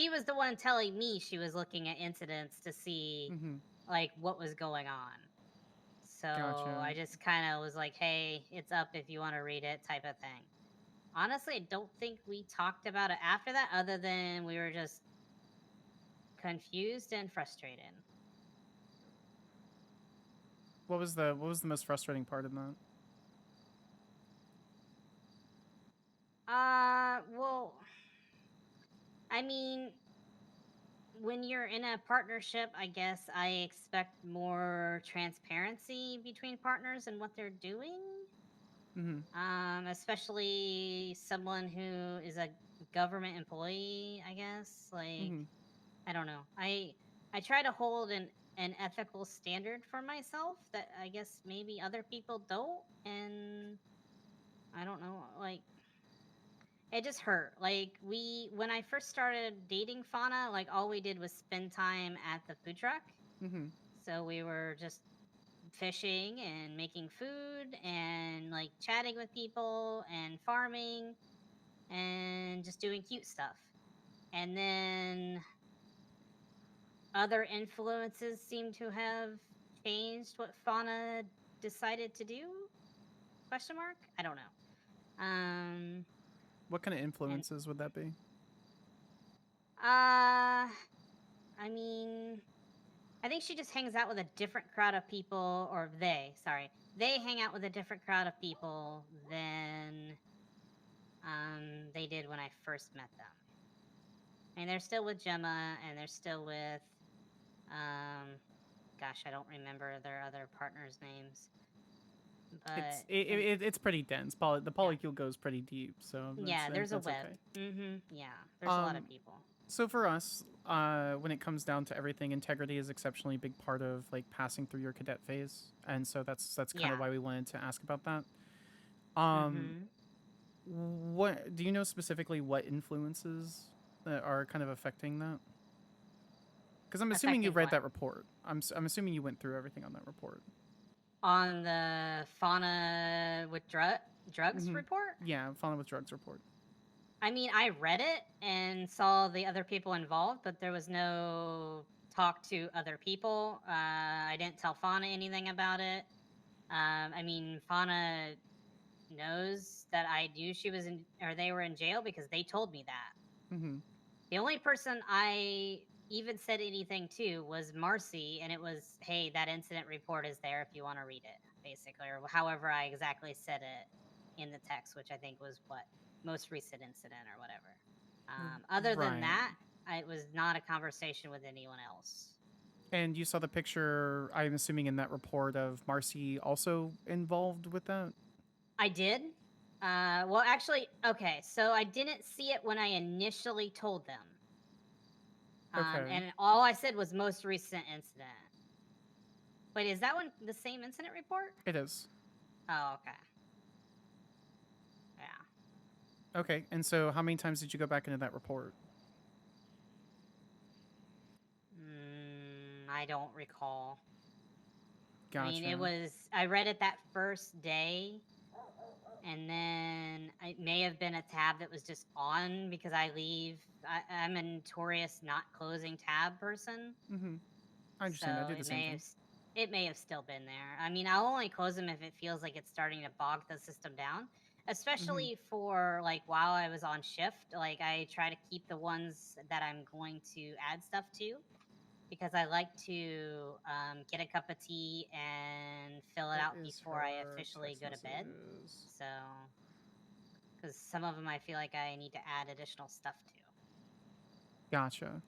S16: was the one telling me she was looking at incidents to see like what was going on. So
S3: Gotcha.
S16: I just kind of was like, hey, it's up if you want to read it type of thing. Honestly, I don't think we talked about it after that other than we were just confused and frustrated.
S3: What was the most frustrating part in that?
S16: Well, I mean, when you're in a partnership, I guess I expect more transparency between partners and what they're doing. Especially someone who is a government employee, I guess. Like, I don't know. I try to hold an ethical standard for myself that I guess maybe other people don't, and I don't know, like, it just hurt. Like, when I first started dating Fauna, like, all we did was spend time at the food truck. So we were just fishing and making food and like chatting with people and farming and just doing cute stuff. And then other influences seem to have changed what Fauna decided to do? Question mark? I don't know.
S3: What kind of influences would that be?
S16: I mean, I think she just hangs out with a different crowd of people, or they hang out with a different crowd of people than they did when I first met them. And they're still with Gemma, and they're still with, gosh, I don't remember their other partners' names. But
S3: It's pretty dense. The polycule goes pretty deep, so
S16: yeah, there's a
S3: that's
S16: web.
S3: okay.
S16: Yeah, there's a lot of people.
S3: So for us, when it comes down to everything, integrity is exceptionally big part of like passing through your cadet phase, and so that's kind of why we wanted to ask about that. What do you know specifically? What influences that are kind of affecting that? Because I'm assuming you've read that report. I'm assuming you went through everything on that report.
S16: On the fauna with drugs report?
S3: Yeah, fauna with drugs report.
S16: I mean, I read it and saw the other people involved, but there was no talk to other people. I didn't tell Fauna anything about it. I mean, Fauna knows that I knew she was they were in jail because they told me that. The only person I even said anything to was Marcy, and it was, hey, that incident report is there if you want to read it, basically, or however I exactly said it in the text, which I think was most recent incident or whatever. Other than that, it was not a conversation with anyone else.
S3: And you saw the picture, I'm assuming, in that report of Marcy also involved with that?
S16: I did. Well, actually, okay, so I didn't see it when I initially told them. And all I said was most recent incident. Wait, is that one the same incident report?
S3: It is.
S16: Oh, okay. Yeah.
S3: Okay, and so how many times did you go back into that report?
S16: I don't recall.
S3: Gotcha.
S16: I mean, I read it that first day, and then it may have been a tab that was just on because I'm a notorious not closing tab person.
S3: I understand.
S16: So
S3: I do the same thing.
S16: It may have still been there. I mean, I'll only close them if it feels like it's starting to bog the system down. Especially for, like, while I was on shift. Like, I try to keep the ones that I'm going to add stuff to. Because I like to get a cup of tea and fill it out before I officially go to bed. So, because some of them I feel like I need to add additional stuff to.
S3: Gotcha.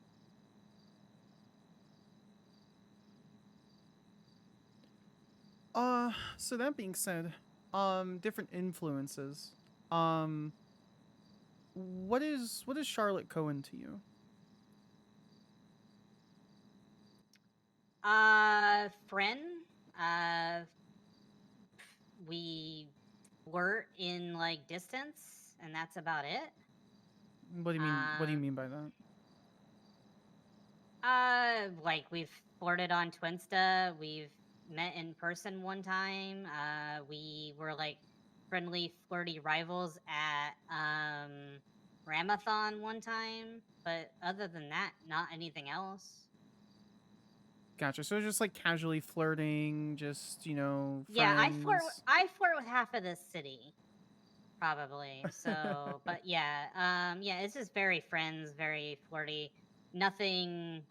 S3: So that being said, different influences. What is Charlotte Cohen to you?
S16: Friend. We flirt in, like, distance, and that's about it.
S3: What do you mean? What do you mean by that?
S16: Like, we've flirted on Twinsta. We've met in person one time. We were, like, friendly, flirty rivals at Ramathon one time. But other than that, not anything else.
S3: Gotcha. So just like casually flirting, just, you know, friends.
S16: Yeah, I flirt with half of this city, probably. So, but yeah, yeah, it's just very friends, very flirty. Nothing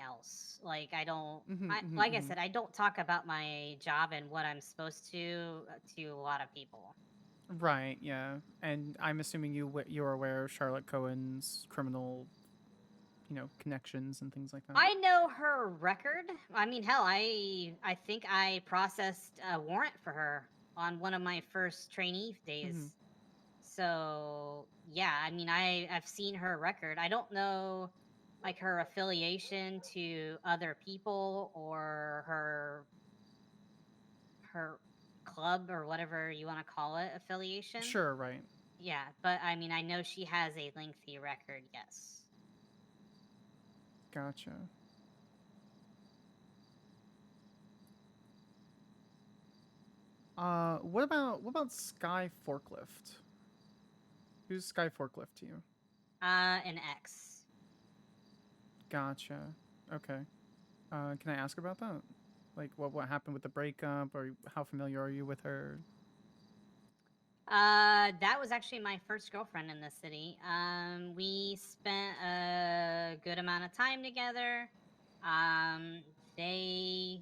S16: else. Like, I don't. I said, I don't talk about my job and what I'm supposed to a lot of people.
S3: Right. Yeah, and I'm assuming you're aware of Charlotte Cohen's criminal, connections and things like that.
S16: I know her record. I mean, hell, I think I processed a warrant for her on one of my first trainee days. So, yeah, I mean, I've seen her record. I don't know, like, her affiliation to other people or her club or whatever you want to call it affiliation.
S3: Sure, right.
S16: Yeah, but I mean, I know she has a lengthy record, yes.
S3: Gotcha. What about Sky Forklift? Who's Sky Forklift to you?
S16: An ex.
S3: Gotcha. Okay. Can I ask about that? Like, what happened with the breakup, or how familiar are you with her?
S16: That was actually my first girlfriend in the city. We spent a good amount of time together. They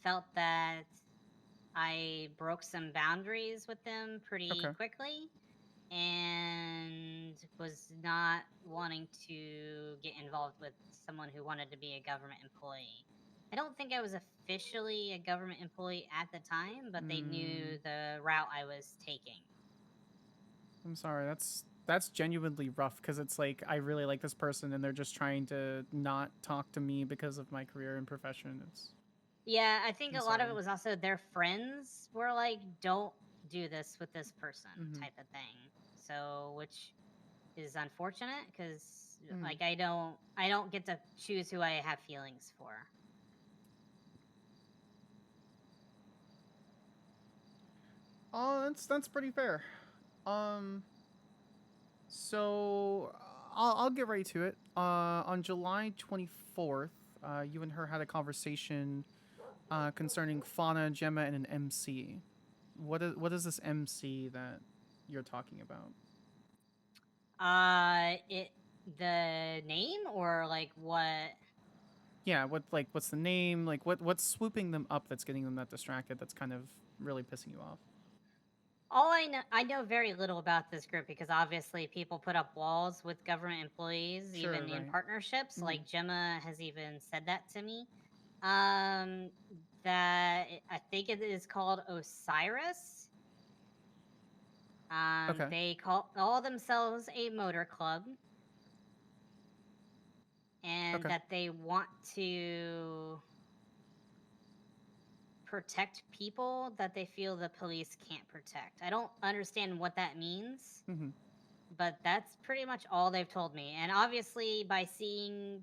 S16: felt that I broke some boundaries with them pretty
S3: Okay.
S16: quickly and was not wanting to get involved with someone who wanted to be a government employee. I don't think I was officially a government employee at the time, but they knew the route I was taking.
S3: I'm sorry. That's genuinely rough because it's like I really like this person and they're just trying to not talk to me because of my career and profession.
S16: Yeah, I think
S3: I'm
S16: a lot of
S3: sorry.
S16: it was also their friends were like, "Don't do this with this person," type of thing. So, which is unfortunate because like I don't get to choose who I have feelings for.
S3: Oh, that's pretty fair. So I'll get right to it. On July 24th, you and her had a conversation concerning Fauna, Gemma, and an MC. What is this MC that you're talking about?
S16: The name or like what?
S3: Yeah, what's the name? Like what's swooping them up that's getting them that distracted? That's kind of really pissing you off.
S16: All I know very little about this group because obviously people put up walls with government employees,
S3: Sure,
S16: even in
S3: right.
S16: partnerships.
S3: Mhm.
S16: Like Gemma has even said that to me. That I think it is called Osiris.
S3: Okay.
S16: They call themselves a motor club, and
S3: Okay.
S16: that they want to protect people that they feel the police can't protect. I don't understand what that means.
S3: Mm-hmm.
S16: But that's pretty much all they've told me. And obviously, by seeing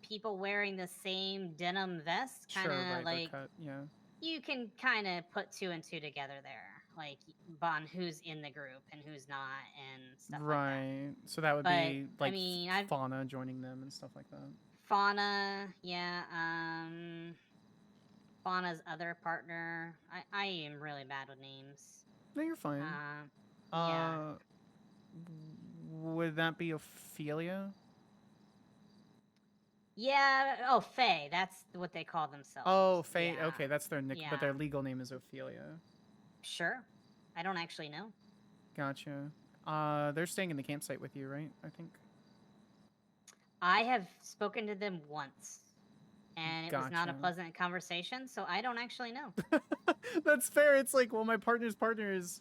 S16: people wearing the same denim vest, kind of
S3: Sure, right.
S16: like
S3: They're cut. Yeah.
S16: you can kind of put two and two together there, like on who's in the group and who's not, and stuff like that.
S3: Right. So that would
S16: But
S3: be like
S16: I mean, I've
S3: Fauna joining them and stuff like that.
S16: Fauna, yeah. Fauna's other partner. I am really bad with names.
S3: No, you're fine.
S16: Yeah.
S3: Would that be Ophelia?
S16: Yeah. Oh, Faye. That's what they call themselves.
S3: Oh, Faye.
S16: Yeah.
S3: Okay, that's their nick,
S16: Yeah.
S3: but their legal name is Ophelia.
S16: Sure. I don't actually know.
S3: Gotcha. They're staying in the campsite with you, right? I think.
S16: I have spoken to them once, and it was not a
S3: Gotcha.
S16: pleasant conversation, so I don't actually know.
S3: That's fair. It's like, well, my partner's partner is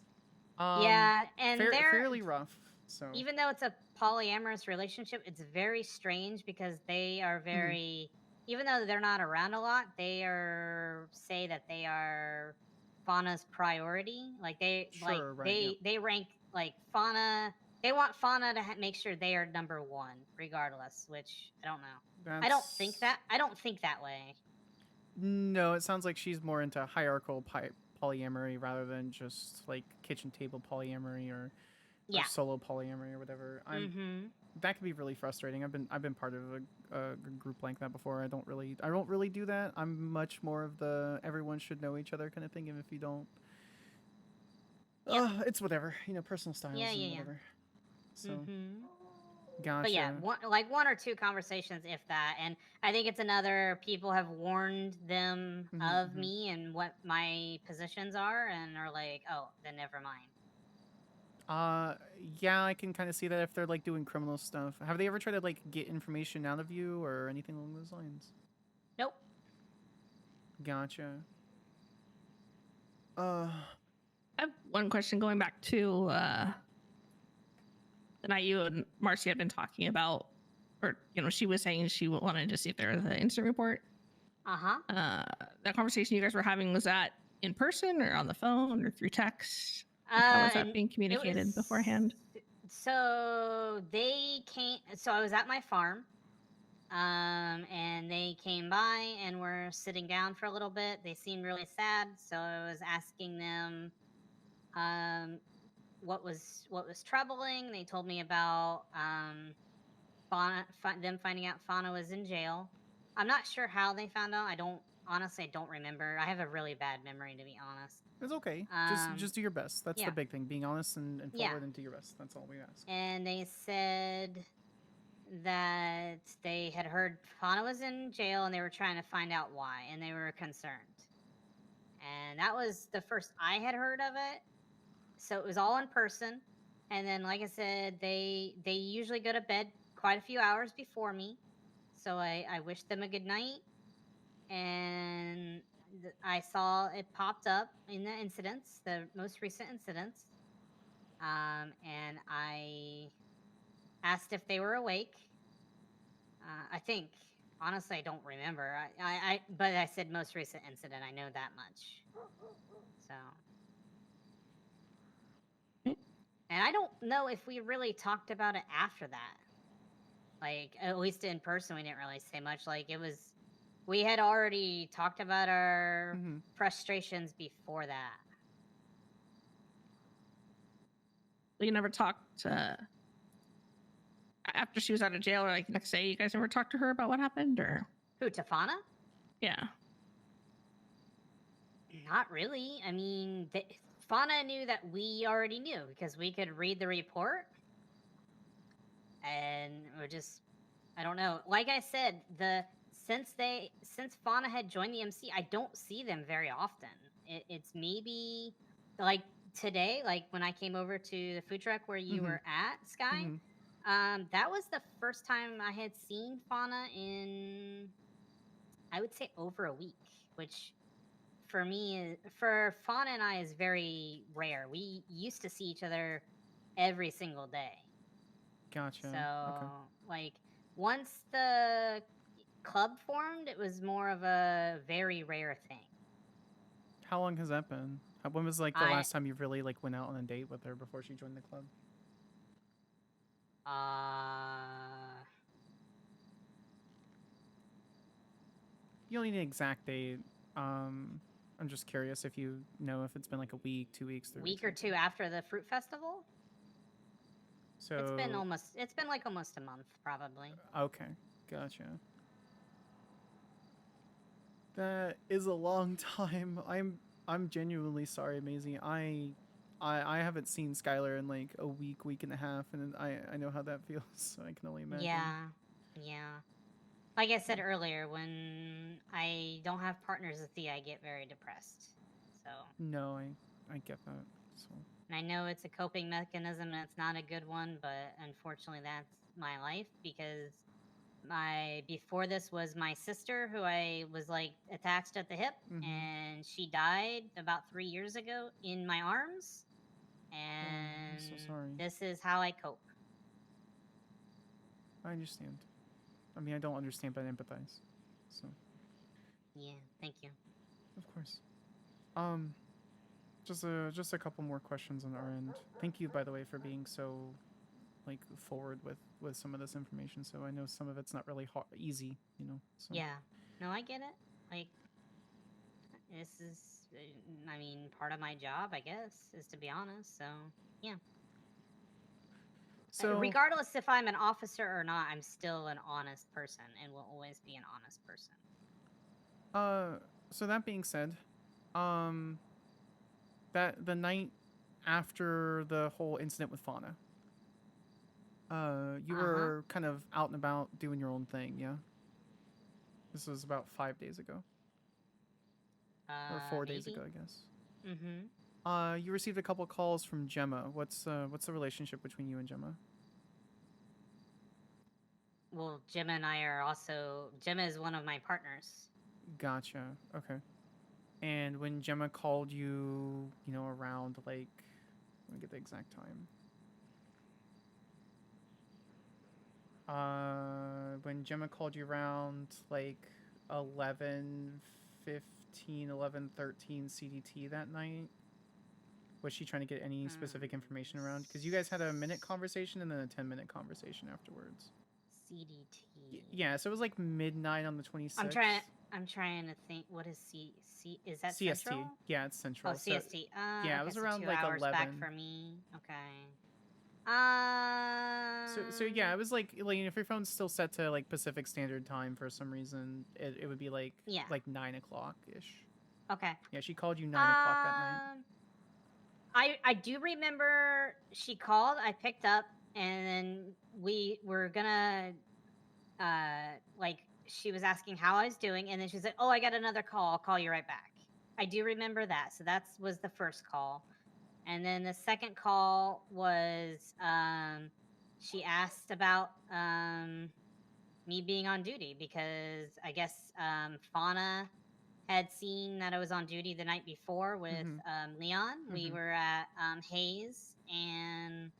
S16: yeah, and they're
S3: fairly rough. So
S16: even though it's a polyamorous relationship, it's very strange because they are very even though they're not around a lot, they say that they are Fauna's priority. Like
S3: Sure, right,
S16: they rank like Fauna. They want Fauna to make sure they are number one, regardless. Which I don't know. I don't think that way.
S3: No, it sounds like she's more into hierarchical polyamory rather than just like kitchen table polyamory or solo polyamory or whatever. That can be really frustrating. I've been part of a group like that before. I don't really do that. I'm much more of the everyone should know each other kind of thing. And if you don't, it's whatever, personal styles and whatever. So, gotcha.
S16: But yeah, one or two conversations, if that. And I think it's another. People have warned them of me and what my positions are, and are like, oh, then never mind.
S3: Yeah, I can kind of see that if they're like doing criminal stuff. Have they ever tried to like get information out of you or anything along those lines?
S16: Nope.
S3: Gotcha.
S22: I have one question going back to the night you and Marcy had been talking about, or she was saying she wanted to see if there was an incident report. That conversation you guys were having, was that in person or on the phone or through text? How was that being communicated beforehand?
S16: So they came. So I was at my farm, and they came by and were sitting down for a little bit. They seemed really sad, so I was asking them, what was troubling. They told me about Fauna, them finding out Fauna was in jail. I'm not sure how they found out. I don't honestly, I don't remember. I have a really bad memory, to be honest.
S3: It's okay.
S16: Um,
S3: Just do your best. That's
S16: yeah.
S3: the big thing. Being honest and
S16: Yeah.
S3: forward and do your best. That's all we ask.
S16: And they said that they had heard Fauna was in jail and they were trying to find out why, and they were concerned. And that was the first I had heard of it. So it was all in person. And then, like I said, they usually go to bed quite a few hours before me. So I wished them a good night. And I saw it popped up in the incidents, the most recent incidents. And I asked if they were awake. I think, honestly, I don't remember. But I said most recent incident. I know that much. So. And I don't know if we really talked about it after that. Like, at least in person, we didn't really say much. Like, we had already talked about our frustrations before that.
S22: You never talked after she was out of jail, or like the next day. You guys never talked to her about what happened, or
S16: who? Tafana?
S22: Yeah.
S16: Not really. I mean, Fauna knew that we already knew because we could read the report, and we're just, I don't know. Like I said, since Fauna had joined the MC, I don't see them very often. It's maybe like today, like when I came over to the food truck where you were at, Sky. That was the first time I had seen Fauna in, I would say, over a week, which for me, for Fauna and I, is very rare. We used to see each other every single day.
S3: Gotcha.
S16: So, like, once the club formed, it was more of a very rare thing.
S3: How long has that been? When was like the last time you really like went out on a date with her before she joined the club? You don't need an exact date. I'm just curious if you know if it's been like a week, 2 weeks, 3 weeks.
S16: Week or two after the fruit festival.
S3: So
S16: it's been like almost a month, probably.
S3: Okay, gotcha. That is a long time. I'm genuinely sorry, Maisie. I haven't seen Skylar in like a week and a half, and I know how that feels. So I can only imagine.
S16: Yeah. Like I said earlier, when I don't have partners with thee, I get very depressed. So.
S3: No, I get that. So.
S16: And I know it's a coping mechanism and it's not a good one, but unfortunately that's my life because before this was my sister who I was like attached at the hip, and she died about 3 years ago in my arms. And
S3: I'm so sorry.
S16: This is how I cope.
S3: I understand. I mean, I don't understand, but I empathize. So.
S16: Yeah, thank you.
S3: Of course. Just a couple more questions on our end. Thank you, by the way, for being so, like, forward with some of this information. So I know some of it's not really easy, you know. So.
S16: Yeah. No, I get it. Like, this is, I mean, part of my job, I guess, is to be honest. So, yeah. So, regardless if I'm an officer or not, I'm still an honest person and will always be an honest person.
S3: So that being said, that the night after the whole incident with Fauna, you were kind of out and about doing your own thing, yeah? This was about 5 days ago. Or 4 days ago, I guess. You received a couple calls from Gemma. What's the relationship between you and Gemma?
S16: Well, Gemma and I are also... Gemma is one of my partners.
S3: Gotcha. Okay. And when Gemma called you, you know, around, like... Let me get the exact time. When Gemma called you around, like, 11:15, 11:13 CDT that night, was she trying to get any specific information around? Because you guys had a minute conversation and then a 10-minute conversation afterwards.
S16: CDT.
S3: Yeah, so it was like midnight on the 26th.
S16: I'm trying to think. What is is that
S3: CST?
S16: Central?
S3: Yeah, it's Central.
S16: Oh, CST.
S3: Yeah, it was
S16: so
S3: around
S16: 2
S3: like
S16: hours
S3: 11.
S16: back for me. Okay.
S3: So yeah, it was like if your phone's still set to like Pacific Standard Time for some reason, it would be like
S16: Yeah.
S3: 9 o'clock ish.
S16: Okay.
S3: Yeah, she called you 9 o'clock that night.
S16: I do remember she called. I picked up, and then we were gonna like she was asking how I was doing, and then she's like, "Oh, I got another call. I'll call you right back." I do remember that. So that was the first call, and then the second call was she asked about me being on duty because I guess Fauna had seen that I was on duty the night before with Leon. We were at Hayes, and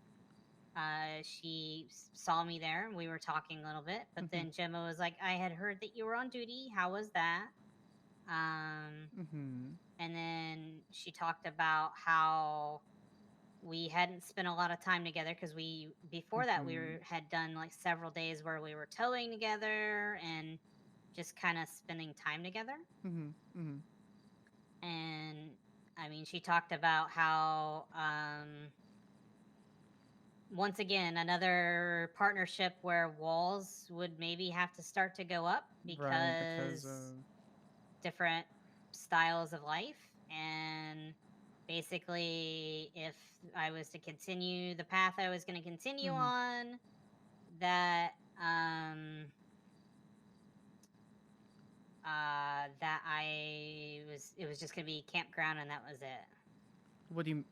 S16: she saw me there, and we were talking a little bit. But then Gemma was like, "I had heard that you were on duty. How was that?" And then she talked about how we hadn't spent a lot of time together because before that we had done like several days where we were towing together and just kind of spending time together. And I mean, she talked about how once again another partnership where walls would maybe have to start to go up because different styles of life, and basically if I was to continue the path I was going to continue on, that it was just going to be campground, and that was it.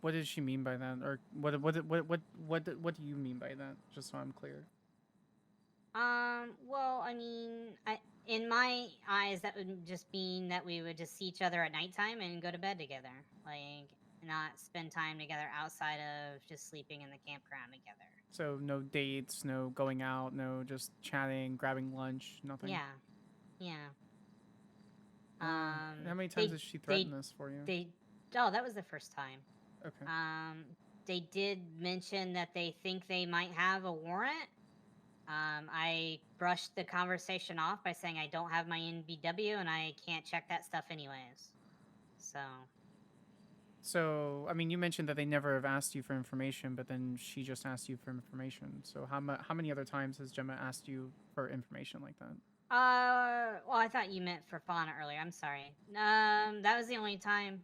S3: What does she mean by that, or what do you mean by that? Just so I'm clear.
S16: Well, I mean, in my eyes, that would just mean that we would just see each other at nighttime and go to bed together, like not spend time together outside of just sleeping in the campground together.
S3: So no dates, no going out, no just chatting, grabbing lunch, nothing.
S16: Yeah.
S3: How many times has she threatened this for you?
S16: That was the first time.
S3: Okay.
S16: They did mention that they think they might have a warrant. I brushed the conversation off by saying I don't have my NBW and I can't check that stuff anyways.
S3: So, I mean, you mentioned that they never have asked you for information, but then she just asked you for information. So how many other times has Gemma asked you for information like that?
S16: Well, I thought you meant for Fauna earlier. I'm sorry. That was the only time.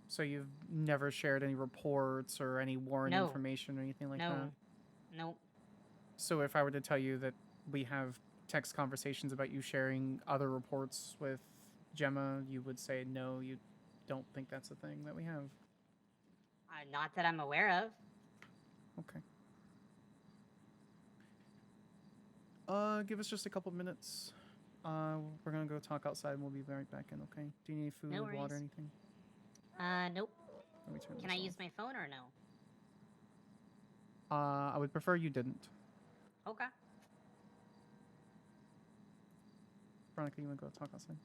S3: So you've never shared any reports or any warrant information or anything like that?
S16: Nope.
S3: So if I were to tell you that we have text conversations about you sharing other reports with Gemma, you would say no, you don't think that's a thing that we have?
S16: Not that I'm aware of.
S3: Okay. Give us just a couple minutes. We're gonna go talk outside and we'll be right back in, okay? Do you need food, water, anything?
S16: Nope.
S3: Let me turn
S16: Can
S3: this
S16: I
S3: off.
S16: use my phone or no?
S3: I would prefer you didn't.
S16: Okay.
S3: Veronica, you wanna go talk outside?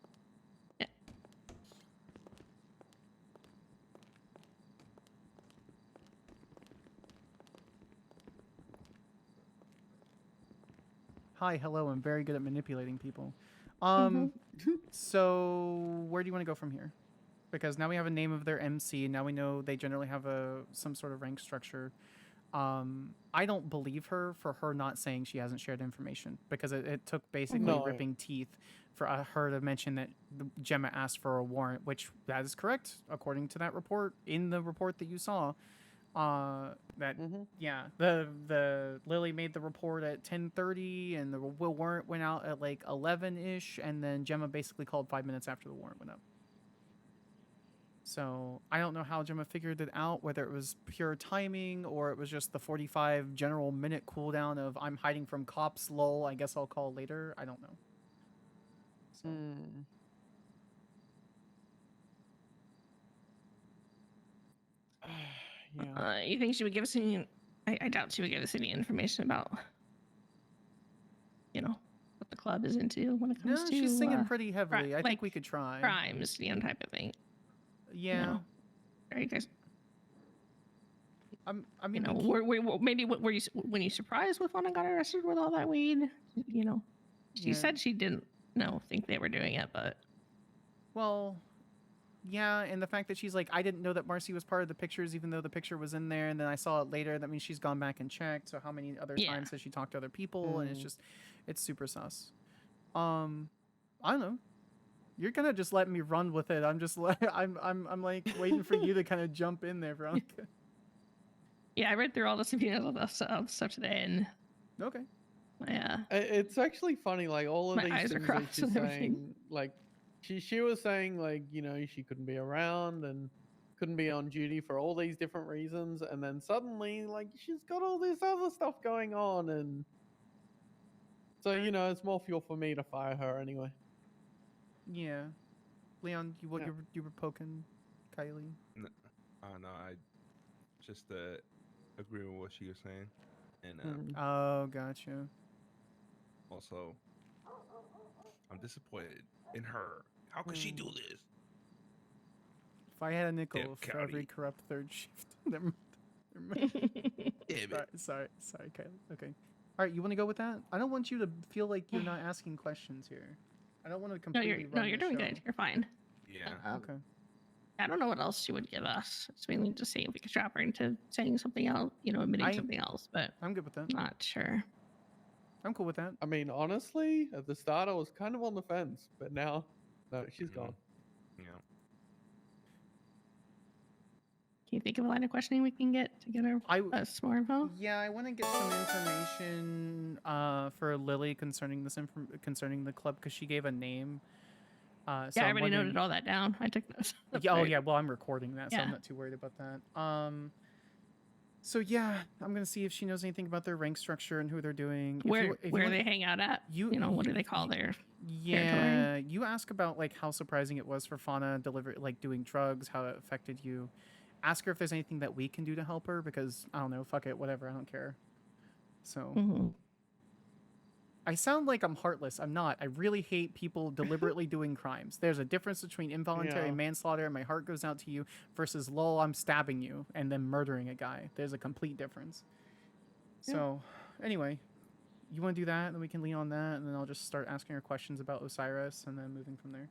S3: Hi, hello, I'm very good at manipulating people. So where do you want to go from here? Because now we have a name of their MC. Now we know they generally have some sort of rank structure. I don't believe her for her not saying she hasn't shared information, because it took basically ripping teeth for her to mention that Gemma asked for a warrant, which that is correct according to that report, in the report that you saw. The Lily made the report at 10:30 and the warrant went out at like 11ish, and then Gemma basically called 5 minutes after the warrant went up. So I don't know how Gemma figured it out, whether it was pure timing or it was just the 45 general minute cooldown of I'm hiding from cops, lol, I guess I'll call later. I don't know. So.
S22: Yeah. You think she would give us any? I doubt she would give us any information about, what the club is into when it comes to.
S3: She's singing pretty heavily. I think we could try.
S22: Crimes, type of thing.
S3: Yeah.
S22: Right, guys.
S3: I mean,
S22: maybe were you when you surprised with when I got arrested with all that weed? She said she didn't think they were doing it, but.
S3: Well, Yeah, and the fact that she's like, I didn't know that Marcy was part of the pictures, even though the picture was in there, and then I saw it later. That means she's gone back and checked. So how many other
S22: Yeah.
S3: times has she talked to other people? And it's
S5: Mm.
S3: just, it's super sus. I don't know. You're gonna just let me run with it. I'm just like, I'm like waiting for you to kind of jump in there, Veronica.
S22: Yeah, I read through all the subpoenas of the stuff today, and
S3: okay.
S22: Yeah.
S2: It's actually funny, like all of
S22: My
S2: these
S22: eyes are
S2: things that
S22: crossed
S2: she's
S22: and everything.
S2: saying, like she was saying, like, you know, she couldn't be around and couldn't be on duty for all these different reasons, and then suddenly, like, she's got all this other stuff going on, and so you know, it's more fuel for me to fire her anyway.
S3: Yeah, Leon, you
S2: Yeah.
S3: you were poking Kylie.
S11: No, I just agree with what she was saying, and
S3: Oh, gotcha.
S11: also I'm disappointed in her. How could she do this?
S3: If I had a nickel
S11: Damn
S3: for every
S11: county.
S3: corrupt third shift. Never mind.
S11: Damn it.
S3: Sorry, Kylie. Okay. All right, you want to go with that? I don't want you to feel like you're not asking questions here. I don't want to
S22: No,
S3: completely
S22: you're
S3: run the
S22: doing
S3: show.
S22: good. You're fine.
S11: Yeah.
S3: Okay.
S22: I don't know what else she would give us. It's mainly just see if we could trap her into saying something else, you know, admitting something else. But
S3: I'm good with that.
S22: Not sure.
S3: I'm cool with that.
S2: I mean, honestly, at the start I was kind of on the fence, but now, no, she's gone.
S11: Yeah.
S22: Can you think of a line of questioning we can get to get us more info?
S3: Yeah, I want to get some information for Lily concerning this concerning the club because she gave a name. So
S22: Yeah, I
S3: I'm
S22: already
S3: wondering-
S22: noted all that down. I took notes.
S3: Yeah, oh yeah, well I'm recording that, so I'm
S22: Yeah.
S3: not too worried about that. So yeah, I'm gonna see if she knows anything about their rank structure and who they're doing.
S22: Where they hang out at? You know, what do they call their
S3: Yeah,
S22: territory?
S3: you ask about like how surprising it was for Fauna doing drugs, how it affected you. Ask her if there's anything that we can do to help her because I don't know, fuck it, whatever, I don't care. So
S22: Mm-hmm.
S3: I sound like I'm heartless. I'm not. I really hate people deliberately doing crimes. There's a difference between involuntary
S2: Yeah.
S3: manslaughter and my heart goes out to you versus lol, I'm stabbing you and then murdering a guy. There's a complete difference. So anyway, you want to do that, and then we can lean on that, and then I'll just start asking her questions about Osiris and then moving from there.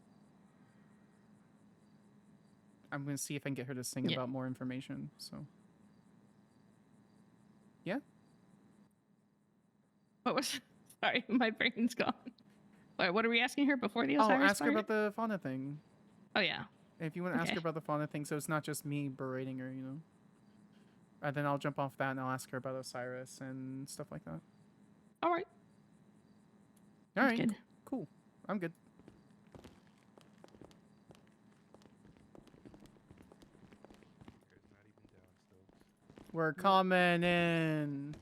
S3: I'm going to see if I can get her to sing about more information. So yeah.
S22: What was? Sorry, my brain's gone. What are we asking her before the
S3: Oh,
S22: Osiris
S3: ask her
S22: part?
S3: about the Fauna thing.
S22: Oh yeah.
S3: If you want to ask her
S22: Okay.
S3: about the Fauna thing, so it's not just me berating her, you know. And then I'll jump off that and I'll ask her about Osiris and stuff like that.
S22: All right.
S3: All right.
S22: Good.
S3: Cool. I'm good. We're coming in.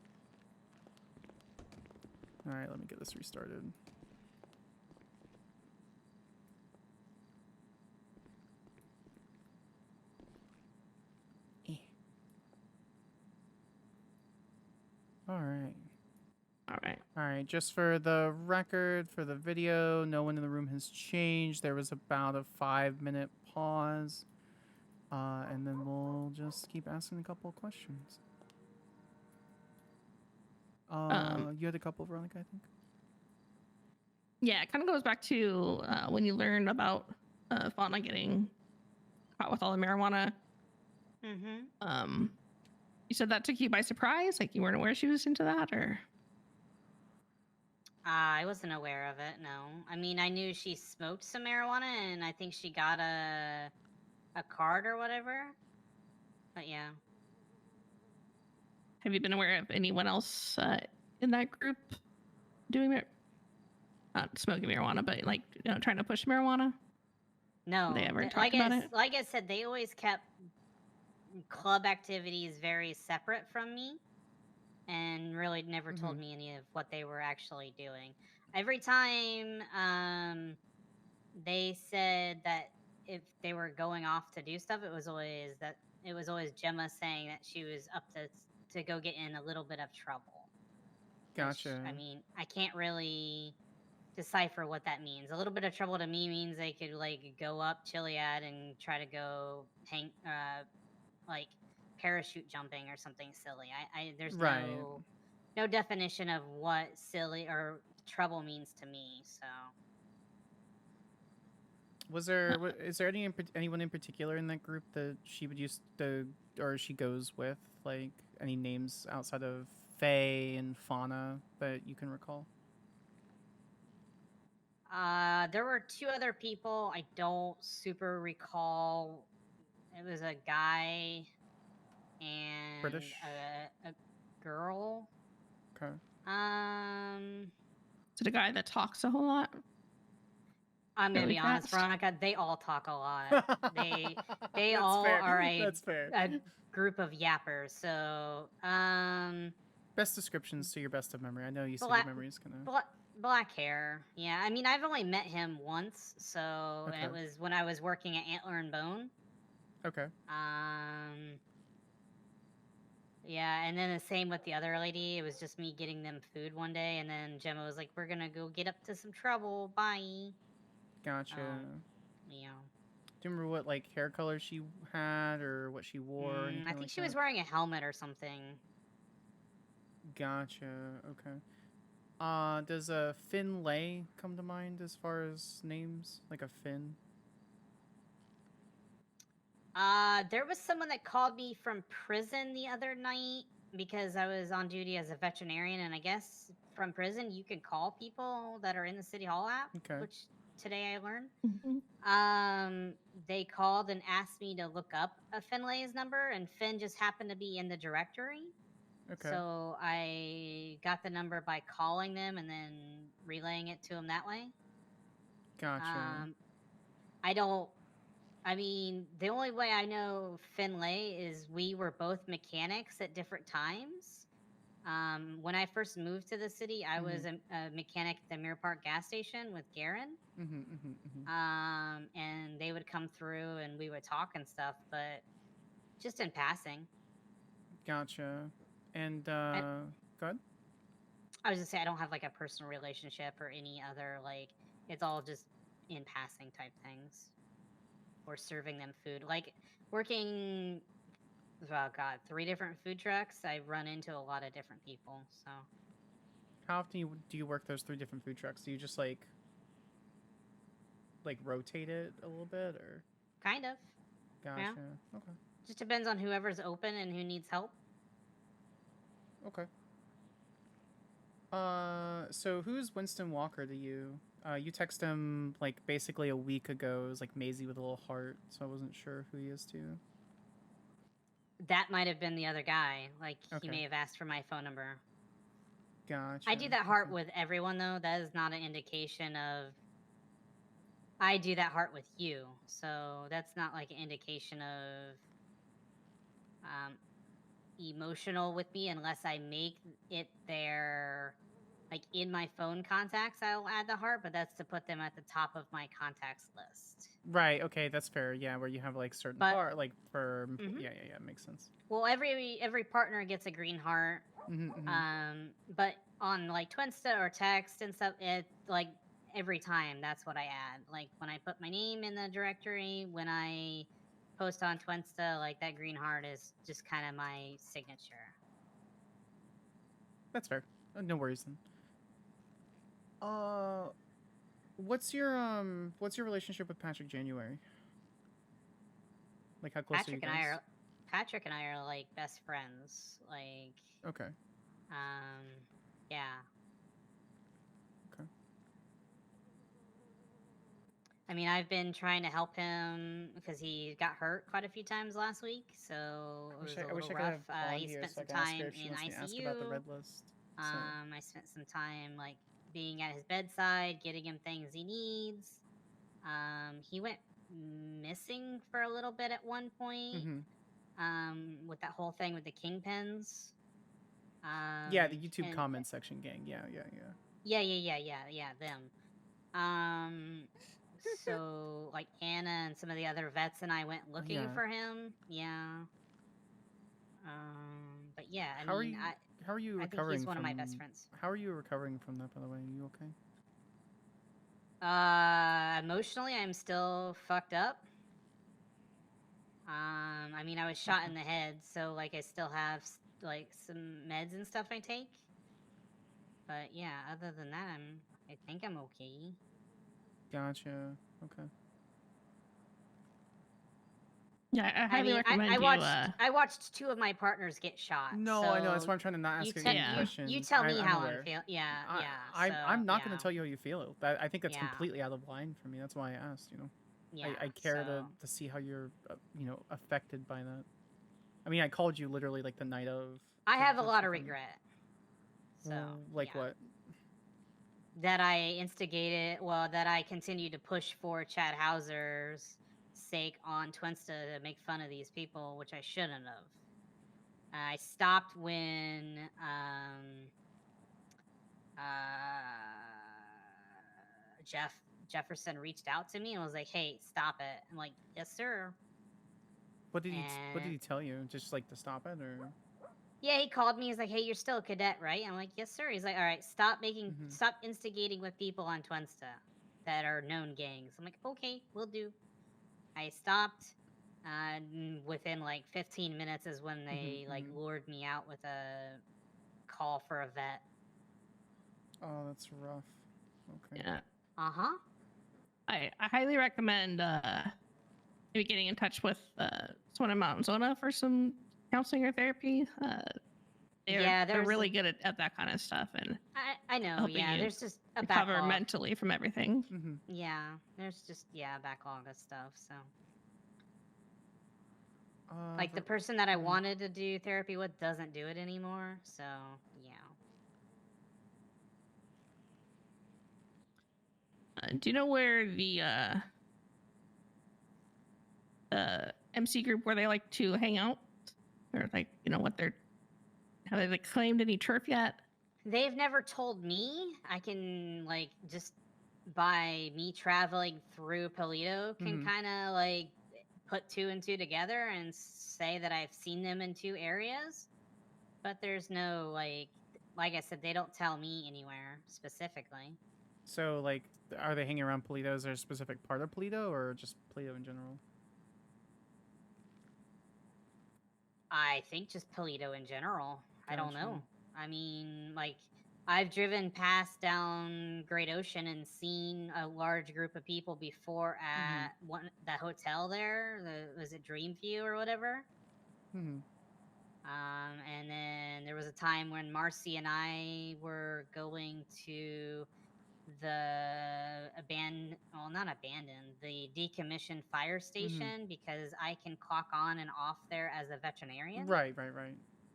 S3: All right, let me get this restarted. All right.
S22: All right.
S3: All right. Just for the record, for the video, no one in the room has changed. There was about a 5-minute pause. And then we'll just keep asking a couple of questions. You had a couple, Veronica, I think?
S22: Yeah, it kind of goes back to when you learned about Fauna getting caught with all the marijuana.
S16: Mm-hmm.
S22: You said that took you by surprise? Like you weren't aware she was into that, or?
S16: I wasn't aware of it, no. I mean, I knew she smoked some marijuana, and I think she got a card or whatever. But yeah.
S22: Have you been aware of anyone else in that group doing not smoking marijuana, but like trying to push marijuana?
S16: No.
S22: Have they ever
S16: th-
S22: talked about it?
S16: Like I said, they always kept club activities very separate from me and really never told me any of what they were actually doing. Every time they said that if they were going off to do stuff, it was always Gemma saying that she was up to go get in a little bit of trouble.
S3: Gotcha.
S16: I mean, I can't really decipher what that means. A little bit of trouble to me means they could like go up Chiliad and try to go like parachute jumping or something silly. There's
S3: Right.
S16: no definition of what silly or trouble means to me. So
S3: Was there is there anyone in particular in that group that she would use to or she goes with? Like any names outside of Faye and Fauna that you can recall?
S16: There were 2 other people. I don't super recall. It was a guy and
S3: British?
S16: a girl.
S3: Okay.
S22: Is it a guy that talks a whole lot?
S16: I'm gonna
S22: Really
S16: be honest,
S22: fast?
S16: Veronica. They all talk a lot. they
S3: That's
S16: all
S3: fair.
S16: are a
S3: That's fair.
S16: group of yappers. So
S3: Best descriptions to your best of memory. I know you said
S16: Black-
S3: your memory's gonna.
S16: black hair. Yeah, I mean I've only met him once, so and it
S3: Okay.
S16: was when I was working at Antler and Bone.
S3: Okay.
S16: Yeah, and then the same with the other lady. It was just me getting them food one day, and then Gemma was like, "We're gonna go get up to some trouble. Bye."
S3: Gotcha.
S16: Yeah.
S3: Do you remember what like hair color she had or what she wore? Or anything
S16: I think
S3: like
S16: she was
S3: that?
S16: wearing a helmet or something.
S3: Gotcha. Okay. Does Finlay come to mind as far as names? Like a Finn?
S16: There was someone that called me from prison the other night because I was on duty as a veterinarian, and I guess from prison you can call people that are in the City Hall app,
S3: Okay.
S16: which today I learned.
S17: Mm-hmm.
S16: They called and asked me to look up a Finlay's number, and Finn just happened to be in the directory.
S3: Okay.
S16: So I got the number by calling them and then relaying it to them that way.
S3: Gotcha.
S16: I mean, the only way I know Finlay is we were both mechanics at different times. When I first moved to the city, I was a mechanic at the Mirror Park gas station with Garen. And they would come through and we would talk and stuff, but just in passing.
S3: Gotcha. And go ahead.
S16: I was just say I don't have like a personal relationship or any other like it's all just in passing type things. Or serving them food. Like working 3 different food trucks, I run into a lot of different people. So
S3: How often do you work those 3 different food trucks? Do you just like rotate it a little bit or?
S16: kind of.
S3: Gotcha.
S16: Yeah.
S3: Okay.
S16: Just depends on whoever's open and who needs help.
S3: Okay. So who's Winston Walker to you? You text him like basically a week ago. It was like Maisie with a little heart, so I wasn't sure who he is to.
S16: That might have been the other guy. Like he
S3: Okay.
S16: may have asked for my phone number.
S3: Gotcha.
S16: I do that heart with everyone though. That is not an indication of I do that heart with you. So that's not like an indication of emotional with me unless I make it their like in my phone contacts I'll add the heart, but that's to put them at the top of my contacts list.
S3: Right. Okay, that's fair. Yeah, where you have like certain
S16: But-
S3: part like for yeah, makes sense.
S16: Well, every partner gets a green heart. But on like Twinsta or text and stuff, it like every time that's what I add. Like when I put my name in the directory, when I post on Twinsta, like that green heart is just kind of my signature.
S3: That's fair. No worries then. What's your relationship with Patrick January? Like how close are you guys?
S16: Patrick and I are like best friends. Like
S3: Okay.
S16: yeah.
S3: Okay.
S16: I mean, I've been trying to help him because he got hurt quite a few times last week, so it was a
S3: I wish
S16: little
S3: I could
S16: rough.
S3: have Vaughn
S16: He
S3: here
S16: spent
S3: so I
S16: some
S3: can ask her
S16: time
S3: if she
S16: in
S3: wants me to ask
S16: ICU.
S3: about the red list. So.
S16: I spent some time like being at his bedside, getting him things he needs. He went missing for a little bit at one point. With that whole thing with the kingpins.
S3: Yeah, the YouTube
S16: and-
S3: comment section gang. Yeah.
S16: Yeah, them. So like Anna and some of the other vets and I went looking
S3: Yeah.
S16: for him. Yeah. But yeah,
S3: How are
S16: mean,
S3: you
S16: I think
S3: recovering
S16: he's one
S3: from,
S16: of my best friends.
S3: How are you recovering from that, by the way? Are you okay?
S16: Emotionally, I'm still fucked up. I mean, I was shot in the head, so like I still have like some meds and stuff I take. But yeah, other than that, I think I'm okay.
S3: Gotcha. Okay.
S22: Yeah, I highly recommend
S16: I
S22: you.
S16: watched I watched 2 of my partners get shot.
S3: No,
S16: so
S3: I know. That's why I'm trying to not ask any questions.
S16: You tell me
S3: I'm
S16: how I'm
S3: aware.
S16: feeling. Yeah, yeah.
S3: I'm not going
S16: yeah.
S3: to tell you how you feel. I think that's
S16: Yeah.
S3: completely out of line for me. That's why I asked.
S16: Yeah,
S3: I care
S16: so-
S3: to see how you're affected by that. I mean, I called you literally like the night of.
S16: I have a lot of regret. So
S3: like what?
S16: That I instigated, that I continued to push for Chad Hauser's sake on Twinsta to make fun of these people, which I shouldn't have. I stopped when Jefferson reached out to me and was like, "Hey, stop it." I'm like, "Yes, sir."
S3: What did he tell you? Just like to stop it, or?
S16: Yeah, he called me. He's like, "Hey, you're still a cadet, right?" I'm like, "Yes, sir." He's like, "All right, stop instigating with people on Twinsta that are known gangs." I'm like, "Okay, we'll do." I stopped. Within like 15 minutes is when they lured me out with a call for a vet.
S3: Oh, that's rough. Okay.
S22: Yeah.
S16: Uh-huh.
S22: I highly recommend maybe getting in touch with someone in Mount Zona for some counseling or therapy. They're really good at that kind of stuff, and
S16: I know.
S22: helping
S16: Yeah,
S22: you
S16: there's just a
S22: recover
S16: backlog
S22: mentally from everything.
S16: Yeah, there's just a backlog of stuff. So, like the person that I wanted to do therapy with doesn't do it anymore. So, yeah.
S22: Do you know where the MC group where they like to hang out, or like have they like claimed any turf yet?
S16: They've never told me. I can just by me traveling through Polito can kind of put 2 and 2 together and say that I've seen them in 2 areas. But there's no like I said, they don't tell me anywhere specifically.
S3: So, are they hanging around Polito? Is there a specific part of Polito, or just Polito in general?
S16: I think just Polito in general. I don't
S3: Gotcha.
S16: know. I mean, I've driven past down Great Ocean and seen a large group of people before at the hotel there. Was it Dreamview or whatever? And then there was a time when Marcy and I were going to the the decommissioned fire station because I can clock on and off there as a veterinarian.
S3: Right.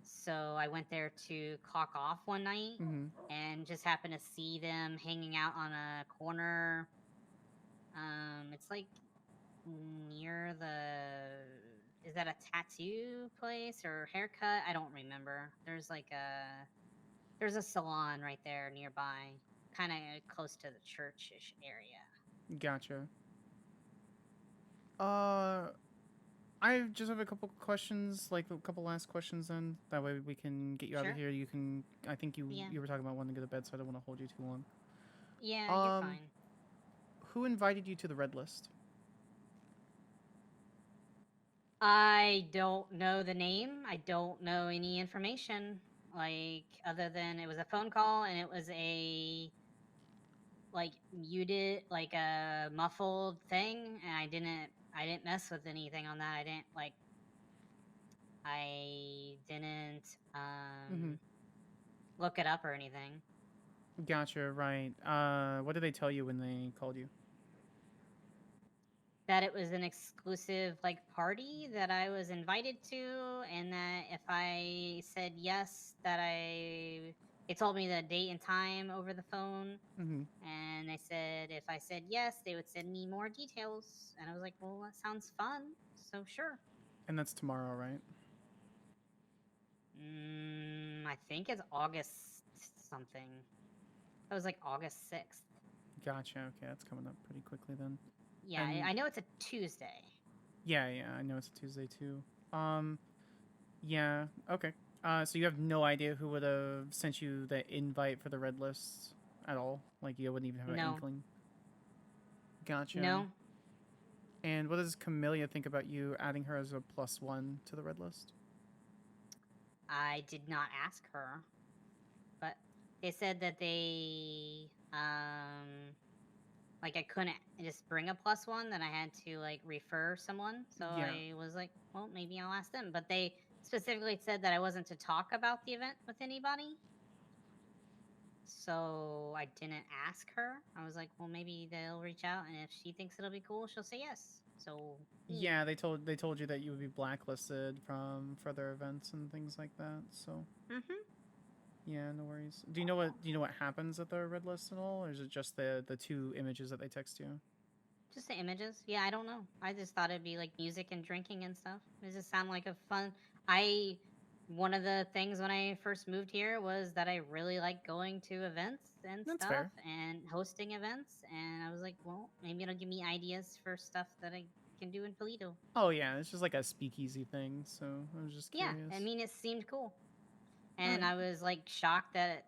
S16: So I went there to clock off one night and just happened to see them hanging out on a corner. It's like near is that a tattoo place or haircut? I don't remember. There's a salon right there nearby, kind of close to the church-ish area.
S3: Gotcha. I just have a couple questions, a couple last questions. Then that way we can get you out of here. You can. I think you were talking about wanting to go to bed, so I don't want to hold you too long.
S16: Yeah, you're fine.
S3: Who invited you to the red list?
S16: I don't know the name. I don't know any information, other than it was a phone call and it was a muted, a muffled thing, and I didn't mess with anything on that. I didn't look it up or anything.
S3: Gotcha. Right. What did they tell you when they called you?
S16: That it was an exclusive party that I was invited to, and that if I said yes, they told me the date and time over the phone, and they said if I said yes, they would send me more details, and I was like, well, that sounds fun, so sure.
S3: And that's tomorrow, right?
S16: I think it's August something. It was August 6th.
S3: Gotcha. Okay, that's coming up pretty quickly then.
S16: Yeah, I know it's a Tuesday.
S3: Yeah, I know it's a Tuesday too. Yeah, okay. So you have no idea who would have sent you the invite for the red list at all? You wouldn't even have an inkling? Gotcha.
S16: No.
S3: And what does Camellia think about you adding her as a +1 to the red list?
S16: I did not ask her, but they said that they like I couldn't just bring a +1, that I had to like refer someone. So
S3: Yeah.
S16: I was like, well, maybe I'll ask them. But they specifically said that I wasn't to talk about the event with anybody. So I didn't ask her. I was like, well, maybe they'll reach out, and if she thinks it'll be cool, she'll say yes. So
S3: Yeah, they told you that you would be blacklisted from further events and things like that. So. Yeah, no worries. Do you know what happens at the red list at all, or is it just the 2 images that they text you?
S16: just the images. Yeah, I don't know. I just thought it'd be like music and drinking and stuff. It just sounded like a fun. One of the things when I first moved here was that I really like going to events and
S3: That's
S16: stuff
S3: fair.
S16: and hosting events, and I was like, well, maybe it'll give me ideas for stuff that I can do in Toledo.
S3: Oh yeah, it's just like a speakeasy thing. So I was just
S16: Yeah,
S3: curious.
S16: I mean, it seemed cool, and
S3: Alright.
S16: I was like shocked that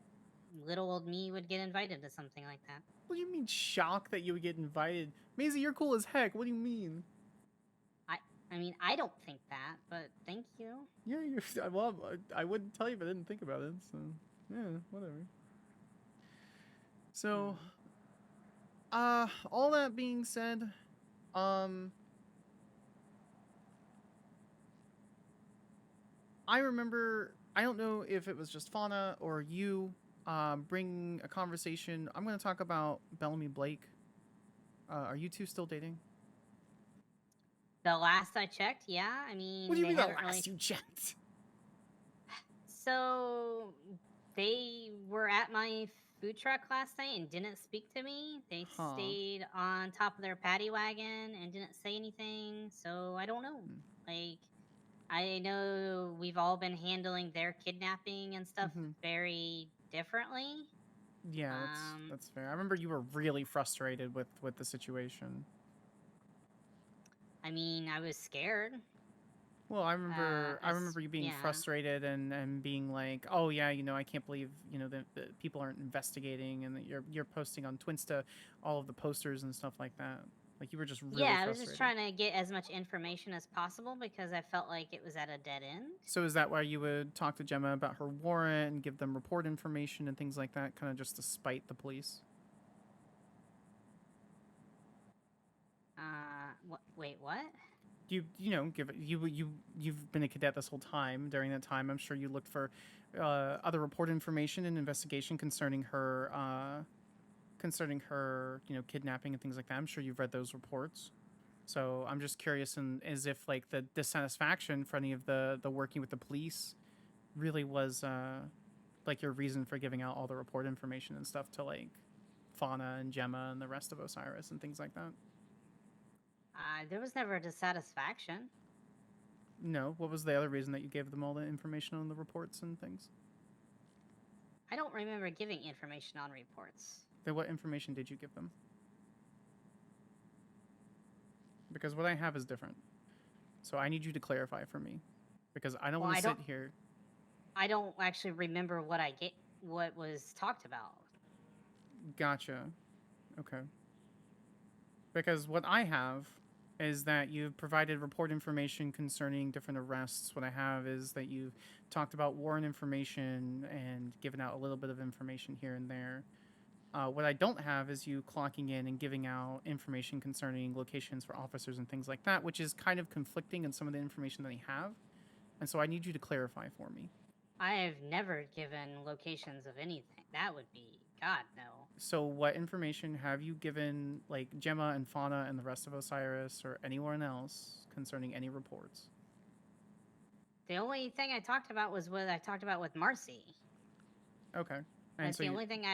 S16: little old me would get invited to something like that.
S3: What do you mean shocked that you would get invited? Maisie, you're cool as heck. What do you mean?
S16: I mean, I don't think that, but thank you.
S3: Yeah, you're. Well, I wouldn't tell you if I didn't think about it. So yeah, whatever. So, all that being said, I remember. I don't know if it was just Fauna or you. Bring a conversation. I'm going to talk about Bellamy Blake. Are you 2 still dating?
S16: The last I checked, yeah. I mean,
S3: What do you
S16: they
S3: mean the
S16: haven't
S3: last
S16: really...
S3: you checked?
S16: So they were at my food truck last night and didn't speak to me. They stayed on top of their paddy wagon and didn't say anything. So I don't know. Like, I know we've all been handling their kidnapping and stuff very differently.
S3: Yeah, that's fair. I remember you were really frustrated with the situation.
S16: I mean, I was scared.
S3: Well, I remember you being frustrated and being like, oh yeah, I can't believe that people aren't investigating, and that you're posting on Twinsta all of the posters and stuff like that. Like you were just really
S16: I was
S3: frustrated.
S16: just trying to get as much information as possible because I felt like it was at a dead end.
S3: So is that why you would talk to Gemma about her warrant and give them report information and things like that, kind of just to spite the police?
S16: Wait, what?
S3: You've been a cadet this whole time. During that time, I'm sure you looked for other report information and investigation concerning her kidnapping and things like that. I'm sure you've read those reports. So I'm just curious, and as if like the dissatisfaction for any of the working with the police really was like your reason for giving out all the report information and stuff to like Fauna and Gemma and the rest of Osiris and things like that.
S16: There was never a dissatisfaction.
S3: No, what was the other reason that you gave them all the information on the reports and things?
S16: I don't remember giving information on reports.
S3: Then what information did you give them? Because what I have is different. So I need you to clarify for me. Because I don't want to sit here.
S16: I don't actually remember what was talked about.
S3: Gotcha. Okay. Because what I have is that you've provided report information concerning different arrests. What I have is that you've talked about warrant information and given out a little bit of information here and there. What I don't have is you clocking in and giving out information concerning locations for officers and things like that, which is kind of conflicting in some of the information that I have. And so I need you to clarify for me.
S16: I have never given locations of anything. That would be... God, no.
S3: So what information have you given, like, Gemma and Fauna and the rest of Osiris or anyone else concerning any reports?
S16: The only thing I talked about was what I talked about with Marcy.
S3: Okay. And
S16: That's
S3: so
S16: the only thing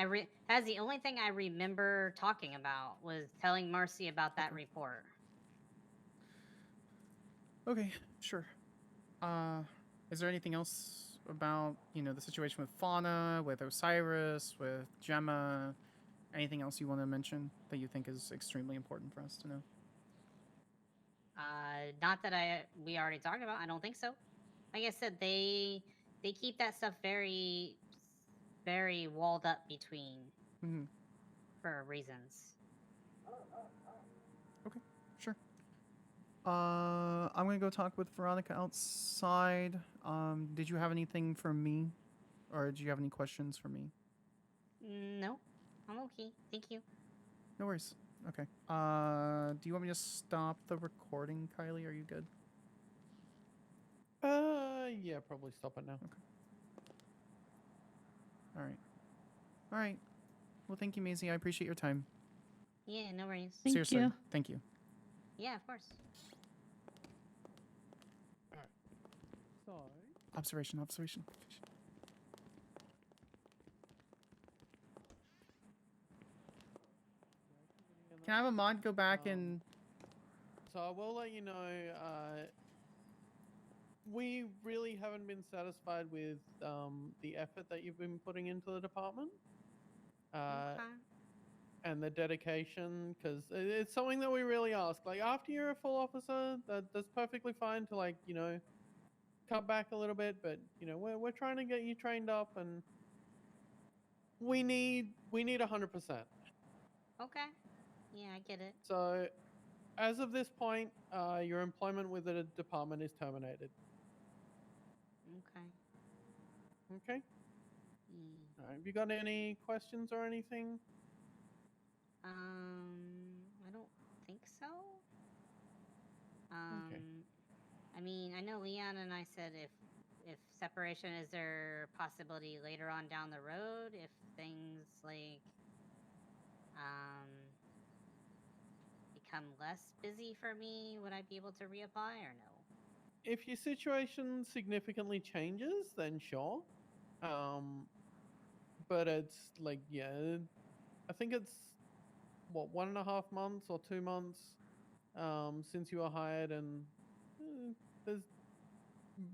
S16: that's the only thing I remember talking about, was telling Marcy about that report.
S3: Okay, sure. Is there anything else about, the situation with Fauna, with Osiris, with Gemma? Anything else you want to mention that you think is extremely important for us to know?
S16: Not that we already talked about. I don't think so. Like I said, they keep that stuff very, very walled up between for reasons.
S3: Okay, sure. I'm gonna go talk with Veronica outside. Did you have anything for me, or do you have any questions for me?
S16: No, I'm okay. Thank you.
S3: No worries. Okay. Do you want me to stop the recording, Kylie? Are you good?
S2: Yeah, probably stop it now.
S3: Okay. All right. All right. Well, thank you, Maisie. I appreciate your time.
S16: Yeah, no worries.
S3: Seriously, thank you.
S16: Yeah, of course.
S2: So,
S3: Observation. Can I have a mod go back and...
S2: So I will let you know, we really haven't been satisfied with the effort that you've been putting into the department.
S16: Okay.
S2: And the dedication, because it's something that we really ask. Like, after you're a full officer, that's perfectly fine to, like, you know, cut back a little bit, but, you know, we're trying to get you trained up, and we need 100%.
S16: Okay. Yeah, I get it.
S2: So, as of this point, your employment with the department is terminated.
S16: Okay.
S2: Okay? All right, have you got any questions or anything?
S16: I don't think so.
S2: Okay.
S16: I mean, I know Leon and I said if separation, is there a possibility later on down the road if things like become less busy for me, would I be able to reapply or no?
S2: If your situation significantly changes, then sure. But it's like, yeah, I think it's what, 1.5 months or 2 months since you were hired, and there's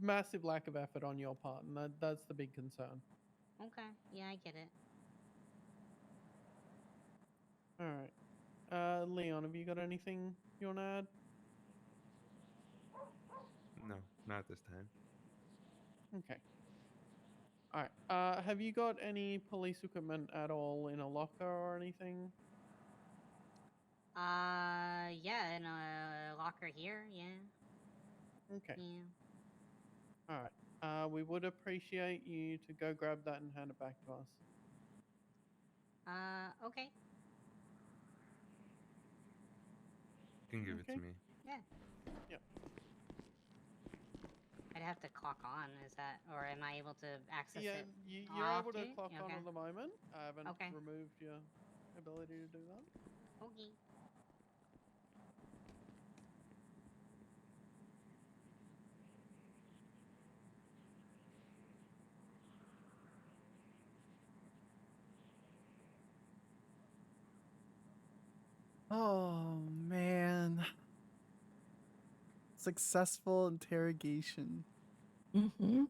S2: massive lack of effort on your part, and that's the big concern.
S16: Okay. Yeah, I get it.
S2: All right. Leon, have you got anything you want to add?
S11: No, not at this time.
S2: Okay. All right. Have you got any police equipment at all in a locker or anything?
S16: Yeah, in a locker here, yeah.
S2: Okay.
S16: Yeah.
S2: All right. We would appreciate you to go grab that and hand it back to us.
S16: Okay.
S11: You can give it to me.
S16: Yeah.
S2: Yep.
S16: I'd have to clock on, is that, or am I able to access
S2: Yeah,
S16: it?
S2: you're
S16: off
S2: able to
S16: too?
S2: clock on
S16: Okay.
S2: at the moment. I haven't
S16: Okay.
S2: removed your ability to do that.
S16: Okay.
S3: Oh, man. Successful interrogation.
S22: Mm-hmm.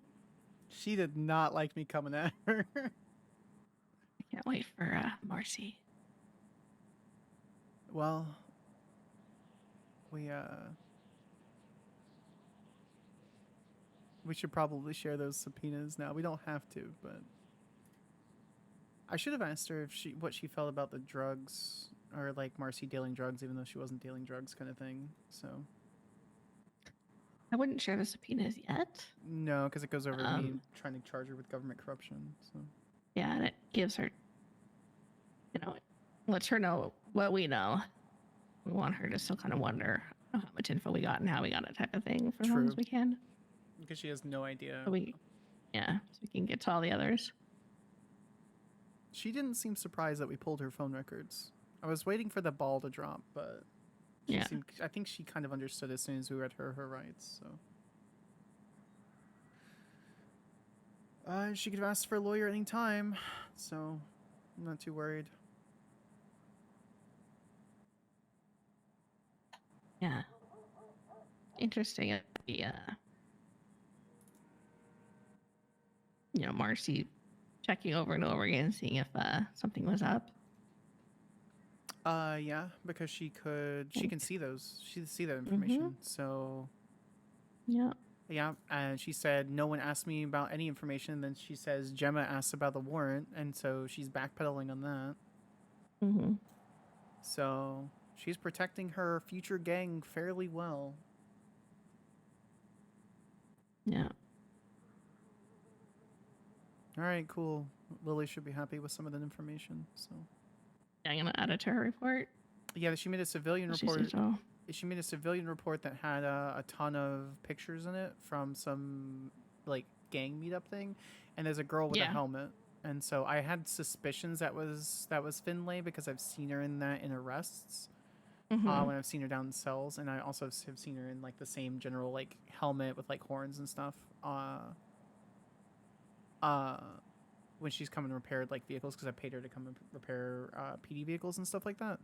S3: She did not like me coming at her.
S22: I can't wait for Marcy.
S3: Well, we should probably share those subpoenas now. We don't have to, but I should have asked her if what she felt about the drugs, or like Marcy dealing drugs even though she wasn't dealing drugs, kind of thing. So
S22: I wouldn't share the subpoenas yet.
S3: no, because it goes over me trying to charge her with government corruption. So
S22: yeah, and it gives her, lets her know what we know. We want her to still kind of wonder how much info we got and how we got it, type of thing, for as long as we can.
S3: Because she has no idea.
S22: So we can get to all the others.
S3: She didn't seem surprised that we pulled her phone records. I was waiting for the ball to drop, but I think she kind of understood as soon as we read her rights. So she could have asked for a lawyer any time, so I'm not too worried.
S22: Yeah. Interesting. Marcy checking over and over again, seeing if something was up.
S3: Yeah, because she can see those. She can see that information. So yeah, and she said no one asked me about any information. Then she says Gemma asked about the warrant, and so she's backpedaling on that. So she's protecting her future gang fairly well.
S22: Yeah.
S3: All right, cool. Lily should be happy with some of that information. So
S22: yeah, I'm gonna add it to her report.
S3: Yeah, she made a civilian
S22: She
S3: report.
S22: said so.
S3: She made a civilian report that had a ton of pictures in it from some like gang meetup thing, and there's a girl with a
S22: Yeah.
S3: helmet. And so I had suspicions that was Finlay because I've seen her in arrests.
S22: Mhm.
S3: When I've seen her down in cells, and I also have seen her in like the same general like helmet with like horns and stuff. When she's come and repaired like vehicles, because I paid her to come and repair PD vehicles and stuff like that.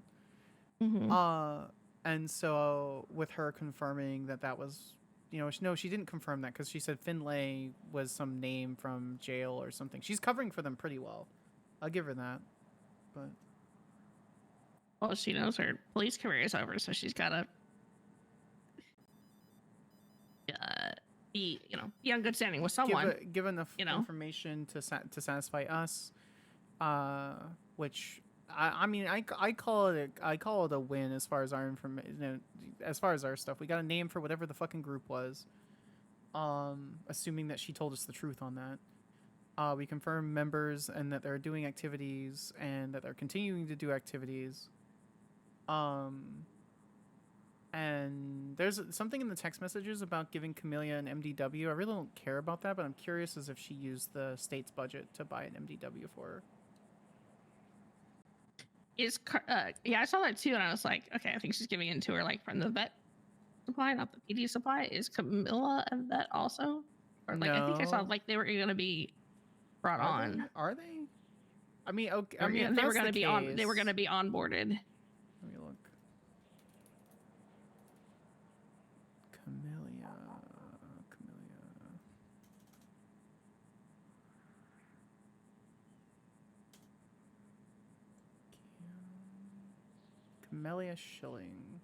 S22: Mhm.
S3: And so with her confirming that was, no, she didn't confirm that because she said Finlay was some name from jail or something. She's covering for them pretty well. I'll give her that. But
S22: Well, she knows her police career is over, so she's gotta be in good standing with someone.
S3: give enough information to satisfy us, which I mean I call it a win as far as our information, as far as our stuff. We got a name for whatever the fucking group was. Assuming that she told us the truth on that. We confirm members and that they're doing activities and that they're continuing to do activities. And there's something in the text messages about giving Camellia an MDW. I really don't care about that, but I'm curious as if she used the state's budget to buy an MDW for her.
S22: Yeah, I saw that too, and I was like, okay, I think she's giving it to her like from the vet supply, not the PD supply. Is Camilla a vet also? Or like I think I saw
S3: No.
S22: like they were gonna be brought on.
S3: Are they? I mean, okay.
S22: They
S3: I
S22: were
S3: mean,
S22: gonna-
S3: if
S22: they were
S3: that's
S22: gonna
S3: the
S22: be on. They were
S3: case-
S22: gonna be onboarded.
S3: Let me look. Camellia. Camellia Schilling.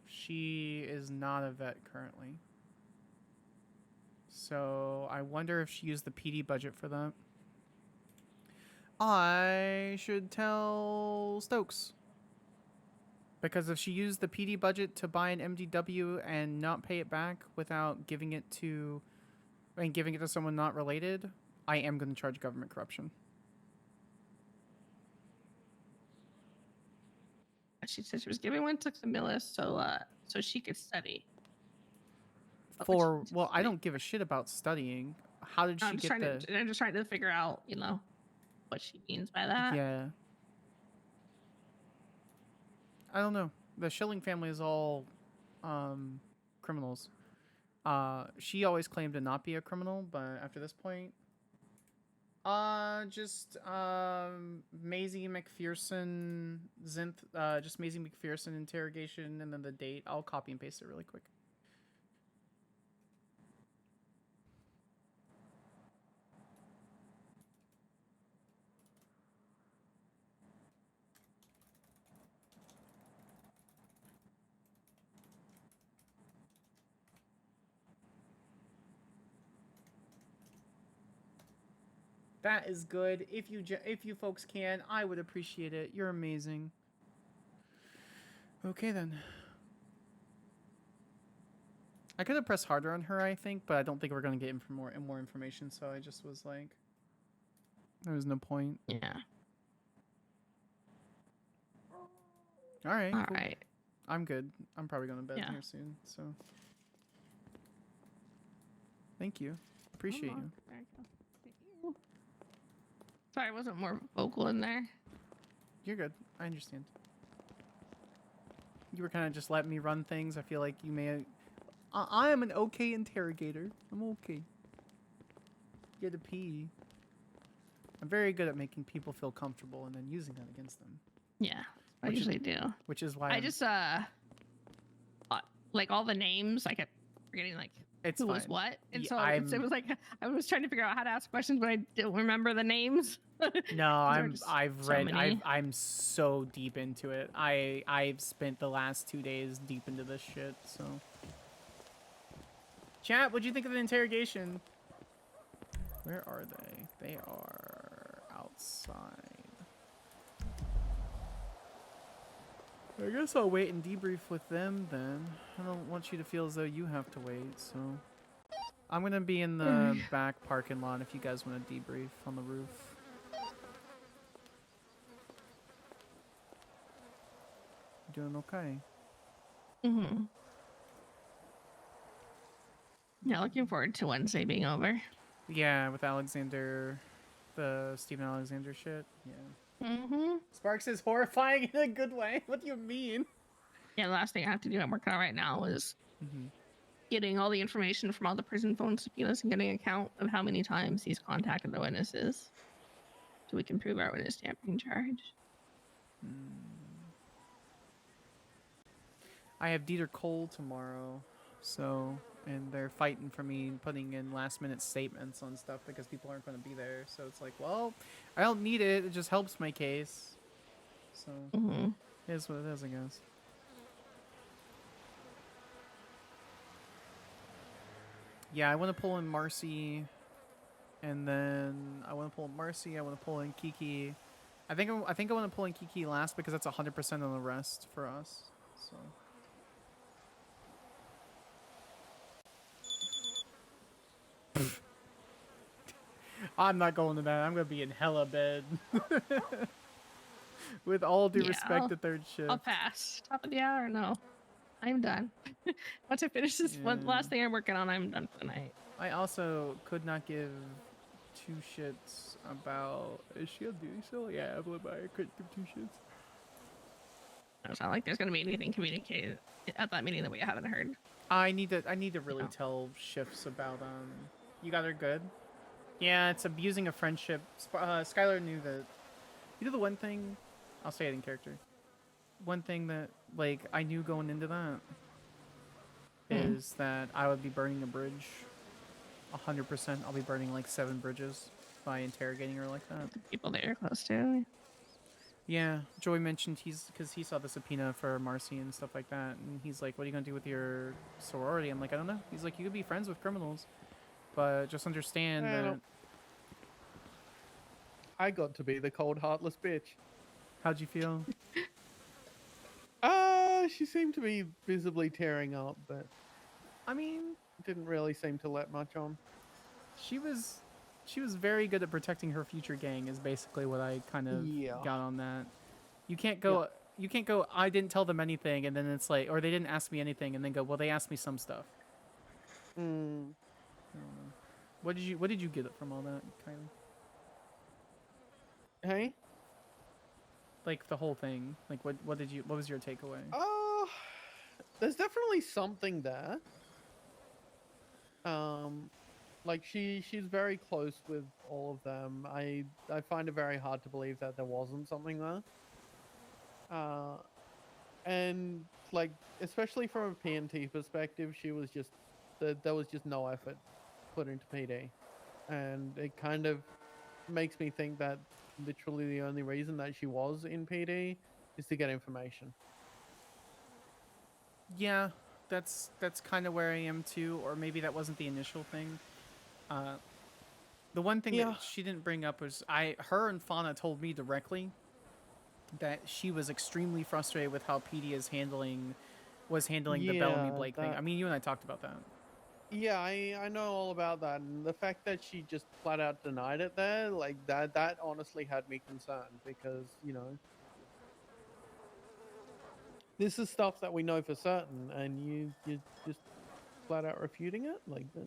S3: She is not a vet currently. So I wonder if she used the PD budget for that. I should tell Stokes. Because if she used the PD budget to buy an MDW and not pay it back without giving it to someone not related, I am going to charge government corruption.
S22: She said she was giving one to Camilla so she could study.
S3: Well, I don't give a shit about studying. How did she
S22: I'm just
S3: get
S22: trying
S3: the...
S22: I'm just trying to figure out, what she means by that.
S3: Yeah. I don't know. The Schilling family is all criminals. She always claimed to not be a criminal, but after this point... just Maisie McPherson, just Maisie McPherson interrogation, and then the date. I'll copy and paste it really quick. That is good. If you folks can, I would appreciate it. You're amazing. Okay then. I could have pressed harder on her, I think, but I don't think we're gonna get more information. So I just was like, there was no point.
S22: Yeah.
S3: All right.
S22: All
S3: cool.
S22: right.
S3: I'm good. I'm probably going to bed
S22: Yeah.
S3: here soon. So, thank you. Appreciate you.
S22: There you go. Sorry, I wasn't more vocal in there.
S3: You're good. I understand. You were kind of just letting me run things. I feel like you may. I am an okay interrogator. I'm okay. Get to pee. I'm very good at making people feel comfortable and then using that against them.
S22: Yeah, I usually do.
S3: Which is why
S22: I just like all the names, I kept forgetting like
S3: It's
S22: who was
S3: fine.
S22: what, and
S3: Yeah,
S22: so
S3: I'm-
S22: it was like I was trying to figure out how to ask questions, but I didn't remember the names.
S3: No,
S22: There were just so many.
S3: I'm so deep into it. I've spent the last 2 days deep into this shit. So, chat, what'd you think of the interrogation? Where are they? They are outside. I guess I'll wait and debrief with them then. I don't want you to feel as though you have to wait, so I'm gonna be in the back parking lot if you guys want to debrief on the roof. you're doing okay.
S22: Mm-hmm. Yeah, looking forward to Wednesday being over.
S3: Yeah, with Alexander, the Stephen Alexander shit. Yeah.
S22: Mm-hmm.
S3: Sparks is horrifying in a good way. What do you mean?
S22: Yeah, the last thing I have to do I'm working on right now is getting all the information from all the prison phone subpoenas and getting a count of how many times he's contacted the witnesses, so we can prove our witness tampering charge.
S3: I have Dieter Cole tomorrow, so and they're fighting for me putting in last minute statements on stuff because people aren't going to be there. So it's like, well, I don't need it. It just helps my case. So it is what it is, I guess. Yeah, I want to pull in Marcy, and then I want to pull in Marcy. I want to pull in Kiki. I think I want to pull in Kiki last because that's 100% on the rest for us. So. I'm not going to bed. I'm going to be in hella bed. With all due respect to third shift.
S22: I'll pass. Top of the hour? No. I'm done. Once I finish this one last thing I'm working on, I'm done for the night.
S3: I also could not give two shits about... Is she on duty still? Yeah, Evelyn, I couldn't give two shits.
S22: It's not like there's going to be anything communicated at that meeting that we haven't heard.
S3: I need to really tell shifts about... You got her good? Yeah, it's abusing a friendship. Skyler knew that... You know the one thing... I'll say it in character. One thing that, like, I knew going into that is that I would be burning a bridge. 100%. I'll be burning, like, 7 bridges by interrogating her like that.
S22: People that you're close to.
S3: Yeah, Joy mentioned because he saw the subpoena for Marcy and stuff like that, and he's like, what are you going to do with your sorority? I'm like, I don't know. He's like, you could be friends with criminals, but just understand that...
S2: I got to be the cold, heartless bitch.
S3: How'd you feel?
S2: She seemed to be visibly tearing up, but
S3: I mean,
S2: didn't really seem to let much on.
S3: She was very good at protecting her future gang is basically what I kind of got on that. You can't go I didn't tell them anything and then it's like, or they didn't ask me anything and then go, well, they asked me some stuff. What did you get from all that, Kylie?
S2: Hey?
S3: Like the whole thing. Like what was your takeaway?
S2: There's definitely something there. Like she's very close with all of them. I find it very hard to believe that there wasn't something there. And like especially from a P&T perspective, she was just there was just no effort put into PD, and it kind of makes me think that literally the only reason that she was in PD is to get information.
S3: Yeah, that's kind of where I am too, or maybe that wasn't the initial thing. The one thing that she didn't bring up was her and Fauna told me directly that she was extremely frustrated with how PD was handling the Bellamy Blake thing. I mean, you and I talked about that.
S2: Yeah, I know all about that, and the fact that she just flat out denied it there, like that honestly had me concerned because, you know, this is stuff that we know for certain, and you just flat out refuting it like that.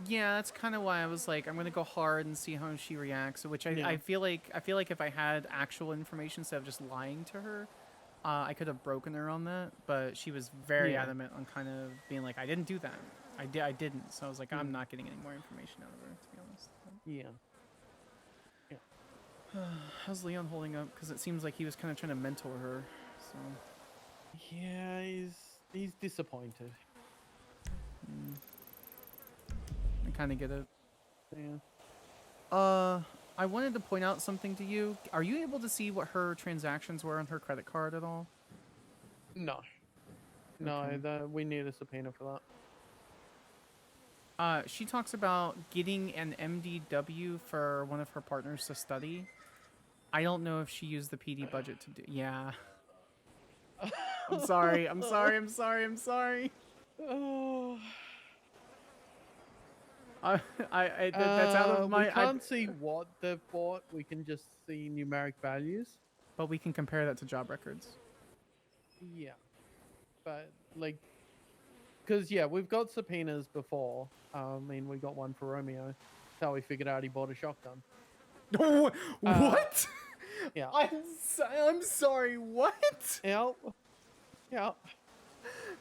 S3: Yeah, that's kind of why I was like, I'm gonna go hard and see how she reacts. Which I feel like if I had actual information instead of just lying to her, I could have broken her on that. But she was very adamant on kind of being like, I didn't do that. I didn't. So I was like, I'm not getting any more information out of her, to be honest. How's Leon holding up? Because it seems like he was kind of trying to mentor her. So.
S2: Yeah, he's disappointed.
S3: I kind of get it.
S2: Yeah.
S3: I wanted to point out something to you. Are you able to see what her transactions were on her credit card at all?
S2: No.
S3: Okay.
S2: No, we need a subpoena for that.
S3: She talks about getting an MDW for one of her partners to study. I don't know if she used the PD budget to do. Yeah. I'm sorry. I'm sorry. I'm sorry. I'm sorry.
S2: Oh.
S3: That's out of my.
S2: We can't see what they've bought. We can just see numeric values.
S3: But we can compare that to job records.
S2: Yeah, but like, because yeah, we've got subpoenas before. I mean, we got one for Romeo. That's how we figured out he bought a shotgun.
S3: What?
S2: Yeah.
S3: I'm sorry. What?
S2: Yeah. Yeah.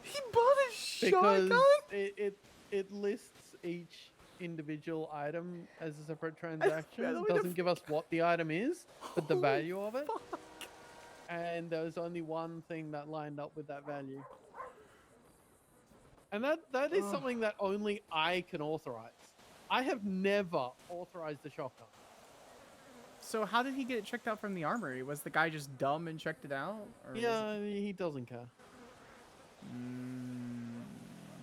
S3: He bought a
S2: Because
S3: shotgun.
S2: it lists each individual item as a separate transaction.
S3: don't
S2: It
S3: mean to
S2: doesn't give us what the item is, but the
S3: Holy
S2: value of it. And there was only one thing that lined up with that value. And that is something that only I can authorize. I have never authorized a shotgun.
S3: So how did he get it checked out from the armory? Was the guy just dumb and checked it out? Or was
S2: Yeah, he doesn't care.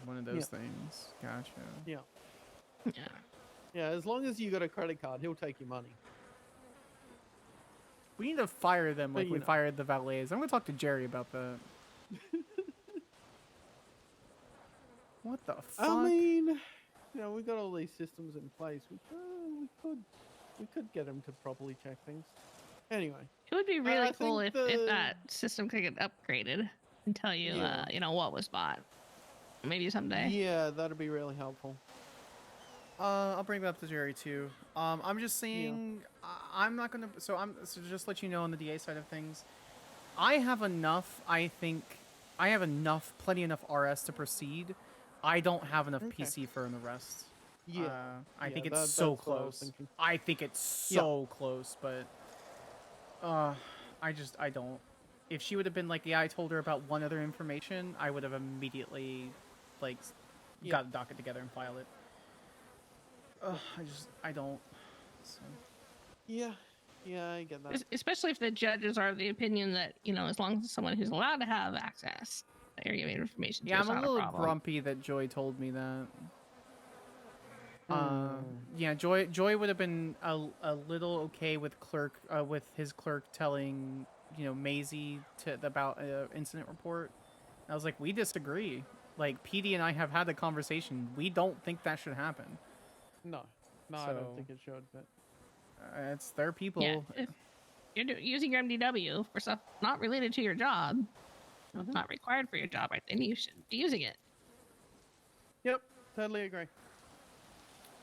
S3: one of those things. Gotcha.
S2: Yeah. Yeah, as long as you got a credit card, he'll take your money.
S3: We need to fire them
S2: But,
S3: like
S2: you
S3: we
S2: know.
S3: fired the valets. I'm gonna talk to Jerry about that. What the fuck?
S2: I mean, you know, we got all these systems in place. We could get him to properly check things. Anyway,
S22: It would be
S2: I
S22: really cool
S2: think
S22: if that system could get upgraded and tell you,
S2: Yeah.
S22: you know, what was bought. Maybe someday.
S2: Yeah, that'd be really helpful.
S3: I'll bring that up to Jerry too. I'm just saying, I'm not gonna. So just let you know on the DA side of things, I have enough. I think I have enough, plenty enough RS to proceed. I don't have enough PC for an arrest.
S2: Yeah,
S3: I think
S2: yeah,
S3: it's so
S2: that's what I was
S3: close.
S2: thinking.
S3: I think it's so close, but I don't. If she would have been like, yeah, I told her about one other information, I would have immediately like got a docket together and filed it. I don't. So.
S2: Yeah, I get that.
S22: Especially if the judges are of the opinion that, you know, as long as someone who's allowed to have access, they're giving information to,
S3: Yeah,
S22: it's
S3: I'm a
S22: not
S3: little
S22: problem.
S3: grumpy that Joy told me that. Yeah, Joy would have been a little okay with his clerk telling, you know, Maisie about incident report. I was like, we disagree. Like, PD and I have had a conversation. We don't think that should happen.
S2: No, I
S3: So-
S2: don't think it should. But
S3: It's their people.
S22: Yeah, if you're using your MDW for stuff not related to your job, not required for your job, right? Then you should be using it.
S2: Yep, totally agree.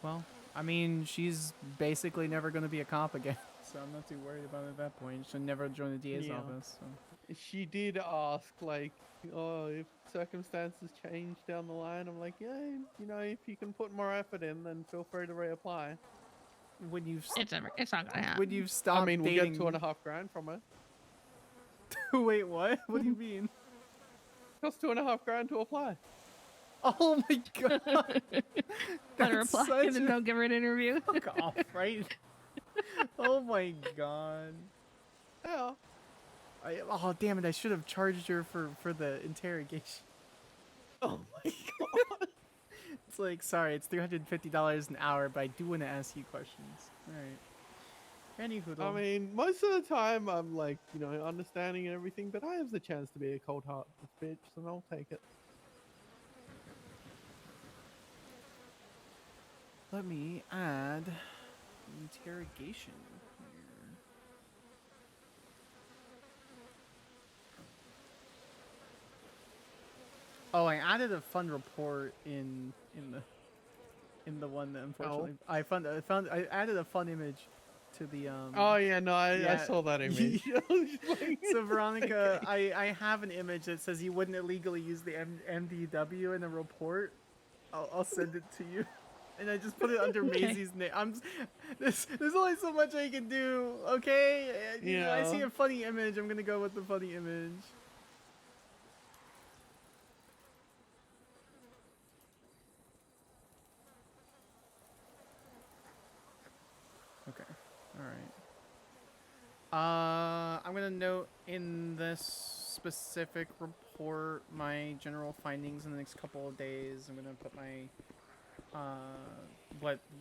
S3: Well, I mean, she's basically never going to be a cop again, so I'm not too worried about it at that point. She'll never join the DA's
S2: Yeah.
S3: office. So.
S2: She did ask, like, oh, if circumstances change down the line. I'm like, yeah, you know, if you can put more effort in, then feel free to reapply.
S3: When you've
S22: It's not gonna happen.
S3: when you've stopped
S2: I mean, we'll
S3: dating...
S2: get $2.5 grand from her.
S3: Wait, what? What do you mean?
S2: Costs $2.5 grand to apply.
S3: Oh my god!
S22: Let her apply and then don't give her an interview.
S3: Fuck off, right? Oh my god.
S2: Yeah.
S3: Oh damn it! I should have charged her for the interrogation.
S2: Oh my god.
S3: It's like, sorry, it's $350 an hour, but I do want to ask you questions. All right. Anywho,
S2: I mean, most of the time I'm like, you know, understanding and everything, but I have the chance to be a cold-hearted bitch, and I'll take it.
S3: let me add interrogation here. Oh, I added a fun report in the one that unfortunately I added a fun image to the
S2: Oh yeah, no, I saw that image.
S3: So Veronica, I have an image that says you wouldn't illegally use the MDW in a report. I'll send it to you, and I just put it under
S22: Okay.
S3: Maisie's name. There's only so much I can do. Okay, you know, I see
S2: Yeah.
S3: a funny image. I'm gonna go with the funny image. Okay. All right. I'm gonna note in this specific report my general findings in the next couple of days. I'm gonna put my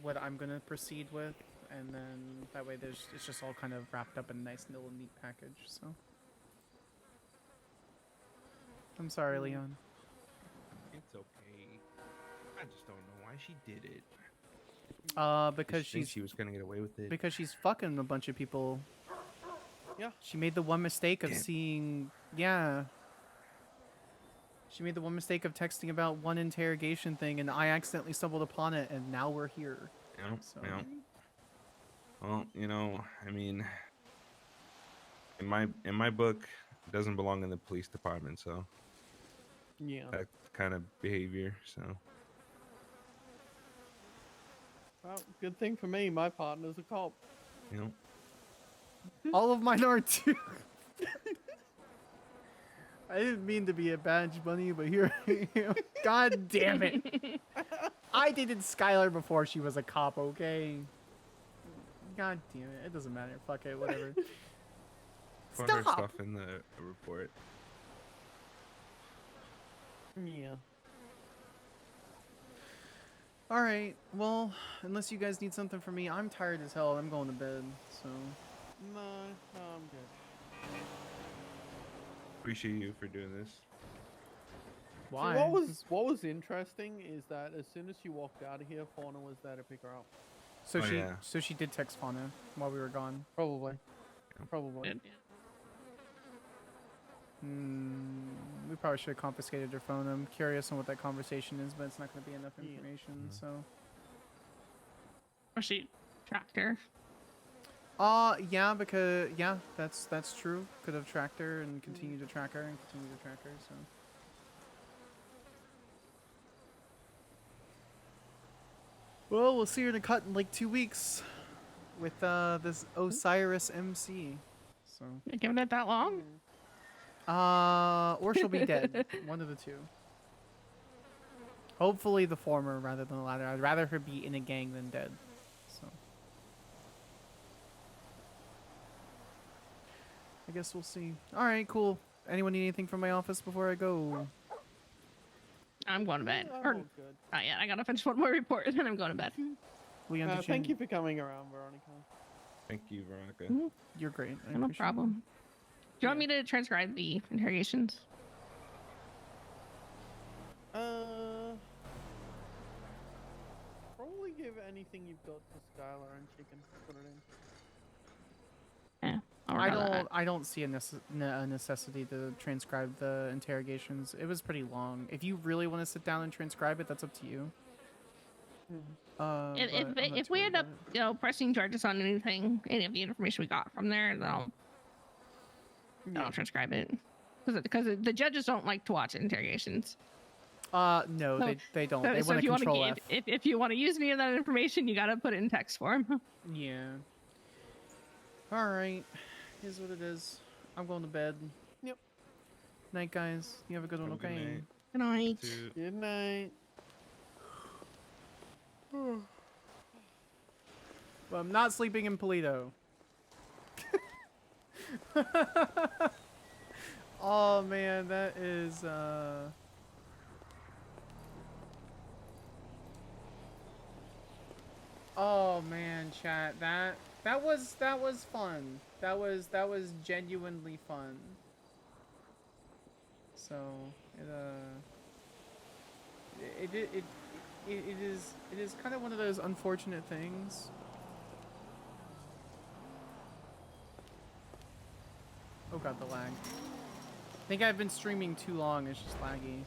S3: what I'm gonna proceed with, and then that way it's just all kind of wrapped up in a nice little neat package. So I'm sorry, Leon.
S11: It's okay. I just don't know why she did it.
S3: Because
S11: Did you think she was gonna get away with it.
S3: Because she's fucking a bunch of people.
S2: Yeah.
S3: She made the one mistake of seeing. Yeah. She made the one mistake of texting about one interrogation thing, and I accidentally stumbled upon it, and now we're here.
S11: Yep.
S3: So.
S11: Yep. Well, you know, I mean, in my book, it doesn't belong in the police department. So
S2: Yeah.
S11: that kind of behavior. So
S2: Well, good thing for me, my partner's a cop.
S11: you know.
S3: All of mine are too. I didn't mean to be a badge bunny, but here I am. God damn it. I dated Skyler before she was a cop, okay? God damn it. It doesn't matter. Fuck it, whatever.
S11: Put her
S3: Stop!
S11: stuff in the report.
S2: Yeah.
S3: Alright, well, unless you guys need something from me, I'm tired as hell. I'm going to bed, so.
S2: No, I'm good.
S11: Appreciate you for doing this.
S3: Why?
S2: So what was interesting is that as soon as she walked out of here, Fauna was there to pick her up.
S3: So
S11: Oh,
S3: she
S11: yeah.
S3: so she did text Fauna while we were gone.
S2: Probably. Probably.
S3: We probably should have confiscated her phone. I'm curious on what that conversation is, but it's not going to be enough information, so.
S22: Or she tracked her.
S3: Yeah, because that's true. Could have tracked her and continued to track her and continue to track her. So. Well, we'll see her in a cut in like 2 weeks, with this Osiris MC. So.
S22: You're giving it that long?
S3: Or she'll be dead. One of the two. Hopefully the former rather than the latter. I'd rather her be in a gang than dead. So. I guess we'll see. Alright, cool. Anyone need anything from my office before I go?
S22: I'm going to bed.
S2: I'm
S22: Or,
S2: all good.
S22: not yet. I gotta finish one more report and then I'm going to bed.
S3: Leon, did
S2: Thank you for coming around, Veronica.
S11: Thank you, Veronica.
S3: You're great. I
S22: No
S3: appreciate
S22: problem. Do you want me to transcribe the interrogations?
S2: Probably give anything you've got to Skylar and she can put it in.
S22: Yeah.
S3: I don't see a necessity to transcribe the interrogations. It was pretty long. If you really want to sit down and transcribe it, that's up to you.
S22: If we end up, pressing charges on anything, any of the information we got from there, then I'll transcribe it. Because the judges don't like to watch interrogations.
S3: No,
S22: So-
S3: they don't.
S22: So,
S3: They
S22: so
S3: want
S22: if
S3: to
S22: you want
S3: control
S22: to
S3: F.
S22: if you want to use any of that information, you gotta put it in text form.
S3: Yeah. All right. Here's what it is. I'm going to bed.
S2: Yep.
S3: Night, guys. You have a good one,
S11: Have a good
S3: okay?
S11: night.
S22: Good night.
S2: Good night.
S3: Well, I'm not sleeping in Polito. Oh man, that is Oh man, chat. That was fun. That was genuinely fun. So, it is kind of one of those unfortunate things. Oh god, the lag. I think I've been streaming too long, it's just laggy.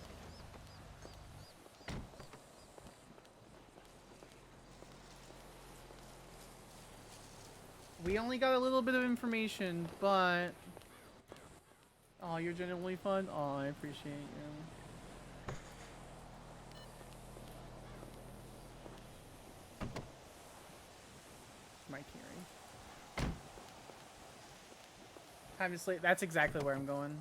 S3: We only got a little bit of information, but... Oh, you're genuinely fun? Oh, I appreciate you. Mike Carey. Time to sleep. That's exactly where I'm going.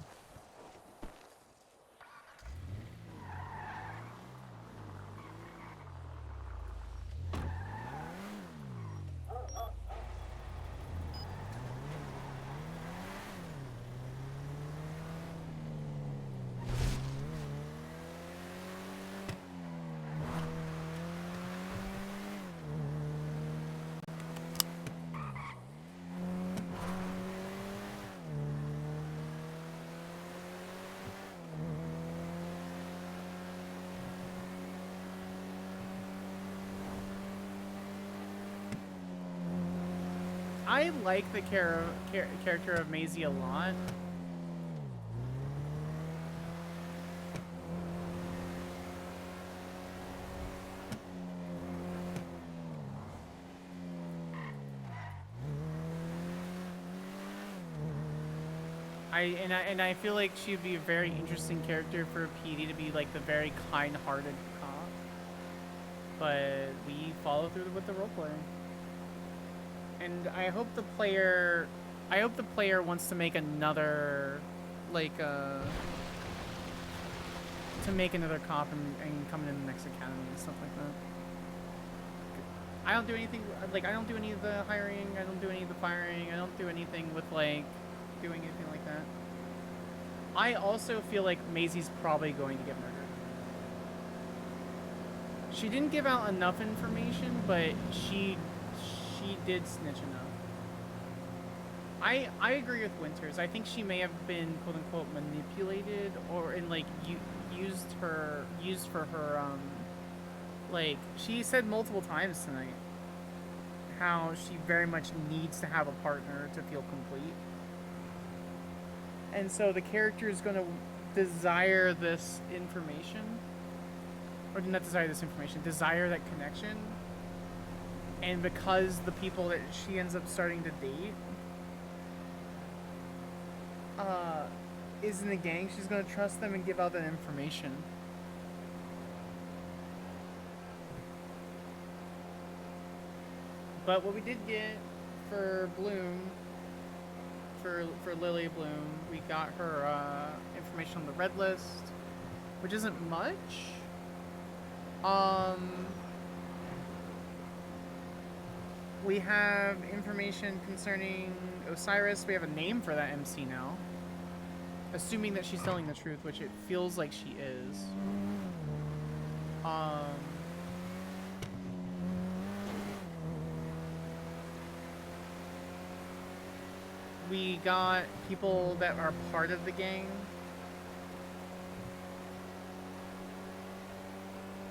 S3: I like the character of Maisie a lot. I feel like she'd be a very interesting character for PD to be like the very kind-hearted cop. But we follow through with the roleplay. And I hope the player wants to make another, like, to make another cop and come in the next academy and stuff like that. I don't do anything, like, I don't do any of the hiring, I don't do any of the firing, I don't do anything with, like, doing anything like that. I also feel like Maisie's probably going to get murdered. She didn't give out enough information, but she did snitch enough. I agree with Winters. I think she may have been quote unquote manipulated or in like used for her like she said multiple times tonight how she very much needs to have a partner to feel complete. And so the character is going to desire this information, or not desire this information, desire that connection. And because the people that she ends up starting to date is in the gang, she's going to trust them and give out that information. But what we did get for Bloom, for Lily Bloom, we got her information on the red list, which isn't much. We have information concerning Osiris. We have a name for that MC now. Assuming that she's telling the truth, which it feels like she is. We got people that are part of the gang.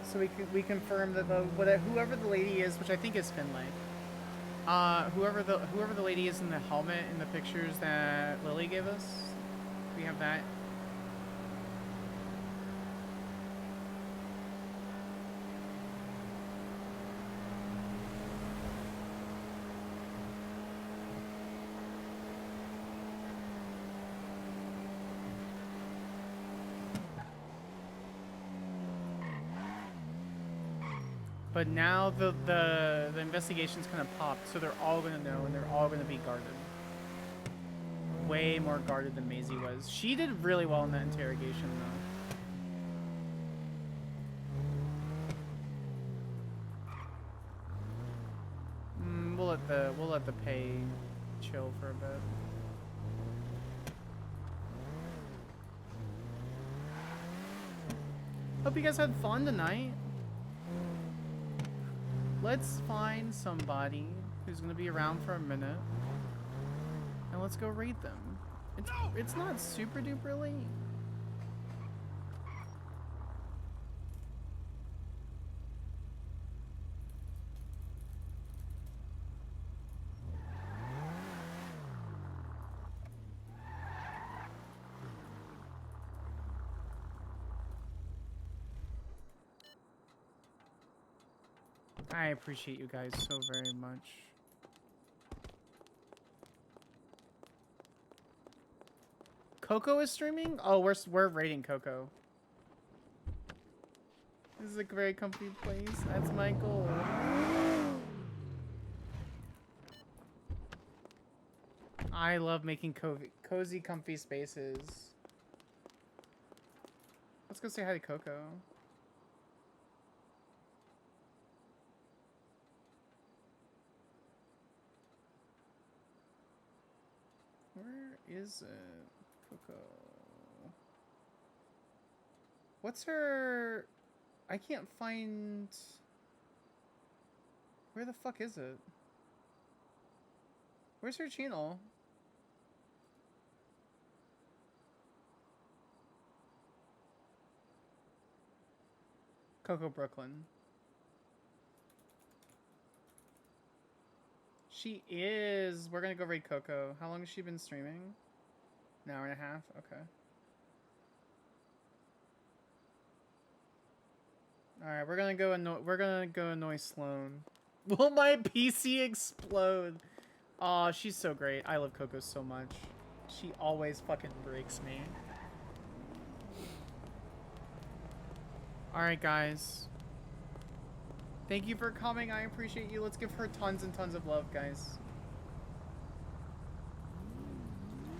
S3: So we confirm that whoever the lady is, which I think is Finlay. Whoever the lady is in the helmet in the pictures that Lily gave us, we have that. But now the investigation's kind of popped, so they're all gonna know and they're all gonna be guarded. Way more guarded than Maisie was. She did really well in that interrogation, though. We'll let the pay chill for a bit. Hope you guys had fun tonight. Let's find somebody who's gonna be around for a minute, and let's go raid them. It's not super duper late. I appreciate you guys so very much. Coco is streaming? Oh, we're raiding Coco. This is a very comfy place. That's my goal. I love making cozy, comfy spaces. Let's go say hi to Coco. Where is it? Coco. What's her... I can't find... Where the fuck is it? Where's her channel? Coco Brooklyn. She is. We're gonna go raid Coco. How long has she been streaming? An hour and a half? Okay. Alright, we're gonna go annoy Sloan. Will my PC explode? Aw, she's so great. I love Coco so much. She always fucking breaks me. Alright, guys. Thank you for coming. I appreciate you. Let's give her tons and tons of love, guys.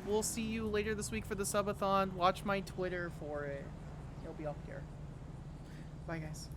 S3: We'll see you later this week for the subathon. Watch my Twitter for it. It'll be up here. Bye, guys.